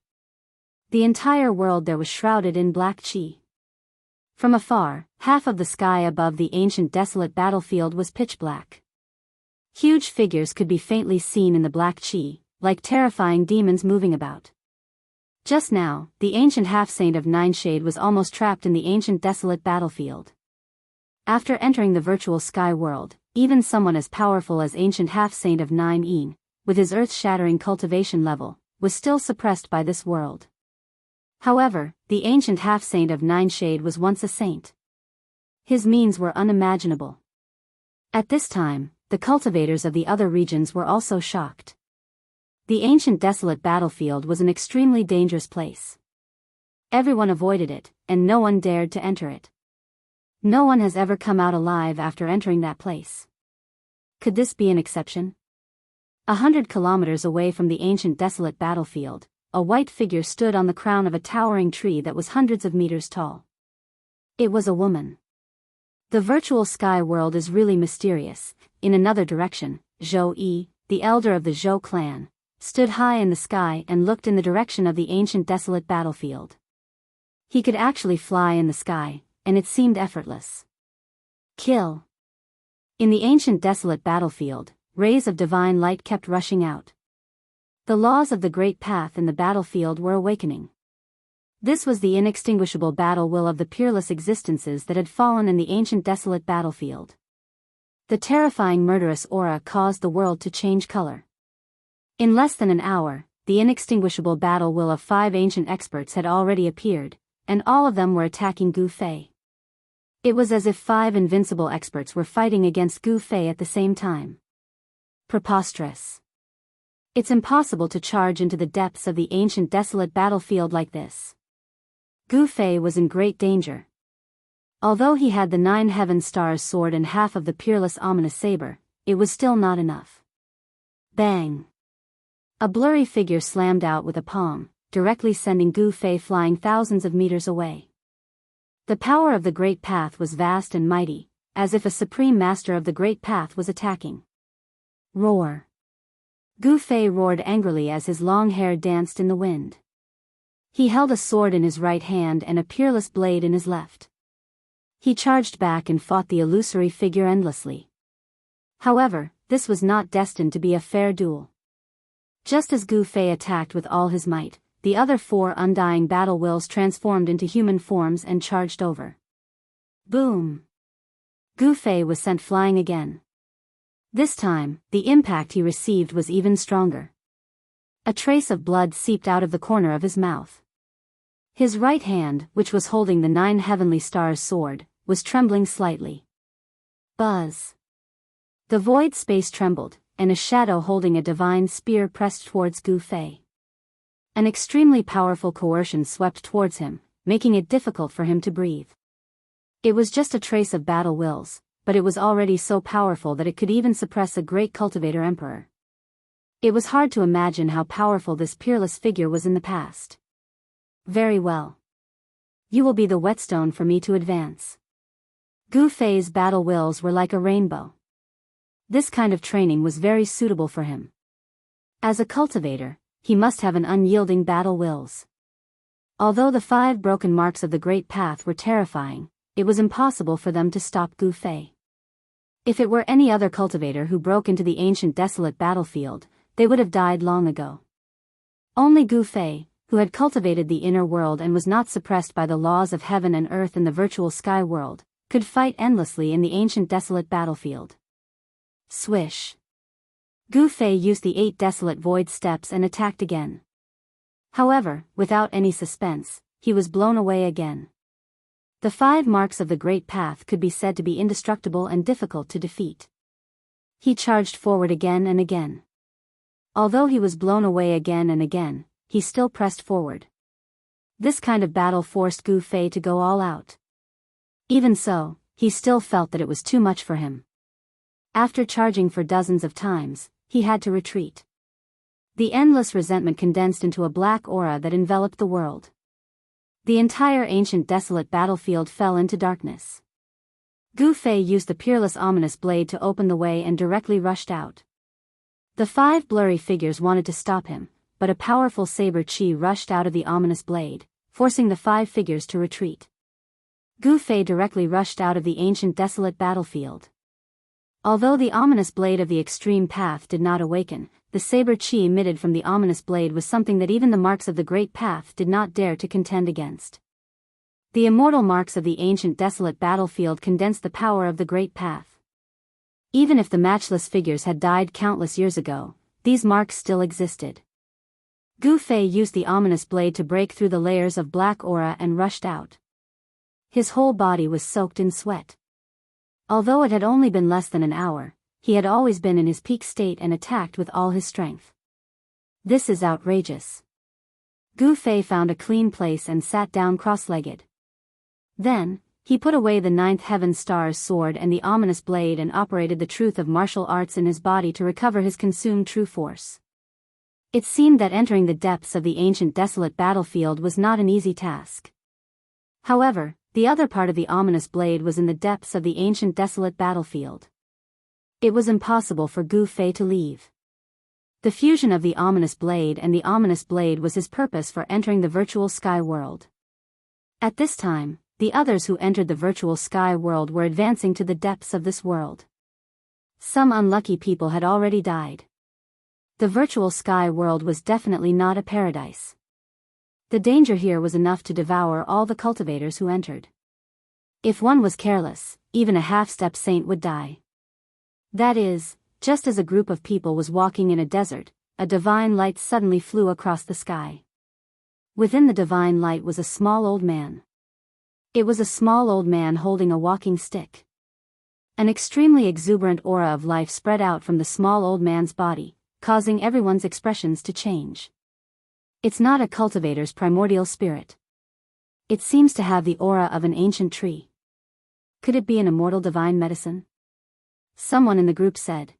The entire world there was shrouded in black chi. From afar, half of the sky above the ancient desolate battlefield was pitch black. Huge figures could be faintly seen in the black chi, like terrifying demons moving about. Just now, the ancient half-saint of Nine Shade was almost trapped in the ancient desolate battlefield. After entering the virtual sky world, even someone as powerful as ancient half-saint of Nine Een, with his earth-shattering cultivation level, was still suppressed by this world. However, the ancient half-saint of Nine Shade was once a saint. His means were unimaginable. At this time, the cultivators of the other regions were also shocked. The ancient desolate battlefield was an extremely dangerous place. Everyone avoided it, and no one dared to enter it. No one has ever come out alive after entering that place. Could this be an exception? 100 kilometers away from the ancient desolate battlefield, a white figure stood on the crown of a towering tree that was hundreds of meters tall. It was a woman. The virtual sky world is really mysterious. In another direction, Zhou Yi, the elder of the Zhou clan, stood high in the sky and looked in the direction of the ancient desolate battlefield. He could actually fly in the sky, and it seemed effortless. Kill. In the ancient desolate battlefield, rays of divine light kept rushing out. The laws of the great path in the battlefield were awakening. This was the inextinguishable battle will of the peerless existences that had fallen in the ancient desolate battlefield. The terrifying murderous aura caused the world to change color. In less than an hour, the inextinguishable battle will of 5 ancient experts had already appeared, and all of them were attacking Gu Fei. It was as if 5 invincible experts were fighting against Gu Fei at the same time. Preposterous. It's impossible to charge into the depths of the ancient desolate battlefield like this. Gu Fei was in great danger. Although he had the 9 heaven stars sword and half of the peerless ominous saber, it was still not enough. Bang! A blurry figure slammed out with a palm, directly sending Gu Fei flying thousands of meters away. The power of the Great Path was vast and mighty, as if a supreme master of the Great Path was attacking. Roar! Gu Fei roared angrily as his long hair danced in the wind. He held a sword in his right hand and a peerless blade in his left. He charged back and fought the illusory figure endlessly. However, this was not destined to be a fair duel. Just as Gu Fei attacked with all his might, the other 4 undying battle wills transformed into human forms and charged over. Boom! Gu Fei was sent flying again. This time, the impact he received was even stronger. A trace of blood seeped out of the corner of his mouth. His right hand, which was holding the 9 heavenly stars sword, was trembling slightly. Buzz! The void space trembled, and a shadow holding a divine spear pressed towards Gu Fei. An extremely powerful coercion swept towards him, making it difficult for him to breathe. It was just a trace of battle wills, but it was already so powerful that it could even suppress a great cultivator emperor. It was hard to imagine how powerful this peerless figure was in the past. Very well. You will be the whetstone for me to advance. Gu Fei's battle wills were like a rainbow. This kind of training was very suitable for him. As a cultivator, he must have an unyielding battle wills. Although the 5 broken marks of the Great Path were terrifying, it was impossible for them to stop Gu Fei. If it were any other cultivator who broke into the ancient desolate battlefield, they would have died long ago. Only Gu Fei, who had cultivated the inner world and was not suppressed by the laws of heaven and earth in the virtual sky world, could fight endlessly in the ancient desolate battlefield. Swish! Gu Fei used the 8 desolate void steps and attacked again. However, without any suspense, he was blown away again. The 5 marks of the Great Path could be said to be indestructible and difficult to defeat. He charged forward again and again. Although he was blown away again and again, he still pressed forward. This kind of battle forced Gu Fei to go all out. Even so, he still felt that it was too much for him. After charging for dozens of times, he had to retreat. The endless resentment condensed into a black aura that enveloped the world. The entire ancient desolate battlefield fell into darkness. Gu Fei used the peerless ominous blade to open the way and directly rushed out. The 5 blurry figures wanted to stop him, but a powerful saber chi rushed out of the ominous blade, forcing the 5 figures to retreat. Gu Fei directly rushed out of the ancient desolate battlefield. Although the ominous blade of the extreme path did not awaken, the saber chi emitted from the ominous blade was something that even the marks of the Great Path did not dare to contend against. The immortal marks of the ancient desolate battlefield condensed the power of the Great Path. Even if the matchless figures had died countless years ago, these marks still existed. Gu Fei used the ominous blade to break through the layers of black aura and rushed out. His whole body was soaked in sweat. Although it had only been less than an hour, he had always been in his peak state and attacked with all his strength. This is outrageous. Gu Fei found a clean place and sat down cross-legged. Then, he put away the 9th Heaven Star's sword and the ominous blade and operated the truth of martial arts in his body to recover his consumed true force. It seemed that entering the depths of the ancient desolate battlefield was not an easy task. However, the other part of the ominous blade was in the depths of the ancient desolate battlefield. It was impossible for Gu Fei to leave. The fusion of the ominous blade and the ominous blade was his purpose for entering the virtual sky world. At this time, the others who entered the virtual sky world were advancing to the depths of this world. Some unlucky people had already died. The virtual sky world was definitely not a paradise. The danger here was enough to devour all the cultivators who entered. If one was careless, even a half-step saint would die. That is, just as a group of people was walking in a desert, a divine light suddenly flew across the sky. Within the divine light was a small old man. It was a small old man holding a walking stick. An extremely exuberant aura of life spread out from the small old man's body, causing everyone's expressions to change. It's not a cultivator's primordial spirit. It seems to have the aura of an ancient tree. Could it be an immortal divine medicine? Someone in the group said.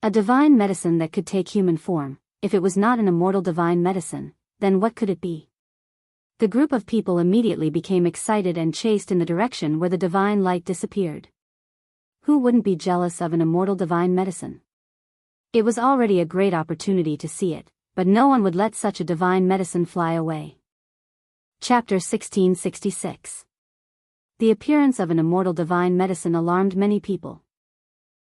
A divine medicine that could take human form. If it was not an immortal divine medicine, then what could it be? The group of people immediately became excited and chased in the direction where the divine light disappeared. Who wouldn't be jealous of an immortal divine medicine? It was already a great opportunity to see it, but no one would let such a divine medicine fly away. Chapter 1666. The appearance of an immortal divine medicine alarmed many people.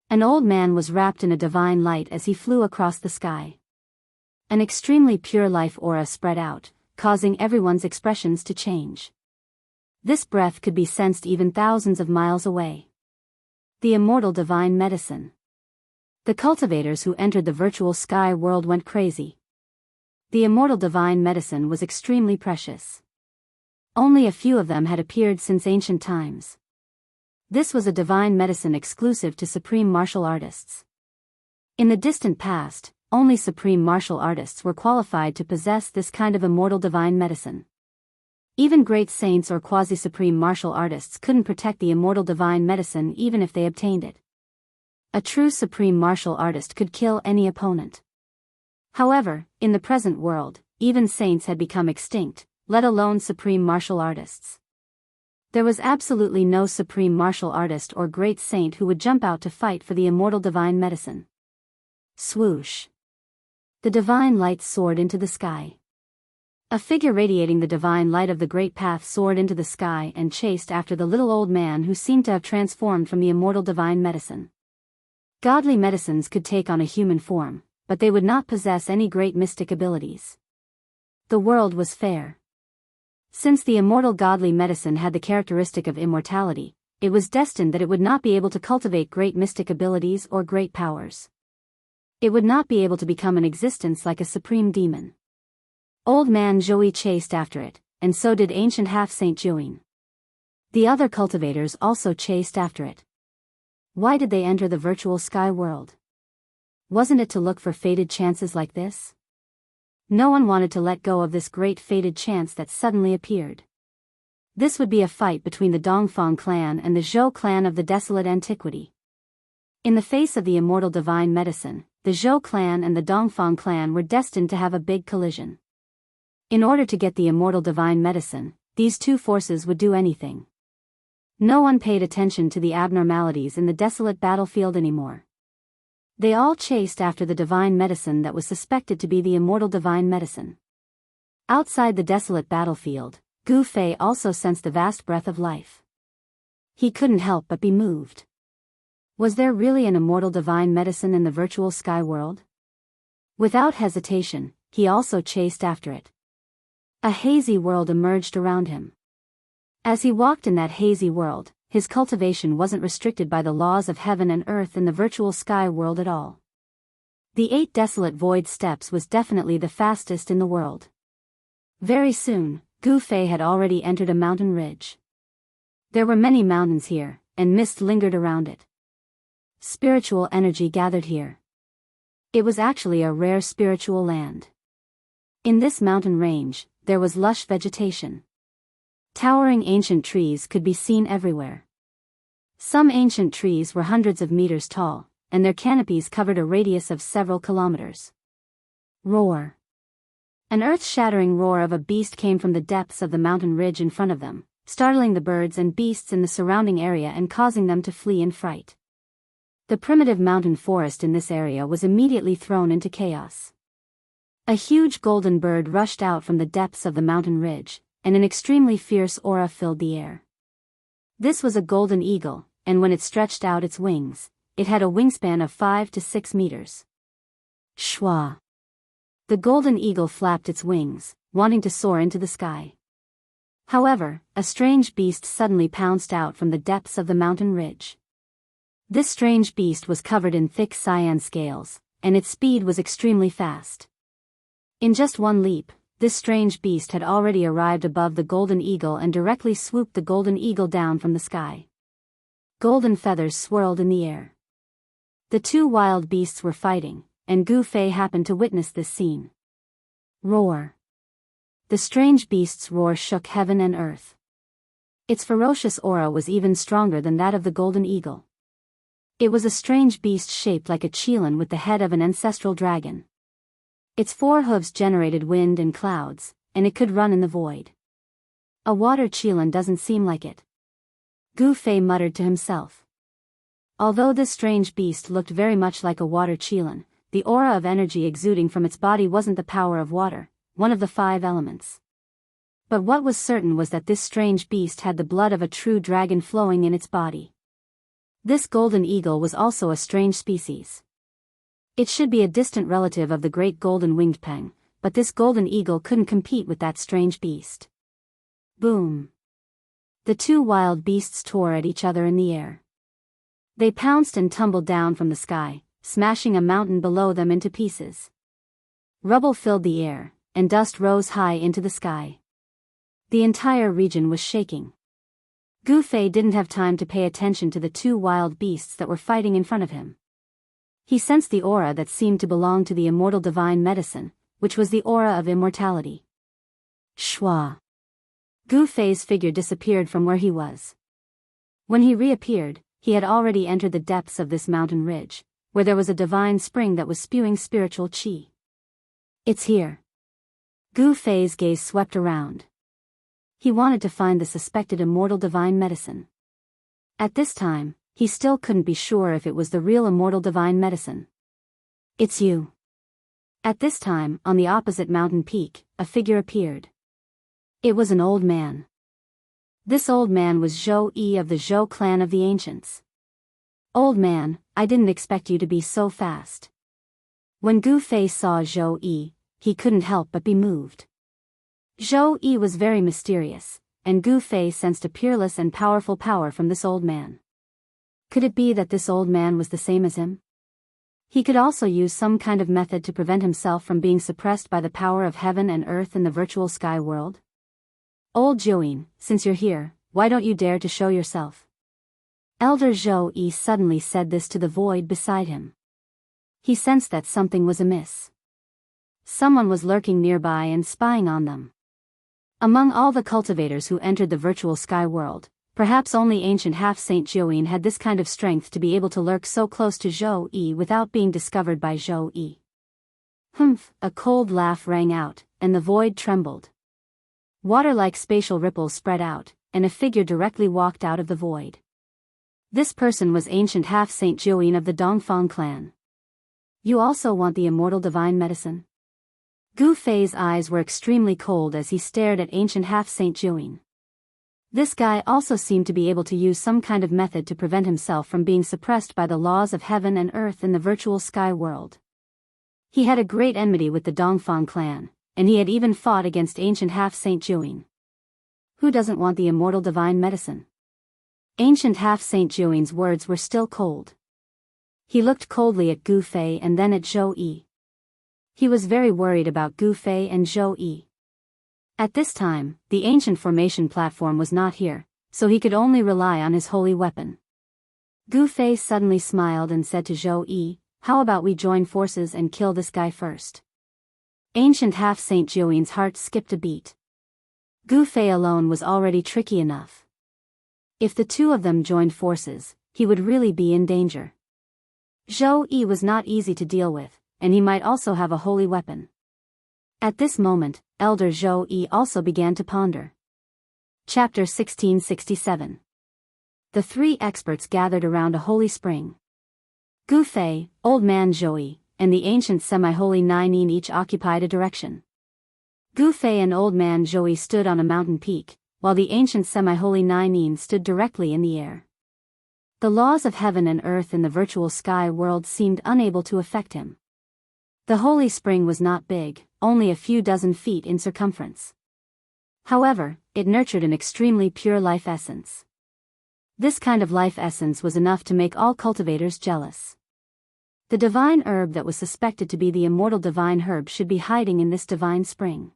An old man was wrapped in a divine light as he flew across the sky. An extremely pure life aura spread out, causing everyone's expressions to change. This breath could be sensed even thousands of miles away. The immortal divine medicine. The cultivators who entered the virtual sky world went crazy. The immortal divine medicine was extremely precious. Only a few of them had appeared since ancient times. This was a divine medicine exclusive to supreme martial artists. In the distant past, only supreme martial artists were qualified to possess this kind of immortal divine medicine. Even great saints or quasi-supreme martial artists couldn't protect the immortal divine medicine even if they obtained it. A true supreme martial artist could kill any opponent. However, in the present world, even saints had become extinct, let alone supreme martial artists. There was absolutely no supreme martial artist or great saint who would jump out to fight for the immortal divine medicine. Swoosh. The divine light soared into the sky. A figure radiating the divine light of the great path soared into the sky and chased after the little old man who seemed to have transformed from the immortal divine medicine. Godly medicines could take on a human form, but they would not possess any great mystic abilities. The world was fair. Since the immortal godly medicine had the characteristic of immortality, it was destined that it would not be able to cultivate great mystic abilities or great powers. It would not be able to become an existence like a supreme demon. Old man Joey chased after it, and so did ancient half-saint Join. The other cultivators also chased after it. Why did they enter the virtual sky world? Wasn't it to look for fated chances like this? No one wanted to let go of this great fated chance that suddenly appeared. This would be a fight between the Dongfang clan and the Zhou clan of the desolate antiquity. In the face of the immortal divine medicine, the Zhou clan and the Dongfang clan were destined to have a big collision. In order to get the immortal divine medicine, these two forces would do anything. No one paid attention to the abnormalities in the desolate battlefield anymore. They all chased after the divine medicine that was suspected to be the immortal divine medicine. Outside the desolate battlefield, Gu Fei also sensed the vast breath of life. He couldn't help but be moved. Was there really an immortal divine medicine in the virtual sky world? Without hesitation, he also chased after it. A hazy world emerged around him. As he walked in that hazy world, his cultivation wasn't restricted by the laws of heaven and earth in the virtual sky world at all. The 8 desolate void steps was definitely the fastest in the world. Very soon, Gu Fei had already entered a mountain ridge. There were many mountains here, and mist lingered around it. Spiritual energy gathered here. It was actually a rare spiritual land. In this mountain range, there was lush vegetation. Towering ancient trees could be seen everywhere. Some ancient trees were hundreds of meters tall, and their canopies covered a radius of several kilometers. Roar. An earth-shattering roar of a beast came from the depths of the mountain ridge in front of them, startling the birds and beasts in the surrounding area and causing them to flee in fright. The primitive mountain forest in this area was immediately thrown into chaos. A huge golden bird rushed out from the depths of the mountain ridge, and an extremely fierce aura filled the air. This was a golden eagle, and when it stretched out its wings, it had a wingspan of 5 to 6 meters. Shwa! The golden eagle flapped its wings, wanting to soar into the sky. However, a strange beast suddenly pounced out from the depths of the mountain ridge. This strange beast was covered in thick cyan scales, and its speed was extremely fast. In just one leap, this strange beast had already arrived above the golden eagle and directly swooped the golden eagle down from the sky. Golden feathers swirled in the air. The two wild beasts were fighting, and Gu Fei happened to witness this scene. Roar. The strange beast's roar shook heaven and earth. Its ferocious aura was even stronger than that of the golden eagle. It was a strange beast shaped like a qilin with the head of an ancestral dragon. Its 4 hooves generated wind and clouds, and it could run in the void. A water qilin doesn't seem like it. Gu Fei muttered to himself. Although this strange beast looked very much like a water qilin, the aura of energy exuding from its body wasn't the power of water, one of the 5 elements. But what was certain was that this strange beast had the blood of a true dragon flowing in its body. This golden eagle was also a strange species. It should be a distant relative of the great golden winged peng, but this golden eagle couldn't compete with that strange beast. Boom! The two wild beasts tore at each other in the air. They pounced and tumbled down from the sky, smashing a mountain below them into pieces. Rubble filled the air, and dust rose high into the sky. The entire region was shaking. Gu Fei didn't have time to pay attention to the two wild beasts that were fighting in front of him. He sensed the aura that seemed to belong to the immortal divine medicine, which was the aura of immortality. Shwa! Gu Fei's figure disappeared from where he was. When he reappeared, he had already entered the depths of this mountain ridge, where there was a divine spring that was spewing spiritual qi. It's here. Gu Fei's gaze swept around. He wanted to find the suspected immortal divine medicine. At this time, he still couldn't be sure if it was the real immortal divine medicine. It's you. At this time, on the opposite mountain peak, a figure appeared. It was an old man. This old man was Zhou Yi of the Zhou clan of the ancients. Old man, I didn't expect you to be so fast. When Gu Fei saw Zhou Yi, he couldn't help but be moved. Zhou Yi was very mysterious, and Gu Fei sensed a peerless and powerful power from this old man. Could it be that this old man was the same as him? He could also use some kind of method to prevent himself from being suppressed by the power of heaven and earth in the virtual sky world? Old Zhouyin, since you're here, why don't you dare to show yourself? Elder Zhou Yi suddenly said this to the void beside him. He sensed that something was amiss. Someone was lurking nearby and spying on them. Among all the cultivators who entered the virtual sky world, perhaps only ancient half-saint Zhouyin had this kind of strength to be able to lurk so close to Zhou Yi without being discovered by Zhou Yi. Humph! A cold laugh rang out, and the void trembled. Water-like spatial ripples spread out, and a figure directly walked out of the void. This person was ancient half-saint Zhouyin of the Dongfang clan. You also want the immortal divine medicine? Gu Fei's eyes were extremely cold as he stared at ancient half-saint Zhouyin. This guy also seemed to be able to use some kind of method to prevent himself from being suppressed by the laws of heaven and earth in the virtual sky world. He had a great enmity with the Dongfang clan, and he had even fought against ancient half-saint Zhouyin. Who doesn't want the immortal divine medicine? Ancient half-saint Zhouyin's words were still cold. He looked coldly at Gu Fei and then at Zhou Yi. He was very worried about Gu Fei and Zhou Yi. At this time, the ancient formation platform was not here, so he could only rely on his holy weapon. Gu Fei suddenly smiled and said to Zhou Yi, how about we join forces and kill this guy first? Ancient half-saint Zhouyin's heart skipped a beat. Gu Fei alone was already tricky enough. If the two of them joined forces, he would really be in danger. Zhou Yi was not easy to deal with, and he might also have a holy weapon. At this moment, Elder Zhou Yi also began to ponder. Chapter 1667. The three experts gathered around a holy spring. Gu Fei, Old Man Zhou Yi, and the ancient semi-holy Ninin each occupied a direction. Gu Fei and Old Man Zhou Yi stood on a mountain peak, while the ancient semi-holy Ninin stood directly in the air. The laws of heaven and earth in the virtual sky world seemed unable to affect him. The holy spring was not big, only a few dozen feet in circumference. However, it nurtured an extremely pure life essence. This kind of life essence was enough to make all cultivators jealous. The divine herb that was suspected to be the immortal divine herb should be hiding in this divine spring.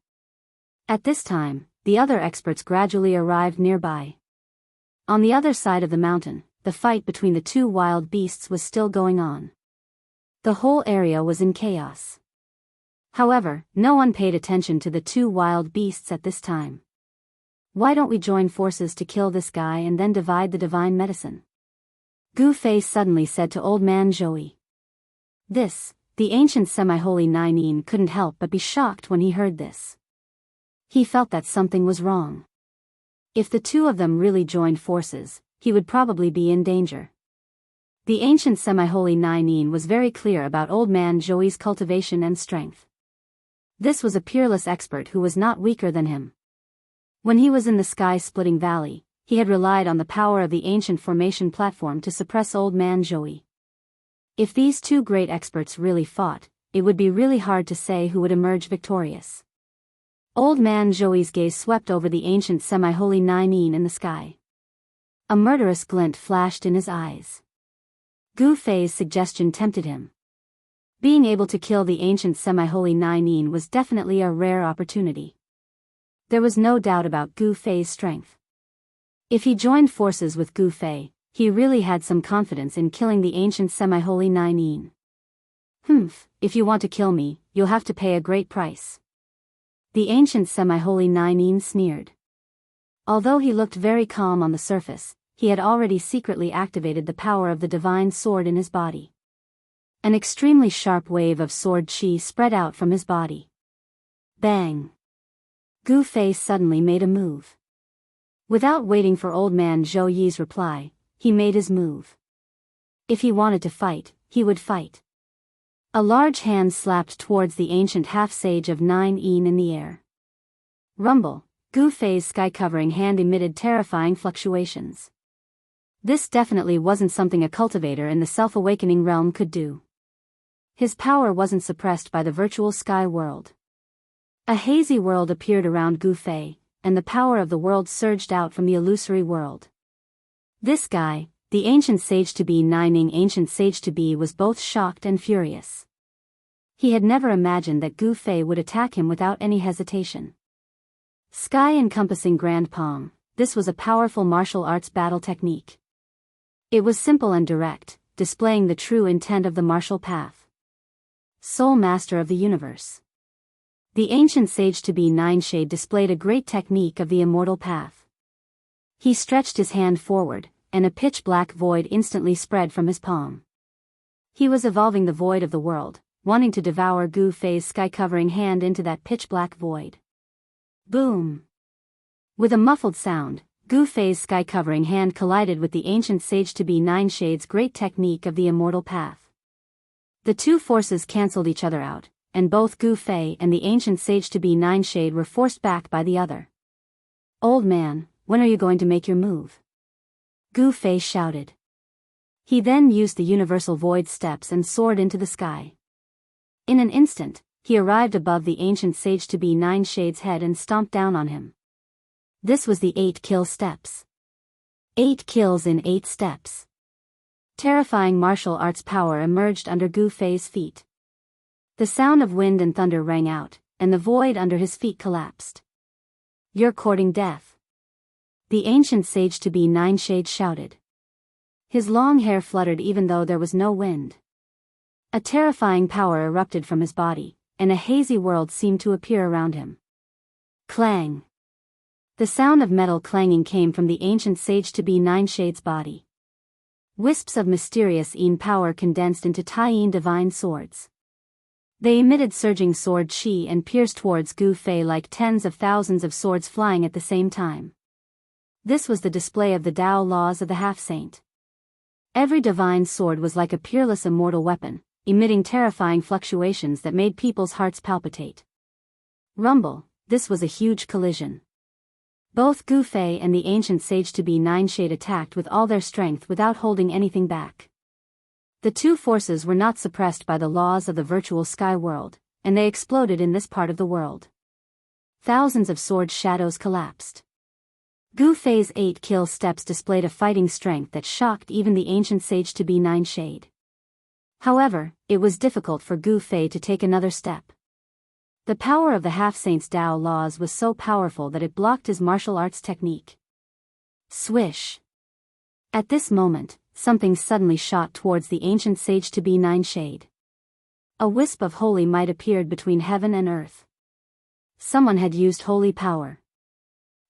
At this time, the other experts gradually arrived nearby. On the other side of the mountain, the fight between the two wild beasts was still going on. The whole area was in chaos. However, no one paid attention to the two wild beasts at this time. Why don't we join forces to kill this guy and then divide the divine medicine? Gu Fei suddenly said to Old Man Zhou Yi. The ancient semi-holy Ninin couldn't help but be shocked when he heard this. He felt that something was wrong. If the two of them really joined forces, he would probably be in danger. The ancient semi-holy Ninin was very clear about Old Man Zhou Yi's cultivation and strength. This was a peerless expert who was not weaker than him. When he was in the sky-splitting valley, he had relied on the power of the ancient formation platform to suppress Old Man Zhou Yi. If these two great experts really fought, it would be really hard to say who would emerge victorious. Old Man Zhou Yi's gaze swept over the ancient semi-holy Ninin in the sky. A murderous glint flashed in his eyes. Gu Fei's suggestion tempted him. Being able to kill the ancient semi-holy Ninin was definitely a rare opportunity. There was no doubt about Gu Fei's strength. If he joined forces with Gu Fei, he really had some confidence in killing the ancient semi-holy Ninin. If you want to kill me, you'll have to pay a great price. The ancient semi-holy Ninin sneered. Although he looked very calm on the surface, he had already secretly activated the power of the divine sword in his body. An extremely sharp wave of sword chi spread out from his body. Bang! Gu Fei suddenly made a move. Without waiting for old man Zhou Yi's reply, he made his move. If he wanted to fight, he would fight. A large hand slapped towards the ancient half-sage of 9 in the air. Rumble, Gu Fei's sky-covering hand emitted terrifying fluctuations. This definitely wasn't something a cultivator in the self-awakening realm could do. His power wasn't suppressed by the virtual sky world. A hazy world appeared around Gu Fei, and the power of the world surged out from the illusory world. This guy, the ancient sage-to-be Nining ancient sage-to-be, was both shocked and furious. He had never imagined that Gu Fei would attack him without any hesitation. Sky-encompassing Grand Pong, this was a powerful martial arts battle technique. It was simple and direct, displaying the true intent of the martial path. Sole master of the universe. The ancient sage-to-be Nineshade displayed a great technique of the immortal path. He stretched his hand forward, and a pitch-black void instantly spread from his palm. He was evolving the void of the world, wanting to devour Gu Fei's sky-covering hand into that pitch-black void. Boom! With a muffled sound, Gu Fei's sky-covering hand collided with the ancient sage-to-be Nineshade's great technique of the immortal path. The two forces cancelled each other out, and both Gu Fei and the ancient sage-to-be Nineshade were forced back by the other. "Old man, when are you going to make your move?" Gu Fei shouted. He then used the universal void steps and soared into the sky. In an instant, he arrived above the ancient sage-to-be Nineshade's head and stomped down on him. This was the 8 kill steps. 8 kills in 8 steps. Terrifying martial arts power emerged under Gu Fei's feet. The sound of wind and thunder rang out, and the void under his feet collapsed. "You're courting death," the ancient sage-to-be Nineshade shouted. His long hair fluttered even though there was no wind. A terrifying power erupted from his body, and a hazy world seemed to appear around him. Clang! The sound of metal clanging came from the ancient sage-to-be Nineshade's body. Wisps of mysterious power condensed into Taiyin divine swords. They emitted surging sword chi and pierced towards Gu Fei like tens of thousands of swords flying at the same time. This was the display of the Tao laws of the half-saint. Every divine sword was like a peerless immortal weapon, emitting terrifying fluctuations that made people's hearts palpitate. Rumble, this was a huge collision. Both Gu Fei and the ancient sage-to-be Nineshade attacked with all their strength without holding anything back. The two forces were not suppressed by the laws of the virtual sky world, and they exploded in this part of the world. Thousands of sword shadows collapsed. Gu Fei's 8 kill steps displayed a fighting strength that shocked even the ancient sage-to-be Nineshade. However, it was difficult for Gu Fei to take another step. The power of the half-saint's Tao laws was so powerful that it blocked his martial arts technique. Swish! At this moment, something suddenly shot towards the ancient sage-to-be Nineshade. A wisp of holy might appeared between heaven and earth. Someone had used holy power.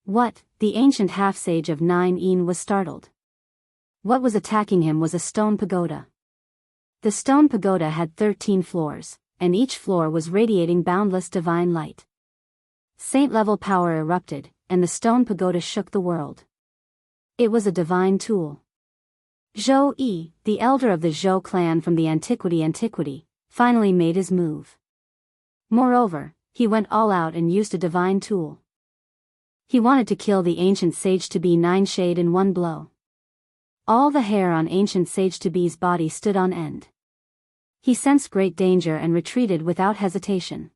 What? The ancient half-sage of 9 was startled. What was attacking him was a stone pagoda. The stone pagoda had 13 floors, and each floor was radiating boundless divine light. Saint-level power erupted, and the stone pagoda shook the world. It was a divine tool. Zhou Yi, the elder of the Zhou clan from the antiquity, finally made his move. Moreover, he went all out and used a divine tool. He wanted to kill the ancient sage-to-be Nineshade in one blow. All the hair on ancient sage-to-be's body stood on end. He sensed great danger and retreated without hesitation.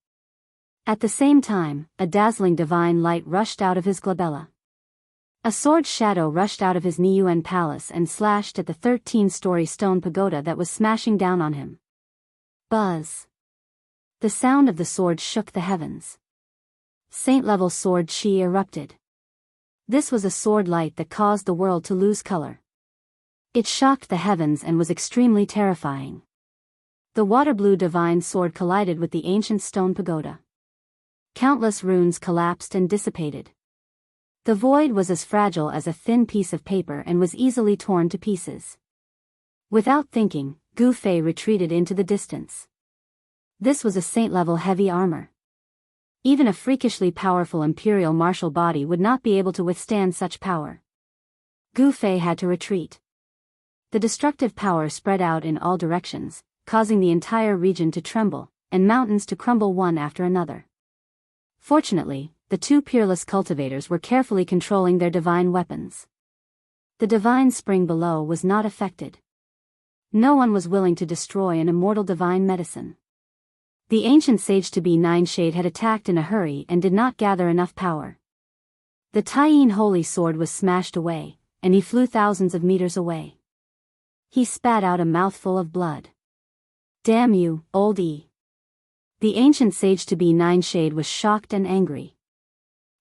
At the same time, a dazzling divine light rushed out of his glabella. A sword shadow rushed out of his Niyuan palace and slashed at the 13-story stone pagoda that was smashing down on him. Buzz! The sound of the sword shook the heavens. Saint-level sword chi erupted. This was a sword light that caused the world to lose color. It shocked the heavens and was extremely terrifying. The water-blue divine sword collided with the ancient stone pagoda. Countless runes collapsed and dissipated. The void was as fragile as a thin piece of paper and was easily torn to pieces. Without thinking, Gu Fei retreated into the distance. This was a saint-level heavy armor. Even a freakishly powerful imperial martial body would not be able to withstand such power. Gu Fei had to retreat. The destructive power spread out in all directions, causing the entire region to tremble, and mountains to crumble one after another. Fortunately, the two peerless cultivators were carefully controlling their divine weapons. The divine spring below was not affected. No one was willing to destroy an immortal divine medicine. The ancient sage-to-be Nine-Shade had attacked in a hurry and did not gather enough power. The Taiyin holy sword was smashed away, and he flew thousands of meters away. He spat out a mouthful of blood. "Damn you, old E." The ancient sage-to-be Nine-Shade was shocked and angry.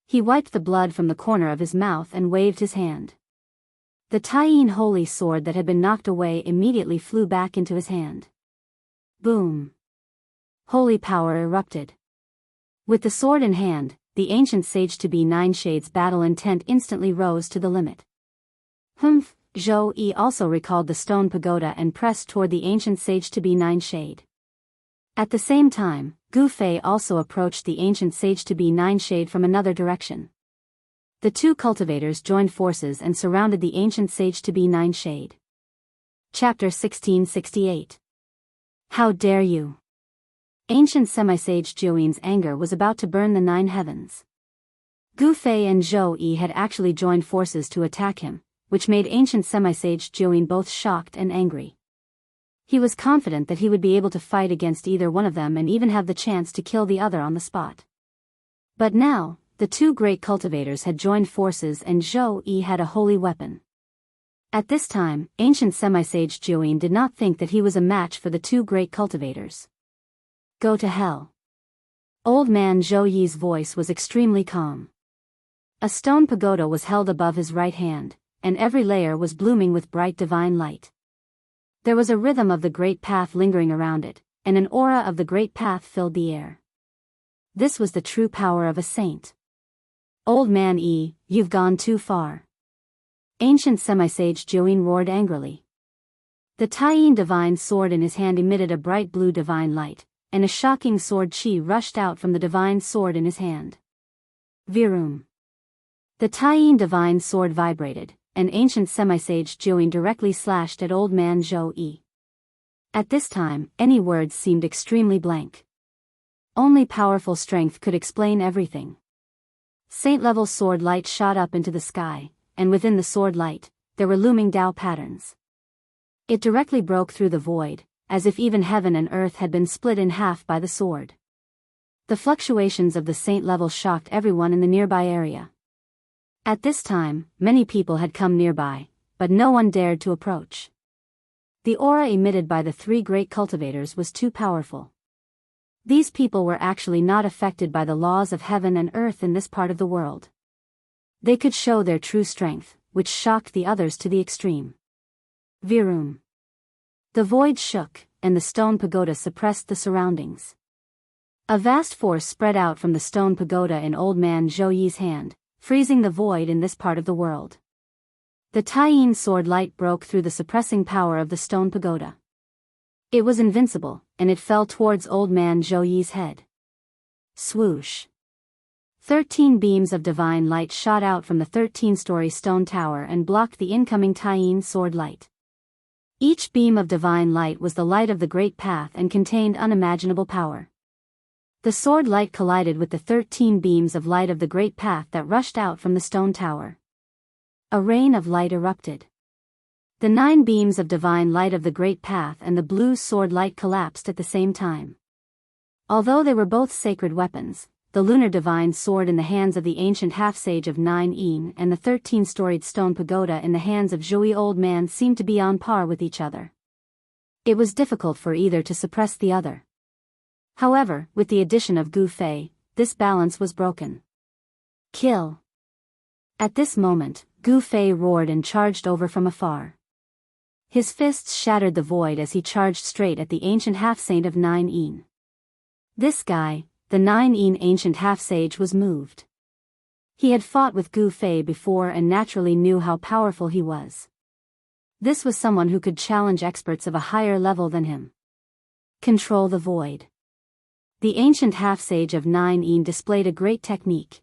He wiped the blood from the corner of his mouth and waved his hand. The Taiyin holy sword that had been knocked away immediately flew back into his hand. Boom! Holy power erupted. With the sword in hand, the ancient sage-to-be Nine-Shade's battle intent instantly rose to the limit. Humph! Zhou Yi also recalled the stone pagoda and pressed toward the ancient sage-to-be Nine-Shade. At the same time, Gu Fei also approached the ancient sage-to-be Nine-Shade from another direction. The two cultivators joined forces and surrounded the ancient sage-to-be Nine-Shade. Chapter 1668. How dare you! Ancient semi-sage Jiuyin's anger was about to burn the nine heavens. Gu Fei and Zhou Yi had actually joined forces to attack him, which made ancient semi-sage Jiuyin both shocked and angry. He was confident that he would be able to fight against either one of them and even have the chance to kill the other on the spot. But now, the two great cultivators had joined forces and Zhou Yi had a holy weapon. At this time, ancient semi-sage Jiuyin did not think that he was a match for the two great cultivators. Go to hell. Old man Zhou Yi's voice was extremely calm. A stone pagoda was held above his right hand, and every layer was blooming with bright divine light. There was a rhythm of the great path lingering around it, and an aura of the great path filled the air. This was the true power of a saint. Old man Yi, you've gone too far. Ancient semi-sage Jiuyin roared angrily. The Taiyin divine sword in his hand emitted a bright blue divine light, and a shocking sword chi rushed out from the divine sword in his hand. Virum. The Taiyin divine sword vibrated, and ancient semi-sage Jiuyin directly slashed at old man Zhou Yi. At this time, any words seemed extremely blank. Only powerful strength could explain everything. Saint-level sword light shot up into the sky, and within the sword light, there were looming Tao patterns. It directly broke through the void, as if even heaven and earth had been split in half by the sword. The fluctuations of the saint level shocked everyone in the nearby area. At this time, many people had come nearby, but no one dared to approach. The aura emitted by the three great cultivators was too powerful. These people were actually not affected by the laws of heaven and earth in this part of the world. They could show their true strength, which shocked the others to the extreme. Virum. The void shook, and the stone pagoda suppressed the surroundings. A vast force spread out from the stone pagoda in old man Zhou Yi's hand, freezing the void in this part of the world. The Taiyin sword light broke through the suppressing power of the stone pagoda. It was invincible, and it fell towards old man Zhou Yi's head. Swoosh. 13 beams of divine light shot out from the 13-story stone tower and blocked the incoming Taiyin sword light. Each beam of divine light was the light of the great path and contained unimaginable power. The sword light collided with the 13 beams of light of the great path that rushed out from the stone tower. A rain of light erupted. The 9 beams of divine light of the great path and the blue sword light collapsed at the same time. Although they were both sacred weapons, the lunar divine sword in the hands of the ancient half-sage of Nine Yin and the 13-storied stone pagoda in the hands of Zhou Yi old man seemed to be on par with each other. It was difficult for either to suppress the other. However, with the addition of Gu Fei, this balance was broken. Kill! At this moment, Gu Fei roared and charged over from afar. His fists shattered the void as he charged straight at the ancient half-saint of Nine Yin. This guy, the Nine Yin ancient half-sage, was moved. He had fought with Gu Fei before and naturally knew how powerful he was. This was someone who could challenge experts of a higher level than him. Control the void. The ancient half-sage of 9 displayed a great technique.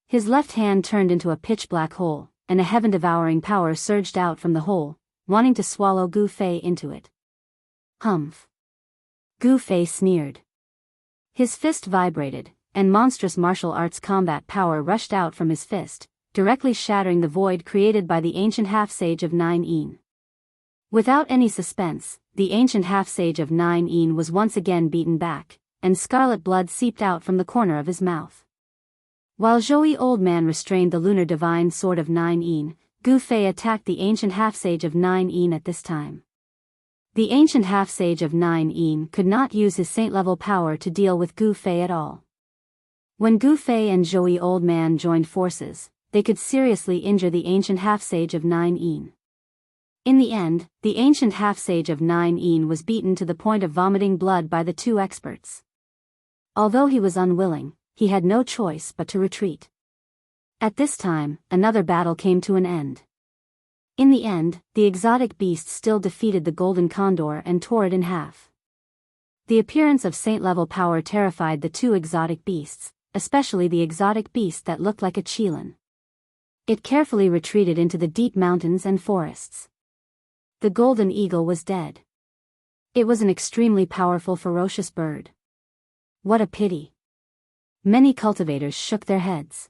His left hand turned into a pitch-black hole, and a heaven-devouring power surged out from the hole, wanting to swallow Gu Fei into it. Humph! Gu Fei sneered. His fist vibrated, and monstrous martial arts combat power rushed out from his fist, directly shattering the void created by the ancient half-sage of 9. Without any suspense, the ancient half-sage of 9 was once again beaten back, and scarlet blood seeped out from the corner of his mouth. While Zhou Old Man restrained the lunar divine sword of 9, Gu Fei attacked the ancient half-sage of 9 at this time. The ancient half-sage of 9 could not use his saint-level power to deal with Gu Fei at all. When Gu Fei and Zhou Old Man joined forces, they could seriously injure the ancient half-sage of 9. In the end, the ancient half-sage of 9 was beaten to the point of vomiting blood by the two experts. Although he was unwilling, he had no choice but to retreat. At this time, another battle came to an end. In the end, the exotic beast still defeated the golden condor and tore it in half. The appearance of saint-level power terrified the two exotic beasts, especially the exotic beast that looked like a qilin. It carefully retreated into the deep mountains and forests. The golden eagle was dead. It was an extremely powerful, ferocious bird. What a pity. Many cultivators shook their heads.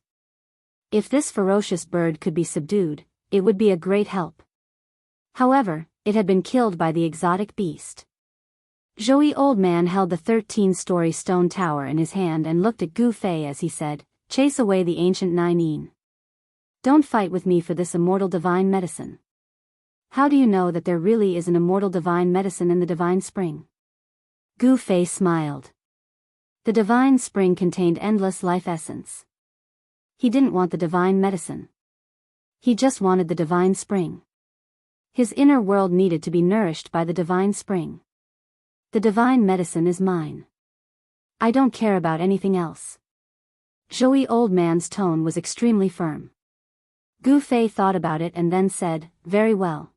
If this ferocious bird could be subdued, it would be a great help. However, it had been killed by the exotic beast. Zhou Old Man held the 13-story stone tower in his hand and looked at Gu Fei as he said, "Chase away the ancient 9. Don't fight with me for this immortal divine medicine. How do you know that there really is an immortal divine medicine in the divine spring?" Gu Fei smiled. The divine spring contained endless life essence. He didn't want the divine medicine. He just wanted the divine spring. His inner world needed to be nourished by the divine spring. The divine medicine is mine. I don't care about anything else. Zhou Old Man's tone was extremely firm. Gu Fei thought about it and then said, "Very well.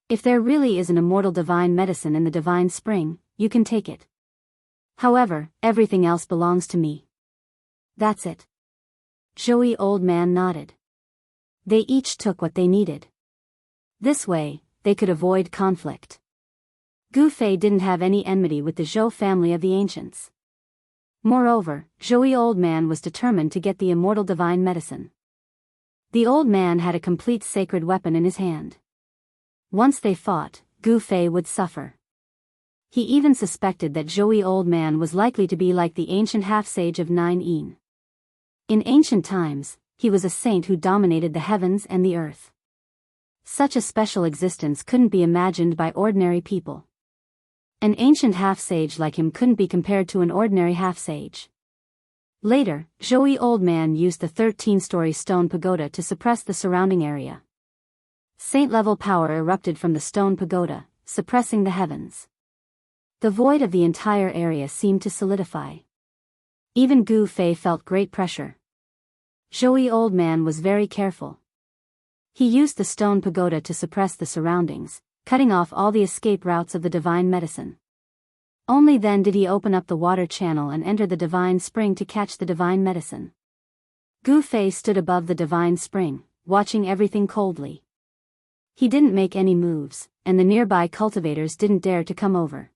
If there really is an immortal divine medicine in the divine spring, you can take it. However, everything else belongs to me." "That's it." Zhou Old Man nodded. They each took what they needed. This way, they could avoid conflict. Gu Fei didn't have any enmity with the Zhou family of the ancients. Moreover, Zhou Old Man was determined to get the immortal divine medicine. The old man had a complete sacred weapon in his hand. Once they fought, Gu Fei would suffer. He even suspected that Zhou Old Man was likely to be like the ancient half-sage of 9. In ancient times, he was a saint who dominated the heavens and the earth. Such a special existence couldn't be imagined by ordinary people. An ancient half-sage like him couldn't be compared to an ordinary half-sage. Later, Zhou Old Man used the 13-story stone pagoda to suppress the surrounding area. Saint-level power erupted from the stone pagoda, suppressing the heavens. The void of the entire area seemed to solidify. Even Gu Fei felt great pressure. Zhou Old Man was very careful. He used the stone pagoda to suppress the surroundings, cutting off all the escape routes of the divine medicine. Only then did he open up the water channel and enter the divine spring to catch the divine medicine. Gu Fei stood above the divine spring, watching everything coldly. He didn't make any moves, and the nearby cultivators didn't dare to come over.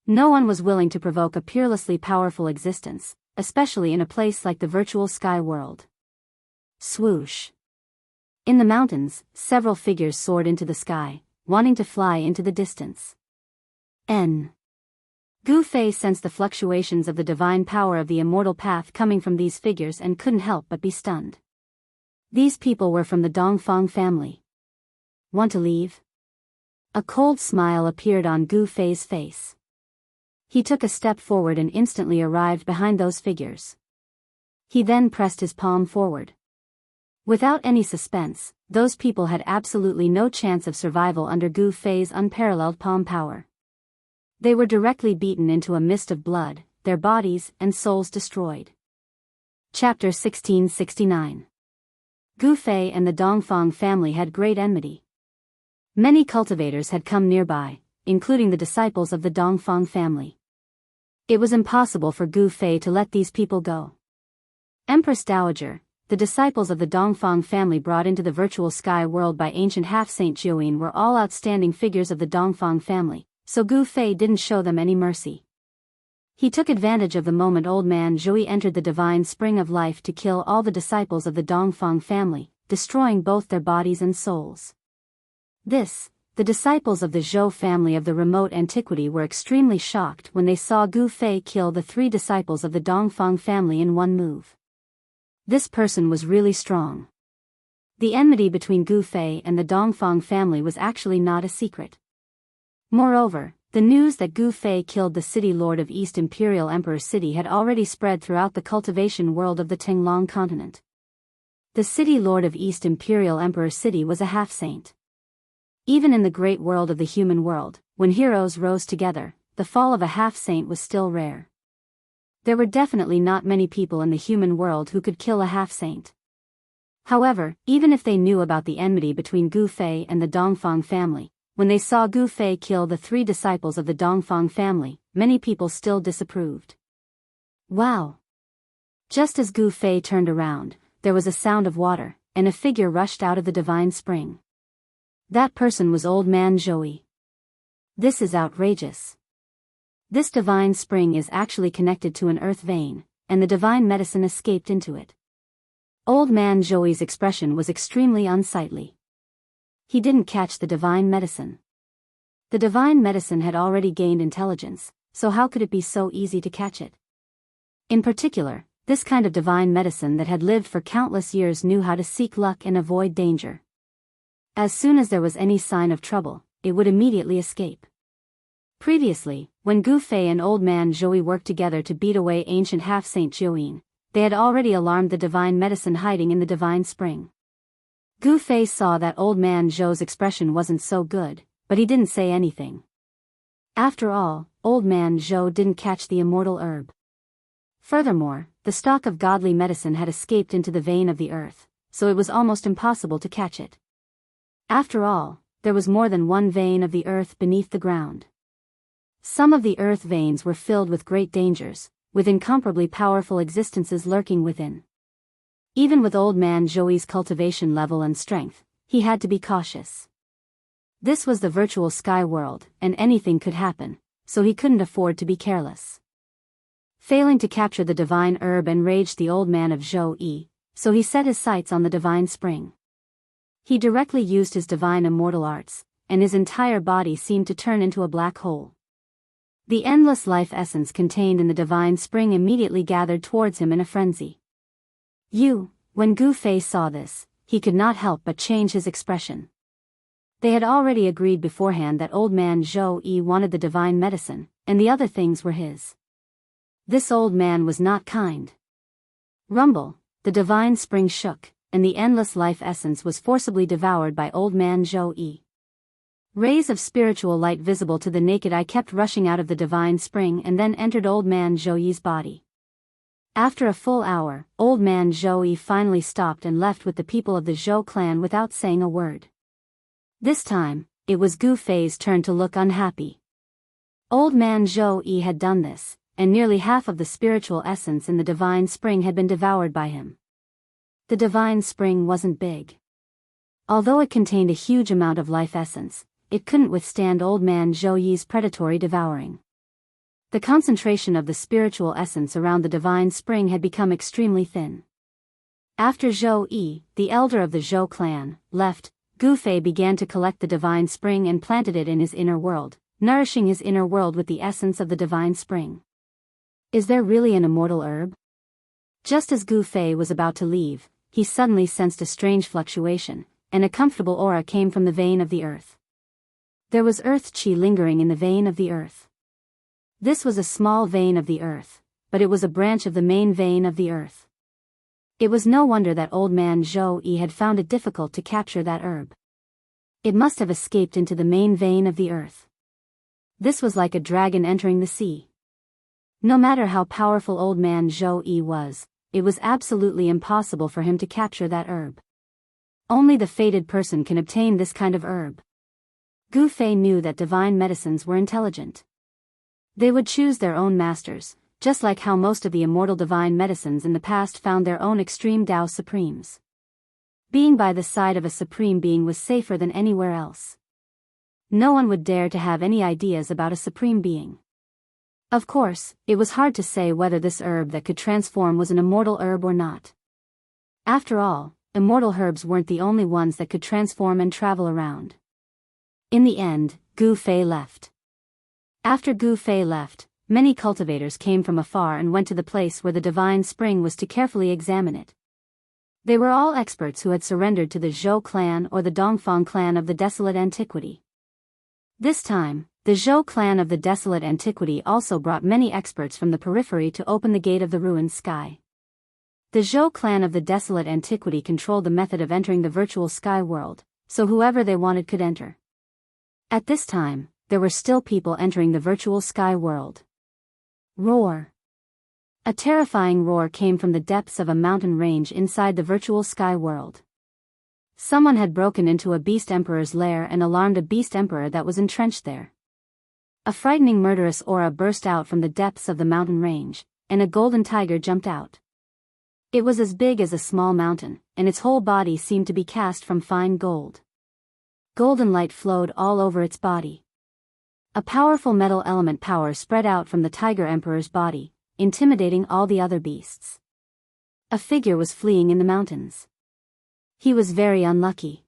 No one was willing to provoke a peerlessly powerful existence, especially in a place like the virtual sky world. Swoosh! In the mountains, several figures soared into the sky, wanting to fly into the distance. Gu Fei sensed the fluctuations of the divine power of the immortal path coming from these figures and couldn't help but be stunned. These people were from the Dongfang family. Want to leave? A cold smile appeared on Gu Fei's face. He took a step forward and instantly arrived behind those figures. He then pressed his palm forward. Without any suspense, those people had absolutely no chance of survival under Gu Fei's unparalleled palm power. They were directly beaten into a mist of blood, their bodies and souls destroyed. Chapter 1669. Gu Fei and the Dongfang family had great enmity. Many cultivators had come nearby, including the disciples of the Dongfang family. It was impossible for Gu Fei to let these people go. Empress Dowager, the disciples of the Dongfang family brought into the virtual sky world by ancient half-saint Jiuyin were all outstanding figures of the Dongfang family, so Gu Fei didn't show them any mercy. He took advantage of the moment old man Zhui entered the divine spring of life to kill all the disciples of the Dongfang family, destroying both their bodies and souls. The disciples of the Zhou family of the remote antiquity were extremely shocked when they saw Gu Fei kill the 3 disciples of the Dongfang family in one move. This person was really strong. The enmity between Gu Fei and the Dongfang family was actually not a secret. Moreover, the news that Gu Fei killed the city lord of East Imperial Emperor City had already spread throughout the cultivation world of the Tinglong continent. The city lord of East Imperial Emperor City was a half-saint. Even in the great world of the human world, when heroes rose together, the fall of a half-saint was still rare. There were definitely not many people in the human world who could kill a half-saint. However, even if they knew about the enmity between Gu Fei and the Dongfang family, when they saw Gu Fei kill the 3 disciples of the Dongfang family, many people still disapproved. Wow! Just as Gu Fei turned around, there was a sound of water, and a figure rushed out of the divine spring. That person was old man Zhou. This is outrageous. This divine spring is actually connected to an earth vein, and the divine medicine escaped into it. Old man Zhou's expression was extremely unsightly. He didn't catch the divine medicine. The divine medicine had already gained intelligence, so how could it be so easy to catch it? In particular, this kind of divine medicine that had lived for countless years knew how to seek luck and avoid danger. As soon as there was any sign of trouble, it would immediately escape. Previously, when Gu Fei and old man Zhou worked together to beat away ancient half-saint Jiuyin, they had already alarmed the divine medicine hiding in the divine spring. Gu Fei saw that old man Zhou's expression wasn't so good, but he didn't say anything. After all, old man Zhou didn't catch the immortal herb. Furthermore, the stock of godly medicine had escaped into the vein of the earth, so it was almost impossible to catch it. After all, there was more than one vein of the earth beneath the ground. Some of the earth veins were filled with great dangers, with incomparably powerful existences lurking within. Even with old man Zhou's cultivation level and strength, he had to be cautious. This was the virtual sky world, and anything could happen, so he couldn't afford to be careless. Failing to capture the divine herb enraged the old man of Zhou, so he set his sights on the divine spring. He directly used his divine immortal arts, and his entire body seemed to turn into a black hole. The endless life essence contained in the divine spring immediately gathered towards him in a frenzy. When Gu Fei saw this, he could not help but change his expression. They had already agreed beforehand that old man Zhou wanted the divine medicine, and the other things were his. This old man was not kind. Rumble, the divine spring shook, and the endless life essence was forcibly devoured by old man Zhou. Rays of spiritual light visible to the naked eye kept rushing out of the divine spring and then entered old man Zhou's body. After a full hour, old man Zhou finally stopped and left with the people of the Zhou clan without saying a word. This time, it was Gu Fei's turn to look unhappy. Old man Zhou had done this, and nearly half of the spiritual essence in the divine spring had been devoured by him. The divine spring wasn't big. Although it contained a huge amount of life essence, it couldn't withstand old man Zhou's predatory devouring. The concentration of the spiritual essence around the divine spring had become extremely thin. After Zhou, the elder of the Zhou clan, left, Gu Fei began to collect the divine spring and planted it in his inner world, nourishing his inner world with the essence of the divine spring. Is there really an immortal herb? Just as Gu Fei was about to leave, he suddenly sensed a strange fluctuation, and a comfortable aura came from the vein of the earth. There was earth chi lingering in the vein of the earth. This was a small vein of the earth, but it was a branch of the main vein of the earth. It was no wonder that old man Zhou had found it difficult to capture that herb. It must have escaped into the main vein of the earth. This was like a dragon entering the sea. No matter how powerful old man Zhou was, it was absolutely impossible for him to capture that herb. Only the fated person can obtain this kind of herb. Gu Fei knew that divine medicines were intelligent. They would choose their own masters, just like how most of the immortal divine medicines in the past found their own extreme Tao supremes. Being by the side of a supreme being was safer than anywhere else. No one would dare to have any ideas about a supreme being. Of course, it was hard to say whether this herb that could transform was an immortal herb or not. After all, immortal herbs weren't the only ones that could transform and travel around. In the end, Gu Fei left. After Gu Fei left, many cultivators came from afar and went to the place where the divine spring was to carefully examine it. They were all experts who had surrendered to the Zhou clan or the Dongfang clan of the desolate antiquity. This time, the Zhou clan of the desolate antiquity also brought many experts from the periphery to open the gate of the ruined sky. The Zhou clan of the desolate antiquity controlled the method of entering the virtual sky world, so whoever they wanted could enter. At this time, there were still people entering the virtual sky world. Roar. A terrifying roar came from the depths of a mountain range inside the virtual sky world. Someone had broken into a beast emperor's lair and alarmed a beast emperor that was entrenched there. A frightening murderous aura burst out from the depths of the mountain range, and a golden tiger jumped out. It was as big as a small mountain, and its whole body seemed to be cast from fine gold. Golden light flowed all over its body. A powerful metal element power spread out from the tiger emperor's body, intimidating all the other beasts. A figure was fleeing in the mountains. He was very unlucky.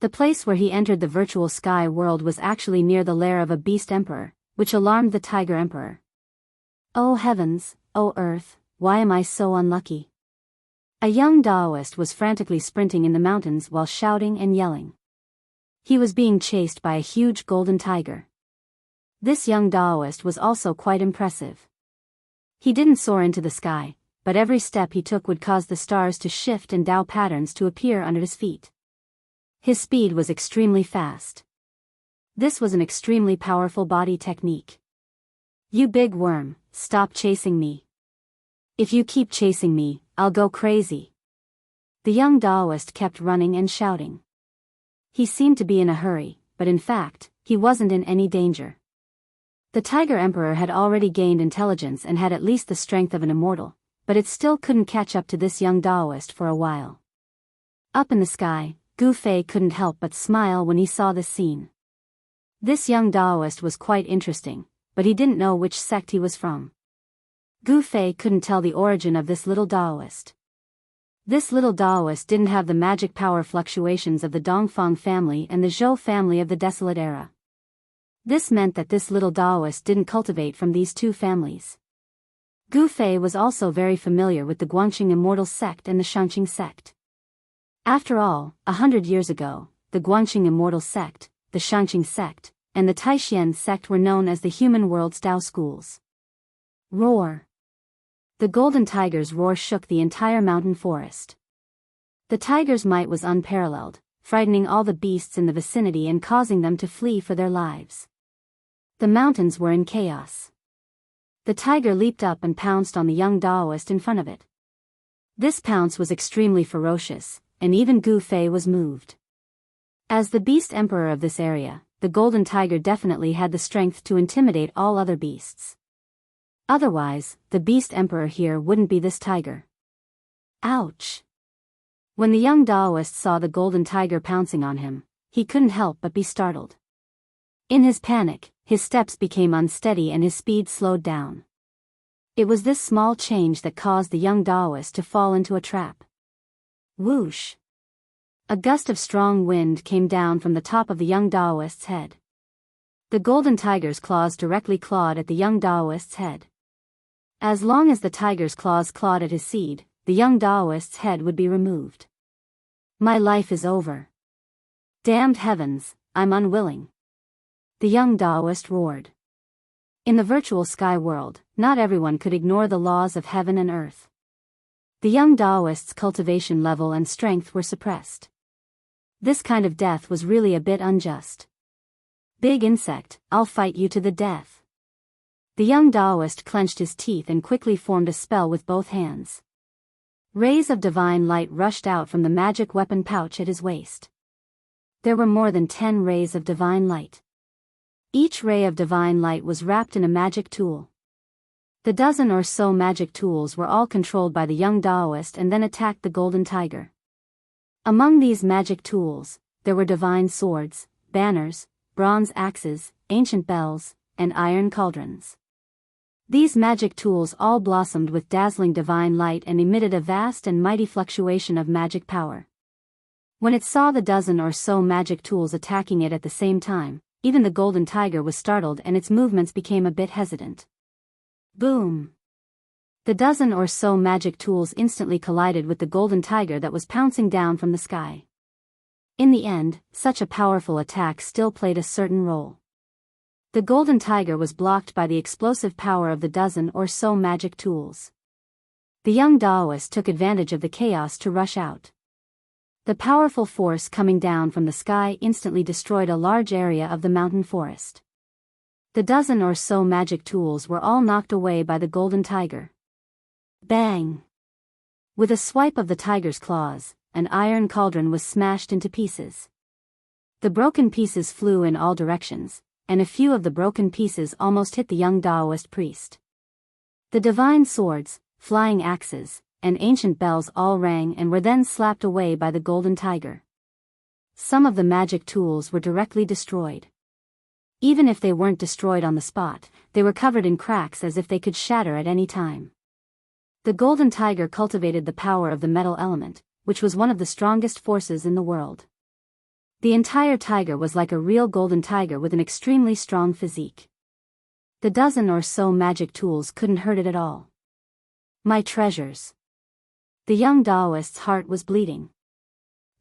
The place where he entered the virtual sky world was actually near the lair of a beast emperor, which alarmed the tiger emperor. Oh heavens, oh earth, why am I so unlucky? A young Taoist was frantically sprinting in the mountains while shouting and yelling. He was being chased by a huge golden tiger. This young Taoist was also quite impressive. He didn't soar into the sky, but every step he took would cause the stars to shift and Tao patterns to appear under his feet. His speed was extremely fast. This was an extremely powerful body technique. You big worm, stop chasing me. If you keep chasing me, I'll go crazy. The young Taoist kept running and shouting. He seemed to be in a hurry, but in fact, he wasn't in any danger. The Tiger Emperor had already gained intelligence and had at least the strength of an immortal, but it still couldn't catch up to this young Taoist for a while. Up in the sky, Gu Fei couldn't help but smile when he saw this scene. This young Taoist was quite interesting, but he didn't know which sect he was from. Gu Fei couldn't tell the origin of this little Taoist. This little Taoist didn't have the magic power fluctuations of the Dongfang family and the Zhou family of the Desolate Era. This meant that this little Taoist didn't cultivate from these two families. Gu Fei was also very familiar with the Guangqing Immortal sect and the Shangqing sect. After all, 100 years ago, the Guangqing Immortal sect, the Shangqing sect, and the Taishan sect were known as the human world's Tao schools. Roar. The golden tiger's roar shook the entire mountain forest. The tiger's might was unparalleled, frightening all the beasts in the vicinity and causing them to flee for their lives. The mountains were in chaos. The tiger leaped up and pounced on the young Taoist in front of it. This pounce was extremely ferocious, and even Gu Fei was moved. As the beast emperor of this area, the golden tiger definitely had the strength to intimidate all other beasts. Otherwise, the beast emperor here wouldn't be this tiger. Ouch! When the young Taoist saw the golden tiger pouncing on him, he couldn't help but be startled. In his panic, his steps became unsteady and his speed slowed down. It was this small change that caused the young Taoist to fall into a trap. Whoosh! A gust of strong wind came down from the top of the young Taoist's head. The golden tiger's claws directly clawed at the young Taoist's head. As long as the tiger's claws clawed at his seed, the young Taoist's head would be removed. My life is over. Damned heavens, I'm unwilling. The young Taoist roared. In the virtual sky world, not everyone could ignore the laws of heaven and earth. The young Taoist's cultivation level and strength were suppressed. This kind of death was really a bit unjust. Big insect, I'll fight you to the death. The young Taoist clenched his teeth and quickly formed a spell with both hands. Rays of divine light rushed out from the magic weapon pouch at his waist. There were more than 10 rays of divine light. Each ray of divine light was wrapped in a magic tool. The dozen or so magic tools were all controlled by the young Taoist and then attacked the golden tiger. Among these magic tools, there were divine swords, banners, bronze axes, ancient bells, and iron cauldrons. These magic tools all blossomed with dazzling divine light and emitted a vast and mighty fluctuation of magic power. When it saw the dozen or so magic tools attacking it at the same time, even the golden tiger was startled and its movements became a bit hesitant. Boom! The dozen or so magic tools instantly collided with the golden tiger that was pouncing down from the sky. In the end, such a powerful attack still played a certain role. The golden tiger was blocked by the explosive power of the dozen or so magic tools. The young Taoist took advantage of the chaos to rush out. The powerful force coming down from the sky instantly destroyed a large area of the mountain forest. The dozen or so magic tools were all knocked away by the golden tiger. Bang! With a swipe of the tiger's claws, an iron cauldron was smashed into pieces. The broken pieces flew in all directions, and a few of the broken pieces almost hit the young Taoist priest. The divine swords, flying axes, and ancient bells all rang and were then slapped away by the golden tiger. Some of the magic tools were directly destroyed. Even if they weren't destroyed on the spot, they were covered in cracks as if they could shatter at any time. The golden tiger cultivated the power of the metal element, which was one of the strongest forces in the world. The entire tiger was like a real golden tiger with an extremely strong physique. The dozen or so magic tools couldn't hurt it at all. My treasures. The young Taoist's heart was bleeding.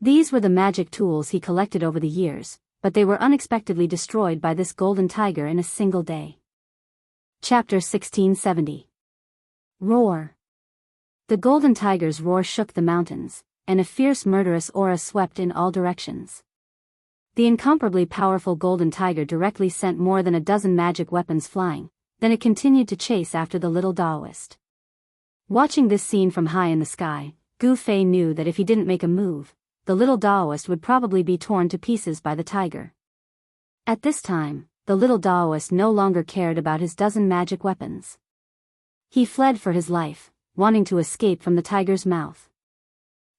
These were the magic tools he collected over the years, but they were unexpectedly destroyed by this golden tiger in a single day. Chapter 1670. Roar. The golden tiger's roar shook the mountains, and a fierce murderous aura swept in all directions. The incomparably powerful golden tiger directly sent more than a dozen magic weapons flying, then it continued to chase after the little Taoist. Watching this scene from high in the sky, Gu Fei knew that if he didn't make a move, the little Taoist would probably be torn to pieces by the tiger. At this time, the little Taoist no longer cared about his dozen magic weapons. He fled for his life, wanting to escape from the tiger's mouth.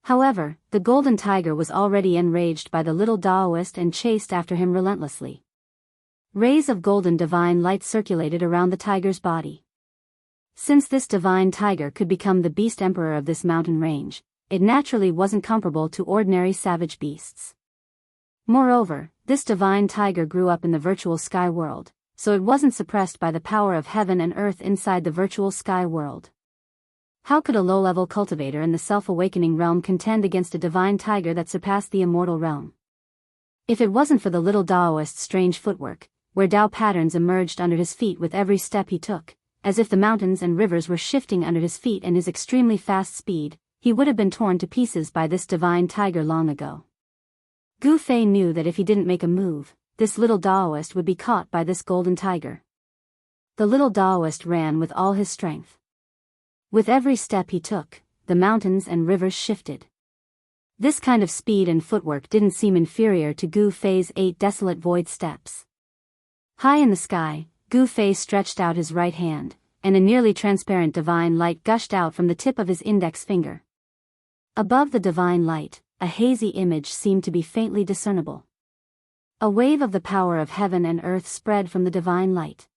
However, the golden tiger was already enraged by the little Taoist and chased after him relentlessly. Rays of golden divine light circulated around the tiger's body. Since this divine tiger could become the beast emperor of this mountain range, it naturally wasn't comparable to ordinary savage beasts. Moreover, this divine tiger grew up in the virtual sky world, so it wasn't suppressed by the power of heaven and earth inside the virtual sky world. How could a low-level cultivator in the self-awakening realm contend against a divine tiger that surpassed the immortal realm? If it wasn't for the little Taoist's strange footwork, where Tao patterns emerged under his feet with every step he took, as if the mountains and rivers were shifting under his feet and his extremely fast speed, he would have been torn to pieces by this divine tiger long ago. Gu Fei knew that if he didn't make a move, this little Taoist would be caught by this golden tiger. The little Taoist ran with all his strength. With every step he took, the mountains and rivers shifted. This kind of speed and footwork didn't seem inferior to Gu Fei's 8 desolate void steps. High in the sky, Gu Fei stretched out his right hand, and a nearly transparent divine light gushed out from the tip of his index finger. Above the divine light, a hazy image seemed to be faintly discernible. A wave of the power of heaven and earth spread from the divine light.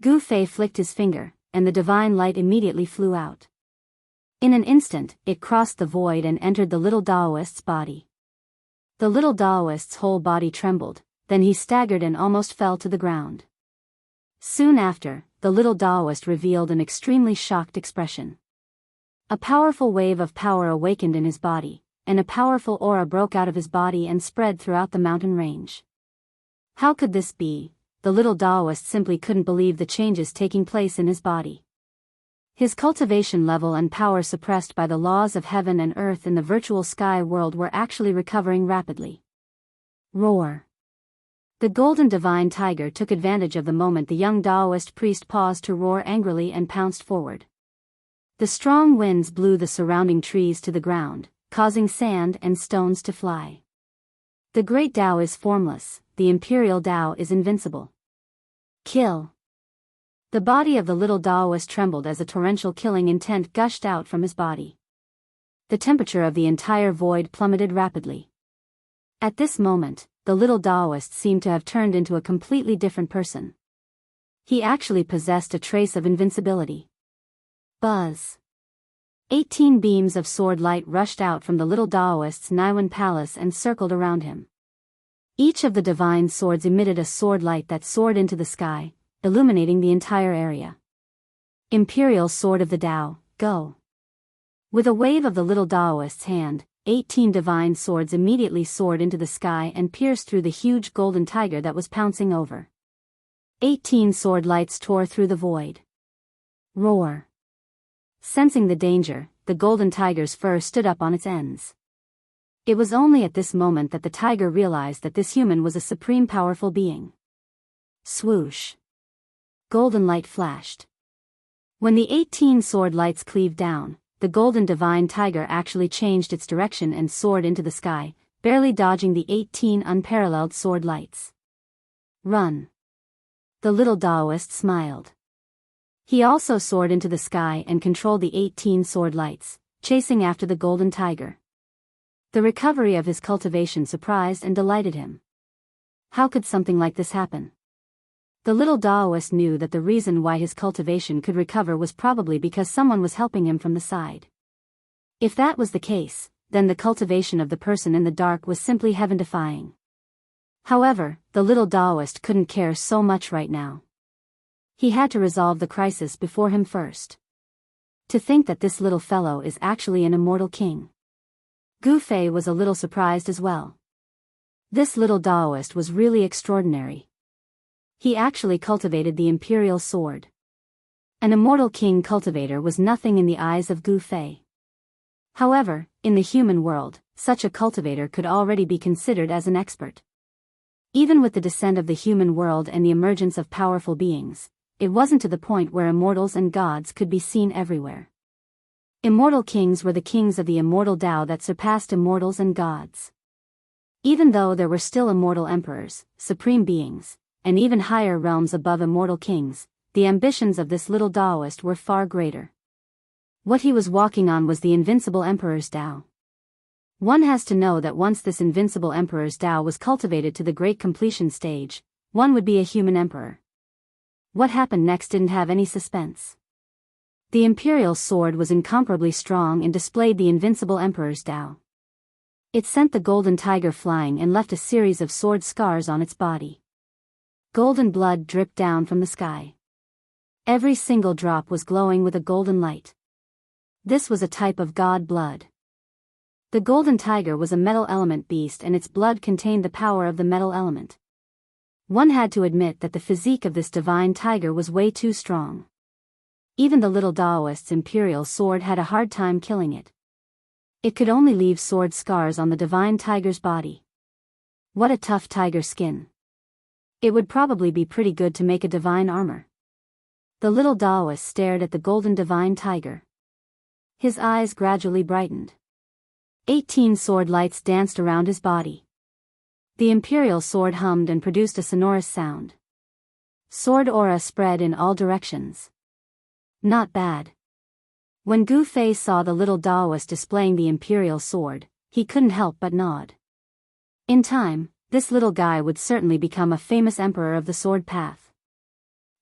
Gu Fei flicked his finger, and the divine light immediately flew out. In an instant, it crossed the void and entered the little Taoist's body. The little Taoist's whole body trembled, then he staggered and almost fell to the ground. Soon after, the little Taoist revealed an extremely shocked expression. A powerful wave of power awakened in his body, and a powerful aura broke out of his body and spread throughout the mountain range. How could this be? The little Taoist simply couldn't believe the changes taking place in his body. His cultivation level and power suppressed by the laws of heaven and earth in the virtual sky world were actually recovering rapidly. Roar. The golden divine tiger took advantage of the moment the young Taoist priest paused to roar angrily and pounced forward. The strong winds blew the surrounding trees to the ground, causing sand and stones to fly. The great Tao is formless, the imperial Tao is invincible. Kill. The body of the little Taoist trembled as a torrential killing intent gushed out from his body. The temperature of the entire void plummeted rapidly. At this moment, the little Taoist seemed to have turned into a completely different person. He actually possessed a trace of invincibility. Buzz. 18 beams of sword light rushed out from the little Taoist's Niwen palace and circled around him. Each of the divine swords emitted a sword light that soared into the sky, illuminating the entire area. Imperial Sword of the Tao, go. With a wave of the little Taoist's hand, 18 divine swords immediately soared into the sky and pierced through the huge golden tiger that was pouncing over. 18 sword lights tore through the void. Roar. Sensing the danger, the golden tiger's fur stood up on its ends. It was only at this moment that the tiger realized that this human was a supreme powerful being. Swoosh. Golden light flashed. When the 18 sword lights cleaved down, the golden divine tiger actually changed its direction and soared into the sky, barely dodging the 18 unparalleled sword lights. Run. The little Taoist smiled. He also soared into the sky and controlled the 18 sword lights, chasing after the golden tiger. The recovery of his cultivation surprised and delighted him. How could something like this happen? The little Taoist knew that the reason why his cultivation could recover was probably because someone was helping him from the side. If that was the case, then the cultivation of the person in the dark was simply heaven-defying. However, the little Taoist couldn't care so much right now. He had to resolve the crisis before him first. To think that this little fellow is actually an immortal king. Gu Fei was a little surprised as well. This little Taoist was really extraordinary. He actually cultivated the imperial sword. An immortal king cultivator was nothing in the eyes of Gu Fei. However, in the human world, such a cultivator could already be considered as an expert. Even with the descent of the human world and the emergence of powerful beings, it wasn't to the point where immortals and gods could be seen everywhere. Immortal kings were the kings of the immortal Tao that surpassed immortals and gods. Even though there were still immortal emperors, supreme beings, and even higher realms above immortal kings, the ambitions of this little Taoist were far greater. What he was walking on was the invincible emperor's Tao. One has to know that once this invincible emperor's Tao was cultivated to the great completion stage, one would be a human emperor. What happened next didn't have any suspense. The imperial sword was incomparably strong and displayed the invincible emperor's Tao. It sent the golden tiger flying and left a series of sword scars on its body. Golden blood dripped down from the sky. Every single drop was glowing with a golden light. This was a type of god blood. The golden tiger was a metal element beast and its blood contained the power of the metal element. One had to admit that the physique of this divine tiger was way too strong. Even the little Taoist's imperial sword had a hard time killing it. It could only leave sword scars on the divine tiger's body. What a tough tiger skin. It would probably be pretty good to make a divine armor. The little Taoist stared at the golden divine tiger. His eyes gradually brightened. 18 sword lights danced around his body. The imperial sword hummed and produced a sonorous sound. Sword aura spread in all directions. Not bad. When Gu Fei saw the little Taoist displaying the imperial sword, he couldn't help but nod. In time, this little guy would certainly become a famous emperor of the sword path.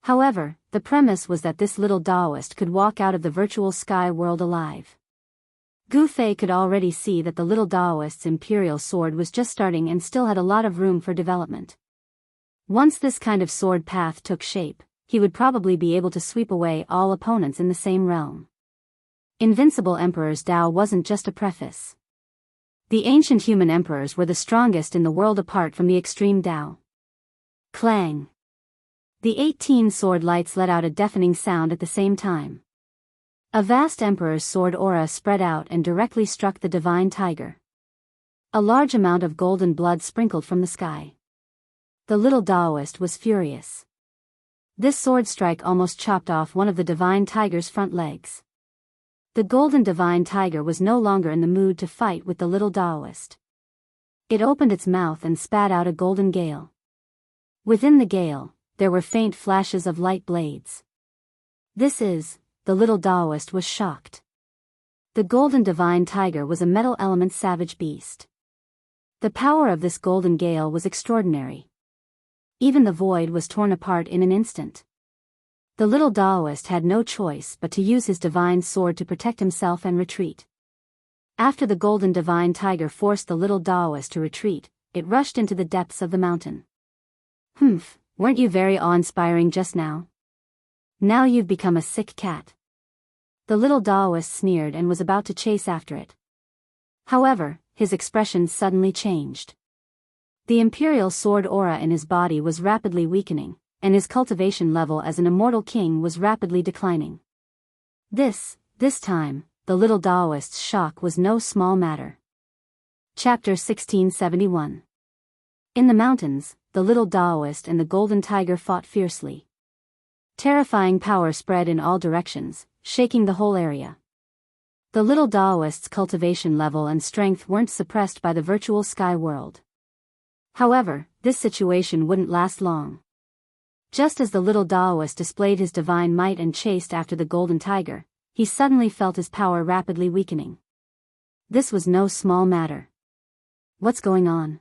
However, the premise was that this little Taoist could walk out of the virtual sky world alive. Gu Fei could already see that the little Taoist's imperial sword was just starting and still had a lot of room for development. Once this kind of sword path took shape, he would probably be able to sweep away all opponents in the same realm. Invincible Emperor's Tao wasn't just a preface. The ancient human emperors were the strongest in the world apart from the extreme Tao. Clang. The 18 sword lights let out a deafening sound at the same time. A vast emperor's sword aura spread out and directly struck the divine tiger. A large amount of golden blood sprinkled from the sky. The little Taoist was furious. This sword strike almost chopped off one of the divine tiger's front legs. The golden divine tiger was no longer in the mood to fight with the little Taoist. It opened its mouth and spat out a golden gale. Within the gale, there were faint flashes of light blades. The little Taoist was shocked. The golden divine tiger was a metal element savage beast. The power of this golden gale was extraordinary. Even the void was torn apart in an instant. The little Taoist had no choice but to use his divine sword to protect himself and retreat. After the golden divine tiger forced the little Taoist to retreat, it rushed into the depths of the mountain. Weren't you very awe-inspiring just now? Now you've become a sick cat. The little Taoist sneered and was about to chase after it. However, his expression suddenly changed. The imperial sword aura in his body was rapidly weakening, and his cultivation level as an immortal king was rapidly declining. This time, the little Taoist's shock was no small matter. Chapter 1671. In the mountains, the little Taoist and the golden tiger fought fiercely. Terrifying power spread in all directions, shaking the whole area. The little Taoist's cultivation level and strength weren't suppressed by the virtual sky world. However, this situation wouldn't last long. Just as the little Taoist displayed his divine might and chased after the golden tiger, he suddenly felt his power rapidly weakening. This was no small matter. What's going on?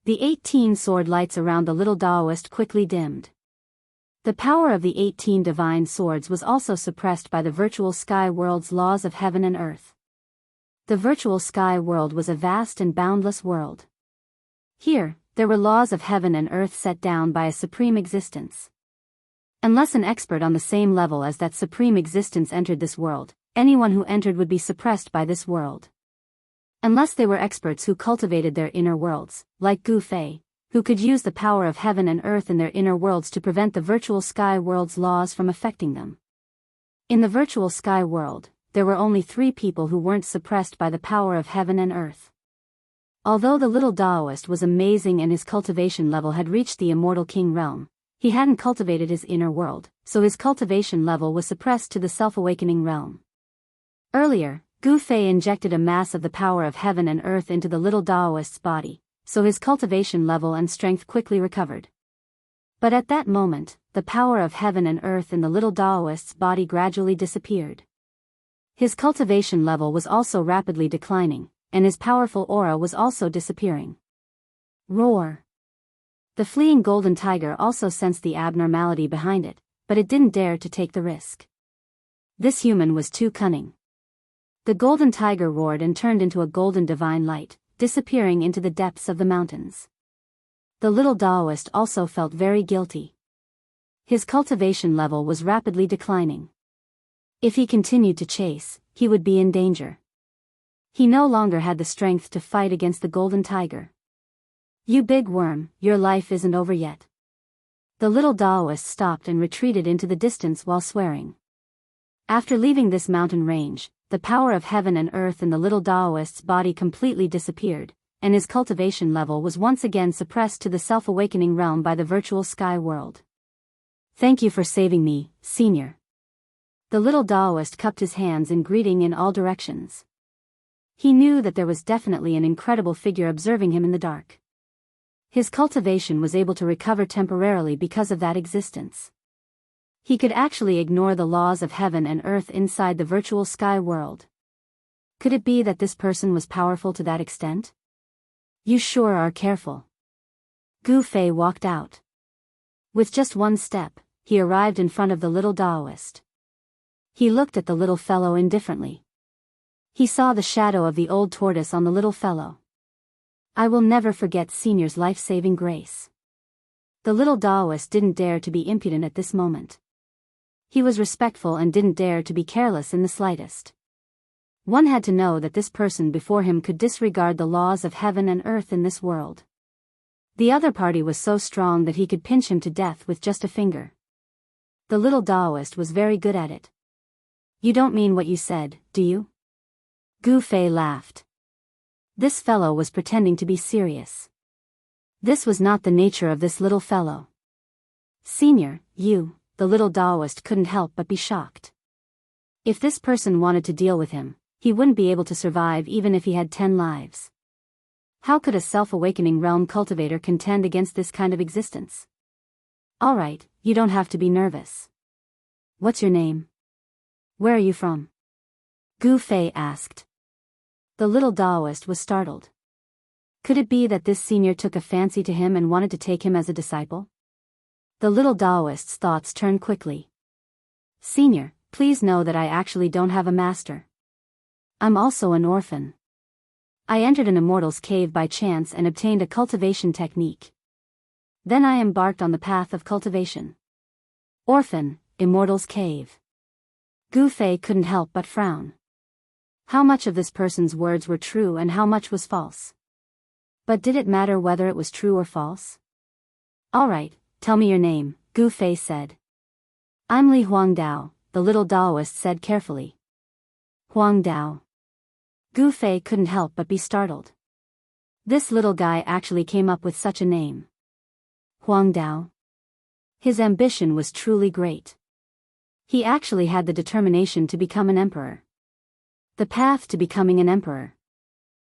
The 18 sword lights around the little Taoist quickly dimmed. The power of the 18 divine swords was also suppressed by the virtual sky world's laws of heaven and earth. The virtual sky world was a vast and boundless world. Here, there were laws of heaven and earth set down by a supreme existence. Unless an expert on the same level as that supreme existence entered this world, anyone who entered would be suppressed by this world. Unless they were experts who cultivated their inner worlds, like Gu Fei, who could use the power of heaven and earth in their inner worlds to prevent the virtual sky world's laws from affecting them. In the virtual sky world, there were only 3 people who weren't suppressed by the power of heaven and earth. Although the little Taoist was amazing and his cultivation level had reached the immortal king realm, he hadn't cultivated his inner world, so his cultivation level was suppressed to the self-awakening realm. Earlier, Gu Fei injected a mass of the power of heaven and earth into the little Taoist's body, so his cultivation level and strength quickly recovered. But at that moment, the power of heaven and earth in the little Taoist's body gradually disappeared. His cultivation level was also rapidly declining, and his powerful aura was also disappearing. Roar! The fleeing golden tiger also sensed the abnormality behind it, but it didn't dare to take the risk. This human was too cunning. The golden tiger roared and turned into a golden divine light, disappearing into the depths of the mountains. The little Taoist also felt very guilty. His cultivation level was rapidly declining. If he continued to chase, he would be in danger. He no longer had the strength to fight against the golden tiger. You big worm, your life isn't over yet. The little Taoist stopped and retreated into the distance while swearing. After leaving this mountain range, the power of heaven and earth in the little Taoist's body completely disappeared, and his cultivation level was once again suppressed to the self-awakening realm by the virtual sky world. Thank you for saving me, Senior. The little Taoist cupped his hands in greeting in all directions. He knew that there was definitely an incredible figure observing him in the dark. His cultivation was able to recover temporarily because of that existence. He could actually ignore the laws of heaven and earth inside the virtual sky world. Could it be that this person was powerful to that extent? You sure are careful. Gu Fei walked out. With just one step, he arrived in front of the little Taoist. He looked at the little fellow indifferently. He saw the shadow of the old tortoise on the little fellow. I will never forget Senior's life-saving grace. The little Taoist didn't dare to be impudent at this moment. He was respectful and didn't dare to be careless in the slightest. One had to know that this person before him could disregard the laws of heaven and earth in this world. The other party was so strong that he could pinch him to death with just a finger. The little Taoist was very good at it. You don't mean what you said, do you? Gu Fei laughed. This fellow was pretending to be serious. This was not the nature of this little fellow. Senior, the little Taoist couldn't help but be shocked. If this person wanted to deal with him, he wouldn't be able to survive even if he had 10 lives. How could a self-awakening realm cultivator contend against this kind of existence? Alright, you don't have to be nervous. What's your name? Where are you from? Gu Fei asked. The little Taoist was startled. Could it be that this senior took a fancy to him and wanted to take him as a disciple? The little Taoist's thoughts turned quickly. Senior, please know that I actually don't have a master. I'm also an orphan. I entered an immortal's cave by chance and obtained a cultivation technique. Then I embarked on the path of cultivation. Orphan, immortal's cave. Gu Fei couldn't help but frown. How much of this person's words were true and how much was false? But did it matter whether it was true or false? Alright, tell me your name, Gu Fei said. I'm Li Huangdao, the little Taoist said carefully. Huangdao. Gu Fei couldn't help but be startled. This little guy actually came up with such a name. Huangdao. His ambition was truly great. He actually had the determination to become an emperor. The path to becoming an emperor.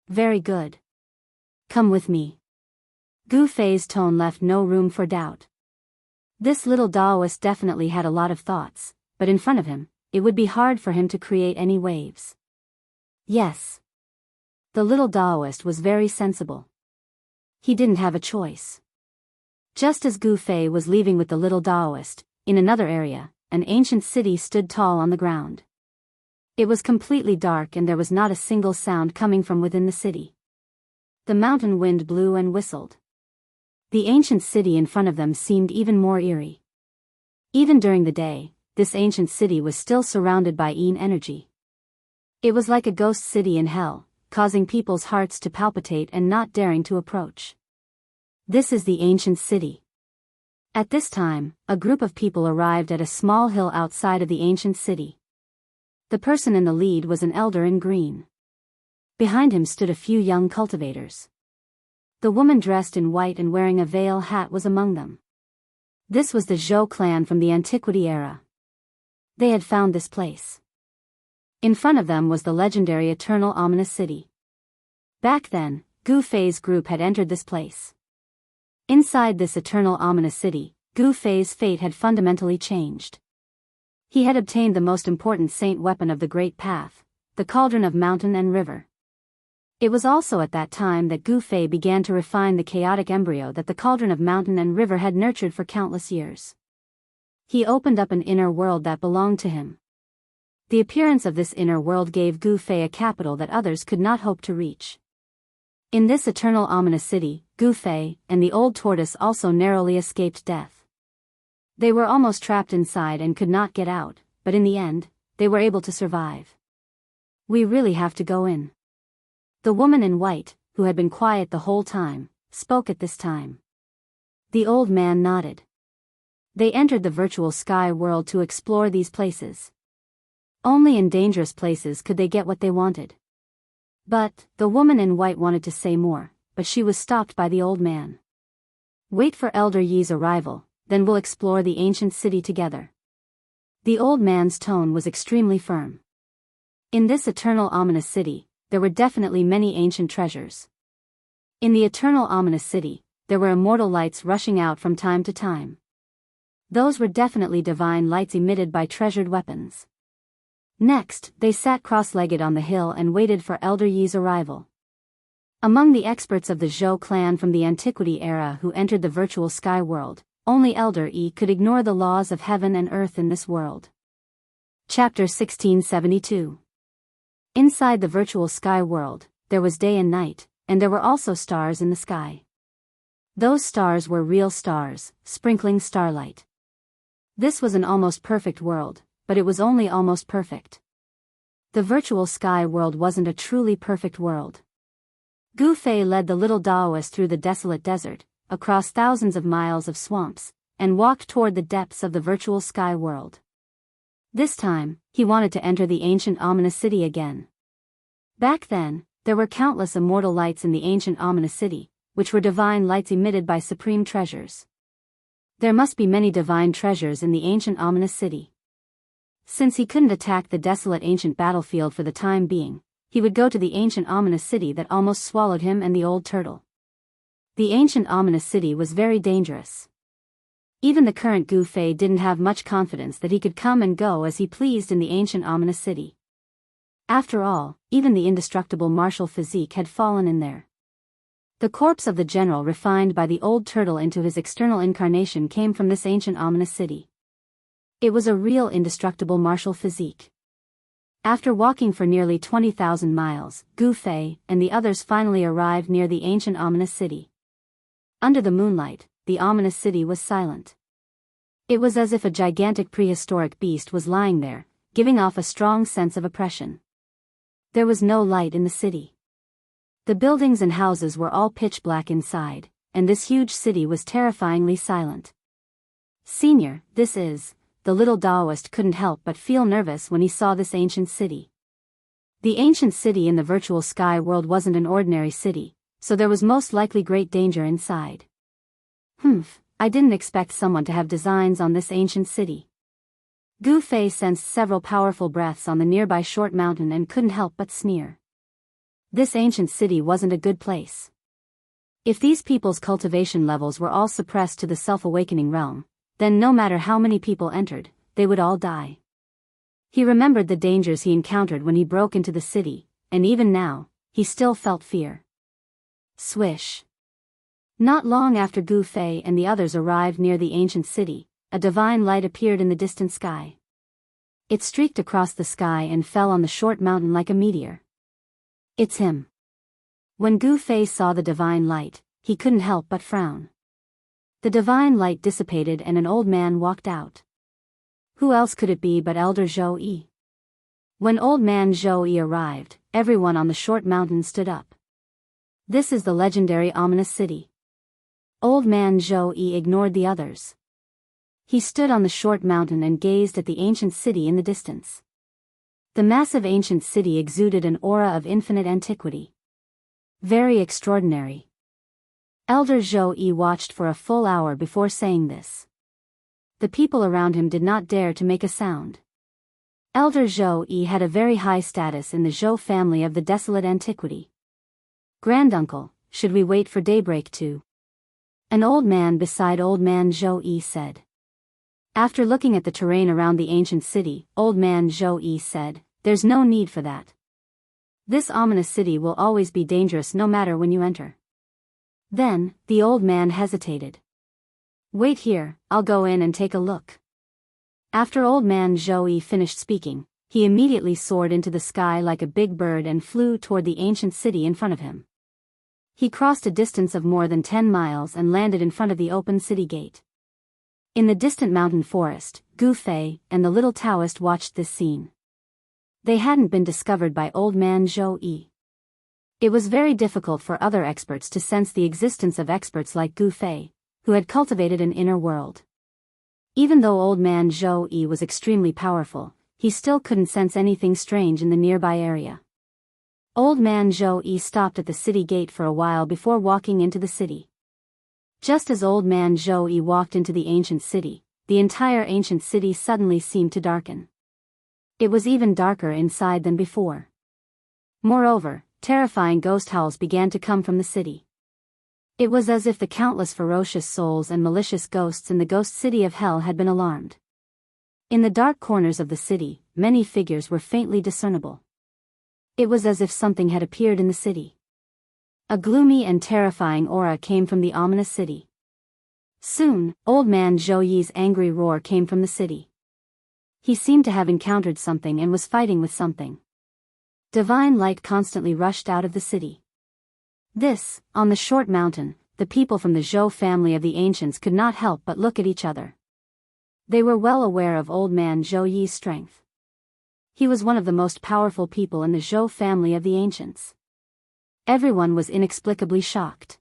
Very good. Come with me. Gu Fei's tone left no room for doubt. This little Taoist definitely had a lot of thoughts, but in front of him, it would be hard for him to create any waves. Yes. The little Taoist was very sensible. He didn't have a choice. Just as Gu Fei was leaving with the little Taoist, in another area, an ancient city stood tall on the ground. It was completely dark and there was not a single sound coming from within the city. The mountain wind blew and whistled. The ancient city in front of them seemed even more eerie. Even during the day, this ancient city was still surrounded by yin energy. It was like a ghost city in hell, causing people's hearts to palpitate and not daring to approach. This is the ancient city. At this time, a group of people arrived at a small hill outside of the ancient city. The person in the lead was an elder in green. Behind him stood a few young cultivators. The woman dressed in white and wearing a veil hat was among them. This was the Zhou clan from the antiquity era. They had found this place. In front of them was the legendary eternal ominous city. Back then, Gu Fei's group had entered this place. Inside this eternal ominous city, Gu Fei's fate had fundamentally changed. He had obtained the most important saint weapon of the Great Path, the cauldron of mountain and river. It was also at that time that Gu Fei began to refine the chaotic embryo that the cauldron of mountain and river had nurtured for countless years. He opened up an inner world that belonged to him. The appearance of this inner world gave Gu Fei a capital that others could not hope to reach. In this eternal ominous city, Gu Fei and the old tortoise also narrowly escaped death. They were almost trapped inside and could not get out, but in the end, they were able to survive. We really have to go in. The woman in white, who had been quiet the whole time, spoke at this time. The old man nodded. They entered the virtual sky world to explore these places. Only in dangerous places could they get what they wanted. But, the woman in white wanted to say more, but she was stopped by the old man. Wait for Elder Yi's arrival, then we'll explore the ancient city together. The old man's tone was extremely firm. In this eternal ominous city, there were definitely many ancient treasures. In the eternal ominous city, there were immortal lights rushing out from time to time. Those were definitely divine lights emitted by treasured weapons. Next, they sat cross-legged on the hill and waited for Elder Yi's arrival. Among the experts of the Zhou clan from the antiquity era who entered the virtual sky world, only Elder Yi could ignore the laws of heaven and earth in this world. Chapter 1672. Inside the virtual sky world, there was day and night, and there were also stars in the sky. Those stars were real stars, sprinkling starlight. This was an almost perfect world, but it was only almost perfect. The virtual sky world wasn't a truly perfect world. Gu Fei led the little Taoist through the desolate desert, across thousands of miles of swamps, and walked toward the depths of the virtual sky world. This time, he wanted to enter the ancient ominous city again. Back then, there were countless immortal lights in the ancient ominous city, which were divine lights emitted by supreme treasures. There must be many divine treasures in the ancient ominous city. Since he couldn't attack the desolate ancient battlefield for the time being, he would go to the ancient ominous city that almost swallowed him and the old turtle. The ancient ominous city was very dangerous. Even the current Gu Fei didn't have much confidence that he could come and go as he pleased in the ancient ominous city. After all, even the indestructible martial physique had fallen in there. The corpse of the general refined by the old turtle into his external incarnation came from this ancient ominous city. It was a real indestructible martial physique. After walking for nearly 20,000 miles, Gu Fei and the others finally arrived near the ancient ominous city. Under the moonlight, the ominous city was silent. It was as if a gigantic prehistoric beast was lying there, giving off a strong sense of oppression. There was no light in the city. The buildings and houses were all pitch black inside, and this huge city was terrifyingly silent. "Senior, this is..." The little Taoist couldn't help but feel nervous when he saw this ancient city. The ancient city in the virtual sky world wasn't an ordinary city, so there was most likely great danger inside. I didn't expect someone to have designs on this ancient city." Gu Fei sensed several powerful breaths on the nearby short mountain and couldn't help but sneer. This ancient city wasn't a good place. If these people's cultivation levels were all suppressed to the self-awakening realm, then no matter how many people entered, they would all die. He remembered the dangers he encountered when he broke into the city, and even now, he still felt fear. Swish. Not long after Gu Fei and the others arrived near the ancient city, a divine light appeared in the distant sky. It streaked across the sky and fell on the short mountain like a meteor. "It's him." When Gu Fei saw the divine light, he couldn't help but frown. The divine light dissipated and an old man walked out. Who else could it be but Elder Zhou Yi? When old man Zhou Yi arrived, everyone on the short mountain stood up. This is the legendary ominous city. Old man Zhou Yi ignored the others. He stood on the short mountain and gazed at the ancient city in the distance. The massive ancient city exuded an aura of infinite antiquity. Very extraordinary. Elder Zhou Yi watched for a full hour before saying this. The people around him did not dare to make a sound. Elder Zhou Yi had a very high status in the Zhou family of the desolate antiquity. "Granduncle, should we wait for daybreak too?" An old man beside old man Zhou Yi said. After looking at the terrain around the ancient city, old man Zhou Yi said, "There's no need for that. This ominous city will always be dangerous no matter when you enter." Then, the old man hesitated. "Wait here, I'll go in and take a look." After old man Zhou Yi finished speaking, he immediately soared into the sky like a big bird and flew toward the ancient city in front of him. He crossed a distance of more than 10 miles and landed in front of the open city gate. In the distant mountain forest, Gu Fei and the little Taoist watched this scene. They hadn't been discovered by old man Zhou Yi. It was very difficult for other experts to sense the existence of experts like Gu Fei, who had cultivated an inner world. Even though old man Zhou Yi was extremely powerful, he still couldn't sense anything strange in the nearby area. Old man Zhou Yi stopped at the city gate for a while before walking into the city. Just as old man Zhou Yi walked into the ancient city, the entire ancient city suddenly seemed to darken. It was even darker inside than before. Moreover, terrifying ghost howls began to come from the city. It was as if the countless ferocious souls and malicious ghosts in the ghost city of hell had been alarmed. In the dark corners of the city, many figures were faintly discernible. It was as if something had appeared in the city. A gloomy and terrifying aura came from the ominous city. Soon, old man Zhou Yi's angry roar came from the city. He seemed to have encountered something and was fighting with something. Divine light constantly rushed out of the city. This, on the short mountain, the people from the Zhou family of the ancients could not help but look at each other. They were well aware of old man Zhou Yi's strength. He was one of the most powerful people in the Zhou family of the ancients. Everyone was inexplicably shocked.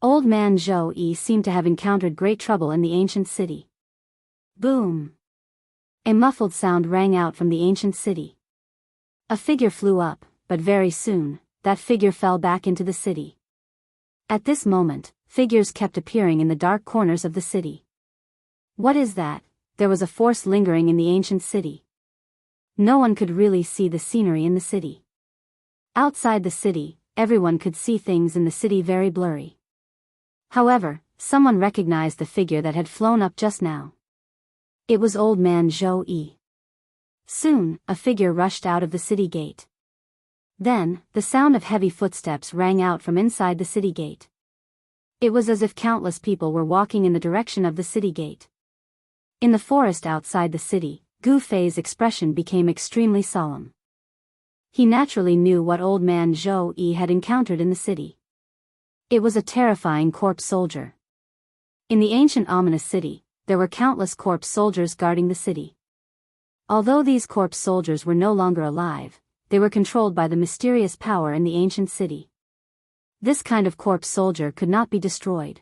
Old man Zhou Yi seemed to have encountered great trouble in the ancient city. Boom! A muffled sound rang out from the ancient city. A figure flew up, but very soon, that figure fell back into the city. At this moment, figures kept appearing in the dark corners of the city. What is that? There was a force lingering in the ancient city. No one could really see the scenery in the city. Outside the city, everyone could see things in the city very blurry. However, someone recognized the figure that had flown up just now. It was Old Man Zhou. Soon, a figure rushed out of the city gate. Then, the sound of heavy footsteps rang out from inside the city gate. It was as if countless people were walking in the direction of the city gate. In the forest outside the city, Gu Fei's expression became extremely solemn. He naturally knew what Old Man Zhou had encountered in the city. It was a terrifying corpse soldier. In the ancient ominous city, there were countless corpse soldiers guarding the city. Although these corpse soldiers were no longer alive, they were controlled by the mysterious power in the ancient city. This kind of corpse soldier could not be destroyed.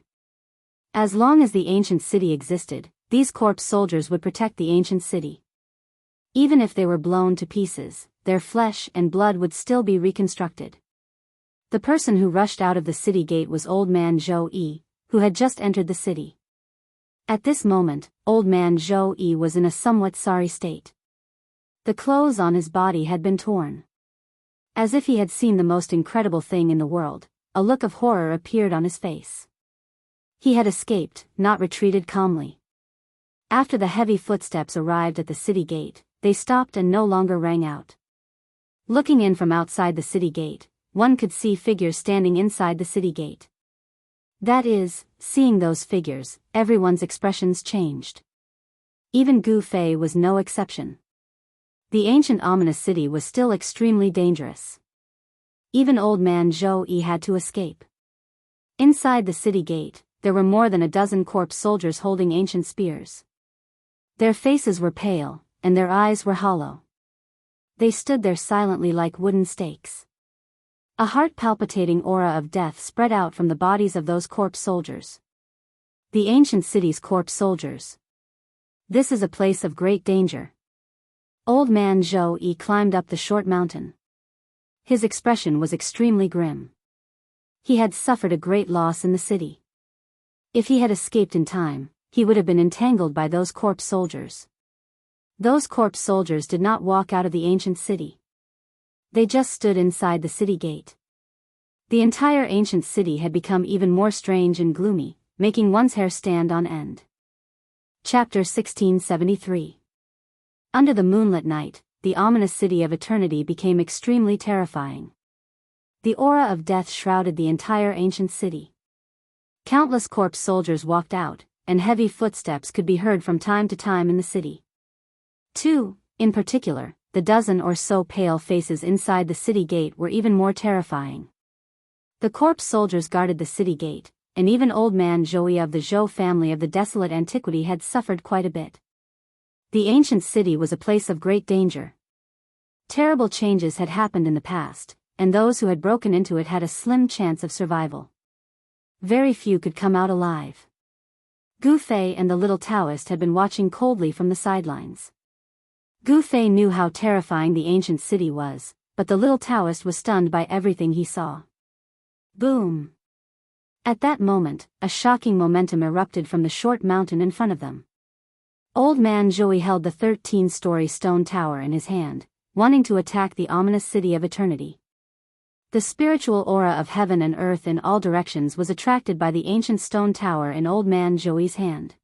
As long as the ancient city existed, these corpse soldiers would protect the ancient city. Even if they were blown to pieces, their flesh and blood would still be reconstructed. The person who rushed out of the city gate was Old Man Zhou, who had just entered the city. At this moment, Old Man Zhou was in a somewhat sorry state. The clothes on his body had been torn. As if he had seen the most incredible thing in the world, a look of horror appeared on his face. He had escaped, not retreated calmly. After the heavy footsteps arrived at the city gate, they stopped and no longer rang out. Looking in from outside the city gate, one could see figures standing inside the city gate. That is, seeing those figures, everyone's expressions changed. Even Gu Fei was no exception. The ancient ominous city was still extremely dangerous. Even Old Man Zhou had to escape. Inside the city gate, there were more than a dozen corpse soldiers holding ancient spears. Their faces were pale, and their eyes were hollow. They stood there silently like wooden stakes. A heart-palpitating aura of death spread out from the bodies of those corpse soldiers. The ancient city's corpse soldiers. This is a place of great danger. Old Man Zhou climbed up the short mountain. His expression was extremely grim. He had suffered a great loss in the city. If he had escaped in time, he would have been entangled by those corpse soldiers. Those corpse soldiers did not walk out of the ancient city. They just stood inside the city gate. The entire ancient city had become even more strange and gloomy, making one's hair stand on end. Chapter 1673. Under the moonlit night, the ominous city of eternity became extremely terrifying. The aura of death shrouded the entire ancient city. Countless corpse soldiers walked out, and heavy footsteps could be heard from time to time in the city. Two, in particular, the dozen or so pale faces inside the city gate were even more terrifying. The corpse soldiers guarded the city gate, and even Old Man Zhou of the Zhou family of the desolate antiquity had suffered quite a bit. The ancient city was a place of great danger. Terrible changes had happened in the past, and those who had broken into it had a slim chance of survival. Very few could come out alive. Gu Fei and the little Taoist had been watching coldly from the sidelines. Gu Fei knew how terrifying the ancient city was, but the little Taoist was stunned by everything he saw. Boom! At that moment, a shocking momentum erupted from the short mountain in front of them. Old Man Zhou held the 13-story stone tower in his hand, wanting to attack the ominous city of eternity. The spiritual aura of heaven and earth in all directions was attracted by the ancient stone tower in Old Man Zhou's hand.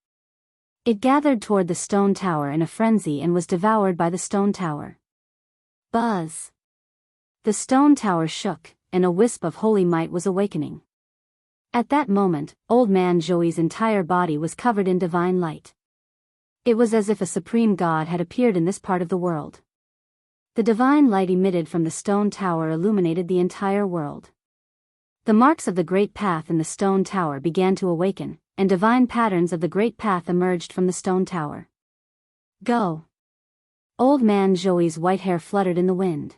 It gathered toward the stone tower in a frenzy and was devoured by the stone tower. Buzz! The stone tower shook, and a wisp of holy might was awakening. At that moment, Old Man Zhou's entire body was covered in divine light. It was as if a supreme god had appeared in this part of the world. The divine light emitted from the stone tower illuminated the entire world. The marks of the great path in the stone tower began to awaken, and divine patterns of the great path emerged from the stone tower. Go! Old Man Zhou's white hair fluttered in the wind.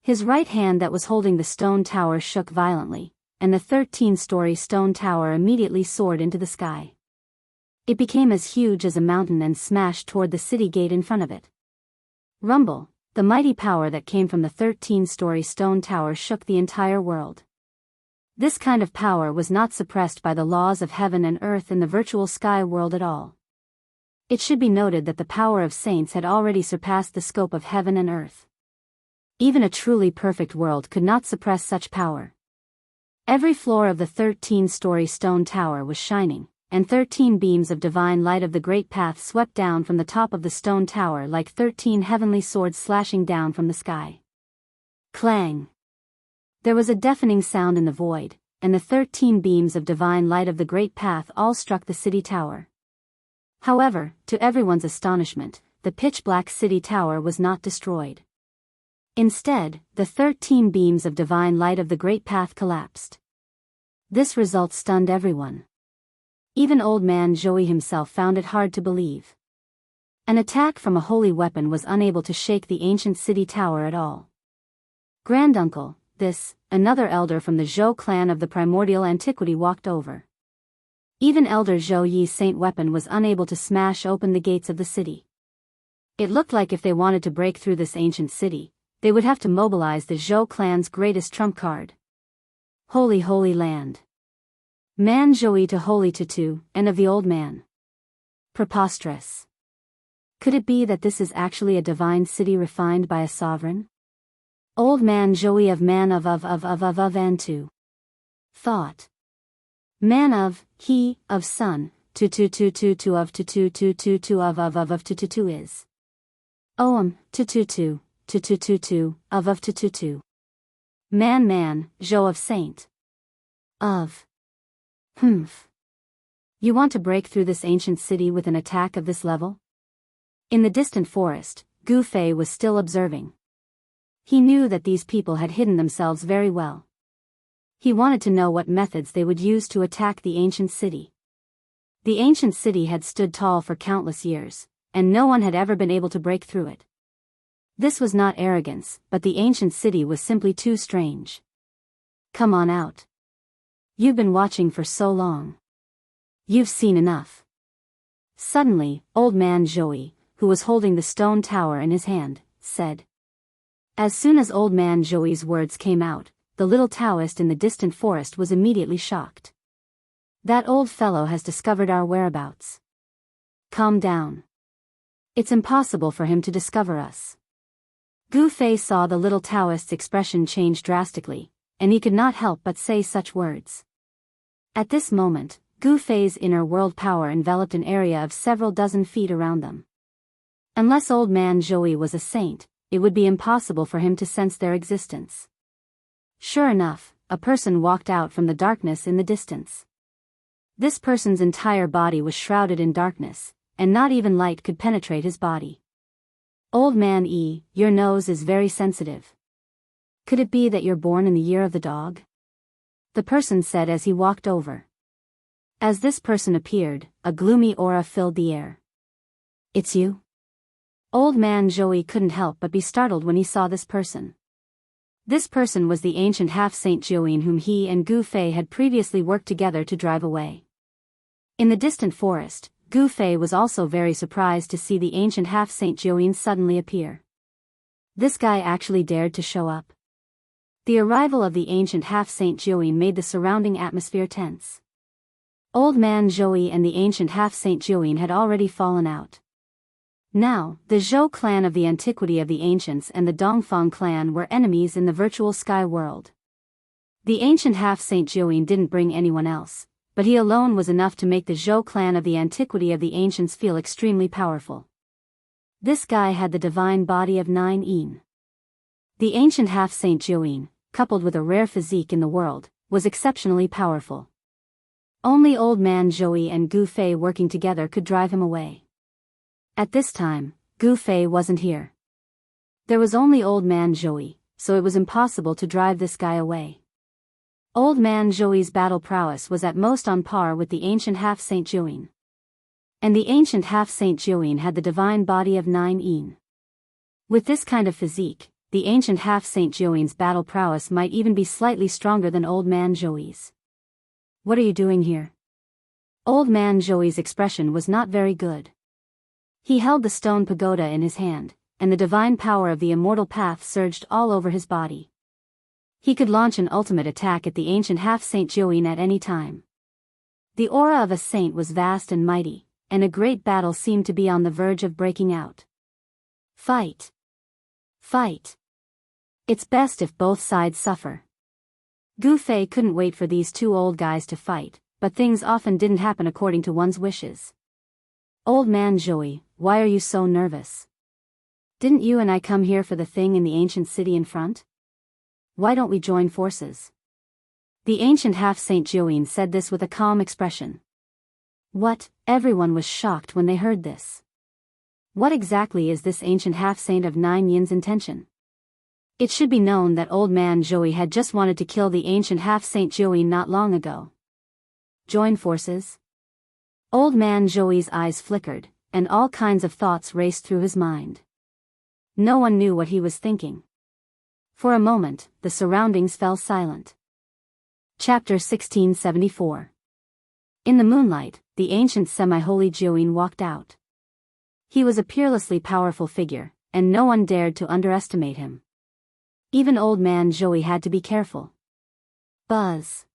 His right hand that was holding the stone tower shook violently, and the 13-story stone tower immediately soared into the sky. It became as huge as a mountain and smashed toward the city gate in front of it. Rumble! The mighty power that came from the 13-story stone tower shook the entire world. This kind of power was not suppressed by the laws of heaven and earth in the virtual sky world at all. It should be noted that the power of saints had already surpassed the scope of heaven and earth. Even a truly perfect world could not suppress such power. Every floor of the 13-story stone tower was shining, and 13 beams of divine light of the great path swept down from the top of the stone tower like 13 heavenly swords slashing down from the sky. Clang! There was a deafening sound in the void, and the 13 beams of divine light of the great path all struck the city tower. However, to everyone's astonishment, the pitch-black city tower was not destroyed. Instead, the 13 beams of divine light of the great path collapsed. This result stunned everyone. Even Old Man Joey himself found it hard to believe. An attack from a holy weapon was unable to shake the ancient city tower at all. Granduncle, another elder from the Zhou clan of the primordial antiquity walked over. Even Elder Zhou Yi's saint weapon was unable to smash open the gates of the city. It looked like if they wanted to break through this ancient city, they would have to mobilize the Zhou clan's greatest trump card. Holy Holy Land. Man Zhou to Holy Tutu, and of the old man. Preposterous. Could it be that this is actually a divine city refined by a sovereign? Old Man Zhou of man of and to. Thought. Man of, he, of son, to of to of to is. Oam, to of to. Man, Zhou of saint. Of. Humph. You want to break through this ancient city with an attack of this level? In the distant forest, Gu Fei was still observing. He knew that these people had hidden themselves very well. He wanted to know what methods they would use to attack the ancient city. The ancient city had stood tall for countless years, and no one had ever been able to break through it. This was not arrogance, but the ancient city was simply too strange. Come on out. You've been watching for so long. You've seen enough. Suddenly, Old Man Joey, who was holding the stone tower in his hand, said. As soon as Old Man Joey's words came out, the little Taoist in the distant forest was immediately shocked. That old fellow has discovered our whereabouts. Calm down. It's impossible for him to discover us. Gu Fei saw the little Taoist's expression change drastically, and he could not help but say such words. At this moment, Gu Fei's inner world power enveloped an area of several dozen feet around them. Unless Old Man Joey was a saint, it would be impossible for him to sense their existence. Sure enough, a person walked out from the darkness in the distance. This person's entire body was shrouded in darkness, and not even light could penetrate his body. Old Man your nose is very sensitive. Could it be that you're born in the year of the dog? The person said as he walked over. As this person appeared, a gloomy aura filled the air. It's you? Old Man Joey couldn't help but be startled when he saw this person. This person was the ancient half-saint Joey whom he and Gu Fei had previously worked together to drive away. In the distant forest, Gu Fei was also very surprised to see the ancient half-saint Joey suddenly appear. This guy actually dared to show up. The arrival of the ancient half-saint Joey made the surrounding atmosphere tense. Old Man Joey and the ancient half-saint Joey had already fallen out. Now, the Zhou clan of the antiquity of the ancients and the Dongfang clan were enemies in the virtual sky world. The ancient half-saint Joey didn't bring anyone else, but he alone was enough to make the Zhou clan of the antiquity of the ancients feel extremely powerful. This guy had the divine body of 9 yin. The ancient half-saint Joey, coupled with a rare physique in the world, was exceptionally powerful. Only Old Man Joey and Gu Fei working together could drive him away. At this time, Gu Fei wasn't here. There was only Old Man Joey, so it was impossible to drive this guy away. Old Man Joey's battle prowess was at most on par with the ancient half-saint Joey. And the ancient half-saint Joey had the divine body of 9 yin. With this kind of physique, the ancient half-saint Joey's battle prowess might even be slightly stronger than Old Man Joey's. What are you doing here? Old Man Joey's expression was not very good. He held the stone pagoda in his hand, and the divine power of the immortal path surged all over his body. He could launch an ultimate attack at the ancient half-saint Joey at any time. The aura of a saint was vast and mighty, and a great battle seemed to be on the verge of breaking out. Fight! Fight! It's best if both sides suffer. Gu Fei couldn't wait for these two old guys to fight, but things often didn't happen according to one's wishes. Old man Joey, why are you so nervous? Didn't you and I come here for the thing in the ancient city in front? Why don't we join forces? The ancient half-saint Joey said this with a calm expression. What? Everyone was shocked when they heard this. What exactly is this ancient half-saint of Nine Yin's intention? It should be known that old man Joey had just wanted to kill the ancient half-saint Joey not long ago. Join forces? Old man Joey's eyes flickered, and all kinds of thoughts raced through his mind. No one knew what he was thinking. For a moment, the surroundings fell silent. Chapter 1674. In the moonlight, the ancient semi-holy Joey walked out. He was a peerlessly powerful figure, and no one dared to underestimate him. Even old man Joey had to be careful. Buzz.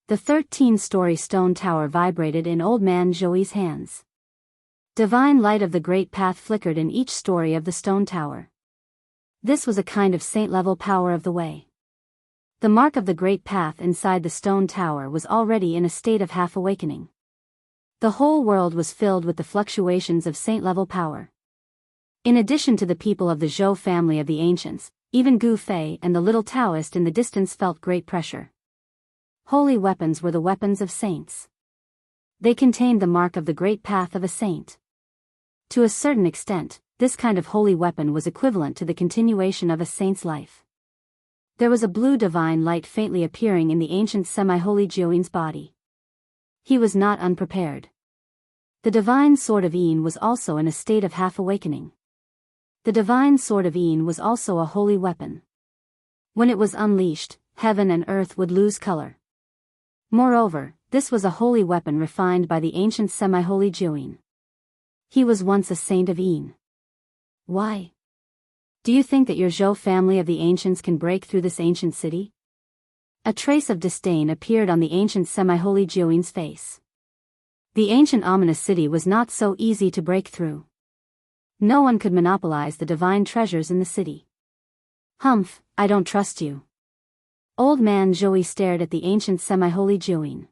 The 13-story stone tower vibrated in old man Joey's hands. Divine light of the great path flickered in each story of the stone tower. This was a kind of saint-level power of the way. The mark of the great path inside the stone tower was already in a state of half-awakening. The whole world was filled with the fluctuations of saint-level power. In addition to the people of the Zhou family of the ancients, even Gu Fei and the little Taoist in the distance felt great pressure. Holy weapons were the weapons of saints. They contained the mark of the great path of a saint. To a certain extent, this kind of holy weapon was equivalent to the continuation of a saint's life. There was a blue divine light faintly appearing in the ancient semi-holy Joey's body. He was not unprepared. The divine sword of Yin was also in a state of half-awakening. The divine sword of Yin was also a holy weapon. When it was unleashed, heaven and earth would lose color. Moreover, this was a holy weapon refined by the ancient semi-holy Joey. He was once a saint of Yin. Why? Do you think that your Zhou family of the ancients can break through this ancient city? A trace of disdain appeared on the ancient semi-holy Joey's face. The ancient ominous city was not so easy to break through. No one could monopolize the divine treasures in the city. Humph, I don't trust you. Old man Joey stared at the ancient semi-holy Joey.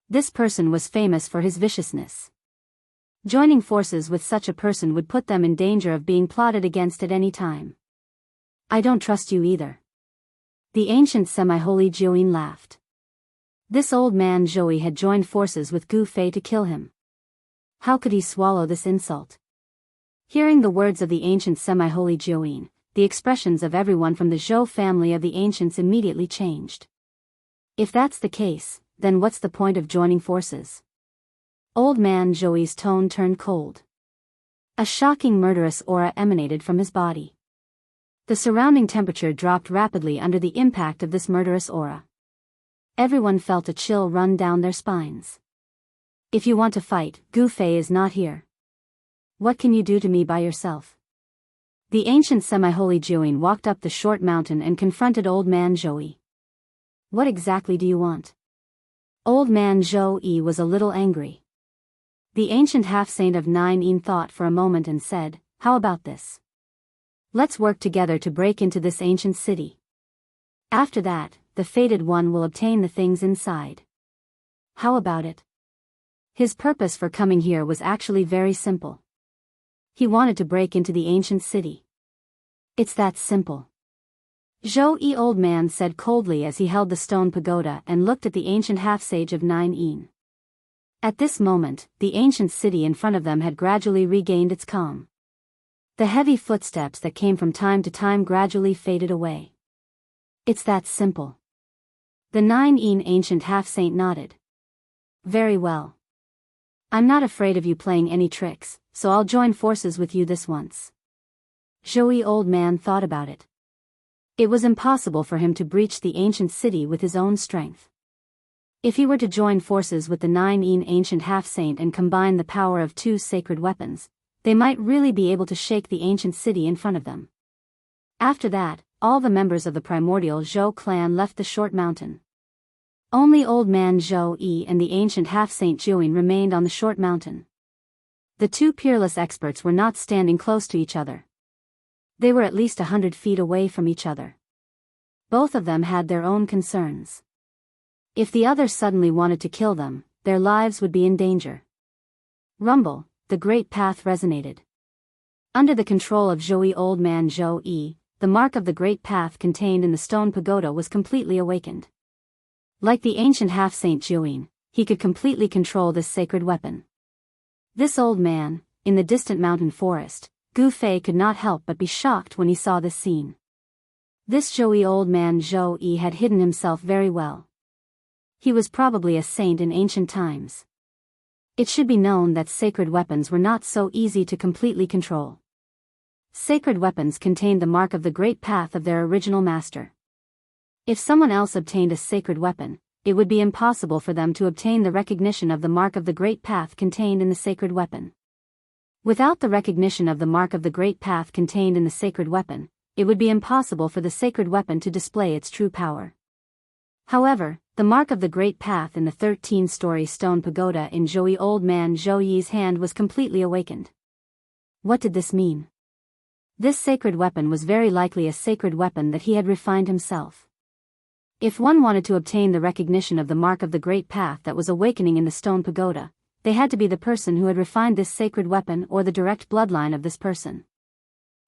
This person was famous for his viciousness. Joining forces with such a person would put them in danger of being plotted against at any time. I don't trust you either. The ancient semi-holy Joey laughed. This old man Joey had joined forces with Gu Fei to kill him. How could he swallow this insult? Hearing the words of the ancient semi-holy Joey, the expressions of everyone from the Zhou family of the ancients immediately changed. If that's the case, then what's the point of joining forces? Old man Joey's tone turned cold. A shocking murderous aura emanated from his body. The surrounding temperature dropped rapidly under the impact of this murderous aura. Everyone felt a chill run down their spines. If you want to fight, Gu Fei is not here. What can you do to me by yourself? The ancient semi-holy Joey walked up the short mountain and confronted old man Joey. What exactly do you want? Old man Joey was a little angry. The ancient half-saint of Nine Yin thought for a moment and said, how about this? Let's work together to break into this ancient city. After that, the fated one will obtain the things inside. How about it? His purpose for coming here was actually very simple. He wanted to break into the ancient city. It's that simple. Zhou old man said coldly as he held the stone pagoda and looked at the ancient half-sage of Nine Yin. At this moment, the ancient city in front of them had gradually regained its calm. The heavy footsteps that came from time to time gradually faded away. It's that simple. The Nine Yin ancient half-saint nodded. Very well. I'm not afraid of you playing any tricks, so I'll join forces with you this once. Zhou old man thought about it. It was impossible for him to breach the ancient city with his own strength. If he were to join forces with the Nine Yin ancient half-saint and combine the power of two sacred weapons, they might really be able to shake the ancient city in front of them. After that, all the members of the primordial Zhou clan left the short mountain. Only old man Zhou and the ancient half-saint Joey remained on the short mountain. The two peerless experts were not standing close to each other. They were at least 100 feet away from each other. both of them had their own concerns. If the other suddenly wanted to kill them, their lives would be in danger. Rumble, the great path resonated. Under the control of Zhou Old Man Zhou, the mark of the great path contained in the stone pagoda was completely awakened. Like the ancient half-saint Zhou, he could completely control this sacred weapon. This old man, in the distant mountain forest, Gu Fei could not help but be shocked when he saw this scene. This Zhou Old Man Zhou had hidden himself very well. He was probably a saint in ancient times. It should be known that sacred weapons were not so easy to completely control. Sacred weapons contained the mark of the great path of their original master. If someone else obtained a sacred weapon, it would be impossible for them to obtain the recognition of the mark of the great path contained in the sacred weapon. Without the recognition of the mark of the great path contained in the sacred weapon, it would be impossible for the sacred weapon to display its true power. However, the mark of the great path in the 13-story stone pagoda in Zhou Old Man Zhou's hand was completely awakened. What did this mean? This sacred weapon was very likely a sacred weapon that he had refined himself. If one wanted to obtain the recognition of the mark of the great path that was awakening in the stone pagoda, they had to be the person who had refined this sacred weapon or the direct bloodline of this person.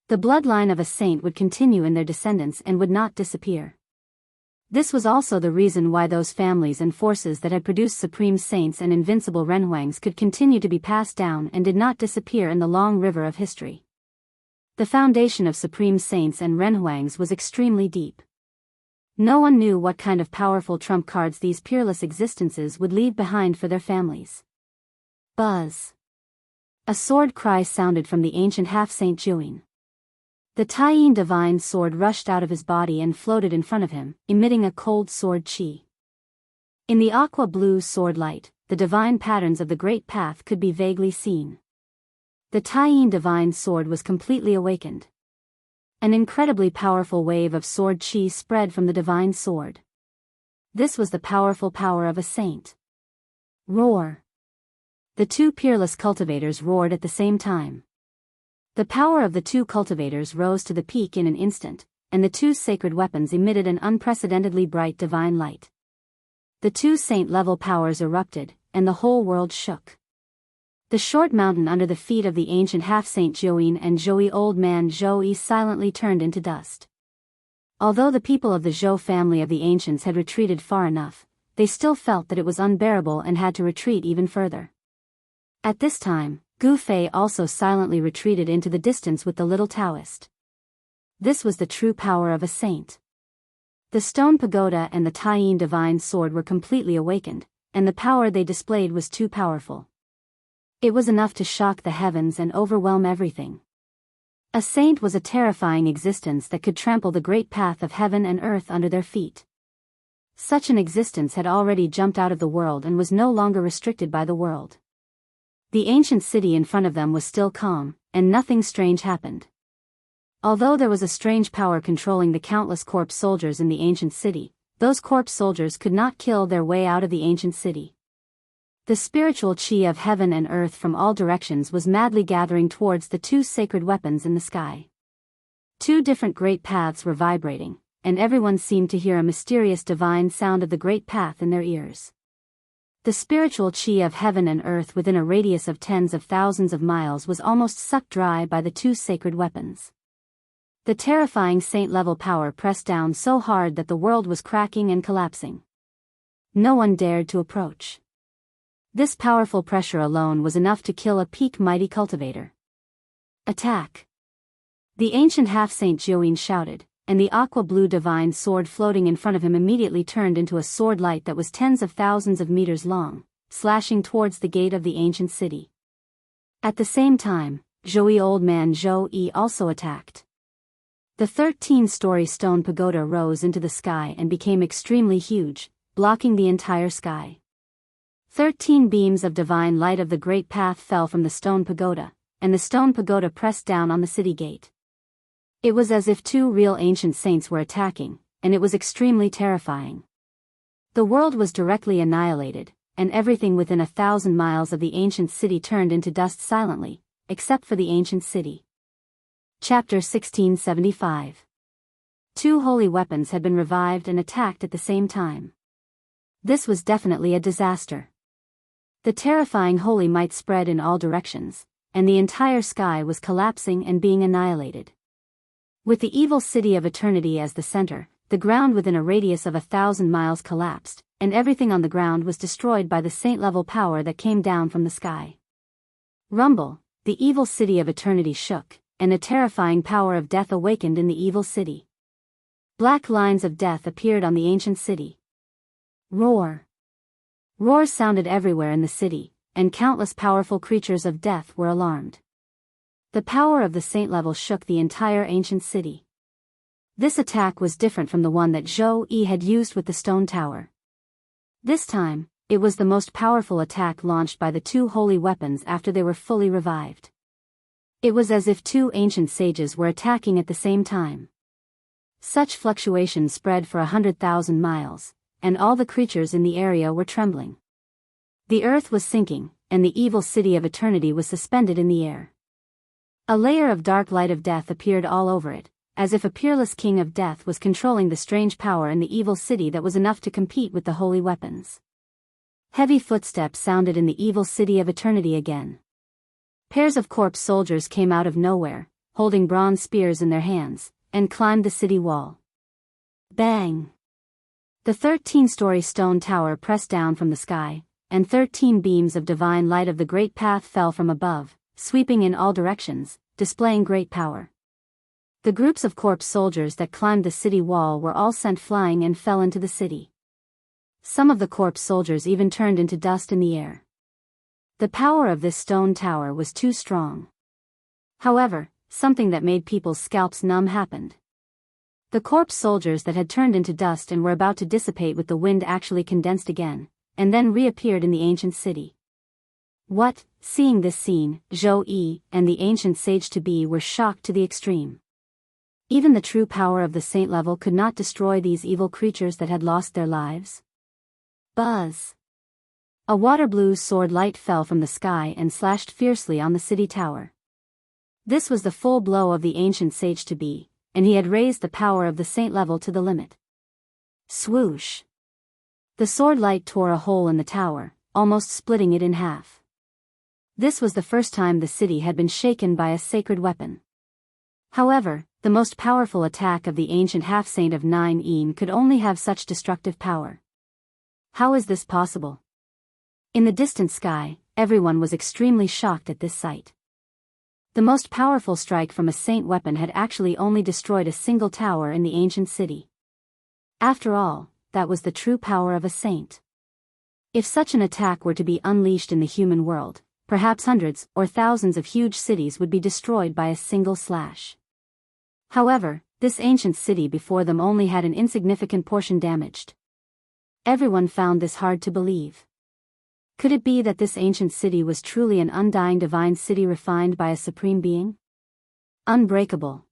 The bloodline of a saint would continue in their descendants and would not disappear. This was also the reason why those families and forces that had produced supreme saints and invincible renhuangs could continue to be passed down and did not disappear in the long river of history. The foundation of supreme saints and renhuangs was extremely deep. No one knew what kind of powerful trump cards these peerless existences would leave behind for their families. Buzz! A sword cry sounded from the ancient half-saint Zhou. The Taiyin divine sword rushed out of his body and floated in front of him, emitting a cold sword chi. In the aqua-blue sword light, the divine patterns of the great path could be vaguely seen. The Taiyin divine sword was completely awakened. An incredibly powerful wave of sword chi spread from the divine sword. This was the powerful power of a saint. Roar! The two peerless cultivators roared at the same time. The power of the two cultivators rose to the peak in an instant, and the two sacred weapons emitted an unprecedentedly bright divine light. The two saint-level powers erupted, and the whole world shook. The short mountain under the feet of the ancient half-saint Zhou and Zhou Old Man Zhou silently turned into dust. Although the people of the Zhou family of the ancients had retreated far enough, they still felt that it was unbearable and had to retreat even further. At this time, Gu Fei also silently retreated into the distance with the little Taoist. This was the true power of a saint. The stone pagoda and the Taiyin divine sword were completely awakened, and the power they displayed was too powerful. It was enough to shock the heavens and overwhelm everything. A saint was a terrifying existence that could trample the great path of heaven and earth under their feet. Such an existence had already jumped out of the world and was no longer restricted by the world. The ancient city in front of them was still calm, and nothing strange happened. Although there was a strange power controlling the countless corpse soldiers in the ancient city, those corpse soldiers could not kill their way out of the ancient city. The spiritual chi of heaven and earth from all directions was madly gathering towards the two sacred weapons in the sky. Two different great paths were vibrating, and everyone seemed to hear a mysterious divine sound of the great path in their ears. The spiritual chi of heaven and earth within a radius of tens of thousands of miles was almost sucked dry by the two sacred weapons. The terrifying saint-level power pressed down so hard that the world was cracking and collapsing. No one dared to approach. This powerful pressure alone was enough to kill a peak mighty cultivator. Attack! The ancient half-saint Zhou shouted, and the aqua-blue divine sword floating in front of him immediately turned into a sword light that was tens of thousands of meters long, slashing towards the gate of the ancient city. At the same time, Zhou Old Man Zhou also attacked. The 13-story stone pagoda rose into the sky and became extremely huge, blocking the entire sky. 13 beams of divine light of the great path fell from the stone pagoda, and the stone pagoda pressed down on the city gate. It was as if two real ancient saints were attacking, and it was extremely terrifying. The world was directly annihilated, and everything within 1,000 miles of the ancient city turned into dust silently, except for the ancient city. Chapter 1675. 2 holy weapons had been revived and attacked at the same time. This was definitely a disaster. The terrifying holy might spread in all directions, and the entire sky was collapsing and being annihilated. With the evil city of eternity as the center, the ground within a radius of 1,000 miles collapsed, and everything on the ground was destroyed by the saint-level power that came down from the sky. Rumble, the evil city of eternity shook, and a terrifying power of death awakened in the evil city. Black lines of death appeared on the ancient city. Roar. Roars sounded everywhere in the city, and countless powerful creatures of death were alarmed. The power of the saint level shook the entire ancient city. This attack was different from the one that Zhou-Yi had used with the stone tower. This time, it was the most powerful attack launched by the 2 holy weapons after they were fully revived. It was as if 2 ancient sages were attacking at the same time. Such fluctuations spread for 100,000 miles, and all the creatures in the area were trembling. The earth was sinking, and the evil city of eternity was suspended in the air. A layer of dark light of death appeared all over it, as if a peerless king of death was controlling the strange power in the evil city that was enough to compete with the holy weapons. Heavy footsteps sounded in the evil city of eternity again. Pairs of corpse soldiers came out of nowhere, holding bronze spears in their hands, and climbed the city wall. Bang! The 13-story stone tower pressed down from the sky, and 13 beams of divine light of the great path fell from above, sweeping in all directions, displaying great power. The groups of corpse soldiers that climbed the city wall were all sent flying and fell into the city. Some of the corpse soldiers even turned into dust in the air. The power of this stone tower was too strong. However, something that made people's scalps numb happened. The corpse soldiers that had turned into dust and were about to dissipate with the wind actually condensed again, and then reappeared in the ancient city. What? Seeing this scene, Zhou-Yi and the ancient sage-to-be were shocked to the extreme. Even the true power of the saint level could not destroy these evil creatures that had lost their lives. Buzz! A water-blue sword light fell from the sky and slashed fiercely on the city tower. This was the full blow of the ancient sage-to-be, and he had raised the power of the saint level to the limit. Swoosh! The sword light tore a hole in the tower, almost splitting it in half. This was the first time the city had been shaken by a sacred weapon. However, the most powerful attack of the ancient half-saint of 9 could only have such destructive power. How is this possible? In the distant sky, everyone was extremely shocked at this sight. The most powerful strike from a saint weapon had actually only destroyed a single tower in the ancient city. After all, that was the true power of a saint. If such an attack were to be unleashed in the human world, perhaps hundreds or thousands of huge cities would be destroyed by a single slash. However, this ancient city before them only had an insignificant portion damaged. Everyone found this hard to believe. Could it be that this ancient city was truly an undying divine city refined by a supreme being? Unbreakable.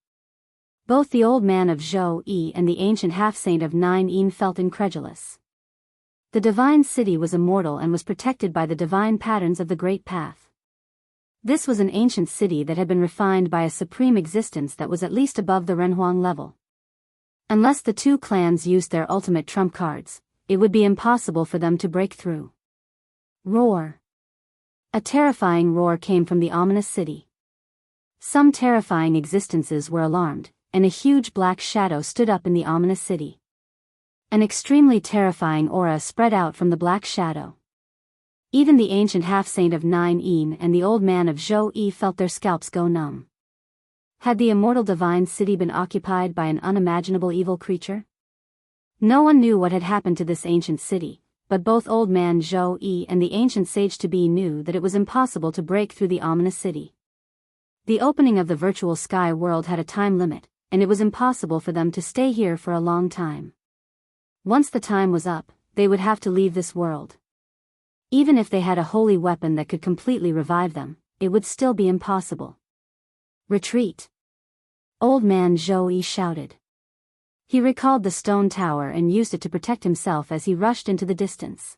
Both the old man of Zhou-Yi and the ancient half-saint of 9 felt incredulous. The divine city was immortal and was protected by the divine patterns of the Great Path. This was an ancient city that had been refined by a supreme existence that was at least above the Renhuang level. Unless the 2 clans used their ultimate trump cards, it would be impossible for them to break through. Roar! A terrifying roar came from the ominous city. Some terrifying existences were alarmed, and a huge black shadow stood up in the ominous city. An extremely terrifying aura spread out from the black shadow. Even the ancient half-saint of 9 and the old man of Zhou-Yi felt their scalps go numb. Had the immortal divine city been occupied by an unimaginable evil creature? No one knew what had happened to this ancient city, but both old man Zhou-Yi and the ancient sage-to-be knew that it was impossible to break through the ominous city. The opening of the virtual sky world had a time limit, and it was impossible for them to stay here for a long time. Once the time was up, they would have to leave this world. Even if they had a holy weapon that could completely revive them, it would still be impossible. Retreat! Old man Zhou-Yi shouted. He recalled the stone tower and used it to protect himself as he rushed into the distance.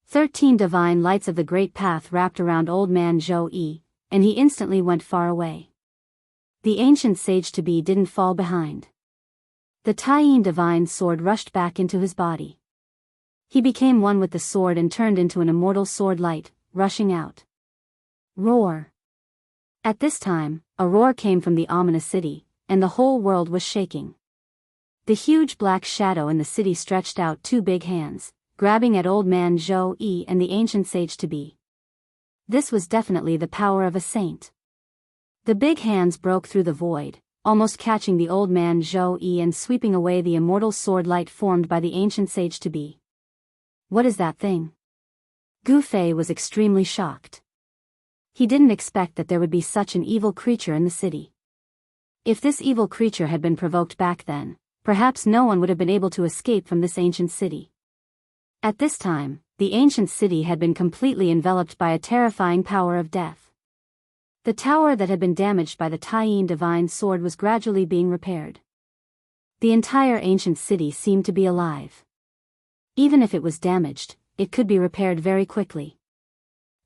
13 divine lights of the Great Path wrapped around old man Zhou-Yi, and he instantly went far away. The ancient sage-to-be didn't fall behind. The Tyene divine sword rushed back into his body. He became one with the sword and turned into an immortal sword light, rushing out. Roar! At this time, a roar came from the ominous city, and the whole world was shaking. The huge black shadow in the city stretched out two big hands, grabbing at old man Zhou-Yi and the ancient sage to be. This was definitely the power of a saint. The big hands broke through the void, almost catching the old man Zhou-Yi and sweeping away the immortal sword light formed by the ancient sage to be. What is that thing? Gu Fei was extremely shocked. He didn't expect that there would be such an evil creature in the city. If this evil creature had been provoked back then, perhaps no one would have been able to escape from this ancient city. At this time, the ancient city had been completely enveloped by a terrifying power of death. The tower that had been damaged by the Tyene divine sword was gradually being repaired. The entire ancient city seemed to be alive. Even if it was damaged, it could be repaired very quickly.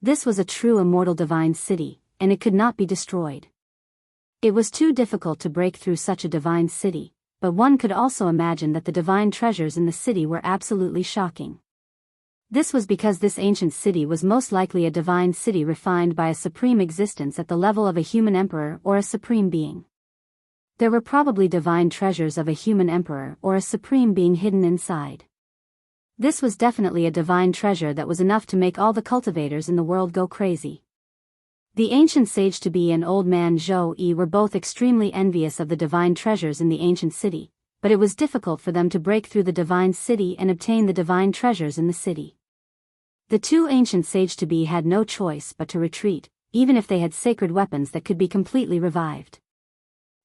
This was a true immortal divine city, and it could not be destroyed. It was too difficult to break through such a divine city, but one could also imagine that the divine treasures in the city were absolutely shocking. This was because this ancient city was most likely a divine city refined by a supreme existence at the level of a human emperor or a supreme being. There were probably divine treasures of a human emperor or a supreme being hidden inside. This was definitely a divine treasure that was enough to make all the cultivators in the world go crazy. The ancient sage to be and old man Zhou-Yi were both extremely envious of the divine treasures in the ancient city, but it was difficult for them to break through the divine city and obtain the divine treasures in the city. The two ancient sage to be had no choice but to retreat, even if they had sacred weapons that could be completely revived.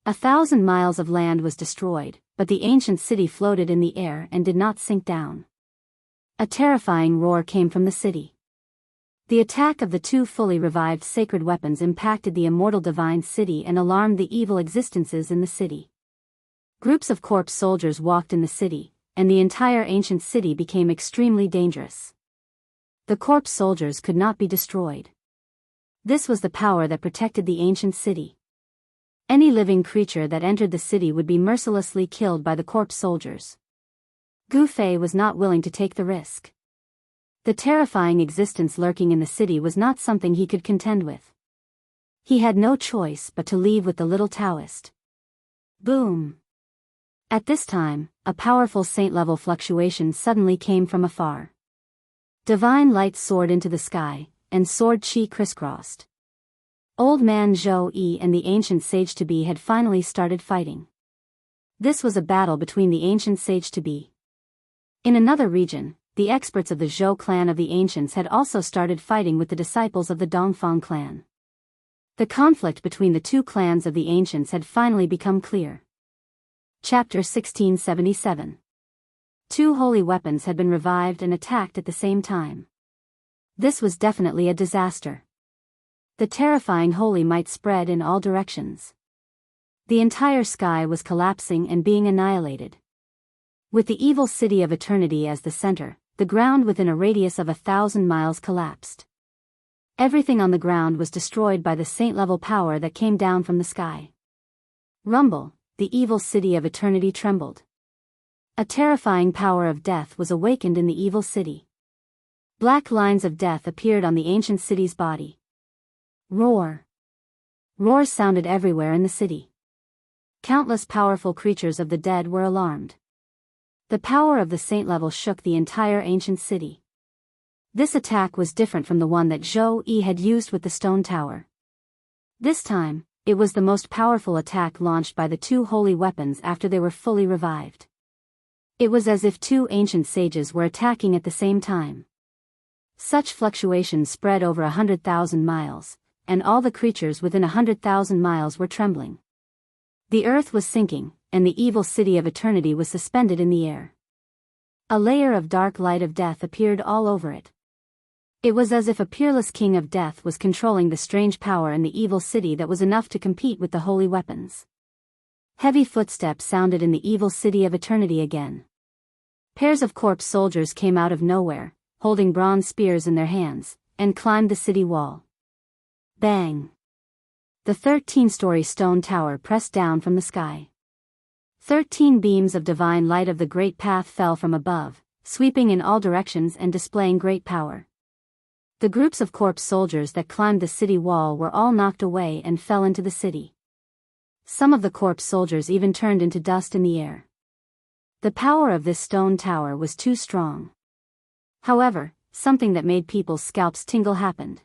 1,000 miles of land was destroyed, but the ancient city floated in the air and did not sink down. A terrifying roar came from the city. The attack of the two fully revived sacred weapons impacted the immortal divine city and alarmed the evil existences in the city. Groups of corpse soldiers walked in the city, and the entire ancient city became extremely dangerous. The corpse soldiers could not be destroyed. This was the power that protected the ancient city. Any living creature that entered the city would be mercilessly killed by the corpse soldiers. Gu Fei was not willing to take the risk. The terrifying existence lurking in the city was not something he could contend with. He had no choice but to leave with the little Taoist. Boom! At this time, a powerful saint-level fluctuation suddenly came from afar. Divine light soared into the sky, and sword chi crisscrossed. Old man Zhou-Yi and the ancient sage to be had finally started fighting. This was a battle between the ancient sage to be. In another region, the experts of the Zhou clan of the ancients had also started fighting with the disciples of the Dongfang clan. The conflict between the two clans of the ancients had finally become clear. Chapter 1677. Two holy weapons had been revived and attacked at the same time. This was definitely a disaster. The terrifying holy might spread in all directions. The entire sky was collapsing and being annihilated. With the evil city of eternity as the center, the ground within a radius of 1,000 miles collapsed. Everything on the ground was destroyed by the saint-level power that came down from the sky. Rumble, the evil city of eternity trembled. A terrifying power of death was awakened in the evil city. Black lines of death appeared on the ancient city's body. Roar! Roars sounded everywhere in the city. Countless powerful creatures of the dead were alarmed. The power of the saint level shook the entire ancient city. This attack was different from the one that Zhou-Yi had used with the stone tower. This time, it was the most powerful attack launched by the two holy weapons after they were fully revived. It was as if two ancient sages were attacking at the same time. Such fluctuations spread over 100,000 miles, and all the creatures within 100,000 miles were trembling. The earth was sinking, and the evil city of eternity was suspended in the air. A layer of dark light of death appeared all over it. It was as if a peerless king of death was controlling the strange power in the evil city that was enough to compete with the holy weapons. Heavy footsteps sounded in the evil city of eternity again. Pairs of corpse soldiers came out of nowhere, holding bronze spears in their hands, and climbed the city wall. Bang! The 13-story stone tower pressed down from the sky. 13 beams of divine light of the great path fell from above, sweeping in all directions and displaying great power. The groups of corpse soldiers that climbed the city wall were all knocked away and fell into the city. Some of the corpse soldiers even turned into dust in the air. The power of this stone tower was too strong. However, something that made people's scalps tingle happened.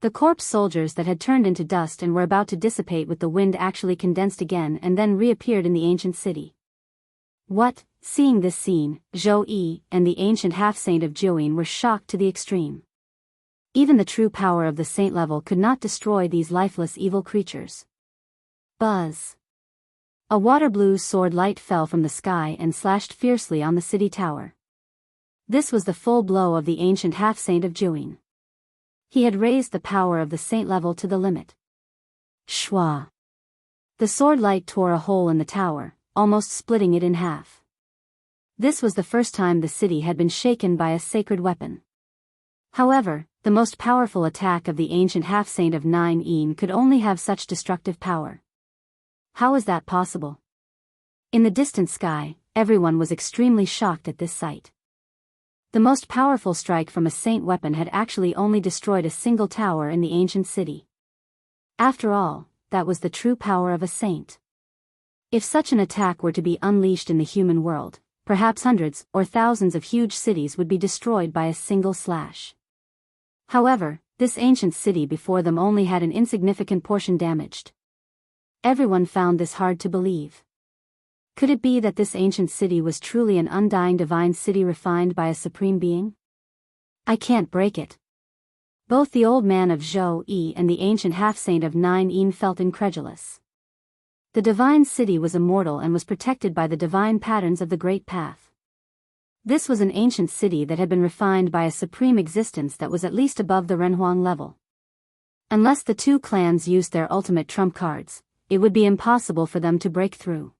The corpse soldiers that had turned into dust and were about to dissipate with the wind actually condensed again and then reappeared in the ancient city. What? Seeing this scene, Zhou Yi and the ancient half-saint of Jiuyin were shocked to the extreme. Even the true power of the saint level could not destroy these lifeless evil creatures. Buzz! A water-blue sword light fell from the sky and slashed fiercely on the city tower. This was the full blow of the ancient half-saint of Jiuyin. He had raised the power of the saint level to the limit. Shwa! The sword light tore a hole in the tower, almost splitting it in half. This was the first time the city had been shaken by a sacred weapon. However, the most powerful attack of the ancient half-saint of Nine Yin could only have such destructive power. How is that possible? In the distant sky, everyone was extremely shocked at this sight. The most powerful strike from a saint weapon had actually only destroyed a single tower in the ancient city. After all, that was the true power of a saint. If such an attack were to be unleashed in the human world, perhaps hundreds or thousands of huge cities would be destroyed by a single slash. However, this ancient city before them only had an insignificant portion damaged. Everyone found this hard to believe. Could it be that this ancient city was truly an undying divine city refined by a supreme being? I can't break it. Both the old man of Zhou Yi and the ancient half-saint of Nine Yin felt incredulous. The divine city was immortal and was protected by the divine patterns of the Great Path. This was an ancient city that had been refined by a supreme existence that was at least above the Renhuang level. Unless the two clans used their ultimate trump cards, it would be impossible for them to break through.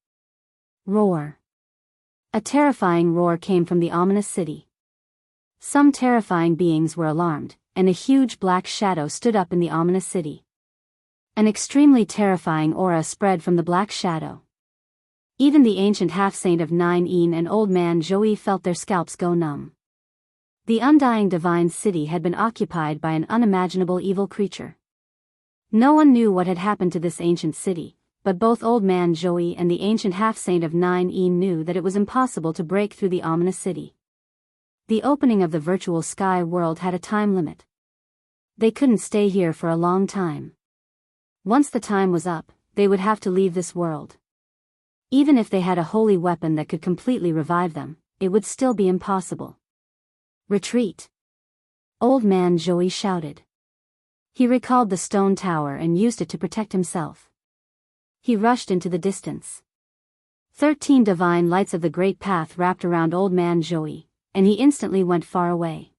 Roar! A terrifying roar came from the ominous city. Some terrifying beings were alarmed, and a huge black shadow stood up in the ominous city. An extremely terrifying aura spread from the black shadow. Even the ancient half-saint of Nine Yin and old man Zhou felt their scalps go numb. The undying divine city had been occupied by an unimaginable evil creature. No one knew what had happened to this ancient city, but both old man Zhou and the ancient half-saint of Nine Yin knew that it was impossible to break through the ominous city. The opening of the virtual sky world had a time limit. They couldn't stay here for a long time. Once the time was up, they would have to leave this world. Even if they had a holy weapon that could completely revive them, it would still be impossible. Retreat! Old man Zhou shouted. He recalled the stone tower and used it to protect himself. He rushed into the distance. 13 divine lights of the great path wrapped around old man Zhou, and he instantly went far away.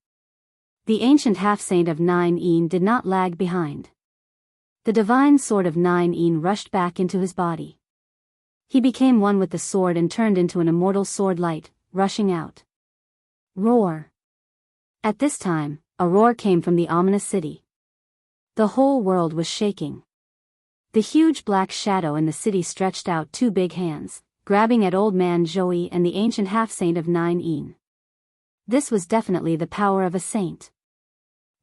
The ancient half-saint of Nine Yin did not lag behind. The divine sword of Nine Yin rushed back into his body. He became one with the sword and turned into an immortal sword light, rushing out. Roar! At this time, a roar came from the ominous city. The whole world was shaking. The huge black shadow in the city stretched out two big hands, grabbing at old man Zhou and the ancient half-saint of Nine Yin. This was definitely the power of a saint.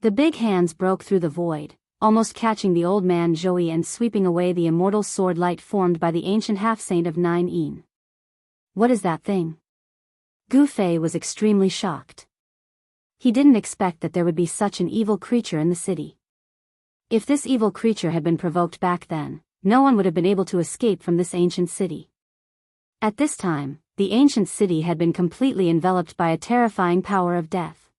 The big hands broke through the void, almost catching the old man Zhou and sweeping away the immortal sword light formed by the ancient half-saint of Nine Yin. What is that thing? Gu Fei was extremely shocked. He didn't expect that there would be such an evil creature in the city. If this evil creature had been provoked back then, no one would have been able to escape from this ancient city. At this time, the ancient city had been completely enveloped by a terrifying power of death.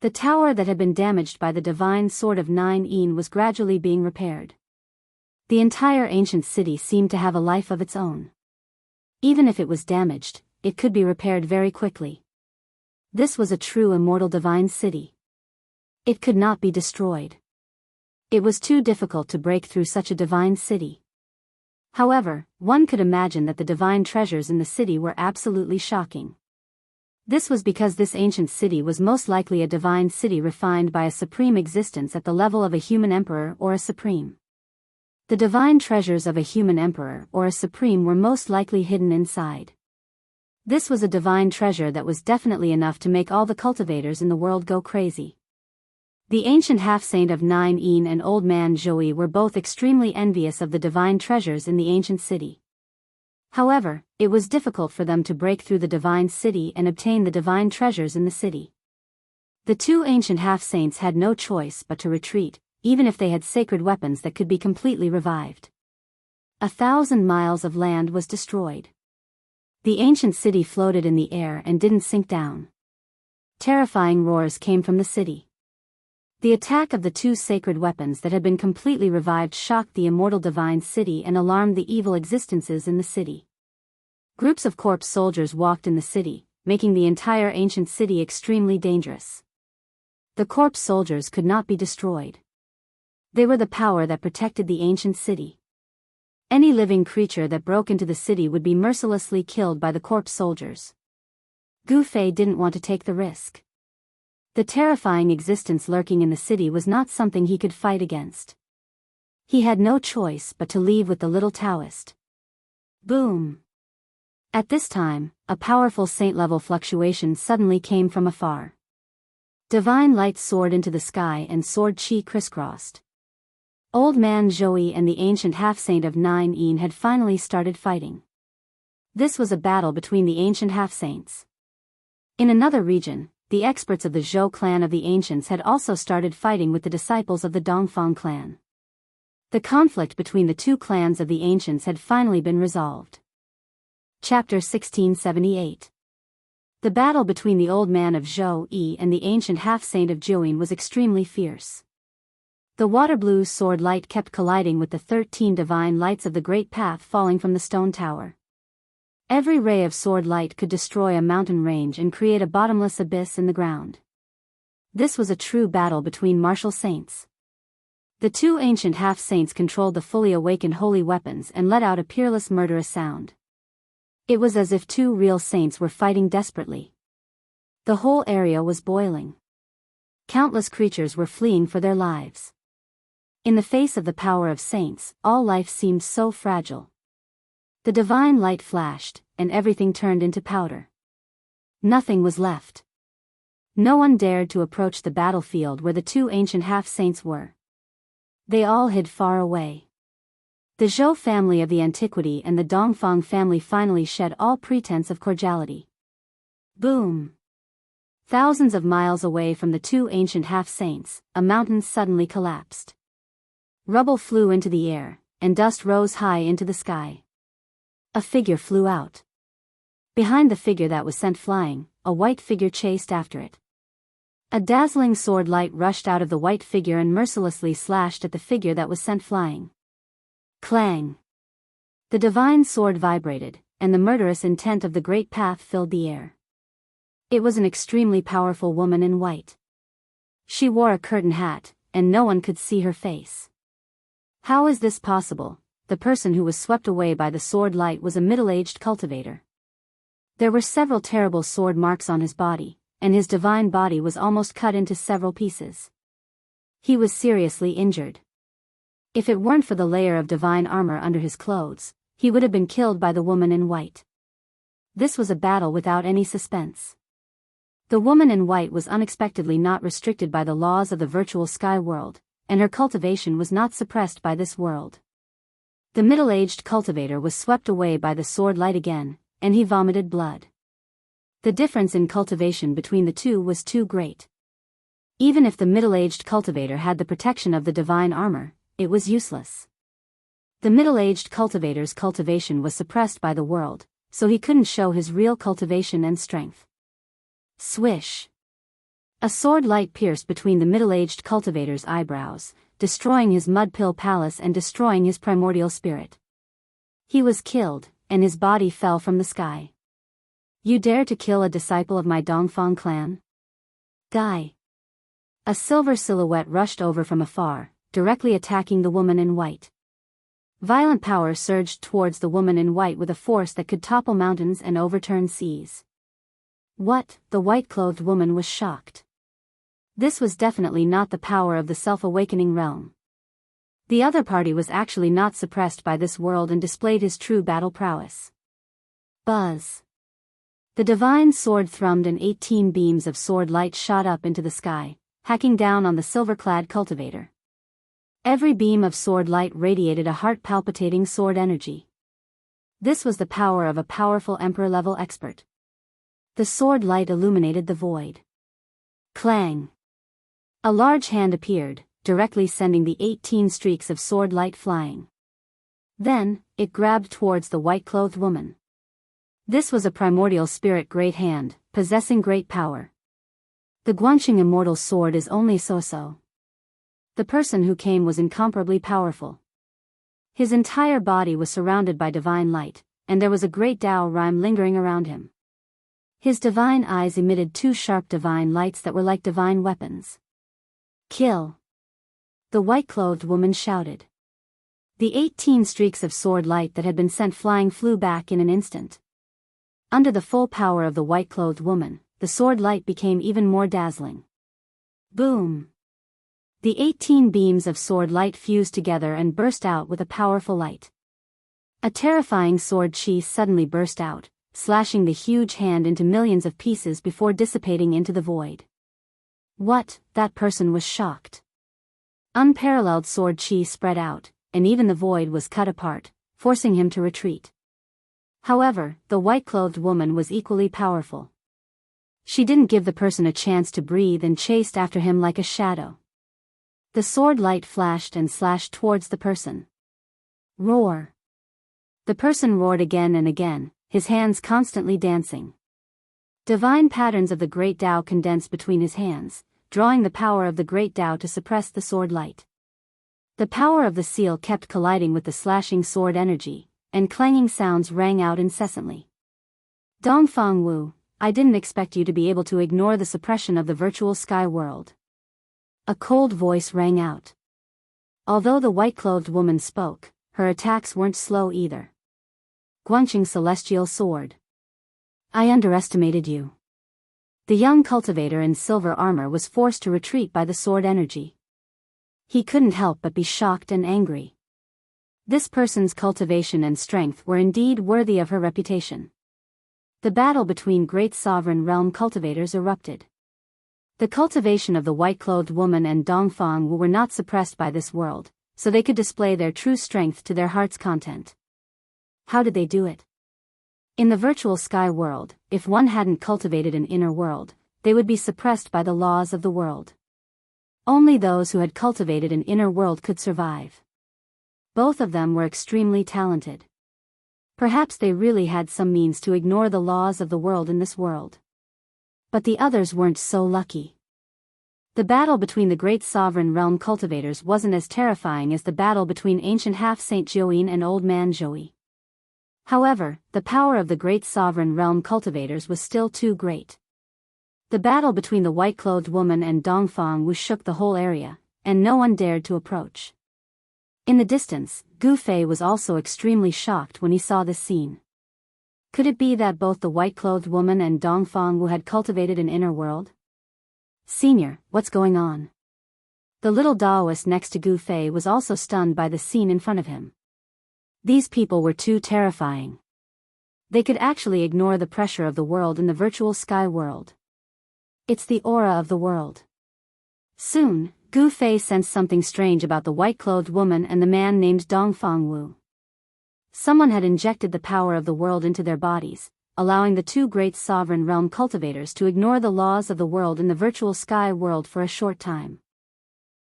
The tower that had been damaged by the divine sword of Nine Yin was gradually being repaired. The entire ancient city seemed to have a life of its own. Even if it was damaged, it could be repaired very quickly. This was a true immortal divine city. It could not be destroyed. It was too difficult to break through such a divine city. However, one could imagine that the divine treasures in the city were absolutely shocking. This was because this ancient city was most likely a divine city refined by a supreme existence at the level of a human emperor or a supreme. The divine treasures of a human emperor or a supreme were most likely hidden inside. This was a divine treasure that was definitely enough to make all the cultivators in the world go crazy. The ancient half-saint of Nine and old man Joey were both extremely envious of the divine treasures in the ancient city. However, it was difficult for them to break through the divine city and obtain the divine treasures in the city. The two ancient half-saints had no choice but to retreat, even if they had sacred weapons that could be completely revived. 1,000 miles of land was destroyed. The ancient city floated in the air and didn't sink down. Terrifying roars came from the city. The attack of the two sacred weapons that had been completely revived shocked the immortal divine city and alarmed the evil existences in the city. Groups of corpse soldiers walked in the city, making the entire ancient city extremely dangerous. The corpse soldiers could not be destroyed. They were the power that protected the ancient city. Any living creature that broke into the city would be mercilessly killed by the corpse soldiers. Gu Fei didn't want to take the risk. The terrifying existence lurking in the city was not something he could fight against. He had no choice but to leave with the little Taoist. Boom! At this time, a powerful saint-level fluctuation suddenly came from afar. Divine light soared into the sky and sword chi crisscrossed. Old man Joey and the ancient half-saint of Nine had finally started fighting. This was a battle between the ancient half-saints. In another region, the experts of the Zhou clan of the ancients had also started fighting with the disciples of the Dongfang clan. The conflict between the two clans of the ancients had finally been resolved. Chapter 1678. The battle between the old man of Zhou and the ancient half-saint of Jiuyin was extremely fierce. The water-blue sword light kept colliding with the 13 divine lights of the great path falling from the stone tower. Every ray of sword light could destroy a mountain range and create a bottomless abyss in the ground. This was a true battle between martial saints. The two ancient half-saints controlled the fully awakened holy weapons and let out a peerless murderous sound. It was as if two real saints were fighting desperately. The whole area was boiling. Countless creatures were fleeing for their lives. In the face of the power of saints, all life seemed so fragile. The divine light flashed, and everything turned into powder. Nothing was left. No one dared to approach the battlefield where the two ancient half-saints were. They all hid far away. The Zhou family of the antiquity and the Dongfang family finally shed all pretense of cordiality. Boom! Thousands of miles away from the two ancient half-saints, a mountain suddenly collapsed. Rubble flew into the air, and dust rose high into the sky. A figure flew out. Behind the figure that was sent flying, a white figure chased after it. A dazzling sword light rushed out of the white figure and mercilessly slashed at the figure that was sent flying. Clang! The divine sword vibrated, and the murderous intent of the great path filled the air. It was an extremely powerful woman in white. She wore a curtain hat, and no one could see her face. How is this possible? The person who was swept away by the sword light was a middle-aged cultivator. There were several terrible sword marks on his body, and his divine body was almost cut into several pieces. He was seriously injured. If it weren't for the layer of divine armor under his clothes, he would have been killed by the woman in white. This was a battle without any suspense. The woman in white was unexpectedly not restricted by the laws of the virtual sky world, and her cultivation was not suppressed by this world. The middle-aged cultivator was swept away by the sword light again, and he vomited blood. The difference in cultivation between the two was too great. Even if the middle-aged cultivator had the protection of the divine armor, it was useless. The middle-aged cultivator's cultivation was suppressed by the world, so he couldn't show his real cultivation and strength. Swish! A sword light pierced between the middle-aged cultivator's eyebrows, destroying his mud-pill palace and destroying his primordial spirit. He was killed, and his body fell from the sky. You dare to kill a disciple of my Dongfang clan? Die! A silver silhouette rushed over from afar, directly attacking the woman in white. Violent power surged towards the woman in white with a force that could topple mountains and overturn seas. What? The white-clothed woman was shocked. This was definitely not the power of the self-awakening realm. The other party was actually not suppressed by this world and displayed his true battle prowess. Buzz. The divine sword thrummed and 18 beams of sword light shot up into the sky, hacking down on the silver-clad cultivator. Every beam of sword light radiated a heart-palpitating sword energy. This was the power of a powerful emperor-level expert. The sword light illuminated the void. Clang! A large hand appeared, directly sending the 18 streaks of sword light flying. Then, it grabbed towards the white-clothed woman. This was a primordial spirit great hand, possessing great power. The Guanxing immortal sword is only so-so. The person who came was incomparably powerful. His entire body was surrounded by divine light, and there was a great Tao rhyme lingering around him. His divine eyes emitted 2 sharp divine lights that were like divine weapons. Kill! The white-clothed woman shouted. The 18 streaks of sword light that had been sent flying flew back in an instant. Under the full power of the white-clothed woman, the sword light became even more dazzling. Boom! The 18 beams of sword light fused together and burst out with a powerful light. A terrifying sword chi suddenly burst out, slashing the huge hand into millions of pieces before dissipating into the void. What? That person was shocked. Unparalleled sword chi spread out, and even the void was cut apart, forcing him to retreat. However, the white-clothed woman was equally powerful. She didn't give the person a chance to breathe and chased after him like a shadow. The sword light flashed and slashed towards the person. Roar! The person roared again and again, his hands constantly dancing. Divine patterns of the great Tao condensed between his hands, drawing the power of the great Tao to suppress the sword light. The power of the seal kept colliding with the slashing sword energy, and clanging sounds rang out incessantly. Dongfang Wu, I didn't expect you to be able to ignore the suppression of the virtual sky world. A cold voice rang out. Although the white-clothed woman spoke, her attacks weren't slow either. Guanxing Celestial Sword. I underestimated you. The young cultivator in silver armor was forced to retreat by the sword energy. He couldn't help but be shocked and angry. This person's cultivation and strength were indeed worthy of her reputation. The battle between great sovereign realm cultivators erupted. The cultivation of the white-clothed woman and Dongfang Wu were not suppressed by this world, so they could display their true strength to their heart's content. How did they do it? In the virtual sky world, if one hadn't cultivated an inner world, they would be suppressed by the laws of the world. Only those who had cultivated an inner world could survive. Both of them were extremely talented. Perhaps they really had some means to ignore the laws of the world in this world. But the others weren't so lucky. The battle between the great sovereign realm cultivators wasn't as terrifying as the battle between ancient half-saint Join and old man Joey. However, the power of the great sovereign realm cultivators was still too great. The battle between the white-clothed woman and Dongfang Wu shook the whole area, and no one dared to approach. In the distance, Gu Fei was also extremely shocked when he saw this scene. Could it be that both the white-clothed woman and Dongfang Wu had cultivated an inner world? Senior, what's going on? The little Taoist next to Gu Fei was also stunned by the scene in front of him. These people were too terrifying. They could actually ignore the pressure of the world in the virtual sky world. It's the aura of the world. Soon, Gu Fei sensed something strange about the white-clothed woman and the man named Dongfang Wu. Someone had injected the power of the world into their bodies, allowing the two great sovereign realm cultivators to ignore the laws of the world in the virtual sky world for a short time.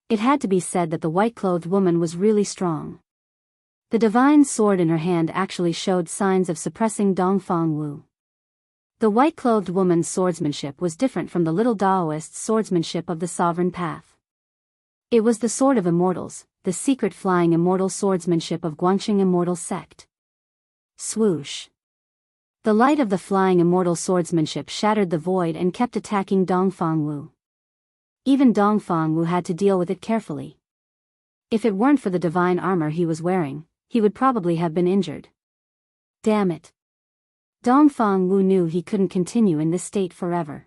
It had to be said that the white-clothed woman was really strong. The divine sword in her hand actually showed signs of suppressing Dongfang Wu. The white-clothed woman's swordsmanship was different from the little Taoist's swordsmanship of the sovereign path. It was the sword of immortals, the secret flying immortal swordsmanship of Guanxing immortal sect. Swoosh. The light of the flying immortal swordsmanship shattered the void and kept attacking Dongfang Wu. Even Dongfang Wu had to deal with it carefully. If it weren't for the divine armor he was wearing, he would probably have been injured. Damn it. Dongfang Wu knew he couldn't continue in this state forever.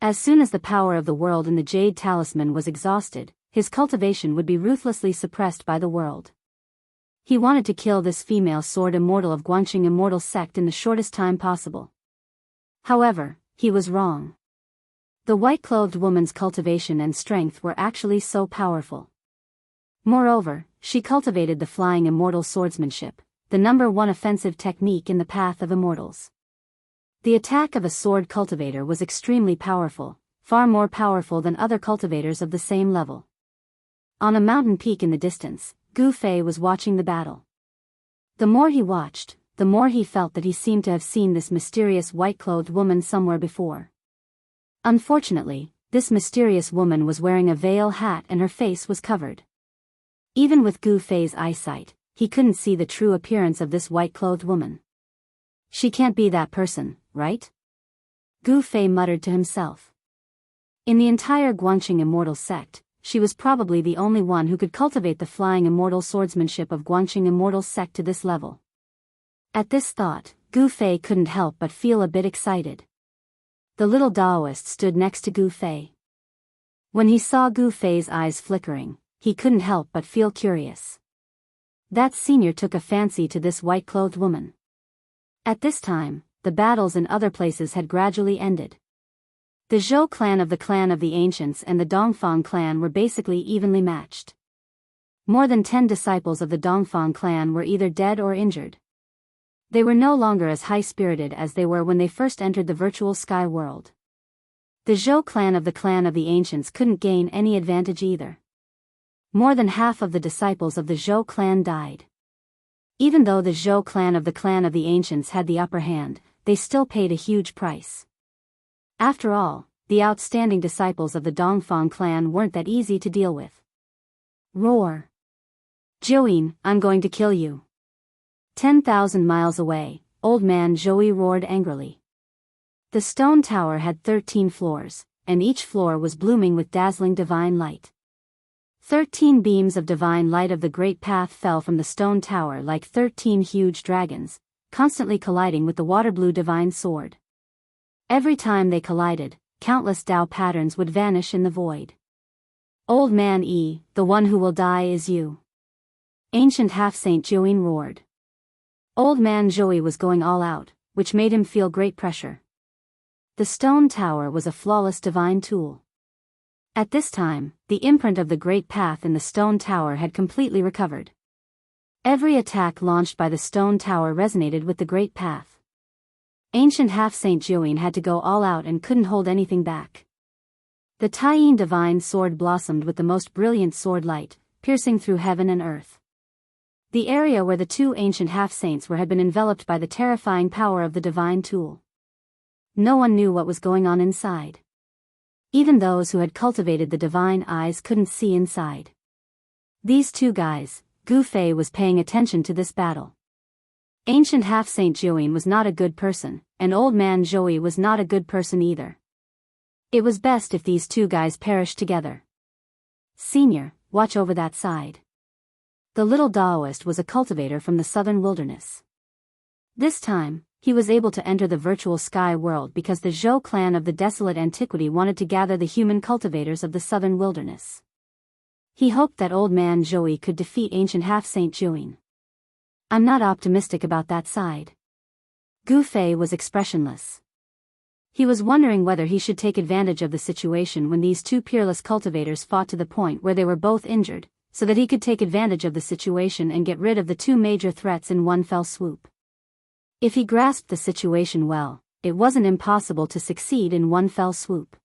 As soon as the power of the world in the Jade Talisman was exhausted, his cultivation would be ruthlessly suppressed by the world. He wanted to kill this female sword immortal of Guanxing immortal sect in the shortest time possible. However, he was wrong. The white-clothed woman's cultivation and strength were actually so powerful. Moreover, she cultivated the flying immortal swordsmanship, the #1 offensive technique in the path of immortals. The attack of a sword cultivator was extremely powerful, far more powerful than other cultivators of the same level. On a mountain peak in the distance, Gu Fei was watching the battle. The more he watched, the more he felt that he seemed to have seen this mysterious white-clothed woman somewhere before. Unfortunately, this mysterious woman was wearing a veil hat and her face was covered. Even with Gu Fei's eyesight, he couldn't see the true appearance of this white-clothed woman. She can't be that person, right? Gu Fei muttered to himself. In the entire Guanxing immortal sect, she was probably the only one who could cultivate the flying immortal swordsmanship of Guanxing immortal sect to this level. At this thought, Gu Fei couldn't help but feel a bit excited. The little Taoist stood next to Gu Fei. When he saw Gu Fei's eyes flickering, he couldn't help but feel curious. That senior took a fancy to this white-clothed woman. At this time, the battles in other places had gradually ended. The Zhou clan of the Ancients and the Dongfang clan were basically evenly matched. More than 10 disciples of the Dongfang clan were either dead or injured. They were no longer as high-spirited as they were when they first entered the virtual sky world. The Zhou clan of the Ancients couldn't gain any advantage either. More than half of the disciples of the Zhou clan died. Even though the Zhou clan of the Ancients had the upper hand, they still paid a huge price. After all, the outstanding disciples of the Dongfang clan weren't that easy to deal with. Roar! Zhouyin, I'm going to kill you. 10,000 miles away, old man Zhouyi roared angrily. The stone tower had 13 floors, and each floor was blooming with dazzling divine light. 13 beams of divine light of the great path fell from the stone tower like 13 huge dragons, constantly colliding with the water-blue divine sword. Every time they collided, countless Tao patterns would vanish in the void. Old man Yi, the one who will die is you. Ancient half-saint Zhouyin roared. Old man Zhouyi was going all out, which made him feel great pressure. The stone tower was a flawless divine tool. At this time, the imprint of the great path in the stone tower had completely recovered. Every attack launched by the stone tower resonated with the great path. Ancient half-saint Zhouyin had to go all out and couldn't hold anything back. The Taiyin divine sword blossomed with the most brilliant sword light, piercing through heaven and earth. The area where the two ancient half-saints were had been enveloped by the terrifying power of the divine tool. No one knew what was going on inside. Even those who had cultivated the divine eyes couldn't see inside. These two guys, Gu Fei was paying attention to this battle. Ancient half-saint Zhouyin was not a good person, and old man Zhouyi was not a good person either. It was best if these two guys perished together. Senior, watch over that side. The little Taoist was a cultivator from the southern wilderness. This time, he was able to enter the virtual sky world because the Zhou clan of the desolate antiquity wanted to gather the human cultivators of the southern wilderness. He hoped that old man Zhouyi could defeat ancient half-saint Zhouyin. I'm not optimistic about that side. Gu Fei was expressionless. He was wondering whether he should take advantage of the situation when these two peerless cultivators fought to the point where they were both injured, so that he could take advantage of the situation and get rid of the two major threats in one fell swoop. If he grasped the situation well, it wasn't impossible to succeed in one fell swoop.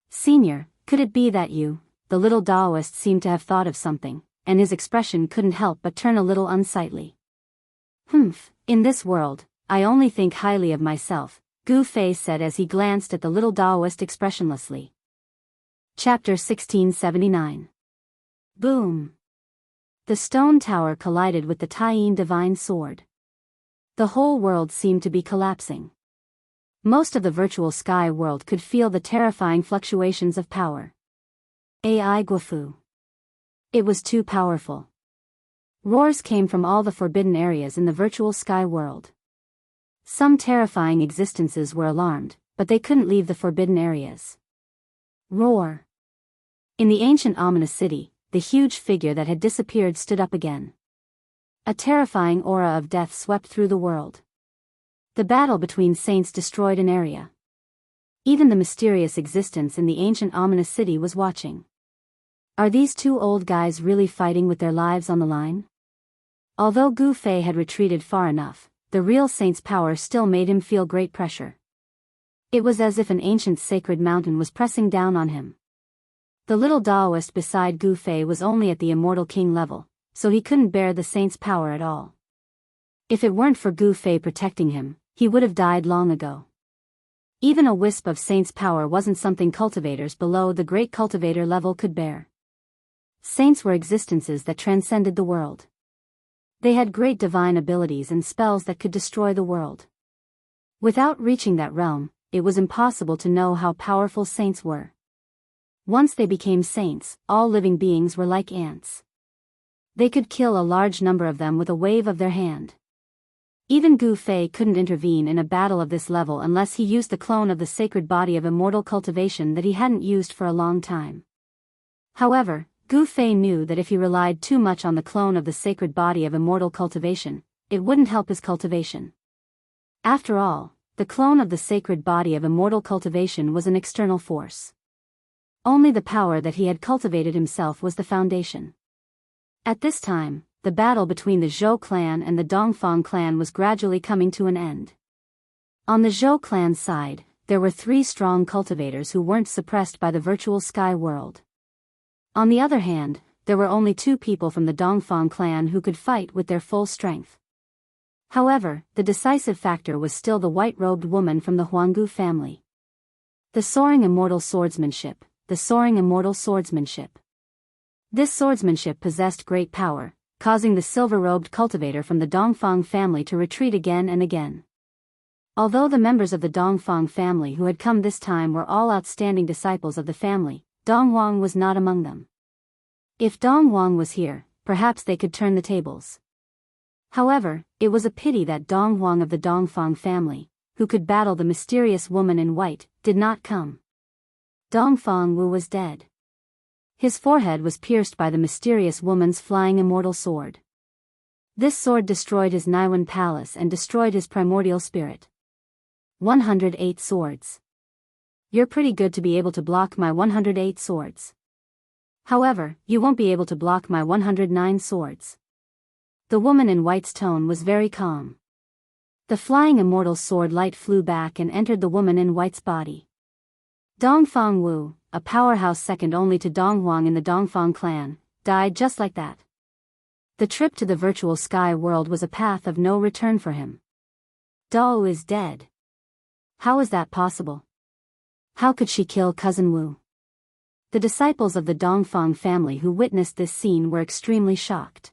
Senior, could it be that you, the little Taoist seemed to have thought of something, and his expression couldn't help but turn a little unsightly. In this world, I only think highly of myself, Gu Fei said as he glanced at the little Taoist expressionlessly. Chapter 1679. Boom! The stone tower collided with the Taiyin divine sword. The whole world seemed to be collapsing. Most of the virtual sky world could feel the terrifying fluctuations of power. Ai Guofu. It was too powerful. Roars came from all the forbidden areas in the virtual sky world. Some terrifying existences were alarmed, but they couldn't leave the forbidden areas. Roar! In the ancient ominous city, the huge figure that had disappeared stood up again. A terrifying aura of death swept through the world. The battle between saints destroyed an area. Even the mysterious existence in the ancient ominous city was watching. Are these two old guys really fighting with their lives on the line? Although Gu Fei had retreated far enough, the real saint's power still made him feel great pressure. It was as if an ancient sacred mountain was pressing down on him. The little Taoist beside Gu Fei was only at the immortal king level, so he couldn't bear the saint's power at all. If it weren't for Gu Fei protecting him, he would have died long ago. Even a wisp of saint's power wasn't something cultivators below the great cultivator level could bear. Saints were existences that transcended the world. They had great divine abilities and spells that could destroy the world. Without reaching that realm, it was impossible to know how powerful saints were. Once they became saints, all living beings were like ants. They could kill a large number of them with a wave of their hand. Even Gu Fei couldn't intervene in a battle of this level unless he used the clone of the sacred body of immortal cultivation that he hadn't used for a long time. However, Gu Fei knew that if he relied too much on the clone of the sacred body of immortal cultivation, it wouldn't help his cultivation. After all, the clone of the sacred body of immortal cultivation was an external force. Only the power that he had cultivated himself was the foundation. At this time, the battle between the Zhou clan and the Dongfang clan was gradually coming to an end. On the Zhou clan's side, there were 3 strong cultivators who weren't suppressed by the virtual sky world. On the other hand, there were only 2 people from the Dongfang clan who could fight with their full strength. However, the decisive factor was still the white-robed woman from the Huanggu family. The soaring immortal swordsmanship, the soaring immortal swordsmanship. This swordsmanship possessed great power, causing the silver-robed cultivator from the Dongfang family to retreat again and again. Although the members of the Dongfang family who had come this time were all outstanding disciples of the family, Dong Wang was not among them. If Dong Wang was here, perhaps they could turn the tables. However, it was a pity that Dong Wang of the Dongfang family, who could battle the mysterious woman in white, did not come. Dongfang Wu was dead. His forehead was pierced by the mysterious woman's flying immortal sword. This sword destroyed his Naiwan palace and destroyed his primordial spirit. 108 swords. You're pretty good to be able to block my 108 swords. However, you won't be able to block my 109 swords. The woman in white's tone was very calm. The flying immortal sword light flew back and entered the woman in white's body. Dongfang Wu, a powerhouse second only to Dong Wang in the Dongfang clan, died just like that. The trip to the virtual sky world was a path of no return for him. Dao is dead. How is that possible? How could she kill cousin Wu? The disciples of the Dongfang family who witnessed this scene were extremely shocked.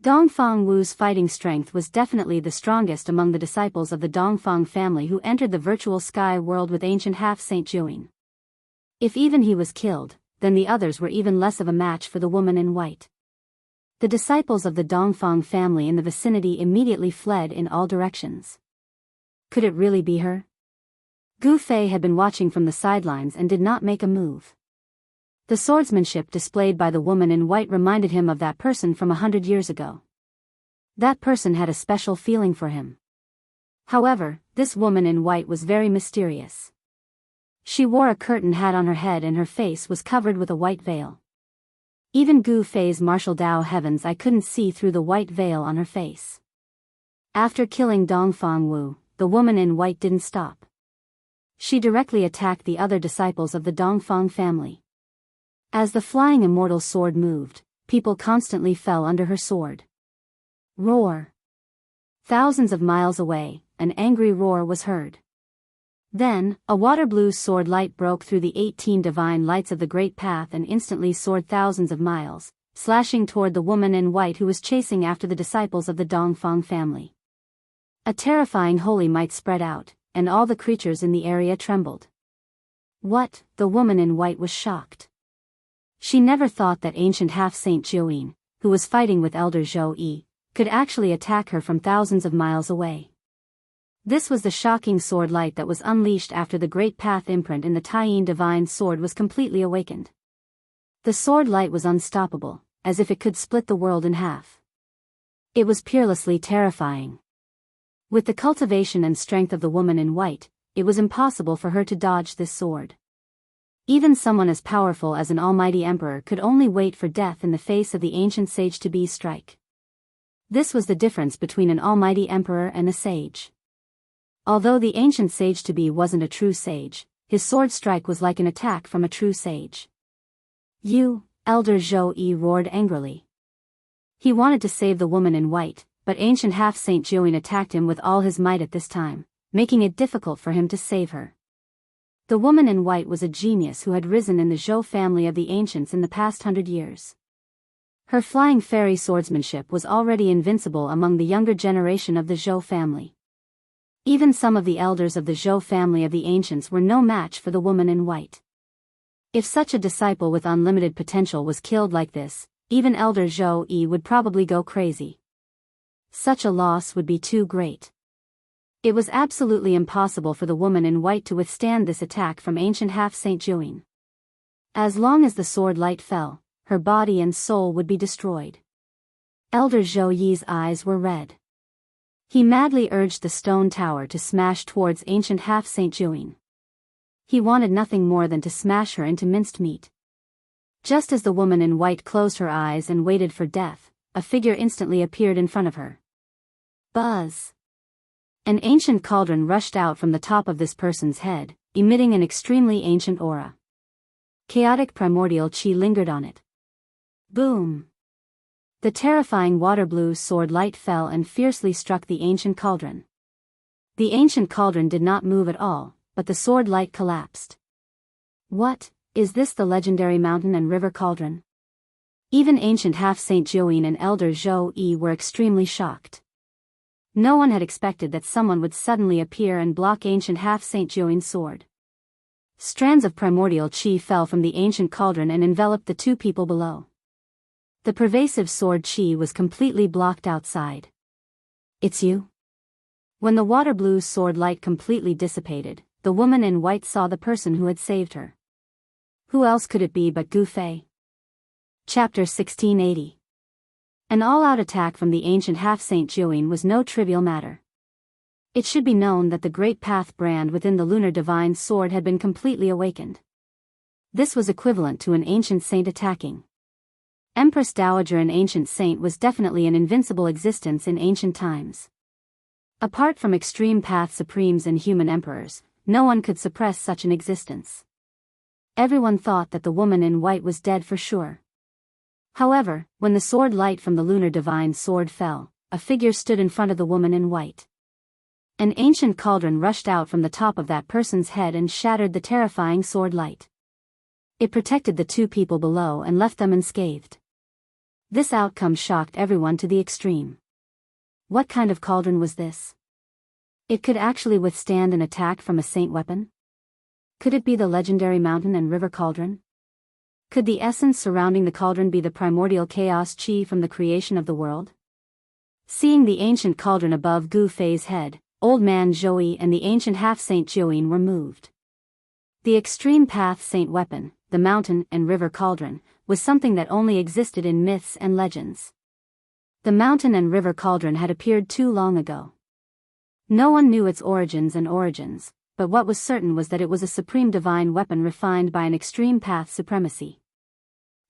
Dongfang Wu's fighting strength was definitely the strongest among the disciples of the Dongfang family who entered the virtual sky world with ancient half-Saint Juin. If even he was killed, then the others were even less of a match for the woman in white. The disciples of the Dongfang family in the vicinity immediately fled in all directions. Could it really be her? Gu Fei had been watching from the sidelines and did not make a move. The swordsmanship displayed by the woman in white reminded him of that person from 100 years ago. That person had a special feeling for him. However, this woman in white was very mysterious. She wore a curtain hat on her head and her face was covered with a white veil. Even Gu Fei's martial Dao heavens I couldn't see through the white veil on her face. After killing Dongfang Wu, the woman in white didn't stop. She directly attacked the other disciples of the Dongfang family. As the flying immortal sword moved, people constantly fell under her sword. Roar! Thousands of miles away, an angry roar was heard. Then, a water-blue sword light broke through the 18 divine lights of the Great Path and instantly soared thousands of miles, slashing toward the woman in white who was chasing after the disciples of the Dongfang family. A terrifying holy might spread out, and all the creatures in the area trembled. What? The woman in white was shocked. She never thought that ancient half-Saint Jiuyin, who was fighting with Elder Zhou Yi, could actually attack her from thousands of miles away. This was the shocking sword light that was unleashed after the Great Path imprint in the Taiyin divine sword was completely awakened. The sword light was unstoppable, as if it could split the world in half. It was peerlessly terrifying. With the cultivation and strength of the woman in white, it was impossible for her to dodge this sword. Even someone as powerful as an almighty emperor could only wait for death in the face of the ancient sage-to-be strike. This was the difference between an almighty emperor and a sage. Although the ancient sage-to-be wasn't a true sage, his sword strike was like an attack from a true sage. "You, Elder Zhou-yi," roared angrily. He wanted to save the woman in white, but ancient half-saint Jiuyin attacked him with all his might at this time, making it difficult for him to save her. The woman in white was a genius who had risen in the Zhou family of the ancients in the past 100 years. Her flying fairy swordsmanship was already invincible among the younger generation of the Zhou family. Even some of the elders of the Zhou family of the ancients were no match for the woman in white. If such a disciple with unlimited potential was killed like this, even Elder Zhou-yi would probably go crazy. Such a loss would be too great. It was absolutely impossible for the woman in white to withstand this attack from ancient half-saint Jiuyin. As long as the sword light fell, her body and soul would be destroyed. Elder Zhou-yi's eyes were red. He madly urged the stone tower to smash towards ancient half-saint Jiuyin. He wanted nothing more than to smash her into minced meat. Just as the woman in white closed her eyes and waited for death, a figure instantly appeared in front of her. Buzz! An ancient cauldron rushed out from the top of this person's head, emitting an extremely ancient aura. Chaotic primordial chi lingered on it. Boom! The terrifying water-blue sword light fell and fiercely struck the ancient cauldron. The ancient cauldron did not move at all, but the sword light collapsed. What, is this the legendary mountain and river cauldron? Even ancient half-saint Jiuyin and Elder Zhou-yi were extremely shocked. No one had expected that someone would suddenly appear and block ancient half-saint Jiuyin's sword. Strands of primordial chi fell from the ancient cauldron and enveloped the two people below. The pervasive sword chi was completely blocked outside. "It's you?" When the water-blue sword light completely dissipated, the woman in white saw the person who had saved her. Who else could it be but Gu Fei? Chapter 1680. An all-out attack from the ancient half-saint Jiuyin was no trivial matter. It should be known that the great path brand within the lunar divine sword had been completely awakened. This was equivalent to an ancient saint attacking. Empress Dowager, an ancient saint, was definitely an invincible existence in ancient times. Apart from extreme path supremes and human emperors, no one could suppress such an existence. Everyone thought that the woman in white was dead for sure. However, when the sword light from the lunar divine sword fell, a figure stood in front of the woman in white. An ancient cauldron rushed out from the top of that person's head and shattered the terrifying sword light. It protected the two people below and left them unscathed. This outcome shocked everyone to the extreme. What kind of cauldron was this? It could actually withstand an attack from a saint weapon? Could it be the legendary mountain and river cauldron? Could the essence surrounding the cauldron be the primordial chaos chi from the creation of the world? Seeing the ancient cauldron above Gu Fei's head, old man Zhou and the ancient half-saint Jiuyin were moved. The extreme path saint weapon, the mountain and river cauldron, was something that only existed in myths and legends. The mountain and river cauldron had appeared too long ago. No one knew its origins, but what was certain was that it was a supreme divine weapon refined by an extreme path supremacy.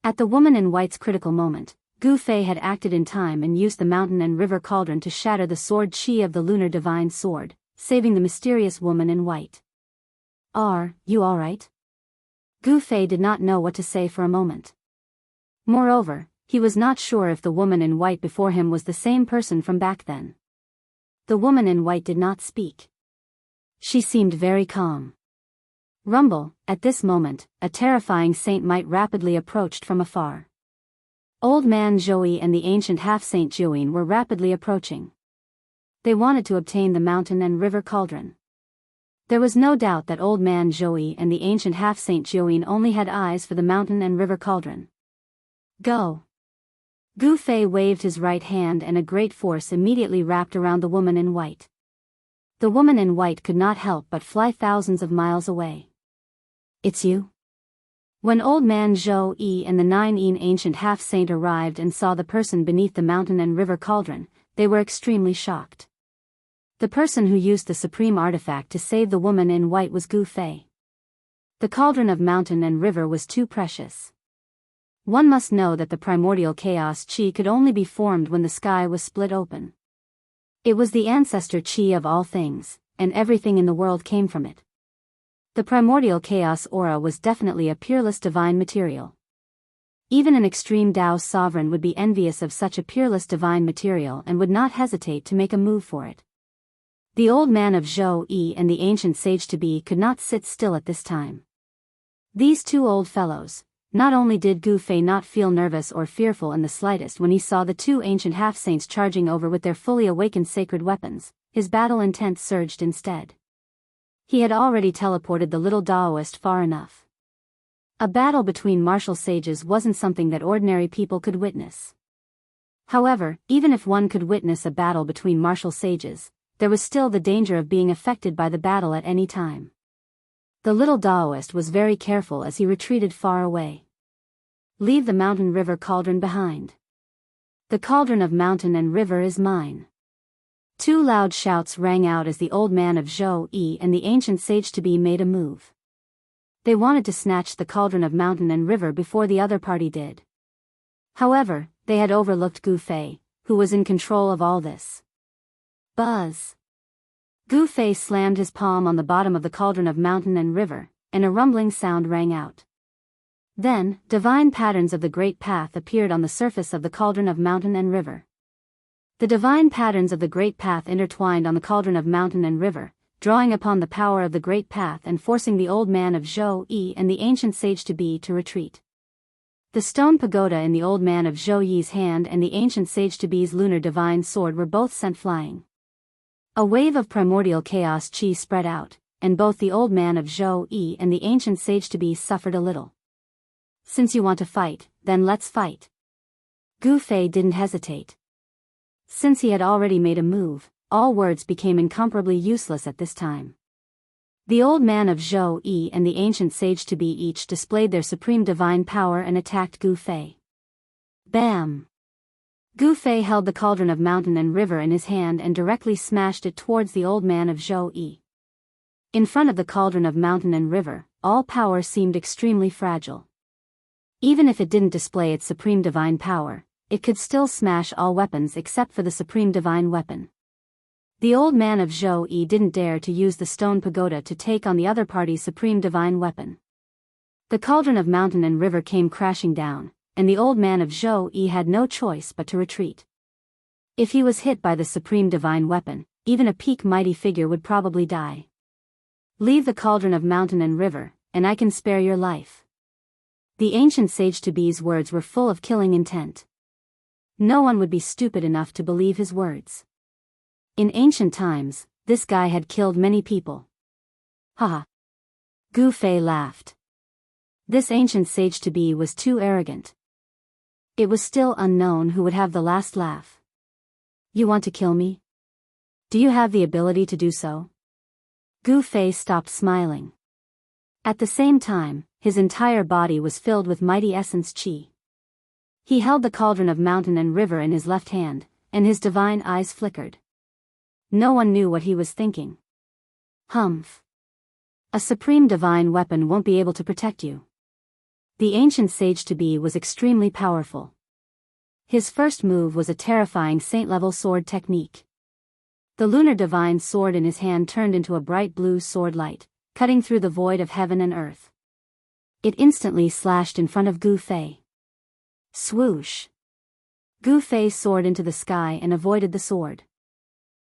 At the woman in white's critical moment, Gu Fei had acted in time and used the mountain and river cauldron to shatter the sword chi of the lunar divine sword, saving the mysterious woman in white. "Are you all right?" Gu Fei did not know what to say for a moment. Moreover, he was not sure if the woman in white before him was the same person from back then. The woman in white did not speak. She seemed very calm. Rumble, at this moment, a terrifying saint might rapidly approached from afar. Old man Zhou and the ancient half-saint Jiuyin were rapidly approaching. They wanted to obtain the mountain and river cauldron. There was no doubt that old man Zhou and the ancient half-saint Jiuyin only had eyes for the mountain and river cauldron. Go! Gu Fei waved his right hand and a great force immediately wrapped around the woman in white. The woman in white could not help but fly thousands of miles away. "It's you?" When old man Zhou Yi and the 9 ancient half-saint arrived and saw the person beneath the mountain and river cauldron, they were extremely shocked. The person who used the supreme artifact to save the woman in white was Gu Fei. The cauldron of mountain and river was too precious. One must know that the primordial chaos chi could only be formed when the sky was split open. It was the ancestor chi of all things, and everything in the world came from it. The primordial chaos aura was definitely a peerless divine material. Even an extreme Dao sovereign would be envious of such a peerless divine material and would not hesitate to make a move for it. The old man of Zhou Yi and the ancient sage to be could not sit still at this time. These two old fellows, not only did Gu Fei not feel nervous or fearful in the slightest when he saw the two ancient half-saints charging over with their fully awakened sacred weapons, his battle intent surged instead. He had already teleported the little Daoist far enough. A battle between martial sages wasn't something that ordinary people could witness. However, even if one could witness a battle between martial sages, there was still the danger of being affected by the battle at any time. The little Daoist was very careful as he retreated far away. Leave the mountain river cauldron behind. The cauldron of mountain and river is mine. Two loud shouts rang out as the old man of Zhou Yi and the ancient sage to be made a move. They wanted to snatch the cauldron of mountain and river before the other party did. However, they had overlooked Gu Fei, who was in control of all this. Buzz! Gu Fei slammed his palm on the bottom of the cauldron of mountain and river, and a rumbling sound rang out. Then, divine patterns of the great path appeared on the surface of the cauldron of mountain and river. The divine patterns of the great path intertwined on the cauldron of mountain and river, drawing upon the power of the great path and forcing the old man of Zhou Yi and the ancient sage to be to retreat. The stone pagoda in the old man of Zhou Yi's hand and the ancient sage to be's lunar divine sword were both sent flying. A wave of primordial chaos chi spread out, and both the old man of Zhou Yi and the ancient sage to be suffered a little. Since you want to fight, then let's fight. Gu Fei didn't hesitate. Since he had already made a move, all words became incomparably useless at this time. The old man of Zhou Yi and the ancient sage to be each displayed their supreme divine power and attacked Gu Fei. Bam! Gu Fei held the cauldron of mountain and river in his hand and directly smashed it towards the old man of Zhou Yi. In front of the cauldron of mountain and river, all power seemed extremely fragile. Even if it didn't display its supreme divine power, it could still smash all weapons except for the supreme divine weapon. The old man of Zhou Yi didn't dare to use the stone pagoda to take on the other party's supreme divine weapon. The cauldron of mountain and river came crashing down, and the old man of Zhou Yi had no choice but to retreat. If he was hit by the supreme divine weapon, even a peak mighty figure would probably die. Leave the cauldron of mountain and river, and I can spare your life. The ancient sage to be's words were full of killing intent. No one would be stupid enough to believe his words. In ancient times, this guy had killed many people. Haha. Gu Fei laughed. This ancient sage to be was too arrogant. It was still unknown who would have the last laugh. You want to kill me? Do you have the ability to do so? Gu Fei stopped smiling. At the same time, his entire body was filled with mighty essence chi. He held the cauldron of mountain and river in his left hand, and his divine eyes flickered. No one knew what he was thinking. Humph. A supreme divine weapon won't be able to protect you. The ancient sage to be was extremely powerful. His first move was a terrifying saint-level sword technique. The lunar divine sword in his hand turned into a bright blue sword light, cutting through the void of heaven and earth. It instantly slashed in front of Gu Fei. Swoosh! Gu Fei soared into the sky and avoided the sword.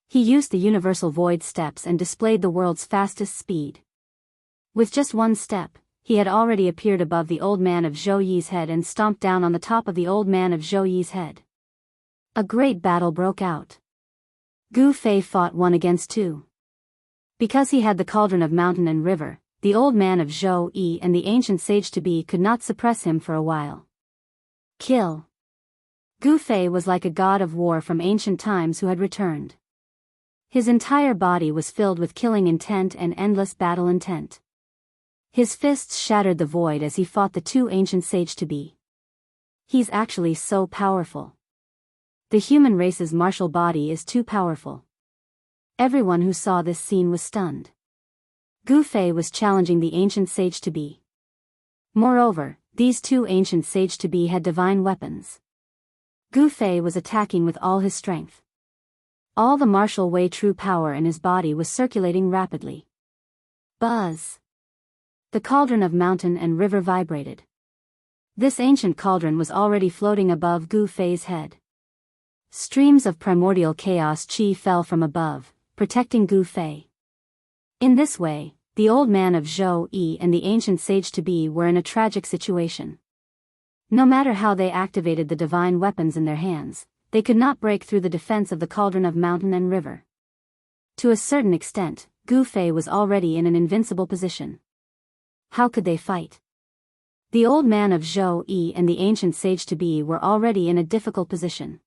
He used the universal void steps and displayed the world's fastest speed. With just one step, he had already appeared above the old man of Zhou Yi's head and stomped down on the top of the old man of Zhou Yi's head. A great battle broke out. Gu Fei fought 1 against 2. Because he had the cauldron of mountain and river, the old man of Zhou Yi and the ancient sage to be could not suppress him for a while. Kill. Gu Fei was like a god of war from ancient times who had returned. His entire body was filled with killing intent and endless battle intent. His fists shattered the void as he fought the two ancient sage-to-be. He's actually so powerful. The human race's martial body is too powerful. Everyone who saw this scene was stunned. Gu Fei was challenging the ancient sage-to-be. Moreover, these two ancient sage-to-be had divine weapons. Gu Fei was attacking with all his strength. All the martial Wei true power in his body was circulating rapidly. Buzz! The cauldron of mountain and river vibrated. This ancient cauldron was already floating above Gu Fei's head. Streams of primordial chaos chi fell from above, protecting Gu Fei. In this way, the old man of Zhou Yi and the ancient sage-to-be were in a tragic situation. No matter how they activated the divine weapons in their hands, they could not break through the defense of the cauldron of mountain and river. To a certain extent, Gu Fei was already in an invincible position. How could they fight? The old man of Zhou Yi and the ancient sage-to-be were already in a difficult position.